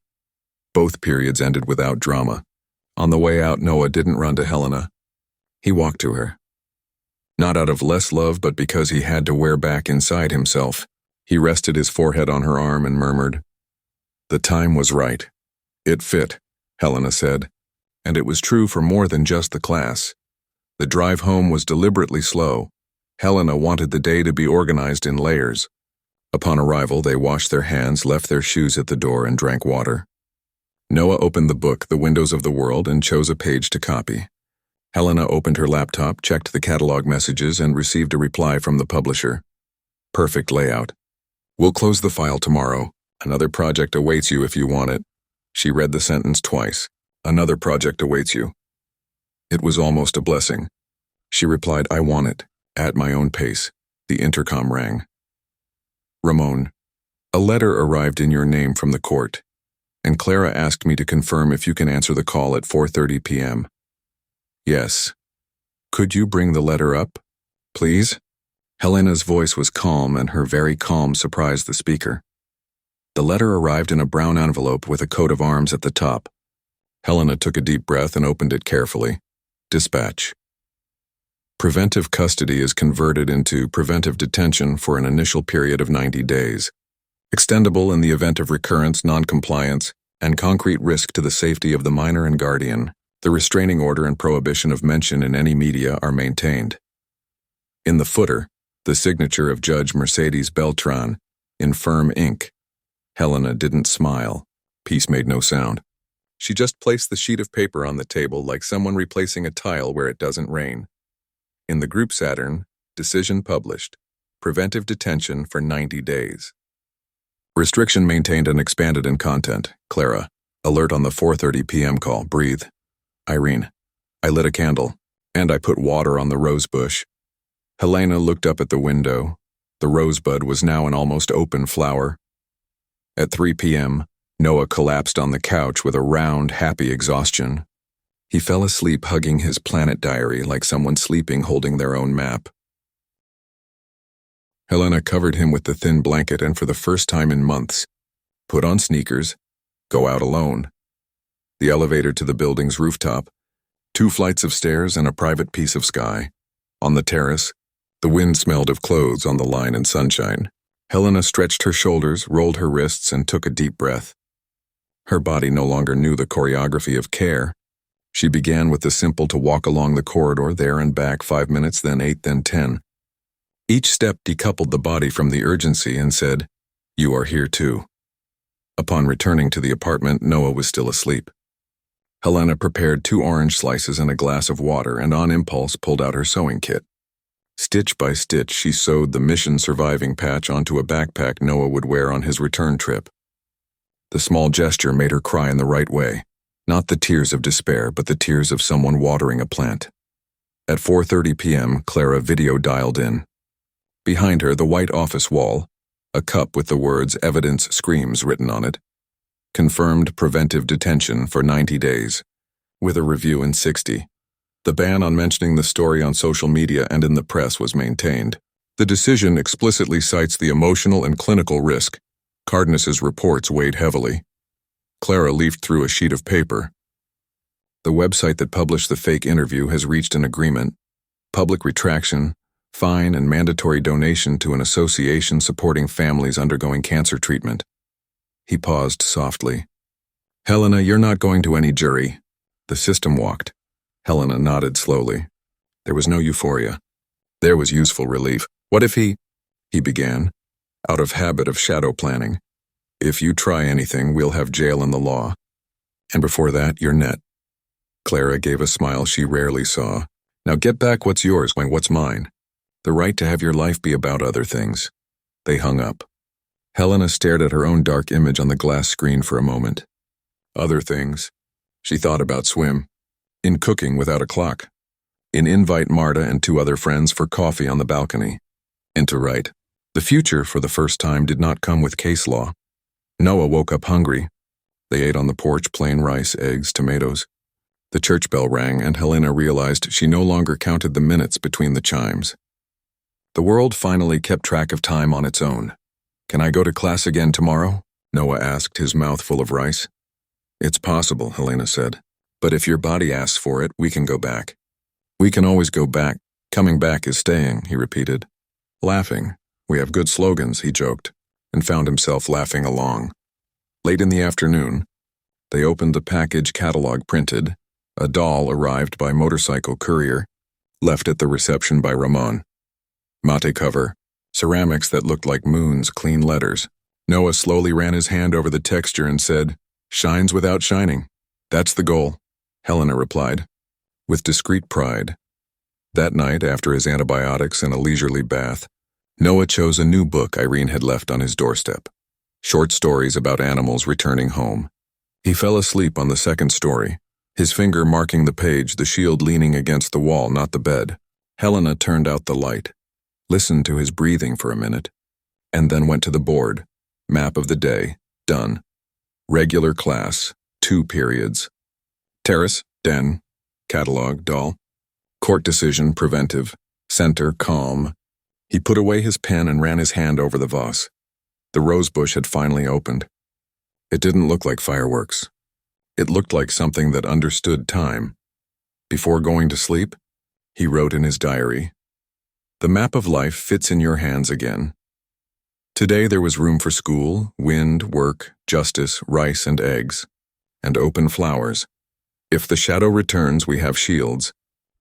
Both periods ended without drama. On the way out, Noah didn't run to Helena. He walked to her. Not out of less love, but because he had to wear back inside himself. He rested his forehead on her arm and murmured. The time was right. It fit, Helena said, and it was true for more than just the class. The drive home was deliberately slow. Helena wanted the day to be organized in layers. Upon arrival, they washed their hands, left their shoes at the door, and drank water. Noah opened the book, The Windows of the World, and chose a page to copy. Helena opened her laptop, checked the catalog messages, and received a reply from the publisher. Perfect layout. We'll close the file tomorrow. Another project awaits you if you want it. She read the sentence twice. Another project awaits you. It was almost a blessing. She replied, I want it, At my own pace, the intercom rang. Ramon, a letter arrived in your name from the court, and Clara asked me to confirm if you can answer the call at 4:30 p.m. Yes. Could you bring the letter up, please? Helena's voice was calm, and her very calm surprised the speaker. The letter arrived in a brown envelope with a coat of arms at the top. Helena took a deep breath and opened it carefully. Dispatch. Preventive custody is converted into preventive detention for an initial period of 90 days. Extendable in the event of recurrence, noncompliance, and concrete risk to the safety of the minor and guardian. The restraining order and prohibition of mention in any media are maintained. In the footer, the signature of Judge Mercedes Beltran, in firm ink. Helena didn't smile. Peace made no sound. She just placed the sheet of paper on the table like someone replacing a tile where it doesn't rain. In the group Saturn, decision published. Preventive detention for 90 days. Restriction maintained and expanded in content. Clara. Alert on the 4:30 p.m. call. Breathe. Irene. I lit a candle, and I put water on the rose bush. Helena looked up at the window. The rosebud was now an almost open flower. At 3 p.m., Noah collapsed on the couch with a round, happy exhaustion. He fell asleep hugging his planet diary like someone sleeping holding their own map. Helena covered him with the thin blanket and for the first time in months, put on sneakers, go out alone. The elevator to the building's rooftop, 2 flights of stairs and a private piece of sky. On the terrace, the wind smelled of clothes on the line and sunshine. Helena stretched her shoulders, rolled her wrists, and took a deep breath. Her body no longer knew the choreography of care. She began with the simple to walk along the corridor there and back 5 minutes, then 8, then 10. Each step decoupled the body from the urgency and said, "You are here too." Upon returning to the apartment, Noah was still asleep. Helena prepared 2 orange slices and a glass of water and on impulse pulled out her sewing kit. Stitch by stitch, she sewed the mission surviving patch onto a backpack Noah would wear on his return trip. The small gesture made her cry in the right way. Not the tears of despair, but the tears of someone watering a plant. At 4:30 p.m., Clara video dialed in. Behind her, the white office wall, a cup with the words "Evidence Screams" written on it. Confirmed preventive detention for 90 days, with a review in 60. The ban on mentioning the story on social media and in the press was maintained. The decision explicitly cites the emotional and clinical risk. Cardenas' reports weighed heavily. Clara leafed through a sheet of paper. The website that published the fake interview has reached an agreement. Public retraction, fine, and mandatory donation to an association supporting families undergoing cancer treatment. He paused softly. Helena, you're not going to any jury. The system walked. Helena nodded slowly. There was no euphoria. There was useful relief. What if he began, out of habit of shadow planning. If you try anything, we'll have jail and the law. And before that, you're net. Clara gave a smile she rarely saw. Now get back what's yours when what's mine. The right to have your life be about other things. They hung up. Helena stared at her own dark image on the glass screen for a moment. Other things. She thought about swim. In cooking without a clock. In invite Marta and 2 other friends for coffee on the balcony. And to write. The future, for the first time, did not come with case law. Noah woke up hungry. They ate on the porch plain rice, eggs, tomatoes. The church bell rang, and Helena realized she no longer counted the minutes between the chimes. The world finally kept track of time on its own. Can I go to class again tomorrow? Noah asked, his mouth full of rice. It's possible, Helena said. But if your body asks for it, we can go back. We can always go back. Coming back is staying, he repeated. Laughing. We have good slogans, he joked, and found himself laughing along. Late in the afternoon, they opened the package catalog printed. A doll arrived by motorcycle courier, left at the reception by Ramon. Mate cover, ceramics that looked like moons, clean letters. Noah slowly ran his hand over the texture and said, "Shines without shining. That's the goal," Helena replied, with discreet pride. That night, after his antibiotics and a leisurely bath, Noah chose a new book Irene had left on his doorstep. Short stories about animals returning home. He fell asleep on the second story, his finger marking the page, the shield leaning against the wall, not the bed. Helena turned out the light, listened to his breathing for a minute, and then went to the board. Map of the day, done. Regular class, 2 periods. Terrace, den, catalog, doll. Court decision, preventive. Center, calm. He put away his pen and ran his hand over the vase. The rosebush had finally opened. It didn't look like fireworks. It looked like something that understood time. Before going to sleep, he wrote in his diary, "The map of life fits in your hands again. Today there was room for school, wind, work, justice, rice and eggs, and open flowers. If the shadow returns, we have shields.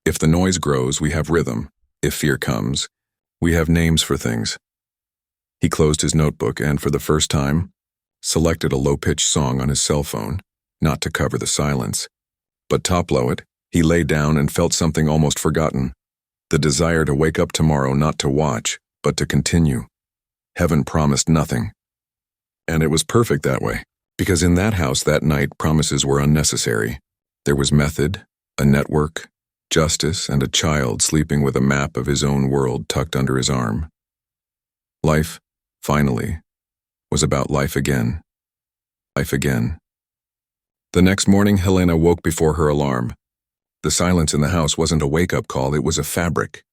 If the noise grows, we have rhythm. If fear comes, we have names for things." He closed his notebook and, for the first time, selected a low-pitched song on his cell phone, not to cover the silence. But toplow it, he lay down and felt something almost forgotten. The desire to wake up tomorrow not to watch, but to continue. Heaven promised nothing. And it was perfect that way, because in that house that night promises were unnecessary. There was method, a network, justice, and a child sleeping with a map of his own world tucked under his arm. Life, finally, was about life again. Life again. The next morning, Helena woke before her alarm. The silence in the house wasn't a wake-up call, it was a fabric.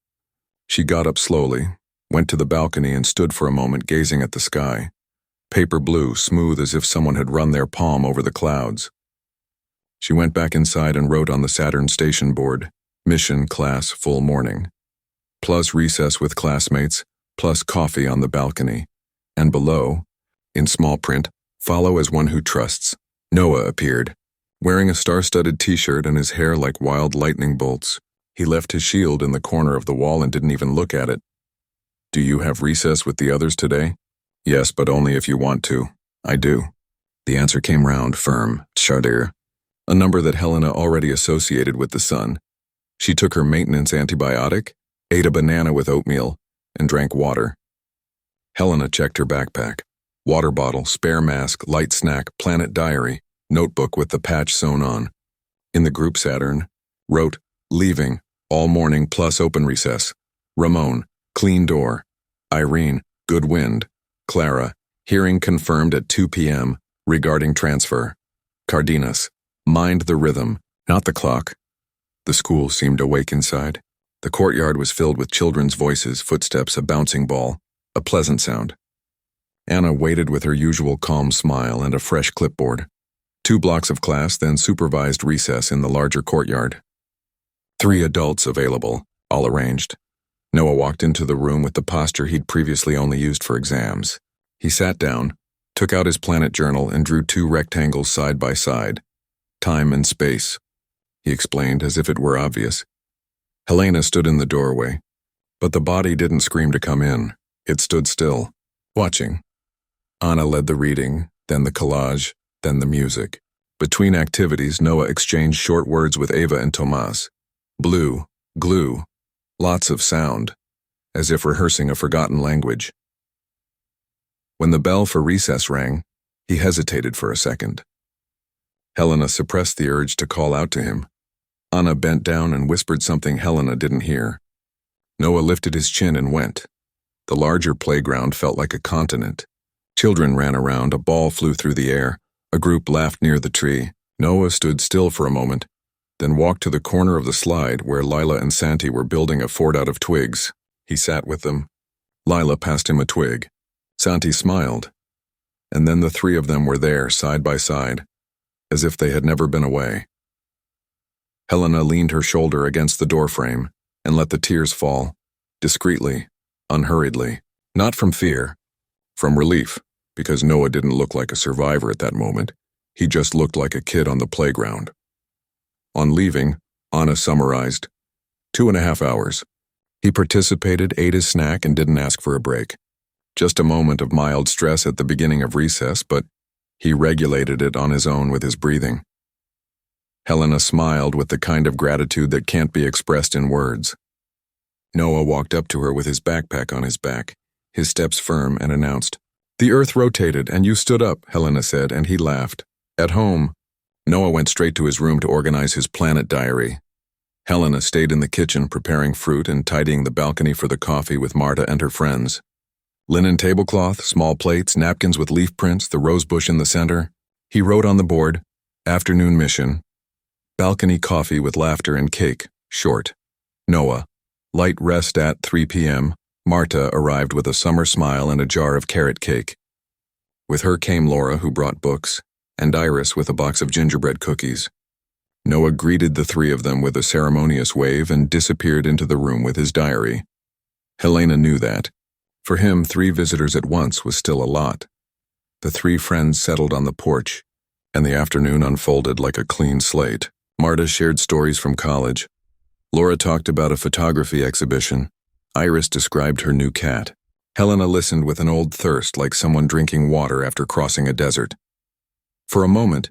She got up slowly, went to the balcony and stood for a moment gazing at the sky. Paper blue, smooth as if someone had run their palm over the clouds. She went back inside and wrote on the Saturn station board, "Mission class full morning," plus recess with classmates, plus coffee on the balcony. And below, in small print, "Follow as one who trusts." Noah appeared, wearing a star-studded t-shirt and his hair like wild lightning bolts. He left his shield in the corner of the wall and didn't even look at it. "Do you have recess with the others today?" "Yes, but only if you want to." "I do." The answer came round, firm, Shadir, a number that Helena already associated with the sun. She took her maintenance antibiotic, ate a banana with oatmeal, and drank water. Helena checked her backpack. Water bottle, spare mask, light snack, planet diary, notebook with the patch sewn on. In the group Saturn, wrote, "Leaving, all morning plus open recess. Ramon, clean door. Irene, good wind. Clara, hearing confirmed at 2 p.m. regarding transfer. Cardenas, mind the rhythm, not the clock." The school seemed awake inside. The courtyard was filled with children's voices, footsteps, a bouncing ball, a pleasant sound. Anna waited with her usual calm smile and a fresh clipboard. 2 blocks of class, then supervised recess in the larger courtyard. 3 adults available, all arranged. Noah walked into the room with the posture he'd previously only used for exams. He sat down, took out his planet journal and drew 2 rectangles side by side. "Time and space," he explained as if it were obvious. Helena stood in the doorway, but the body didn't scream to come in. It stood still, watching. Anna led the reading, then the collage, then the music. Between activities, Noah exchanged short words with Ava and Tomas. Blue, glue, lots of sound, as if rehearsing a forgotten language. When the bell for recess rang, he hesitated for a second. Helena suppressed the urge to call out to him. Anna bent down and whispered something Helena didn't hear. Noah lifted his chin and went. The larger playground felt like a continent. Children ran around, a ball flew through the air, a group laughed near the tree. Noah stood still for a moment, then walked to the corner of the slide where Lila and Santi were building a fort out of twigs. He sat with them. Lila passed him a twig. Santi smiled, and then the 3 of them were there, side by side, as if they had never been away. Helena leaned her shoulder against the doorframe and let the tears fall, discreetly, unhurriedly, not from fear, from relief, because Noah didn't look like a survivor at that moment. He just looked like a kid on the playground. On leaving, Anna summarized, 2.5 hours. He participated, ate his snack, and didn't ask for a break. Just a moment of mild stress at the beginning of recess, but he regulated it on his own with his breathing. Helena smiled with the kind of gratitude that can't be expressed in words. Noah walked up to her with his backpack on his back, his steps firm, and announced, "The earth rotated, and you stood up," Helena said, and he laughed. "At home." Noah went straight to his room to organize his planet diary. Helena stayed in the kitchen preparing fruit and tidying the balcony for the coffee with Marta and her friends. Linen tablecloth, small plates, napkins with leaf prints, the rose bush in the center. He wrote on the board, "Afternoon mission. Balcony coffee with laughter and cake, short. Noah. Light rest at 3 p.m. Marta arrived with a summer smile and a jar of carrot cake. With her came Laura, who brought books, and Iris with a box of gingerbread cookies. Noah greeted the three of them with a ceremonious wave and disappeared into the room with his diary. Helena knew that. For him, 3 visitors at once was still a lot. The 3 friends settled on the porch, and the afternoon unfolded like a clean slate. Marta shared stories from college. Laura talked about a photography exhibition. Iris described her new cat. Helena listened with an old thirst, like someone drinking water after crossing a desert. For a moment,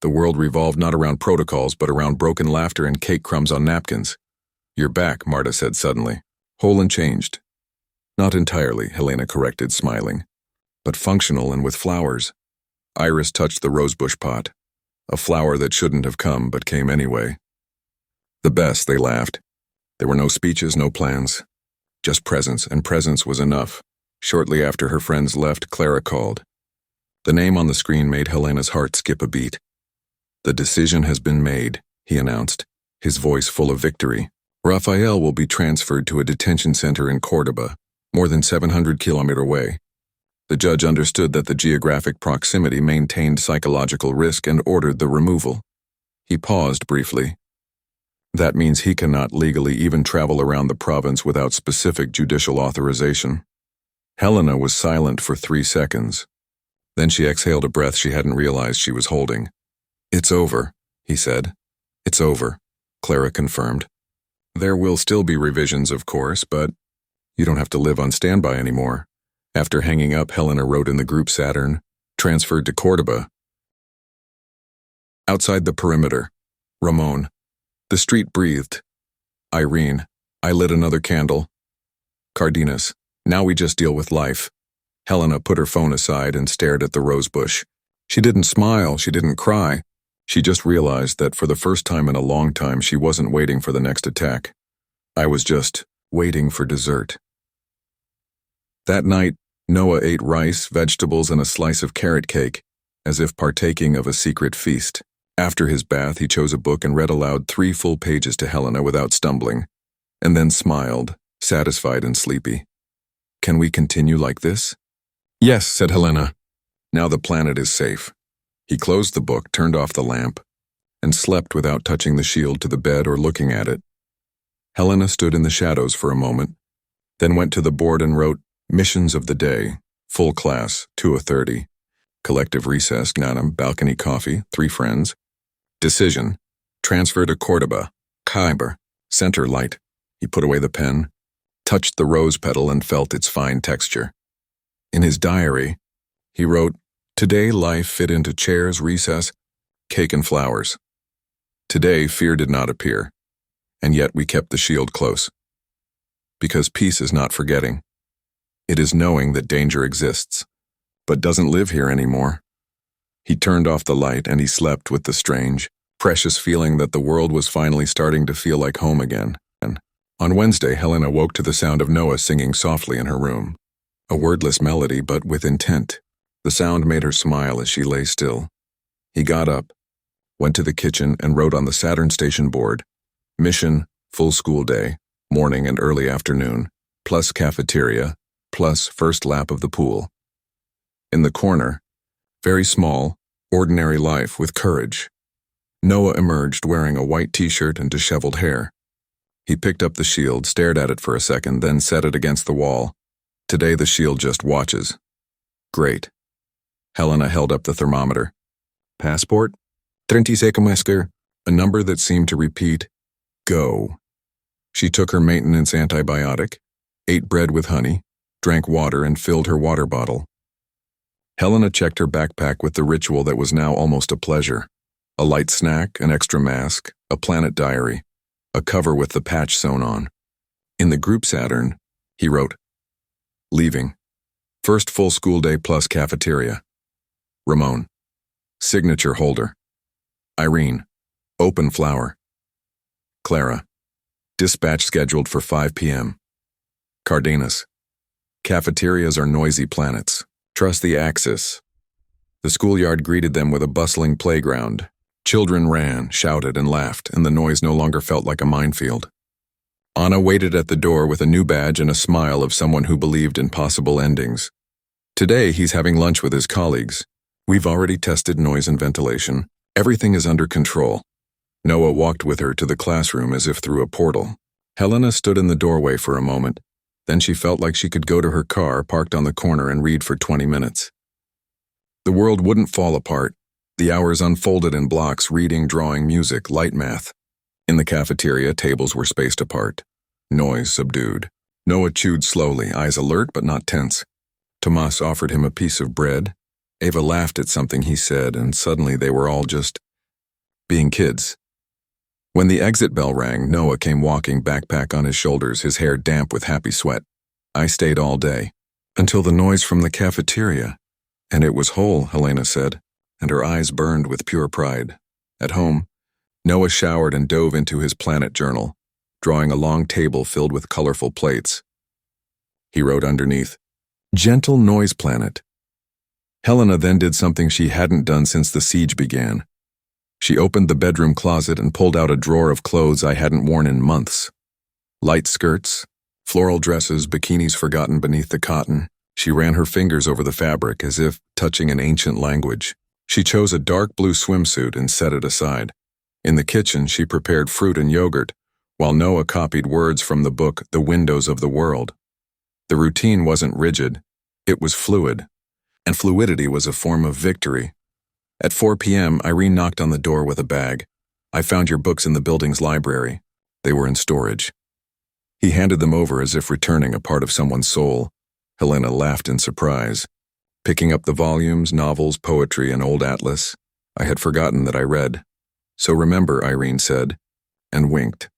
the world revolved not around protocols but around broken laughter and cake crumbs on napkins. "You're back," Marta said suddenly. "Whole and changed." "Not entirely," Helena corrected, smiling. "But functional and with flowers." Iris touched the rosebush pot. A flower that shouldn't have come but came anyway. "The best," they laughed. There were no speeches, no plans. Just presence, and presence was enough. Shortly after her friends left, Clara called. The name on the screen made Helena's heart skip a beat. "The decision has been made," he announced, his voice full of victory. "Rafael will be transferred to a detention center in Córdoba, more than 700 kilometers away." The judge understood that the geographic proximity maintained psychological risk and ordered the removal. He paused briefly. "That means he cannot legally even travel around the province without specific judicial authorization." Helena was silent for 3 seconds. Then she exhaled a breath she hadn't realized she was holding. "It's over," he said. "It's over," Clara confirmed. "There will still be revisions, of course, but you don't have to live on standby anymore." After hanging up, Helena wrote in the group Saturn, "Transferred to Córdoba." Outside the perimeter, Ramon. The street breathed. Irene. I lit another candle. Cardenas. Now we just deal with life. Helena put her phone aside and stared at the rosebush. She didn't smile, she didn't cry. She just realized that for the first time in a long time she wasn't waiting for the next attack. I was just waiting for dessert. That night, Noah ate rice, vegetables, and a slice of carrot cake, as if partaking of a secret feast. After his bath, he chose a book and read aloud 3 full pages to Helena without stumbling, and then smiled, satisfied and sleepy. "Can we continue like this?" "Yes," said Helena. "Now the planet is safe." He closed the book, turned off the lamp, and slept without touching the shield to the bed or looking at it. Helena stood in the shadows for a moment, then went to the board and wrote, "Missions of the day, full class, 2:30. Collective recess, gnanam, balcony coffee, 3 friends. Decision, transfer to Córdoba, Khyber, center light." He put away the pen, touched the rose petal and felt its fine texture. In his diary, he wrote, "Today life fit into chairs, recess, cake and flowers. Today fear did not appear, and yet we kept the shield close. Because peace is not forgetting. It is knowing that danger exists, but doesn't live here anymore." He turned off the light and he slept with the strange, precious feeling that the world was finally starting to feel like home again. And on Wednesday, Helena woke to the sound of Noah singing softly in her room. A wordless melody, but with intent. The sound made her smile as she lay still. He got up, went to the kitchen and wrote on the Saturn station board, "Mission, full school day, morning and early afternoon, plus cafeteria, plus first lap of the pool." In the corner, very small, ordinary life with courage. Noah emerged wearing a white t-shirt and disheveled hair. He picked up the shield, stared at it for a second, then set it against the wall. Today the shield just watches. Great. Helena held up the thermometer. Passport? 36, a number that seemed to repeat, go. She took her maintenance antibiotic, ate bread with honey, drank water and filled her water bottle. Helena checked her backpack with the ritual that was now almost a pleasure. A light snack, an extra mask, a planet diary, a cover with the patch sewn on. In the group Saturn, he wrote, "Leaving. First full school day plus cafeteria. Ramon. Signature holder. Irene. Open flower. Clara. Dispatch scheduled for 5 p.m. Cardenas. Cafeterias are noisy planets. Trust the axis. The schoolyard greeted them with a bustling playground. Children ran, shouted, and laughed, and the noise no longer felt like a minefield. Anna waited at the door with a new badge and a smile of someone who believed in possible endings. Today, he's having lunch with his colleagues. We've already tested noise and ventilation. Everything is under control. Noah walked with her to the classroom as if through a portal. Helena stood in the doorway for a moment. Then she felt like she could go to her car parked on the corner and read for 20 minutes. The world wouldn't fall apart. The hours unfolded in blocks, reading, drawing, music, light math. In the cafeteria, tables were spaced apart. Noise subdued. Noah chewed slowly, eyes alert but not tense. Tomas offered him a piece of bread. Ava laughed at something he said, and suddenly they were all just being kids. When the exit bell rang, Noah came walking, backpack on his shoulders, his hair damp with happy sweat. I stayed all day. Until the noise from the cafeteria. And it was whole, Helena said, and her eyes burned with pure pride. At home, Noah showered and dove into his planet journal, drawing a long table filled with colorful plates. He wrote underneath, "Gentle Noise Planet." Helena then did something she hadn't done since the siege began. She opened the bedroom closet and pulled out a drawer of clothes I hadn't worn in months. Light skirts, floral dresses, bikinis forgotten beneath the cotton. She ran her fingers over the fabric as if touching an ancient language. She chose a dark blue swimsuit and set it aside. In the kitchen, she prepared fruit and yogurt, while Noah copied words from the book The Windows of the World. The routine wasn't rigid, it was fluid, and fluidity was a form of victory. At 4 p.m., Irene knocked on the door with a bag. "I found your books in the building's library." They were in storage. He handed them over as if returning a part of someone's soul. Helena laughed in surprise. Picking up the volumes, novels, poetry, and old atlas, I had forgotten that I read. "So remember," Irene said, and winked.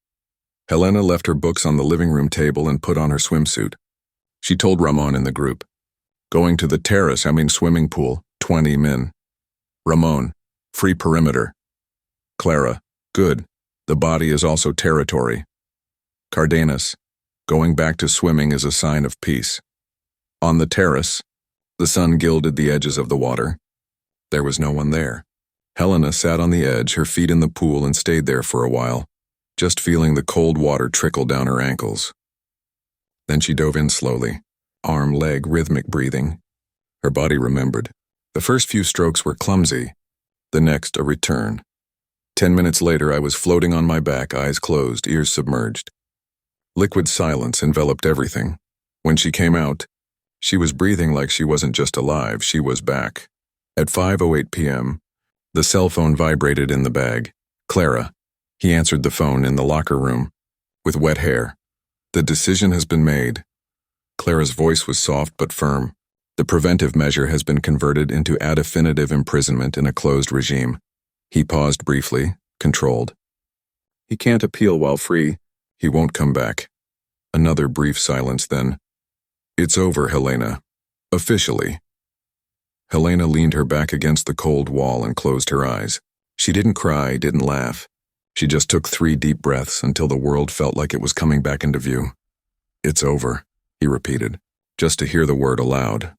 Helena left her books on the living room table and put on her swimsuit. She told Ramon in the group, "Going to the terrace, swimming pool, 20 men. Ramon, free perimeter. Clara, good. The body is also territory. Cardenas, going back to swimming is a sign of peace." On the terrace, the sun gilded the edges of the water. There was no one there. Helena sat on the edge, her feet in the pool, and stayed there for a while, just feeling the cold water trickle down her ankles. Then she dove in slowly, arm, leg, rhythmic breathing. Her body remembered. The first few strokes were clumsy, the next a return. 10 minutes later, I was floating on my back, eyes closed, ears submerged. Liquid silence enveloped everything. When she came out, she was breathing like she wasn't just alive, she was back. At 5:08 p.m., the cell phone vibrated in the bag. "Clara." He answered the phone in the locker room, with wet hair. "The decision has been made." Clara's voice was soft but firm. "The preventive measure has been converted into definitive imprisonment in a closed regime." He paused briefly, controlled. "He can't appeal while free. He won't come back." Another brief silence, then, "It's over, Helena. Officially." Helena leaned her back against the cold wall and closed her eyes. She didn't cry, didn't laugh. She just took 3 deep breaths until the world felt like it was coming back into view. "It's over," he repeated, just to hear the word aloud.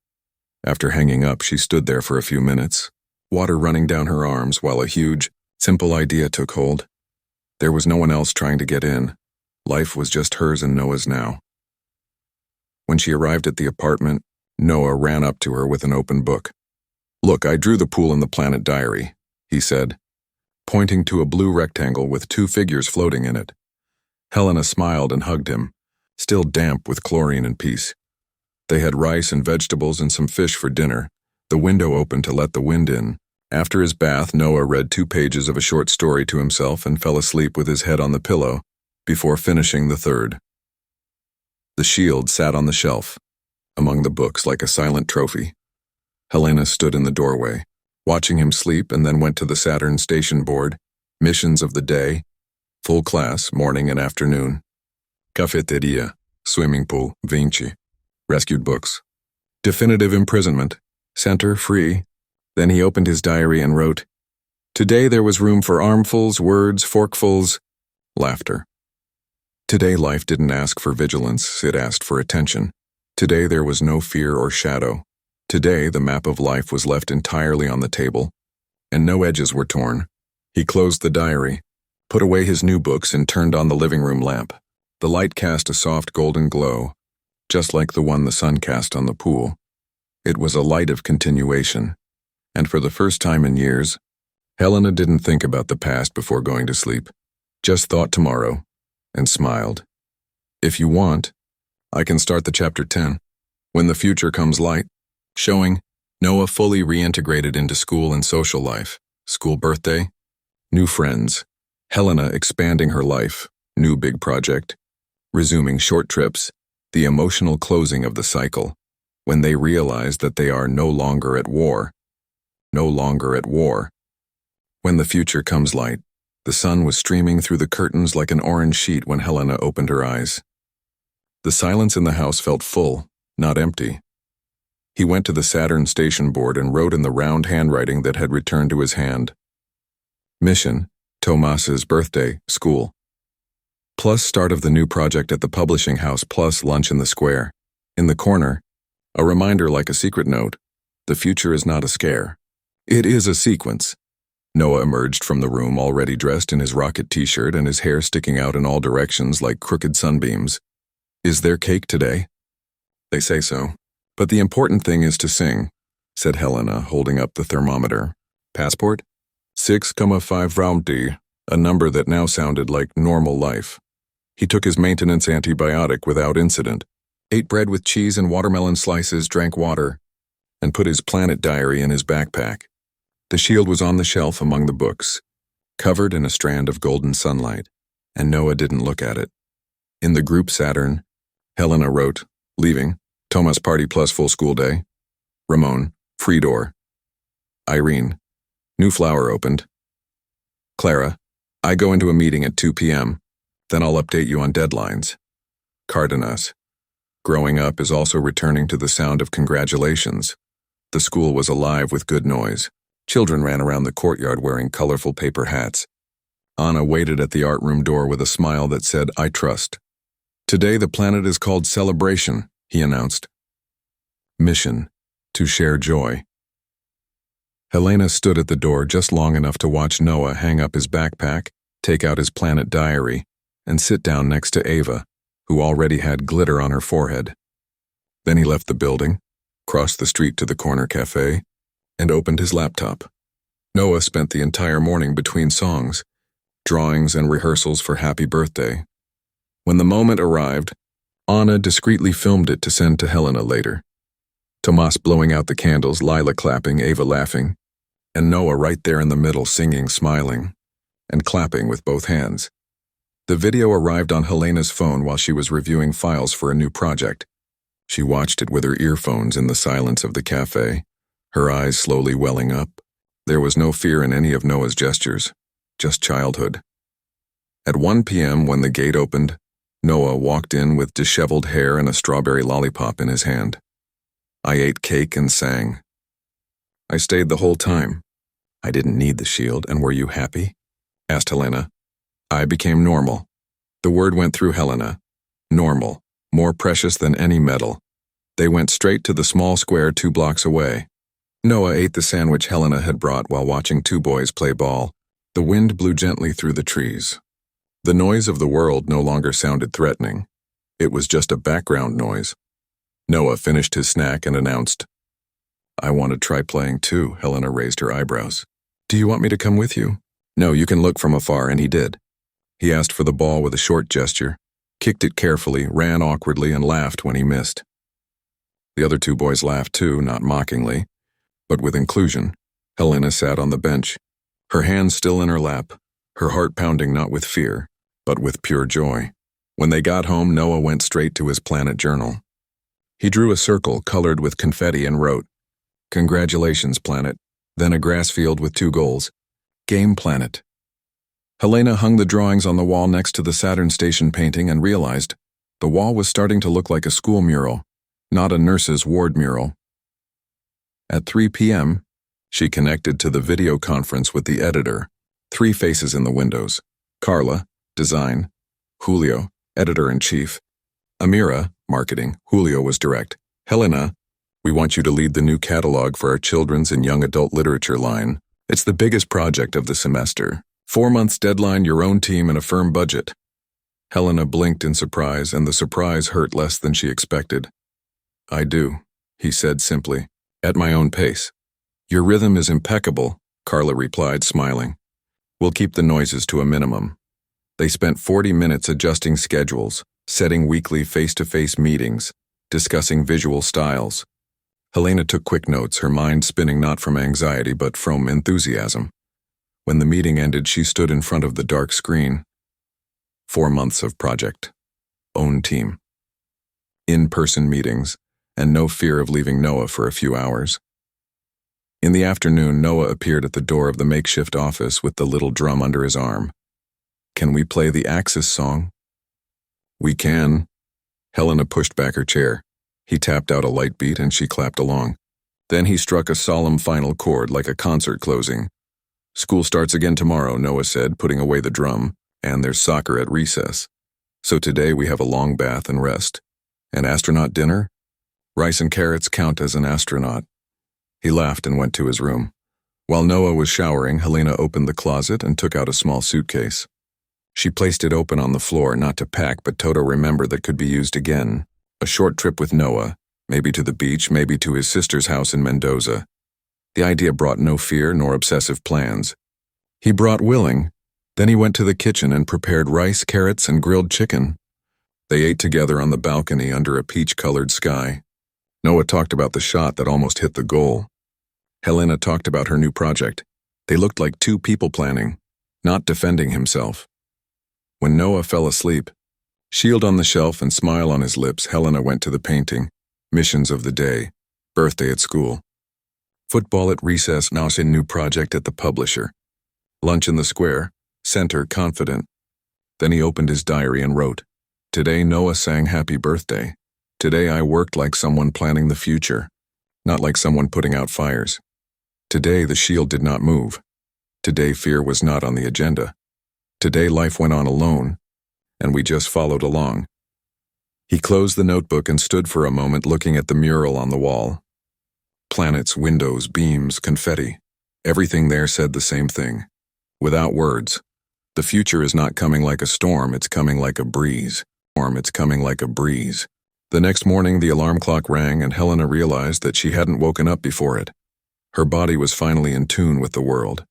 After hanging up, she stood there for a few minutes, water running down her arms while a huge, simple idea took hold. There was no one else trying to get in. Life was just hers and Noah's now. When she arrived at the apartment, Noah ran up to her with an open book. "Look, I drew the pool in the planet diary," he said, pointing to a blue rectangle with 2 figures floating in it. Helena smiled and hugged him, still damp with chlorine and peace. They had rice and vegetables and some fish for dinner, the window open to let the wind in. After his bath, Noah read 2 pages of a short story to himself and fell asleep with his head on the pillow, before finishing the 3rd. The shield sat on the shelf, among the books like a silent trophy. Helena stood in the doorway, watching him sleep, and then went to the Saturn station board, missions of the day, full class, morning and afternoon. Cafeteria, swimming pool, Vinci, rescued books. Definitive imprisonment, center free. Then he opened his diary and wrote, "Today there was room for armfuls, words, forkfuls, laughter." Today life didn't ask for vigilance, it asked for attention. Today there was no fear or shadow. Today the map of life was left entirely on the table, and no edges were torn. He closed the diary, put away his new books, and turned on the living room lamp. The light cast a soft golden glow, just like the one the sun cast on the pool. It was a light of continuation, and for the first time in years, Helena didn't think about the past before going to sleep, just thought tomorrow, and smiled. If you want, I can start the chapter 10, When the Future Comes Light, showing Noah fully reintegrated into school and social life, school birthday, new friends, Helena expanding her life, new big project, resuming short trips, the emotional closing of the cycle, when they realize that they are no longer at war. No longer at war. When the future comes light, the sun was streaming through the curtains like an orange sheet when Helena opened her eyes. The silence in the house felt full, not empty. He went to the Saturn station board and wrote in the round handwriting that had returned to his hand. Mission, Tomas's birthday, school. Plus start of the new project at the publishing house plus lunch in the square. In the corner, a reminder like a secret note, the future is not a scare. It is a sequence. Noah emerged from the room already dressed in his rocket t-shirt and his hair sticking out in all directions like crooked sunbeams. Is there cake today? They say so. But the important thing is to sing, said Helena, holding up the thermometer. Passport? 6,5 roundy, a number that now sounded like normal life. He took his maintenance antibiotic without incident, ate bread with cheese and watermelon slices, drank water, and put his planet diary in his backpack. The shield was on the shelf among the books, covered in a strand of golden sunlight, and Noah didn't look at it. In the group Saturn, Helena wrote, leaving, Thomas party plus full school day. Ramon, free door. Irene, new flower opened. Clara, I go into a meeting at 2 p.m., then I'll update you on deadlines. Cardenas, growing up is also returning to the sound of congratulations. The school was alive with good noise. Children ran around the courtyard wearing colorful paper hats. Anna waited at the art room door with a smile that said, I trust. Today the planet is called Celebration, he announced. Mission, to share joy. Helena stood at the door just long enough to watch Noah hang up his backpack, take out his planet diary, and sit down next to Ava, who already had glitter on her forehead. Then he left the building, crossed the street to the corner cafe, and opened his laptop. Noah spent the entire morning between songs, drawings, and rehearsals for Happy Birthday. When the moment arrived, Anna discreetly filmed it to send to Helena later. Tomas blowing out the candles, Lila clapping, Ava laughing, and Noah right there in the middle singing, smiling, and clapping with both hands. The video arrived on Helena's phone while she was reviewing files for a new project. She watched it with her earphones in the silence of the cafe, her eyes slowly welling up. There was no fear in any of Noah's gestures, just childhood. At 1 p.m. when the gate opened, Noah walked in with disheveled hair and a strawberry lollipop in his hand. I ate cake and sang. I stayed the whole time. I didn't need the shield, and were you happy? Asked Helena. I became normal. The word went through Helena. Normal, more precious than any metal. They went straight to the small square 2 blocks away. Noah ate the sandwich Helena had brought while watching 2 boys play ball. The wind blew gently through the trees. The noise of the world no longer sounded threatening. It was just a background noise. Noah finished his snack and announced, I want to try playing too. Helena raised her eyebrows. Do you want me to come with you? No, you can look from afar, and he did. He asked for the ball with a short gesture, kicked it carefully, ran awkwardly, and laughed when he missed. The other 2 boys laughed too, not mockingly, but with inclusion. Helena sat on the bench, her hands still in her lap, her heart pounding not with fear, but with pure joy. When they got home, Noah went straight to his planet journal. He drew a circle colored with confetti and wrote, Congratulations, planet, then a grass field with 2 goals. Game planet. Helena hung the drawings on the wall next to the Saturn station painting and realized the wall was starting to look like a school mural, not a nurse's ward mural. At 3 p.m., she connected to the video conference with the editor, 3 faces in the windows, Carla, design, Julio, editor-in-chief. Amira, marketing. Julio was direct. Helena, we want you to lead the new catalog for our children's and young adult literature line. It's the biggest project of the semester. 4 months deadline, your own team, and a firm budget. Helena blinked in surprise, and the surprise hurt less than she expected. I do, he said simply, at my own pace. Your rhythm is impeccable, Carla replied, smiling. We'll keep the noises to a minimum. They spent 40 minutes adjusting schedules, setting weekly face-to-face meetings, discussing visual styles. Helena took quick notes, her mind spinning not from anxiety but from enthusiasm. When the meeting ended, she stood in front of the dark screen. 4 months of project. Own team. In-person meetings, and no fear of leaving Noah for a few hours. In the afternoon, Noah appeared at the door of the makeshift office with the little drum under his arm. Can we play the Axis song? We can. Helena pushed back her chair. He tapped out a light beat and she clapped along. Then he struck a solemn final chord like a concert closing. School starts again tomorrow, Noah said, putting away the drum, and there's soccer at recess. So today we have a long bath and rest. An astronaut dinner? Rice and carrots count as an astronaut. He laughed and went to his room. While Noah was showering, Helena opened the closet and took out a small suitcase. She placed it open on the floor, not to pack, but Toto remembered that could be used again. A short trip with Noah, maybe to the beach, maybe to his sister's house in Mendoza. The idea brought no fear nor obsessive plans. He brought willing. Then he went to the kitchen and prepared rice, carrots, and grilled chicken. They ate together on the balcony under a peach-colored sky. Noah talked about the shot that almost hit the goal. Helena talked about her new project. They looked like two people planning, not defending himself. When Noah fell asleep, shield on the shelf and smile on his lips, Helena went to the painting. Missions of the day. Birthday at school. Football at recess, now a new project at the publisher. Lunch in the square. Center, confident. Then he opened his diary and wrote, Today Noah sang happy birthday. Today I worked like someone planning the future, not like someone putting out fires. Today the shield did not move. Today fear was not on the agenda. Today life went on alone, and we just followed along. He closed the notebook and stood for a moment looking at the mural on the wall. Planets, windows, beams, confetti. Everything there said the same thing. Without words. The future is not coming like a storm, it's coming like a breeze. It's coming like a breeze. The next morning the alarm clock rang and Helena realized that she hadn't woken up before it. Her body was finally in tune with the world.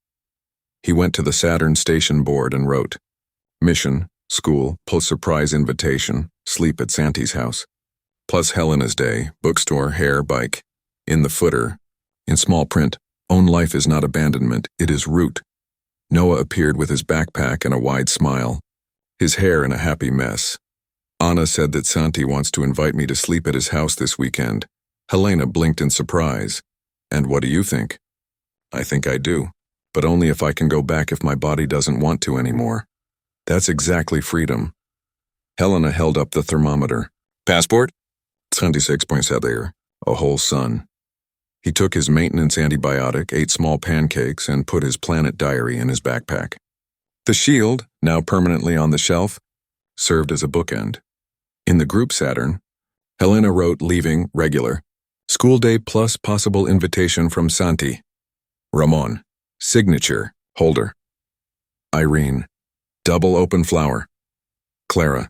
He went to the Saturn station board and wrote, Mission, school, plus surprise invitation, sleep at Santi's house. Plus Helena's day, bookstore, hair, bike. In the footer, in small print, own life is not abandonment, it is root. Noah appeared with his backpack and a wide smile, his hair in a happy mess. Anna said that Santi wants to invite me to sleep at his house this weekend. Helena blinked in surprise. And what do you think? I think I do, but only if I can go back if my body doesn't want to anymore. That's exactly freedom. Helena held up the thermometer. Passport? 26.7, a whole sun. He took his maintenance antibiotic, ate small pancakes, and put his planet diary in his backpack. The shield, now permanently on the shelf, served as a bookend. In the group Saturn, Helena wrote leaving regular. School day plus possible invitation from Santi. Ramon. Signature. Holder. Irene. Double open flower. Clara.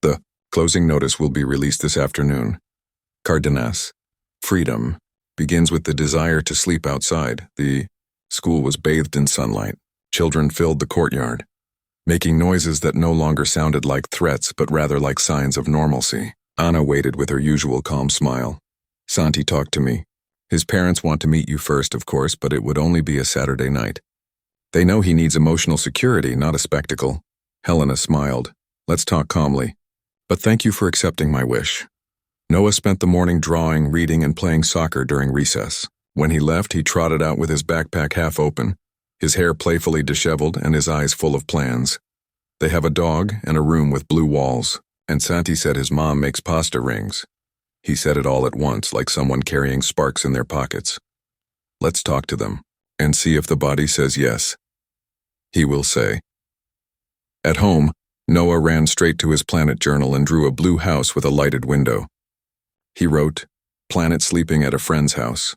The closing notice will be released this afternoon. Cardenas. Freedom. Begins with the desire to sleep outside. The school was bathed in sunlight. Children filled the courtyard, making noises that no longer sounded like threats but rather like signs of normalcy. Anna waited with her usual calm smile. Santi talked to me. His parents want to meet you first, of course, but it would only be a Saturday night. They know he needs emotional security, not a spectacle. Helena smiled. Let's talk calmly. But thank you for accepting my wish. Noah spent the morning drawing, reading, and playing soccer during recess. When he left, he trotted out with his backpack half open, his hair playfully disheveled and his eyes full of plans. They have a dog and a room with blue walls, and Santi said his mom makes pasta rings. He said it all at once, like someone carrying sparks in their pockets. Let's talk to them, and see if the body says yes. He will say. At home, Noah ran straight to his planet journal and drew a blue house with a lighted window. He wrote, "Planet sleeping at a friend's house."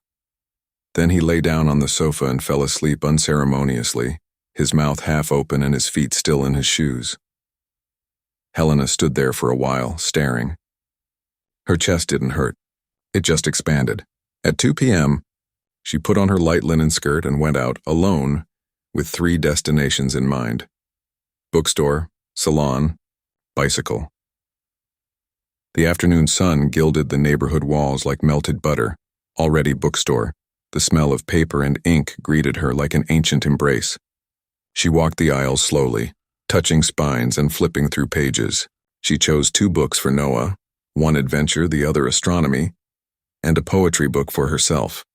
Then he lay down on the sofa and fell asleep unceremoniously, his mouth half open and his feet still in his shoes. Helena stood there for a while, staring. Her chest didn't hurt. It just expanded. At 2 p.m., she put on her light linen skirt and went out, alone, with 3 destinations in mind: bookstore, salon, bicycle. The afternoon sun gilded the neighborhood walls like melted butter. Already bookstore, the smell of paper and ink greeted her like an ancient embrace. She walked the aisles slowly, touching spines and flipping through pages. She chose 2 books for Noah, one adventure, the other astronomy, and a poetry book for herself.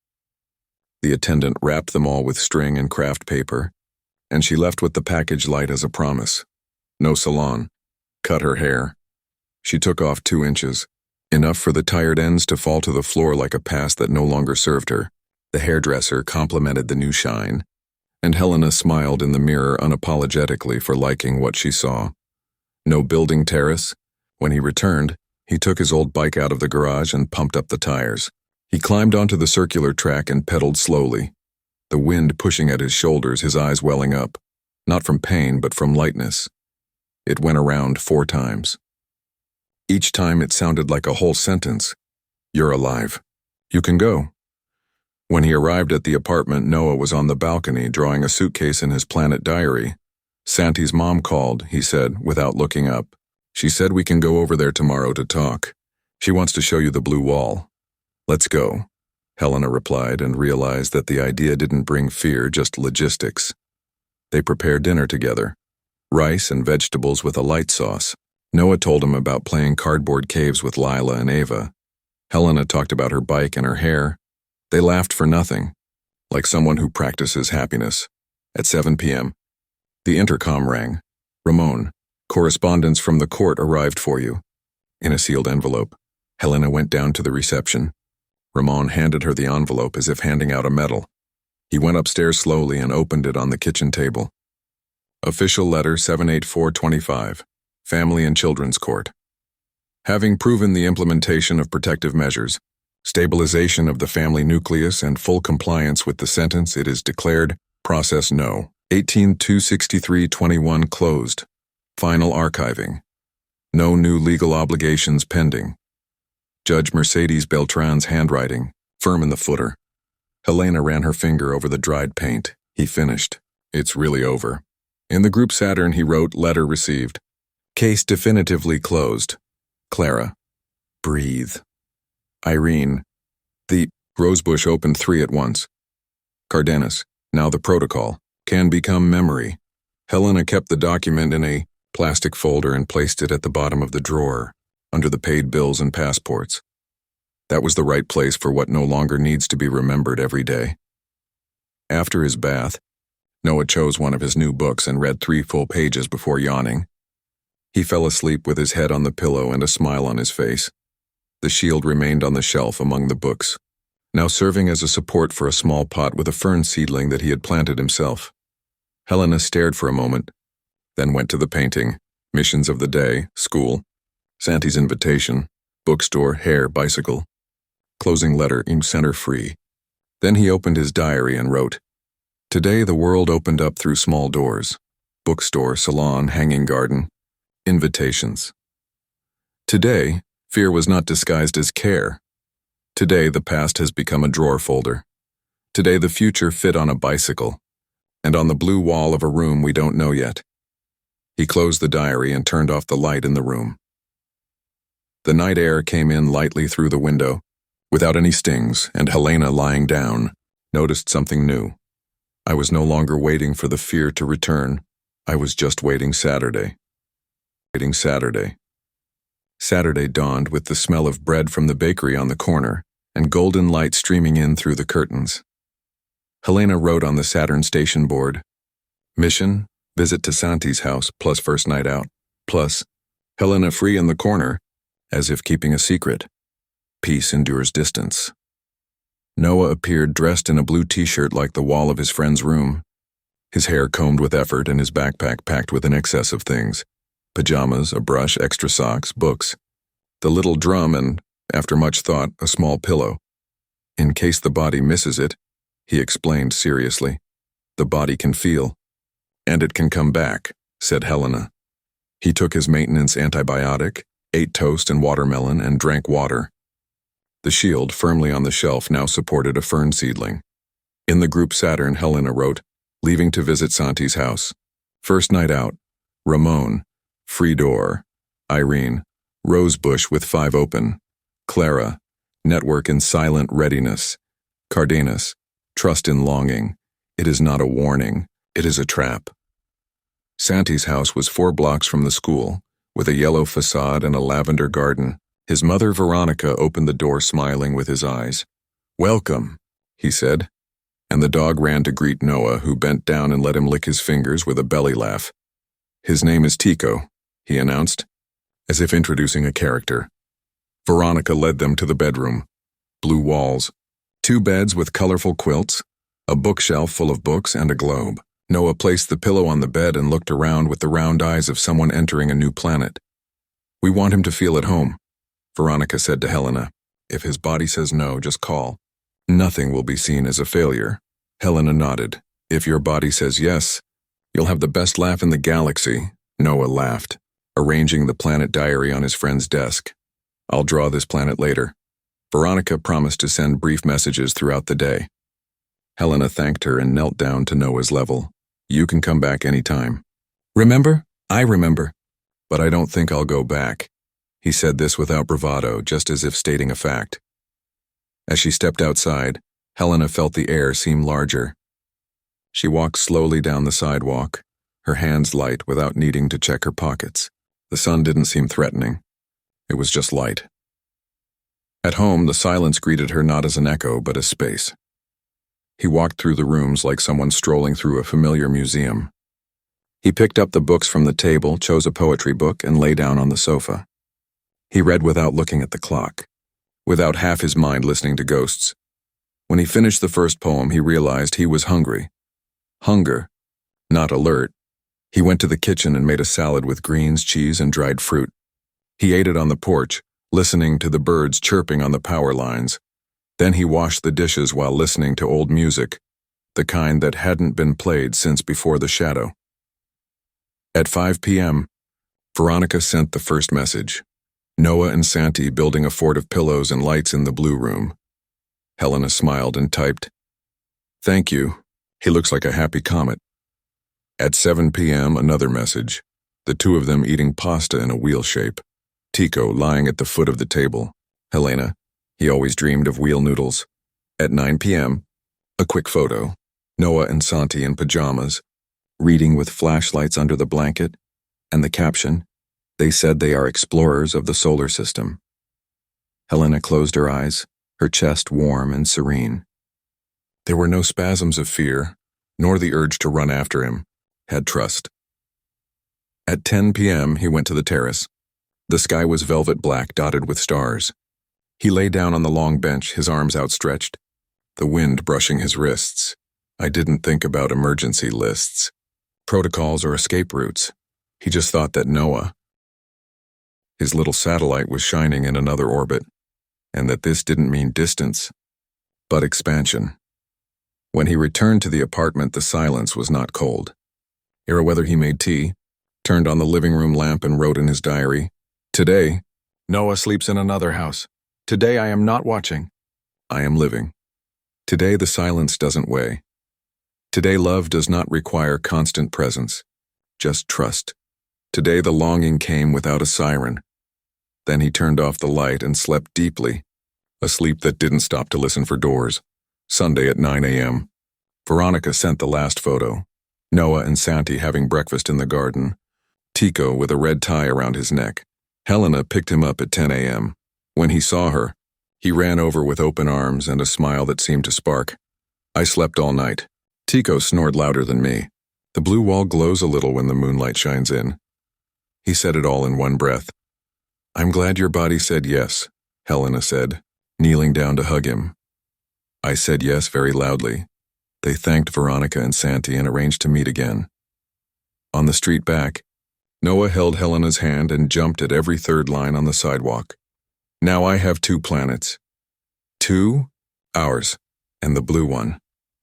The attendant wrapped them all with string and craft paper, and she left with the package light as a promise. No salon. Cut her hair. She took off 2 inches, enough for the tired ends to fall to the floor like a past that no longer served her. The hairdresser complimented the new shine, and Helena smiled in the mirror unapologetically for liking what she saw. No building terrace. When he returned, he took his old bike out of the garage and pumped up the tires. He climbed onto the circular track and pedaled slowly, the wind pushing at his shoulders, his eyes welling up, not from pain but from lightness. It went around 4 times. Each time it sounded like a whole sentence. "You're alive. You can go." When he arrived at the apartment, Noah was on the balcony drawing a suitcase in his planet diary. "Santi's mom called," he said, without looking up. "She said we can go over there tomorrow to talk. She wants to show you the blue wall." "Let's go," Helena replied, and realized that the idea didn't bring fear, just logistics. They prepared dinner together. Rice and vegetables with a light sauce. Noah told him about playing cardboard caves with Lila and Ava. Helena talked about her bike and her hair. They laughed for nothing, like someone who practices happiness. At 7 p.m., the intercom rang. "Ramon, correspondence from the court arrived for you," in a sealed envelope. Helena went down to the reception. Ramon handed her the envelope as if handing out a medal. He went upstairs slowly and opened it on the kitchen table. Official letter 78425, Family and Children's Court. Having proven the implementation of protective measures, stabilization of the family nucleus, and full compliance with the sentence, it is declared process no. 18-263-21 closed. Final archiving. No new legal obligations pending. Judge Mercedes Beltran's handwriting, firm in the footer. Helena ran her finger over the dried paint. He finished. "It's really over." In the group Saturn, he wrote, "Letter received. Case definitively closed. Clara." Breathe. Irene. The Rosebush opened 3 at once. Cardenas. Now the protocol. Can become memory. Helena kept the document in a plastic folder and placed it at the bottom of the drawer, under the paid bills and passports. That was the right place for what no longer needs to be remembered every day. After his bath, Noah chose one of his new books and read 3 full pages before yawning. He fell asleep with his head on the pillow and a smile on his face. The shield remained on the shelf among the books, now serving as a support for a small pot with a fern seedling that he had planted himself. Helena stared for a moment, then went to the painting, missions of the day, school, Santi's invitation, bookstore, hair, bicycle, closing letter in center free. Then he opened his diary and wrote, "Today the world opened up through small doors, bookstore, salon, hanging garden, invitations. Today, fear was not disguised as care. Today the past has become a drawer folder. Today the future fit on a bicycle, and on the blue wall of a room we don't know yet." He closed the diary and turned off the light in the room. The night air came in lightly through the window, without any stings, and Helena, lying down, noticed something new. I was no longer waiting for the fear to return. I was just waiting Saturday. Waiting Saturday. Saturday dawned with the smell of bread from the bakery on the corner and golden light streaming in through the curtains. Helena wrote on the Saturn station board, "Mission, visit to Santi's house, plus first night out, plus Helena free in the corner, as if keeping a secret. Peace endures distance." Noah appeared dressed in a blue t-shirt like the wall of his friend's room, his hair combed with effort and his backpack packed with an excess of things: Pajamas, a brush, extra socks, books, the little drum and, after much thought, a small pillow. In case the body misses it, he explained seriously. The body can feel. And it can come back, said Helena. He took his maintenance antibiotic, ate toast and watermelon, and drank water. The shield, firmly on the shelf, now supported a fern seedling. In the group Saturn, Helena wrote, leaving to visit Santi's house. First night out, Ramon, free door. Irene, rosebush with 5 open. Clara, network in silent readiness. Cardenas, trust in longing. It is not a warning, it is a trap. Santi's house was 4 blocks from the school, with a yellow facade and a lavender garden. His mother, Veronica, opened the door smiling with his eyes. Welcome, he said, and the dog ran to greet Noah, who bent down and let him lick his fingers with a belly laugh. His name is Tico, he announced, as if introducing a character. Veronica led them to the bedroom. Blue walls, 2 beds with colorful quilts, a bookshelf full of books, and a globe. Noah placed the pillow on the bed and looked around with the round eyes of someone entering a new planet. We want him to feel at home, Veronica said to Helena. If his body says no, just call. Nothing will be seen as a failure. Helena nodded. If your body says yes, you'll have the best laugh in the galaxy. Noah laughed, arranging the planet diary on his friend's desk. I'll draw this planet later. Veronica promised to send brief messages throughout the day. Helena thanked her and knelt down to Noah's level. You can come back anytime. Remember? I remember. But I don't think I'll go back. He said this without bravado, just as if stating a fact. As she stepped outside, Helena felt the air seem larger. She walked slowly down the sidewalk, her hands light without needing to check her pockets. The sun didn't seem threatening. It was just light. At home, the silence greeted her not as an echo, but as space. He walked through the rooms like someone strolling through a familiar museum. He picked up the books from the table, chose a poetry book, and lay down on the sofa. He read without looking at the clock, without half his mind listening to ghosts. When he finished the first poem, he realized he was hungry. Hunger, not alert. He went to the kitchen and made a salad with greens, cheese, and dried fruit. He ate it on the porch, listening to the birds chirping on the power lines. Then he washed the dishes while listening to old music, the kind that hadn't been played since before the shadow. At 5 p.m., Veronica sent the first message. Noah and Santi building a fort of pillows and lights in the blue room. Helena smiled and typed, Thank you. He looks like a happy comet. At 7 p.m., another message. The 2 of them eating pasta in a wheel shape. Tico lying at the foot of the table. Helena, he always dreamed of wheel noodles. At 9 p.m., a quick photo. Noah and Santi in pajamas, reading with flashlights under the blanket, and the caption, They said they are explorers of the solar system. Helena closed her eyes, her chest warm and serene. There were no spasms of fear, nor the urge to run after him. Had trust. At 10 p.m., he went to the terrace. The sky was velvet black, dotted with stars. He lay down on the long bench, his arms outstretched, the wind brushing his wrists. I didn't think about emergency lists, protocols, or escape routes. He just thought that Noah, his little satellite, was shining in another orbit, and that this didn't mean distance, but expansion. When he returned to the apartment, the silence was not cold. Ere whether he made tea, turned on the living room lamp, and wrote in his diary, Today, Noah sleeps in another house. Today I am not watching. I am living. Today the silence doesn't weigh. Today love does not require constant presence, just trust. Today the longing came without a siren. Then he turned off the light and slept deeply, a sleep that didn't stop to listen for doors. Sunday at 9 a.m. Veronica sent the last photo. Noah and Santi having breakfast in the garden. Tico with a red tie around his neck. Helena picked him up at 10 a.m. When he saw her, he ran over with open arms and a smile that seemed to spark. I slept all night. Tico snored louder than me. The blue wall glows a little when the moonlight shines in. He said it all in one breath. I'm glad your body said yes, Helena said, kneeling down to hug him. I said yes very loudly. They thanked Veronica and Santi and arranged to meet again. On the street back, Noah held Helena's hand and jumped at every third line on the sidewalk. Now I have 2 planets. 2? Ours. And the blue one.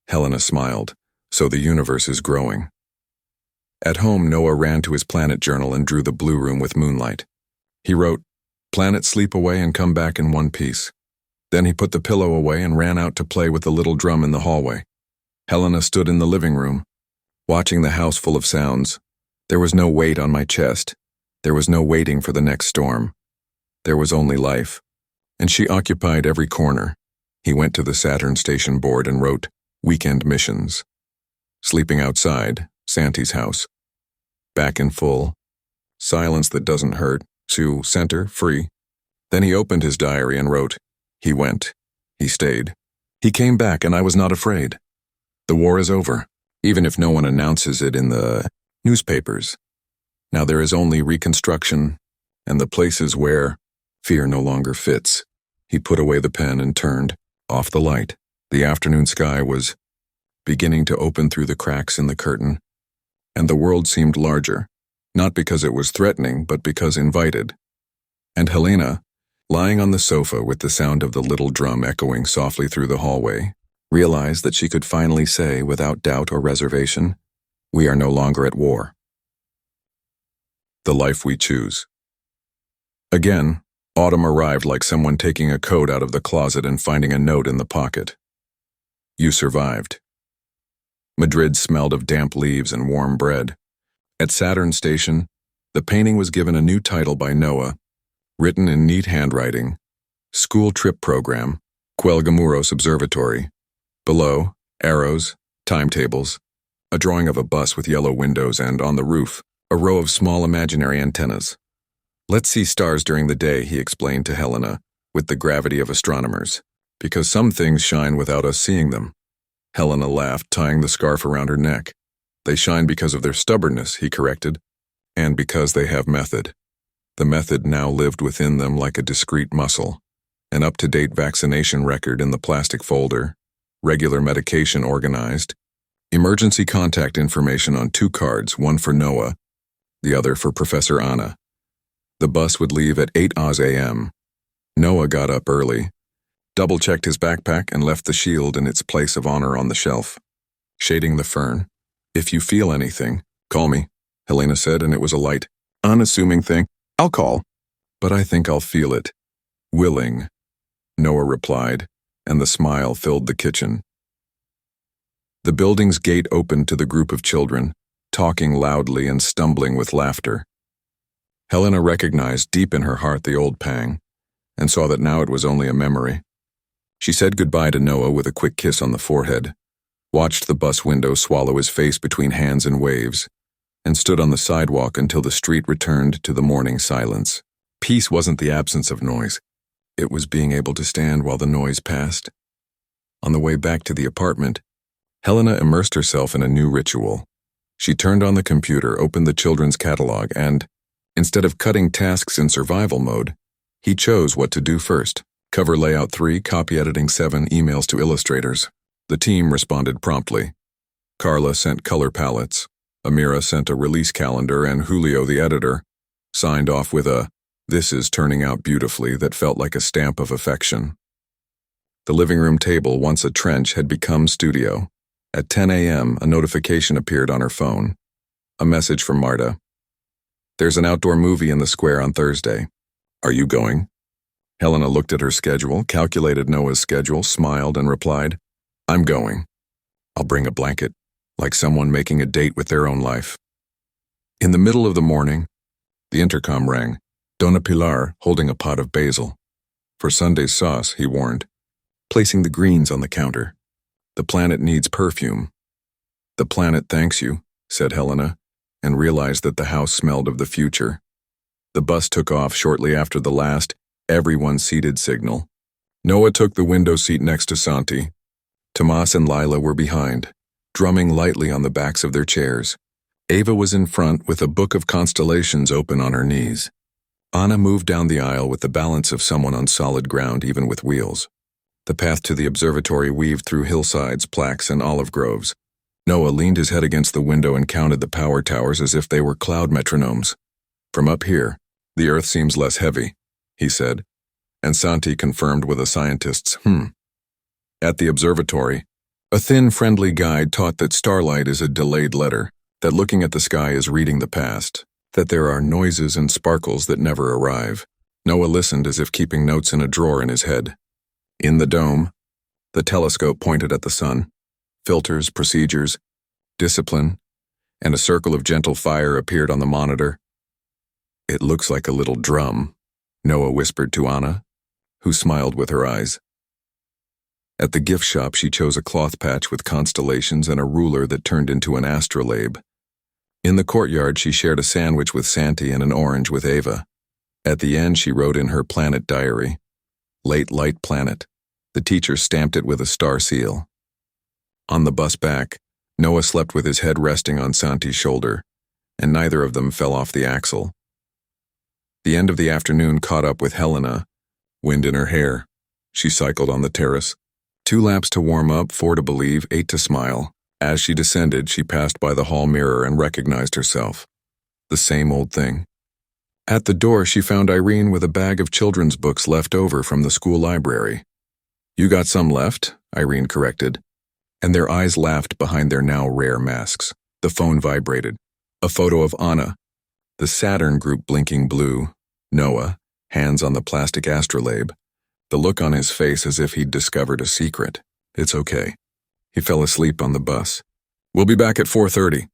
Helena smiled. So the universe is growing. At home, Noah ran to his planet journal and drew the blue room with moonlight. He wrote, "Planets sleep away and come back in one piece." Then he put the pillow away and ran out to play with the little drum in the hallway. Helena stood in the living room, watching the house full of sounds. There was no weight on my chest. There was no waiting for the next storm. There was only life. And she occupied every corner. He went to the Saturn station board and wrote, "Weekend missions." Sleeping outside, Santi's house. Back in full. Silence that doesn't hurt. Sue, center, free. Then he opened his diary and wrote, "He went. He stayed. He came back and I was not afraid. The war is over, even if no one announces it in the newspapers. Now there is only reconstruction and the places where fear no longer fits." He put away the pen and turned off the light. The afternoon sky was beginning to open through the cracks in the curtain, and the world seemed larger, not because it was threatening, but because invited. And Helena, lying on the sofa with the sound of the little drum echoing softly through the hallway, realized that she could finally say, without doubt or reservation, "We are no longer at war." The life we choose. Again, autumn arrived like someone taking a coat out of the closet and finding a note in the pocket. You survived. Madrid smelled of damp leaves and warm bread. At Saturn Station, the painting was given a new title by Noah, written in neat handwriting, "School Trip Program, Cuelgamuros Observatory." Below, arrows, timetables, a drawing of a bus with yellow windows, and on the roof, a row of small imaginary antennas. "Let's see stars during the day," he explained to Helena, with the gravity of astronomers, "because some things shine without us seeing them." Helena laughed, tying the scarf around her neck. "They shine because of their stubbornness," he corrected, "and because they have method." The method now lived within them like a discrete muscle, an up-to-date vaccination record in the plastic folder, regular medication organized, emergency contact information on 2 cards, one for Noah, the other for Professor Anna. The bus would leave at 8 Oz a.m. Noah got up early, double-checked his backpack, and left the shield in its place of honor on the shelf. Shading the fern. "If you feel anything, call me," Helena said, and it was a light, unassuming thing. "I'll call, but I think I'll feel it." "Willing," Noah replied, and the smile filled the kitchen. The building's gate opened to the group of children, talking loudly and stumbling with laughter. Helena recognized deep in her heart the old pang, and saw that now it was only a memory. She said goodbye to Noah with a quick kiss on the forehead, watched the bus window swallow his face between hands and waves, and stood on the sidewalk until the street returned to the morning silence. Peace wasn't the absence of noise. It was being able to stand while the noise passed. On the way back to the apartment, Helena immersed herself in a new ritual. She turned on the computer, opened the children's catalog, and, instead of cutting tasks in survival mode, he chose what to do first. Cover layout 3, copy editing 7, emails to illustrators. The team responded promptly. Carla sent color palettes, Amira sent a release calendar, and Julio, the editor, signed off with a "This is turning out beautifully" that felt like a stamp of affection. The living room table, once a trench, had become studio. At 10 a.m., a notification appeared on her phone. A message from Marta. "There's an outdoor movie in the square on Thursday. Are you going?" Helena looked at her schedule, calculated Noah's schedule, smiled, and replied, "I'm going. I'll bring a blanket," like someone making a date with their own life. In the middle of the morning, the intercom rang. Donna Pilar holding a pot of basil. "For Sunday's sauce," he warned, placing the greens on the counter. "The planet needs perfume." "The planet thanks you," said Helena, and realized that the house smelled of the future. The bus took off shortly after the last "everyone seated" signal. Noah took the window seat next to Santi. Tomas and Lila were behind, drumming lightly on the backs of their chairs. Ava was in front with a book of constellations open on her knees. Anna moved down the aisle with the balance of someone on solid ground, even with wheels. The path to the observatory weaved through hillsides, plaques, and olive groves. Noah leaned his head against the window and counted the power towers as if they were cloud metronomes. From up here, the Earth seems less heavy, he said, and Santi confirmed with a scientist's At the observatory, a thin, friendly guide taught that starlight is a delayed letter, that looking at the sky is reading the past, that there are noises and sparkles that never arrive. Noah listened as if keeping notes in a drawer in his head. In the dome, the telescope pointed at the sun. Filters, procedures, discipline, and a circle of gentle fire appeared on the monitor. It looks like a little drum, Noah whispered to Anna, who smiled with her eyes. At the gift shop, she chose a cloth patch with constellations and a ruler that turned into an astrolabe. In the courtyard, she shared a sandwich with Santi and an orange with Ava. At the end, she wrote in her planet diary, "Late light planet." The teacher stamped it with a star seal. On the bus back, Noah slept with his head resting on Santi's shoulder, and neither of them fell off the axle. The end of the afternoon caught up with Helena, wind in her hair. She cycled on the terrace. 2 laps to warm up, 4 to believe, 8 to smile. As she descended, she passed by the hall mirror and recognized herself. The same old thing. At the door, she found Irene with a bag of children's books left over from the school library. "You got some left," Irene corrected, and their eyes laughed behind their now rare masks. The phone vibrated. A photo of Anna, the Saturn group blinking blue, Noah, hands on the plastic astrolabe, the look on his face as if he'd discovered a secret. "It's okay." He fell asleep on the bus. "We'll be back at 4:30.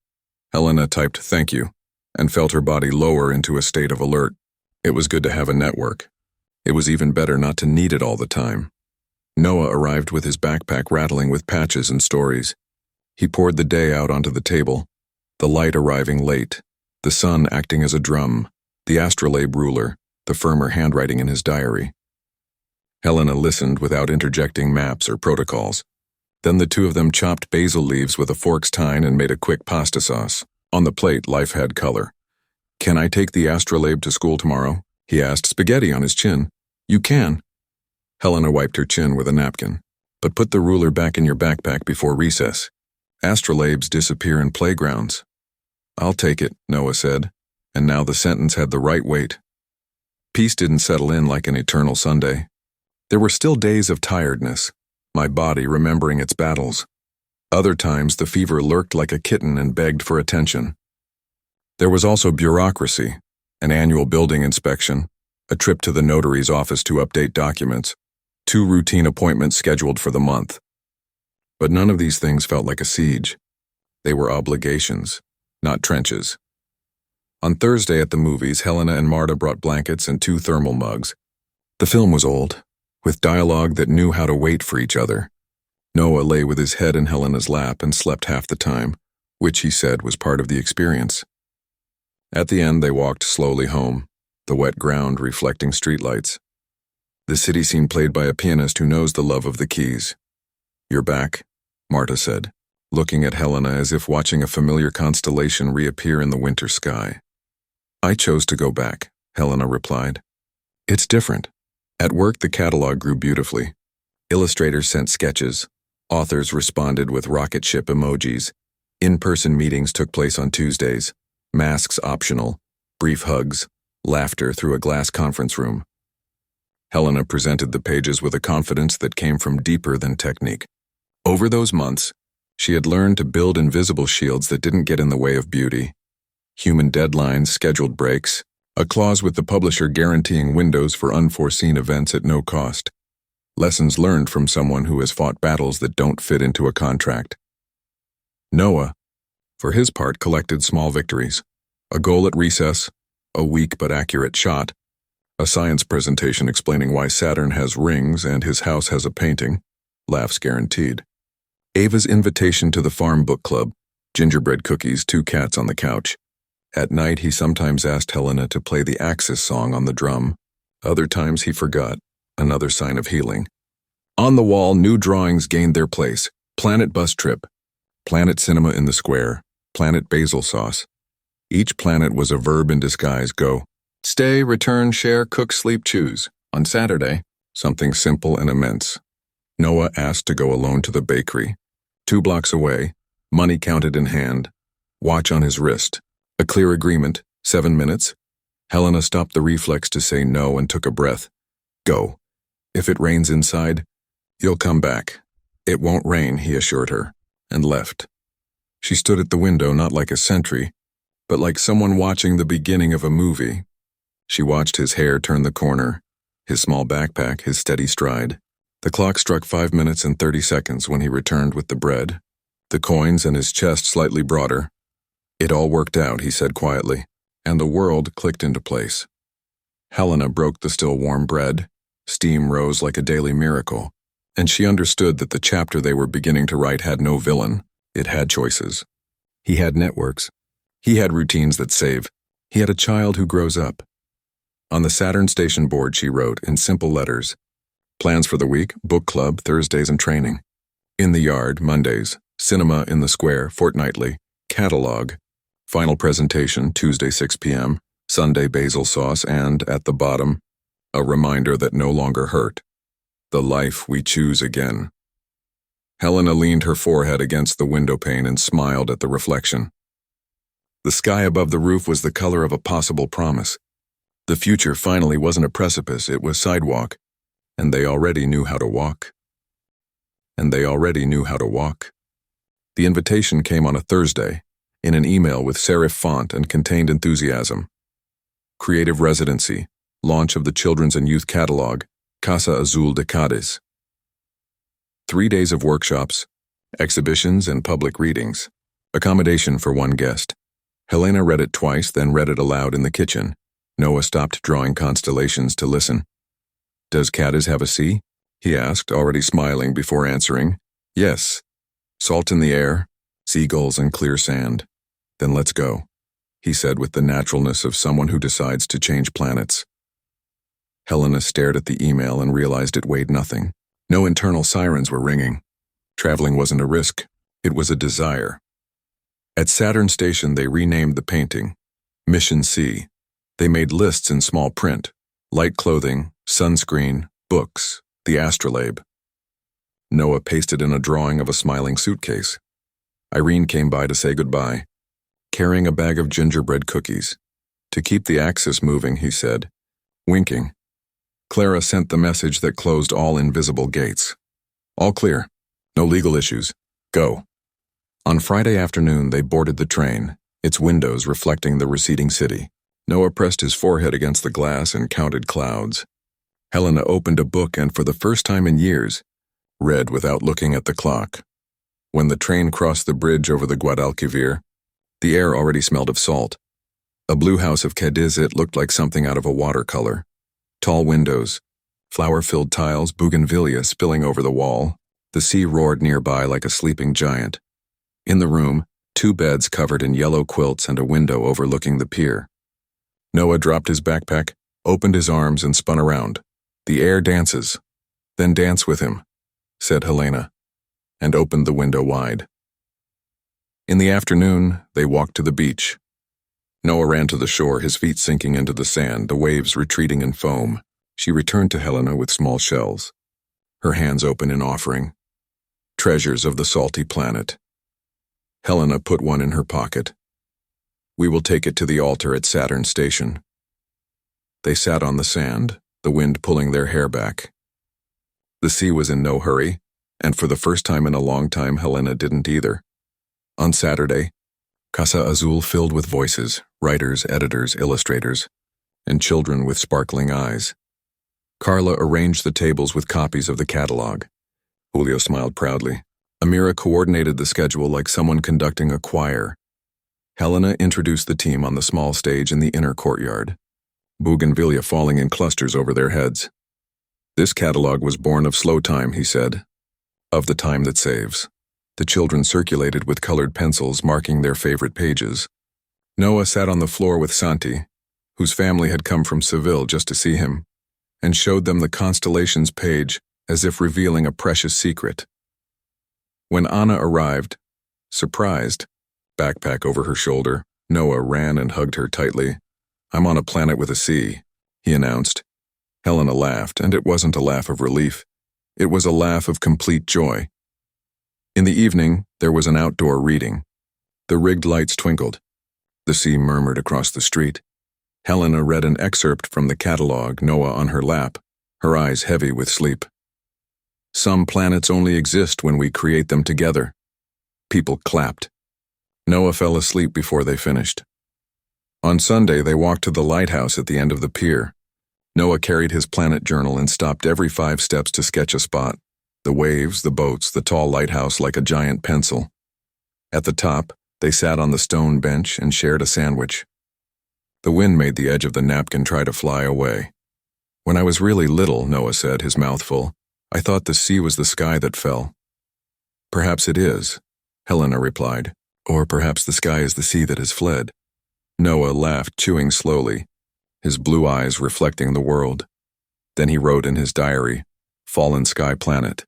Helena typed "thank you" and felt her body lower into a state of alert. It was good to have a network. It was even better not to need it all the time. Noah arrived with his backpack rattling with patches and stories. He poured the day out onto the table, the light arriving late, the sun acting as a drum, the astrolabe ruler, the firmer handwriting in his diary. Helena listened without interjecting maps or protocols. Then the two of them chopped basil leaves with a fork's tine and made a quick pasta sauce. On the plate, life had color. "Can I take the astrolabe to school tomorrow?" he asked, spaghetti on his chin. "You can." Helena wiped her chin with a napkin. "But put the ruler back in your backpack before recess. Astrolabes disappear in playgrounds." "I'll take it," Noah said, and now the sentence had the right weight. Peace didn't settle in like an eternal Sunday. There were still days of tiredness, my body remembering its battles. Other times the fever lurked like a kitten and begged for attention. There was also bureaucracy, an annual building inspection, a trip to the notary's office to update documents, 2 routine appointments scheduled for the month. But none of these things felt like a siege. They were obligations, not trenches. On Thursday at the movies, Helena and Marta brought blankets and 2 thermal mugs. The film was old, with dialogue that knew how to wait for each other. Noah lay with his head in Helena's lap and slept half the time, which he said was part of the experience. At the end, they walked slowly home, the wet ground reflecting streetlights. The city seemed played by a pianist who knows the love of the keys. "You're back," Marta said, looking at Helena as if watching a familiar constellation reappear in the winter sky. "I chose to go back," Helena replied. "It's different." At work, the catalog grew beautifully. Illustrators sent sketches. Authors responded with rocket ship emojis. In-person meetings took place on Tuesdays. Masks optional. Brief hugs. Laughter through a glass conference room. Helena presented the pages with a confidence that came from deeper than technique. Over those months, she had learned to build invisible shields that didn't get in the way of beauty. Human deadlines, scheduled breaks, a clause with the publisher guaranteeing windows for unforeseen events at no cost. Lessons learned from someone who has fought battles that don't fit into a contract. Noah, for his part, collected small victories. A goal at recess, a weak but accurate shot, a science presentation explaining why Saturn has rings and his house has a painting, laughs guaranteed. Ava's invitation to the farm book club, gingerbread cookies, 2 cats on the couch. At night, he sometimes asked Helena to play the Axis song on the drum. Other times he forgot, another sign of healing. On the wall, new drawings gained their place. Planet bus trip, planet cinema in the square, planet basil sauce. Each planet was a verb in disguise: go, stay, return, share, cook, sleep, choose. On Saturday, something simple and immense. Noah asked to go alone to the bakery. 2 blocks away, money counted in hand, watch on his wrist. A clear agreement, 7 minutes. Helena stopped the reflex to say no and took a breath. Go. If it rains inside, you'll come back. It won't rain, he assured her, and left. She stood at the window not like a sentry, but like someone watching the beginning of a movie. She watched his hair turn the corner, his small backpack, his steady stride. The clock struck 5 minutes and 30 seconds when he returned with the bread, the coins, and his chest slightly broader. It all worked out, he said quietly, and the world clicked into place. Helena broke the still warm bread. Steam rose like a daily miracle, and she understood that the chapter they were beginning to write had no villain. It had choices. He had networks. He had routines that save. He had a child who grows up. On the Saturn station board she wrote, in simple letters, plans for the week, book club, Thursdays and training. In the yard, Mondays, cinema in the square, fortnightly, catalog, final presentation, Tuesday 6 p.m., Sunday basil sauce, and, at the bottom, a reminder that no longer hurt. The life we choose again. Helena leaned her forehead against the window pane and smiled at the reflection. The sky above the roof was the color of a possible promise. The future finally wasn't a precipice, it was sidewalk, and they already knew how to walk. The invitation came on a Thursday, in an email with serif font and contained enthusiasm. Creative residency, launch of the Children's and Youth Catalog, Casa Azul de Cádiz. 3 days of workshops, exhibitions, and public readings. Accommodation for one guest. Helena read it twice, then read it aloud in the kitchen. Noah stopped drawing constellations to listen. Does Cádiz have a sea? He asked, already smiling before answering. Yes. Salt in the air, seagulls and clear sand. Then let's go, he said with the naturalness of someone who decides to change planets. Helena stared at the email and realized it weighed nothing. No internal sirens were ringing. Traveling wasn't a risk, it was a desire. At Saturn Station they renamed the painting Mission C. They made lists in small print, light clothing, sunscreen, books, the astrolabe. Noah pasted in a drawing of a smiling suitcase. Irene came by to say goodbye, carrying a bag of gingerbread cookies. To keep the axis moving, he said, winking. Clara sent the message that closed all invisible gates. All clear. No legal issues. Go. On Friday afternoon, they boarded the train, its windows reflecting the receding city. Noah pressed his forehead against the glass and counted clouds. Helena opened a book and, for the first time in years, read without looking at the clock. When the train crossed the bridge over the Guadalquivir, the air already smelled of salt. A blue house of Cadiz, it looked like something out of a watercolor. Tall windows, flower-filled tiles, bougainvillea spilling over the wall. The sea roared nearby like a sleeping giant. In the room, 2 beds covered in yellow quilts and a window overlooking the pier. Noah dropped his backpack, opened his arms, and spun around. The air dances. Then dance with him, said Helena, and opened the window wide. In the afternoon, they walked to the beach. Noah ran to the shore, his feet sinking into the sand, the waves retreating in foam. She returned to Helena with small shells, her hands open in offering. Treasures of the salty planet. Helena put one in her pocket. We will take it to the altar at Saturn Station. They sat on the sand, the wind pulling their hair back. The sea was in no hurry, and for the first time in a long time, Helena didn't either. On Saturday, Casa Azul filled with voices, writers, editors, illustrators, and children with sparkling eyes. Carla arranged the tables with copies of the catalog. Julio smiled proudly. Amira coordinated the schedule like someone conducting a choir. Helena introduced the team on the small stage in the inner courtyard, bougainvillea falling in clusters over their heads. This catalog was born of slow time, he said, of the time that saves. The children circulated with colored pencils marking their favorite pages. Noah sat on the floor with Santi, whose family had come from Seville just to see him, and showed them the constellations page as if revealing a precious secret. When Anna arrived, surprised, backpack over her shoulder, Noah ran and hugged her tightly. I'm on a planet with a sea, he announced. Helena laughed, and it wasn't a laugh of relief. It was a laugh of complete joy. In the evening, there was an outdoor reading. The rigged lights twinkled. The sea murmured across the street. Helena read an excerpt from the catalog, Noah on her lap, her eyes heavy with sleep. Some planets only exist when we create them together. People clapped. Noah fell asleep before they finished. On Sunday, they walked to the lighthouse at the end of the pier. Noah carried his planet journal and stopped every 5 steps to sketch a spot. The waves, the boats, the tall lighthouse like a giant pencil. At the top, they sat on the stone bench and shared a sandwich. The wind made the edge of the napkin try to fly away. When I was really little, Noah said, his mouth full, I thought the sea was the sky that fell. Perhaps it is, Helena replied, or perhaps the sky is the sea that has fled. Noah laughed, chewing slowly, his blue eyes reflecting the world. Then he wrote in his diary, Fallen Sky Planet.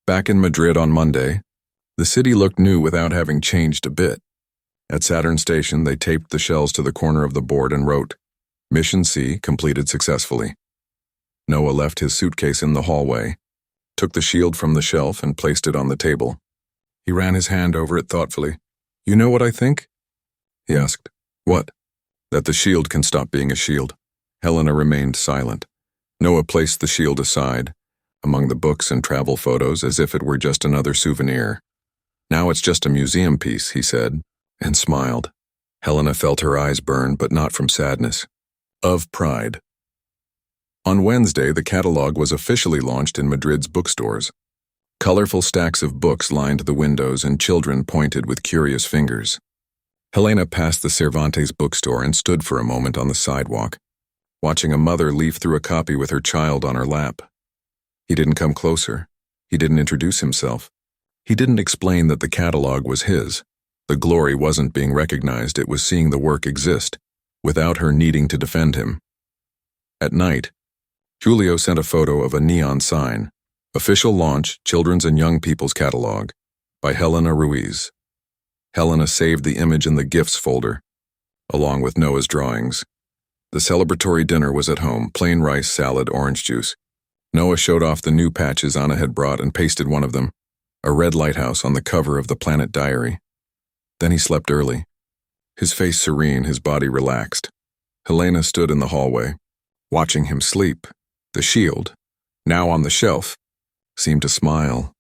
Back in Madrid on Monday, the city looked new without having changed a bit. At Saturn Station, they taped the shells to the corner of the board and wrote, Mission C completed successfully. Noah left his suitcase in the hallway, took the shield from the shelf and placed it on the table. He ran his hand over it thoughtfully. You know what I think? He asked. What? That the shield can stop being a shield. Helena remained silent. Noah placed the shield aside, among the books and travel photos, as if it were just another souvenir. Now it's just a museum piece, he said, and smiled. Helena felt her eyes burn, but not from sadness. Of pride. On Wednesday, the catalog was officially launched in Madrid's bookstores. Colorful stacks of books lined the windows and children pointed with curious fingers. Helena passed the Cervantes bookstore and stood for a moment on the sidewalk, watching a mother leaf through a copy with her child on her lap. He didn't come closer. He didn't introduce himself. He didn't explain that the catalog was his. The glory wasn't being recognized, it was seeing the work exist, without her needing to defend him. At night, Julio sent a photo of a neon sign, Official Launch, Children's and Young People's Catalog, by Helena Ruiz. Helena saved the image in the gifts folder, along with Noah's drawings. The celebratory dinner was at home, plain rice, salad, orange juice. Noah showed off the new patches Anna had brought and pasted one of them, a red lighthouse on the cover of the Planet Diary. Then he slept early. His face serene, his body relaxed. Helena stood in the hallway, watching him sleep. The shield, now on the shelf, seemed to smile.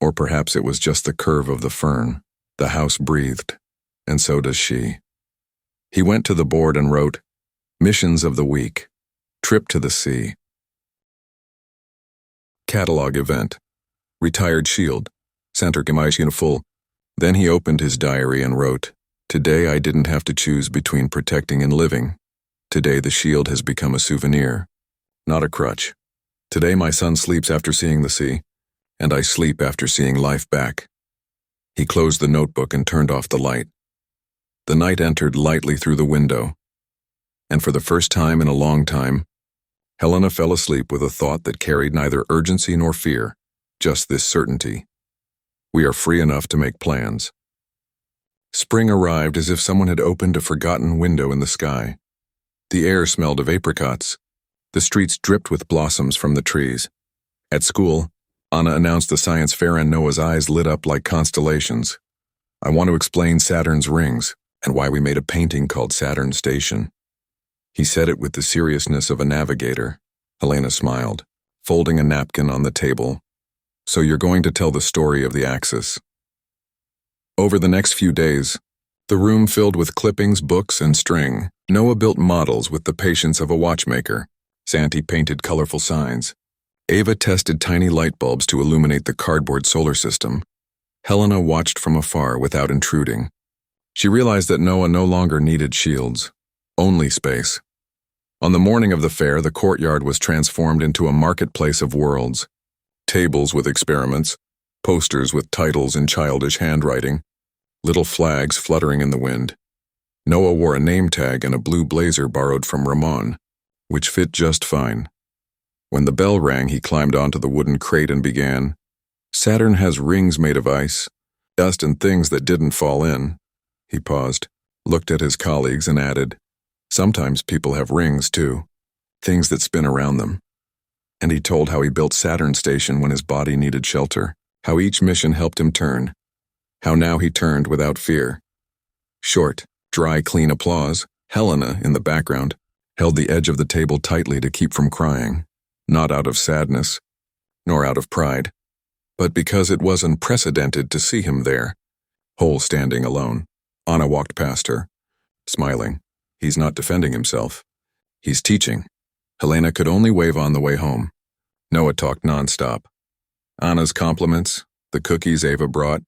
Or perhaps it was just the curve of the fern. The house breathed, and so does she. He went to the board and wrote, Missions of the Week, Trip to the Sea. Catalog event, Retired Shield, Center Gemeinschaft full. Then he opened his diary and wrote, Today I didn't have to choose between protecting and living. Today the shield has become a souvenir, not a crutch. Today my son sleeps after seeing the sea, and I sleep after seeing life back. He closed the notebook and turned off the light. The night entered lightly through the window, and for the first time in a long time, Helena fell asleep with a thought that carried neither urgency nor fear, just this certainty. We are free enough to make plans. Spring arrived as if someone had opened a forgotten window in the sky. The air smelled of apricots. The streets dripped with blossoms from the trees. At school, Anna announced the science fair and Noah's eyes lit up like constellations. I want to explain Saturn's rings and why we made a painting called Saturn Station. He said it with the seriousness of a navigator. Helena smiled, folding a napkin on the table. So you're going to tell the story of the Axis. Over the next few days, the room filled with clippings, books, and string. Noah built models with the patience of a watchmaker. Santi painted colorful signs. Ava tested tiny light bulbs to illuminate the cardboard solar system. Helena watched from afar without intruding. She realized that Noah no longer needed shields, only space. On the morning of the fair, the courtyard was transformed into a marketplace of worlds. Tables with experiments, posters with titles in childish handwriting, little flags fluttering in the wind. Noah wore a name tag and a blue blazer borrowed from Ramon, which fit just fine. When the bell rang, he climbed onto the wooden crate and began, Saturn has rings made of ice, dust and things that didn't fall in. He paused, looked at his colleagues and added, sometimes people have rings too, things that spin around them. And he told how he built Saturn Station when his body needed shelter, how each mission helped him turn, how now he turned without fear. Short, dry, clean applause, Helena, in the background, held the edge of the table tightly to keep from crying, not out of sadness, nor out of pride, but because it was unprecedented to see him there, whole standing alone. Anna walked past her, smiling. He's not defending himself. He's teaching. Helena could only wave on the way home. Noah talked nonstop. Anna's compliments, the cookies Ava brought,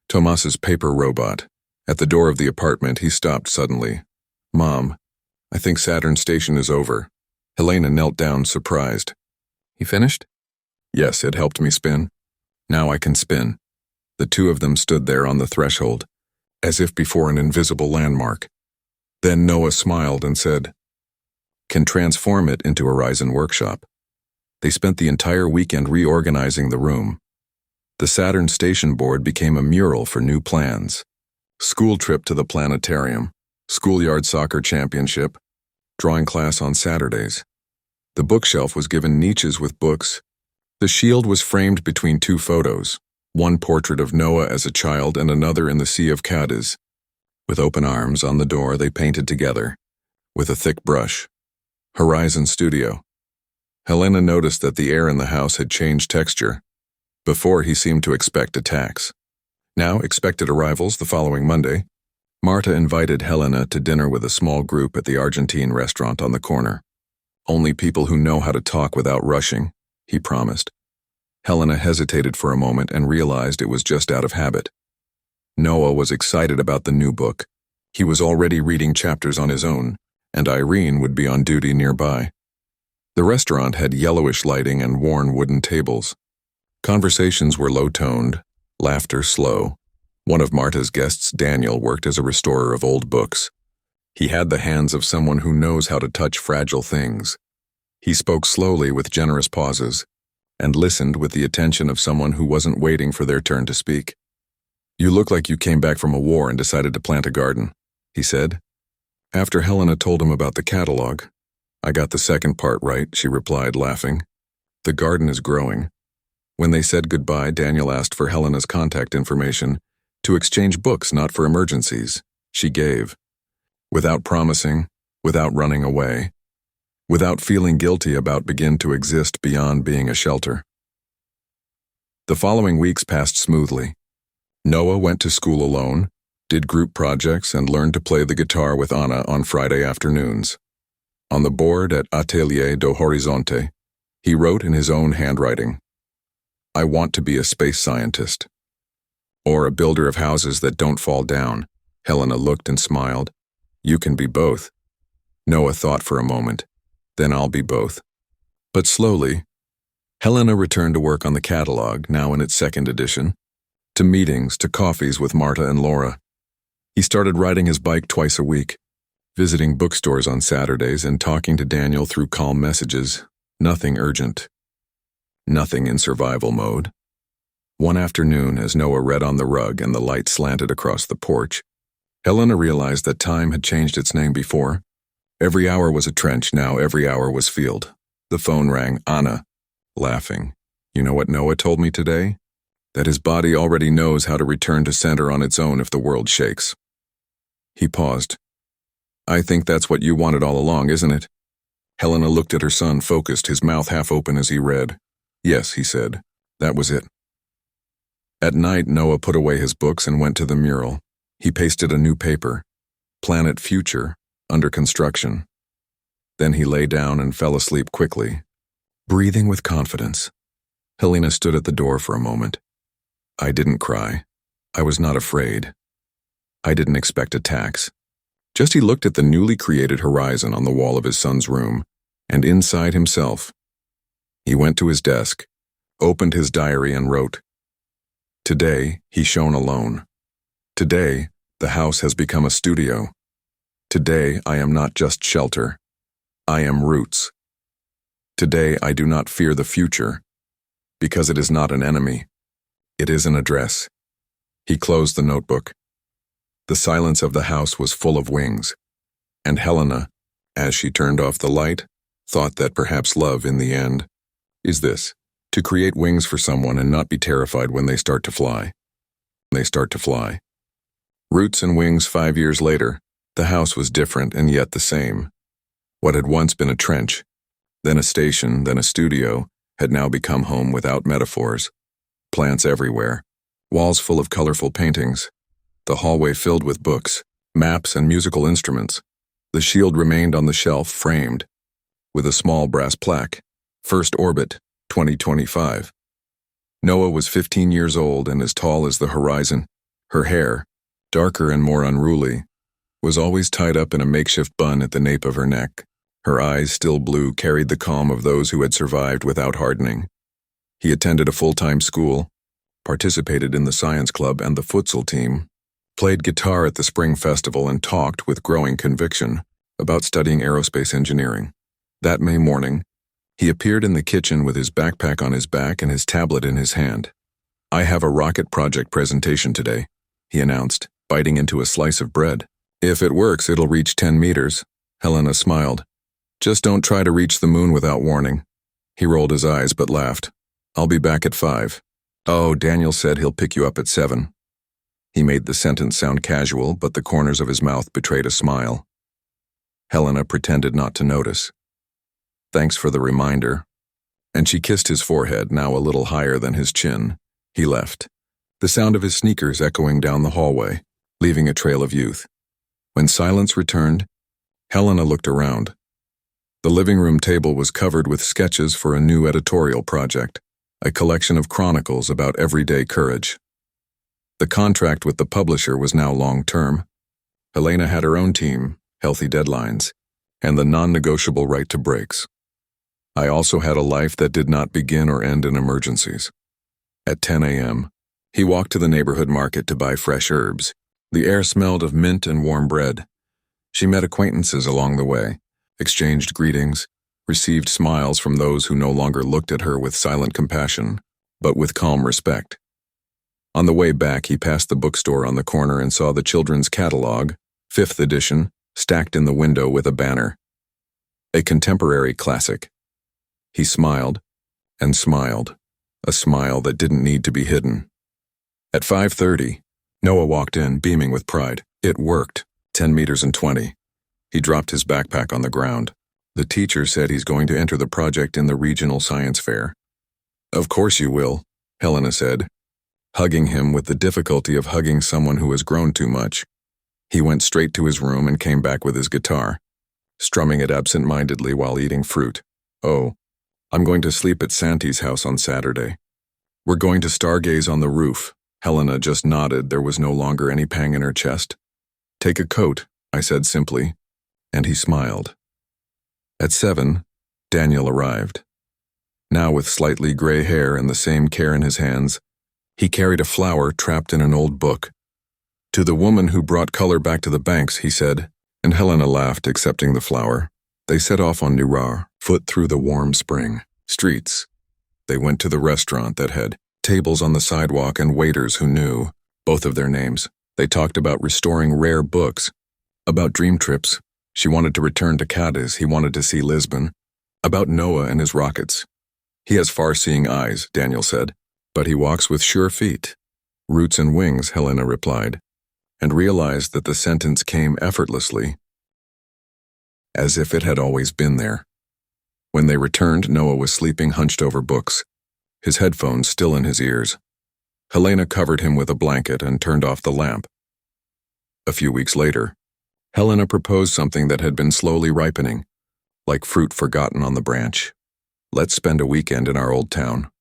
Tomas's paper robot. At the door of the apartment, he stopped suddenly. Mom, I think Saturn Station is over. Helena knelt down, surprised. He finished? Yes, it helped me spin. Now I can spin. The two of them stood there on the threshold, as if before an invisible landmark. Then Noah smiled and said, "Can transform it into a Ryzen workshop." They spent the entire weekend reorganizing the room. The Saturn Station board became a mural for new plans. School trip to the planetarium, schoolyard soccer championship, drawing class on Saturdays. The bookshelf was given niches with books. The shield was framed between two photos, one portrait of Noah as a child and another in the Sea of Cadiz. With open arms on the door, they painted together, with a thick brush. Horizon Studio. Helena noticed that the air in the house had changed texture. Before, he seemed to expect attacks. Now expected arrivals the following Monday. Marta invited Helena to dinner with a small group at the Argentine restaurant on the corner. Only people who know how to talk without rushing, he promised. Helena hesitated for a moment and realized it was just out of habit. Noah was excited about the new book. He was already reading chapters on his own, and Irene would be on duty nearby. The restaurant had yellowish lighting and worn wooden tables. Conversations were low-toned, laughter slow. One of Marta's guests, Daniel, worked as a restorer of old books. He had the hands of someone who knows how to touch fragile things. He spoke slowly with generous pauses, and listened with the attention of someone who wasn't waiting for their turn to speak. "You look like you came back from a war and decided to plant a garden," he said. After Helena told him about the catalog, "I got the second part right," she replied, laughing. "The garden is growing." When they said goodbye, Daniel asked for Helena's contact information to exchange books, not for emergencies. She gave. Without promising, without running away, without feeling guilty about begin to exist beyond being a shelter. The following weeks passed smoothly. Noah went to school alone, did group projects, and learned to play the guitar with Anna on Friday afternoons. On the board at Atelier do Horizonte, he wrote in his own handwriting, "I want to be a space scientist." Or a builder of houses that don't fall down. Helena looked and smiled. "You can be both." Noah thought for a moment. "Then I'll be both." But slowly, Helena returned to work on the catalog, now in its second edition, to meetings, to coffees with Marta and Laura. He started riding his bike twice a week, visiting bookstores on Saturdays and talking to Daniel through calm messages. Nothing urgent. Nothing in survival mode. One afternoon, as Noah read on the rug and the light slanted across the porch, Helena realized that time had changed its name before. Every hour was a trench, now every hour was field. The phone rang. Anna, laughing. "You know what Noah told me today? That his body already knows how to return to center on its own if the world shakes." He paused. "I think that's what you wanted all along, isn't it?" Helena looked at her son, focused, his mouth half open as he read. "Yes," he said. "That was it." At night, Noah put away his books and went to the mural. He pasted a new paper, Planet Future, under construction. Then he lay down and fell asleep quickly, breathing with confidence. Helena stood at the door for a moment. "I didn't cry. I was not afraid. I didn't expect attacks." Just he looked at the newly created horizon on the wall of his son's room, and inside himself. He went to his desk, opened his diary and wrote, "Today, he shone alone. Today, the house has become a studio. Today, I am not just shelter. I am roots. Today, I do not fear the future, because it is not an enemy. It is an address." He closed the notebook. The silence of the house was full of wings, and Helena, as she turned off the light, thought that perhaps love, in the end, is this: to create wings for someone and not be terrified when they start to fly. Roots and wings 5 years later, The house was different and yet the same. What had once been a trench, then a station, then a studio, had now become home without metaphors. Plants everywhere, walls full of colorful paintings, the hallway filled with books, maps, and musical instruments. The shield remained on the shelf, framed, with a small brass plaque, First Orbit, 2025. Noah was 15 years old and as tall as the horizon. Her hair, darker and more unruly, was always tied up in a makeshift bun at the nape of her neck. Her eyes, still blue, carried the calm of those who had survived without hardening. He attended a full-time school, participated in the science club and the futsal team, played guitar at the spring festival, and talked with growing conviction about studying aerospace engineering. That May morning, he appeared in the kitchen with his backpack on his back and his tablet in his hand. "I have a rocket project presentation today," he announced, biting into a slice of bread. "If it works, it'll reach 10 meters, Helena smiled. "Just don't try to reach the moon without warning." He rolled his eyes but laughed. "I'll be back at 5. "Oh, Daniel said he'll pick you up at 7. He made the sentence sound casual, but the corners of his mouth betrayed a smile. Helena pretended not to notice. "Thanks for the reminder." And she kissed his forehead, now a little higher than his chin. He left, the sound of his sneakers echoing down the hallway, leaving a trail of youth. When silence returned, Helena looked around. The living room table was covered with sketches for a new editorial project, a collection of chronicles about everyday courage. The contract with the publisher was now long-term. Helena had her own team, healthy deadlines, and the non-negotiable right to breaks. I also had a life that did not begin or end in emergencies. At 10 a.m., he walked to the neighborhood market to buy fresh herbs. The air smelled of mint and warm bread. She met acquaintances along the way, exchanged greetings, received smiles from those who no longer looked at her with silent compassion, but with calm respect. On the way back, he passed the bookstore on the corner and saw the children's catalog, 5th edition, stacked in the window with a banner. A contemporary classic. He smiled, and smiled, a smile that didn't need to be hidden. At 5:30, Noah walked in, beaming with pride. It worked, 10 meters and 20. He dropped his backpack on the ground. The teacher said he's going to enter the project in the regional science fair. "Of course you will," Helena said, hugging him with the difficulty of hugging someone who has grown too much. He went straight to his room and came back with his guitar, strumming it absent-mindedly while eating fruit. "Oh, I'm going to sleep at Santi's house on Saturday. We're going to stargaze on the roof." Helena just nodded. There was no longer any pang in her chest. "Take a coat," I said simply, and he smiled. At 7, Daniel arrived. Now with slightly gray hair and the same care in his hands, he carried a flower trapped in an old book. "To the woman who brought color back to the banks," he said, and Helena laughed, accepting the flower. They set off on Nurar, foot through the warm spring streets. They went to the restaurant that had tables on the sidewalk and waiters who knew both of their names. They talked about restoring rare books, about dream trips. She wanted to return to Cadiz. He wanted to see Lisbon. About Noah and his rockets. "He has far-seeing eyes," Daniel said, "but he walks with sure feet." "Roots and wings," Helena replied, and realized that the sentence came effortlessly, as if it had always been there. When they returned, Noah was sleeping hunched over books, his headphones still in his ears. Helena covered him with a blanket and turned off the lamp. A few weeks later, Helena proposed something that had been slowly ripening, like fruit forgotten on the branch. "Let's spend a weekend in our old town."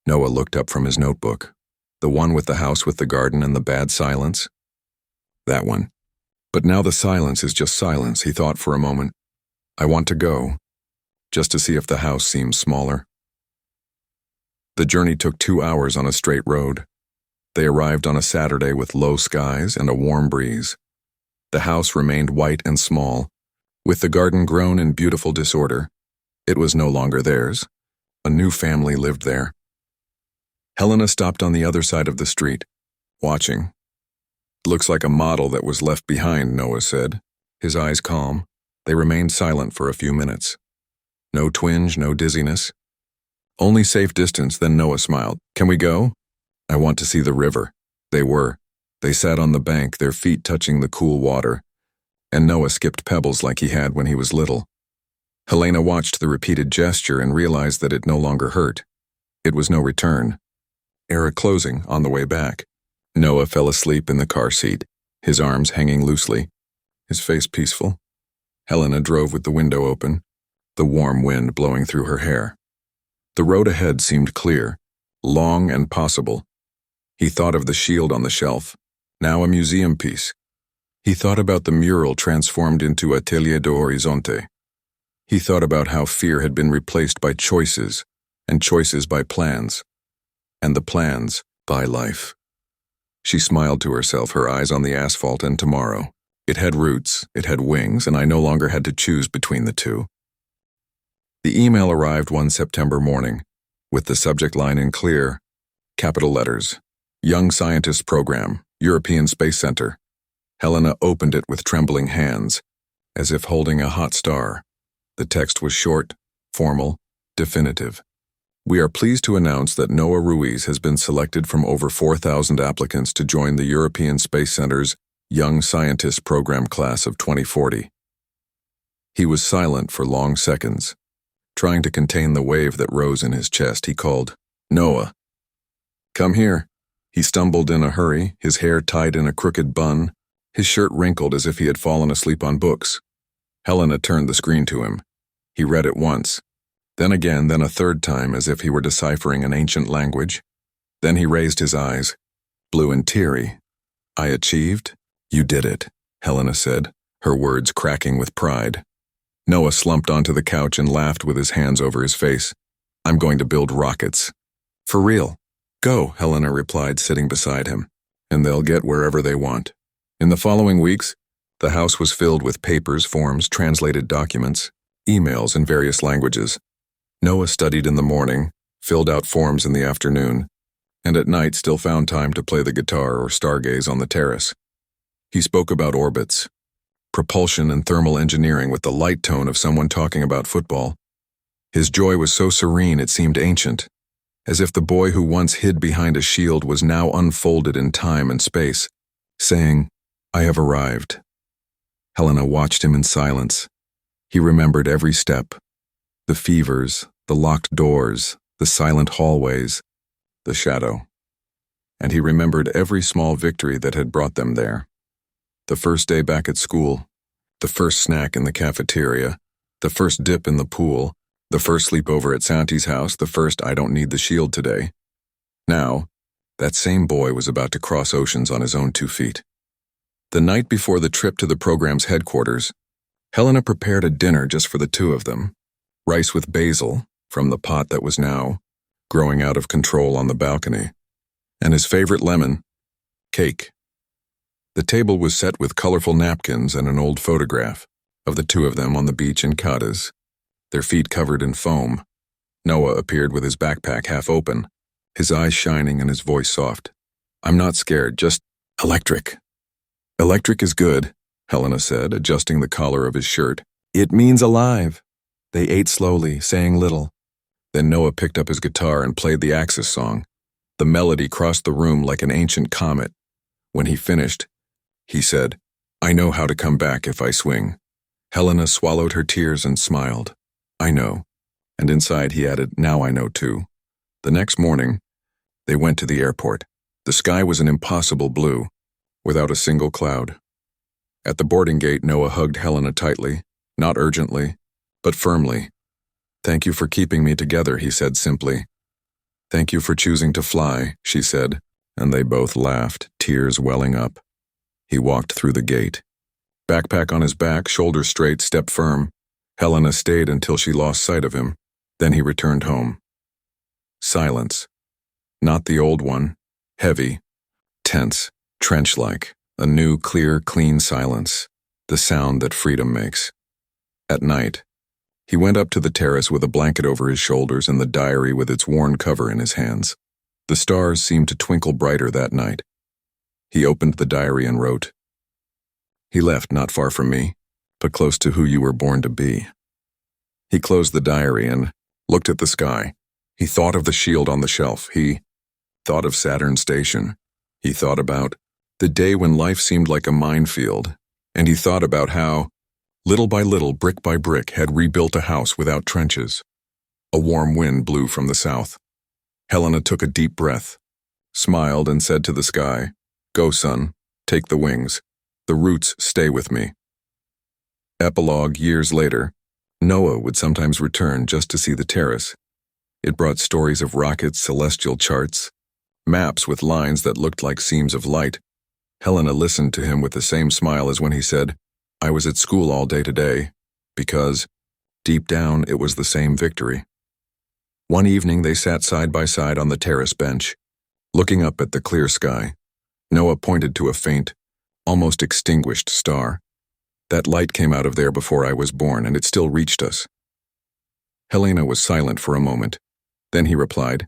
Noah looked up from his notebook. "The one with the house with the garden and the bad silence?" "That one." "But now the silence is just silence," he thought for a moment. "I want to go, just to see if the house seems smaller." The journey took 2 hours on a straight road. They arrived on a Saturday with low skies and a warm breeze. The house remained white and small, with the garden grown in beautiful disorder. It was no longer theirs. A new family lived there. Helena stopped on the other side of the street, watching. "Looks like a model that was left behind," Noah said, his eyes calm. They remained silent for a few minutes. No twinge, no dizziness. Only safe distance, then Noah smiled. "Can we go?" "I want to see the river." They were. They sat on the bank, their feet touching the cool water. and Noah skipped pebbles like he had when he was little. Helena watched the repeated gesture and realized that it no longer hurt. It was no return. Era closing on the way back. Noah fell asleep in the car seat, his arms hanging loosely, his face peaceful. Helena drove with the window open, the warm wind blowing through her hair. The road ahead seemed clear, long and possible. He thought of the shield on the shelf, now a museum piece. He thought about the mural transformed into Atelier do Horizonte. He thought about how fear had been replaced by choices, and choices by plans, and the plans by life. She smiled to herself, her eyes on the asphalt and tomorrow. It had roots, it had wings, and I no longer had to choose between the two. The email arrived one September morning, with the subject line in clear, capital letters, Young Scientist Program, European Space Center. Helena opened it with trembling hands, as if holding a hot star. The text was short, formal, definitive. We are pleased to announce that Noah Ruiz has been selected from over 4,000 applicants to join the European Space Center's Young Scientist Program class of 2040. He was silent for long seconds. Trying to contain the wave that rose in his chest, he called, "Noah, come here." He stumbled in a hurry, his hair tied in a crooked bun, his shirt wrinkled as if he had fallen asleep on books. Helena turned the screen to him. He read it once, then again, then a third time, as if he were deciphering an ancient language. Then he raised his eyes, blue and teary. "I achieved? You did it," Helena said, her words cracking with pride. Noah slumped onto the couch and laughed with his hands over his face. "I'm going to build rockets." "For real?" "Go," Helena replied, sitting beside him, "and they'll get wherever they want." In the following weeks, the house was filled with papers, forms, translated documents, emails in various languages. Noah studied in the morning, filled out forms in the afternoon, and at night still found time to play the guitar or stargaze on the terrace. He spoke about orbits, propulsion and thermal engineering with the light tone of someone talking about football. His joy was so serene it seemed ancient, as if the boy who once hid behind a shield was now unfolded in time and space, saying, "I have arrived." Helena watched him in silence. He remembered every step, the fevers, the locked doors, the silent hallways, the shadow. And he remembered every small victory that had brought them there. The first day back at school, the first snack in the cafeteria, the first dip in the pool, the first sleepover at Santi's house, the first "I don't need the shield today." Now, that same boy was about to cross oceans on his own 2 feet. The night before the trip to the program's headquarters, Helena prepared a dinner just for the two of them. Rice with basil, from the pot that was now growing out of control on the balcony, and his favorite lemon, cake. The table was set with colorful napkins and an old photograph of the two of them on the beach in Cadiz, their feet covered in foam. Noah appeared with his backpack half open, his eyes shining and his voice soft. "I'm not scared, just electric." "Electric is good," Helena said, adjusting the collar of his shirt. "It means alive." They ate slowly, saying little. Then Noah picked up his guitar and played the Axis song. The melody crossed the room like an ancient comet. When he finished, he said, "I know how to come back if I swing." Helena swallowed her tears and smiled. "I know." And inside he added, "Now I know too." The next morning, they went to the airport. The sky was an impossible blue, without a single cloud. At the boarding gate, Noah hugged Helena tightly, not urgently, but firmly. "Thank you for keeping me together," he said simply. "Thank you for choosing to fly," she said, and they both laughed, tears welling up. He walked through the gate. Backpack on his back, shoulders straight, step firm. Helena stayed until she lost sight of him. Then he returned home. Silence. Not the old one. Heavy. Tense. Trench-like. A new, clear, clean silence. The sound that freedom makes. At night, he went up to the terrace with a blanket over his shoulders and the diary with its worn cover in his hands. The stars seemed to twinkle brighter that night. He opened the diary and wrote, "He left not far from me, but close to who you were born to be." He closed the diary and looked at the sky. He thought of the shield on the shelf. He thought of Saturn Station. He thought about the day when life seemed like a minefield, And he thought about how, little by little, brick by brick, had rebuilt a house without trenches. A warm wind blew from the south. Helena took a deep breath, smiled, and said to the sky, "Go, son, take the wings. The roots stay with me." Epilogue: years later, Noah would sometimes return just to see the terrace. It brought stories of rockets, celestial charts, maps with lines that looked like seams of light. Helena listened to him with the same smile as when he said, "I was at school all day today," because, deep down, it was the same victory. One evening they sat side by side on the terrace bench, looking up at the clear sky. Noah pointed to a faint, almost extinguished star. "That light came out of there before I was born, and it still reached us." Helena was silent for a moment. Then he replied,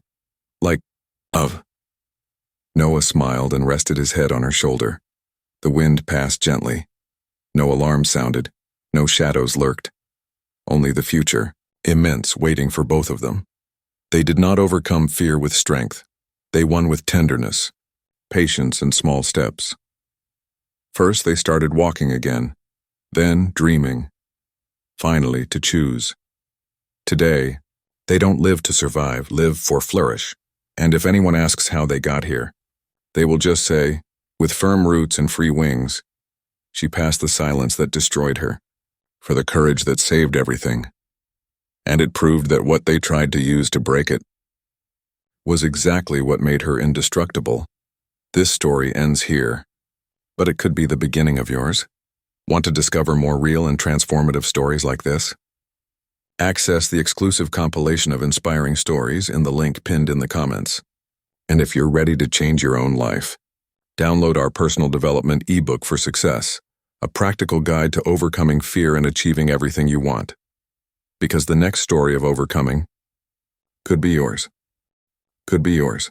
"Like, of." Noah smiled and rested his head on her shoulder. The wind passed gently. No alarm sounded. No shadows lurked. Only the future, immense, waiting for both of them. They did not overcome fear with strength. They won with tenderness, patience, and small steps. First, they started walking again, then dreaming, finally to choose. Today, they don't live to survive, live for flourish. And if anyone asks how they got here, they will just say, with firm roots and free wings, she passed the silence that destroyed her, for the courage that saved everything. And it proved that what they tried to use to break it was exactly what made her indestructible. This story ends here, but it could be the beginning of yours. Want to discover more real and transformative stories like this? Access the exclusive compilation of inspiring stories in the link pinned in the comments. And if you're ready to change your own life, download our personal development ebook for success, a practical guide to overcoming fear and achieving everything you want. Because the next story of overcoming could be yours. Could be yours.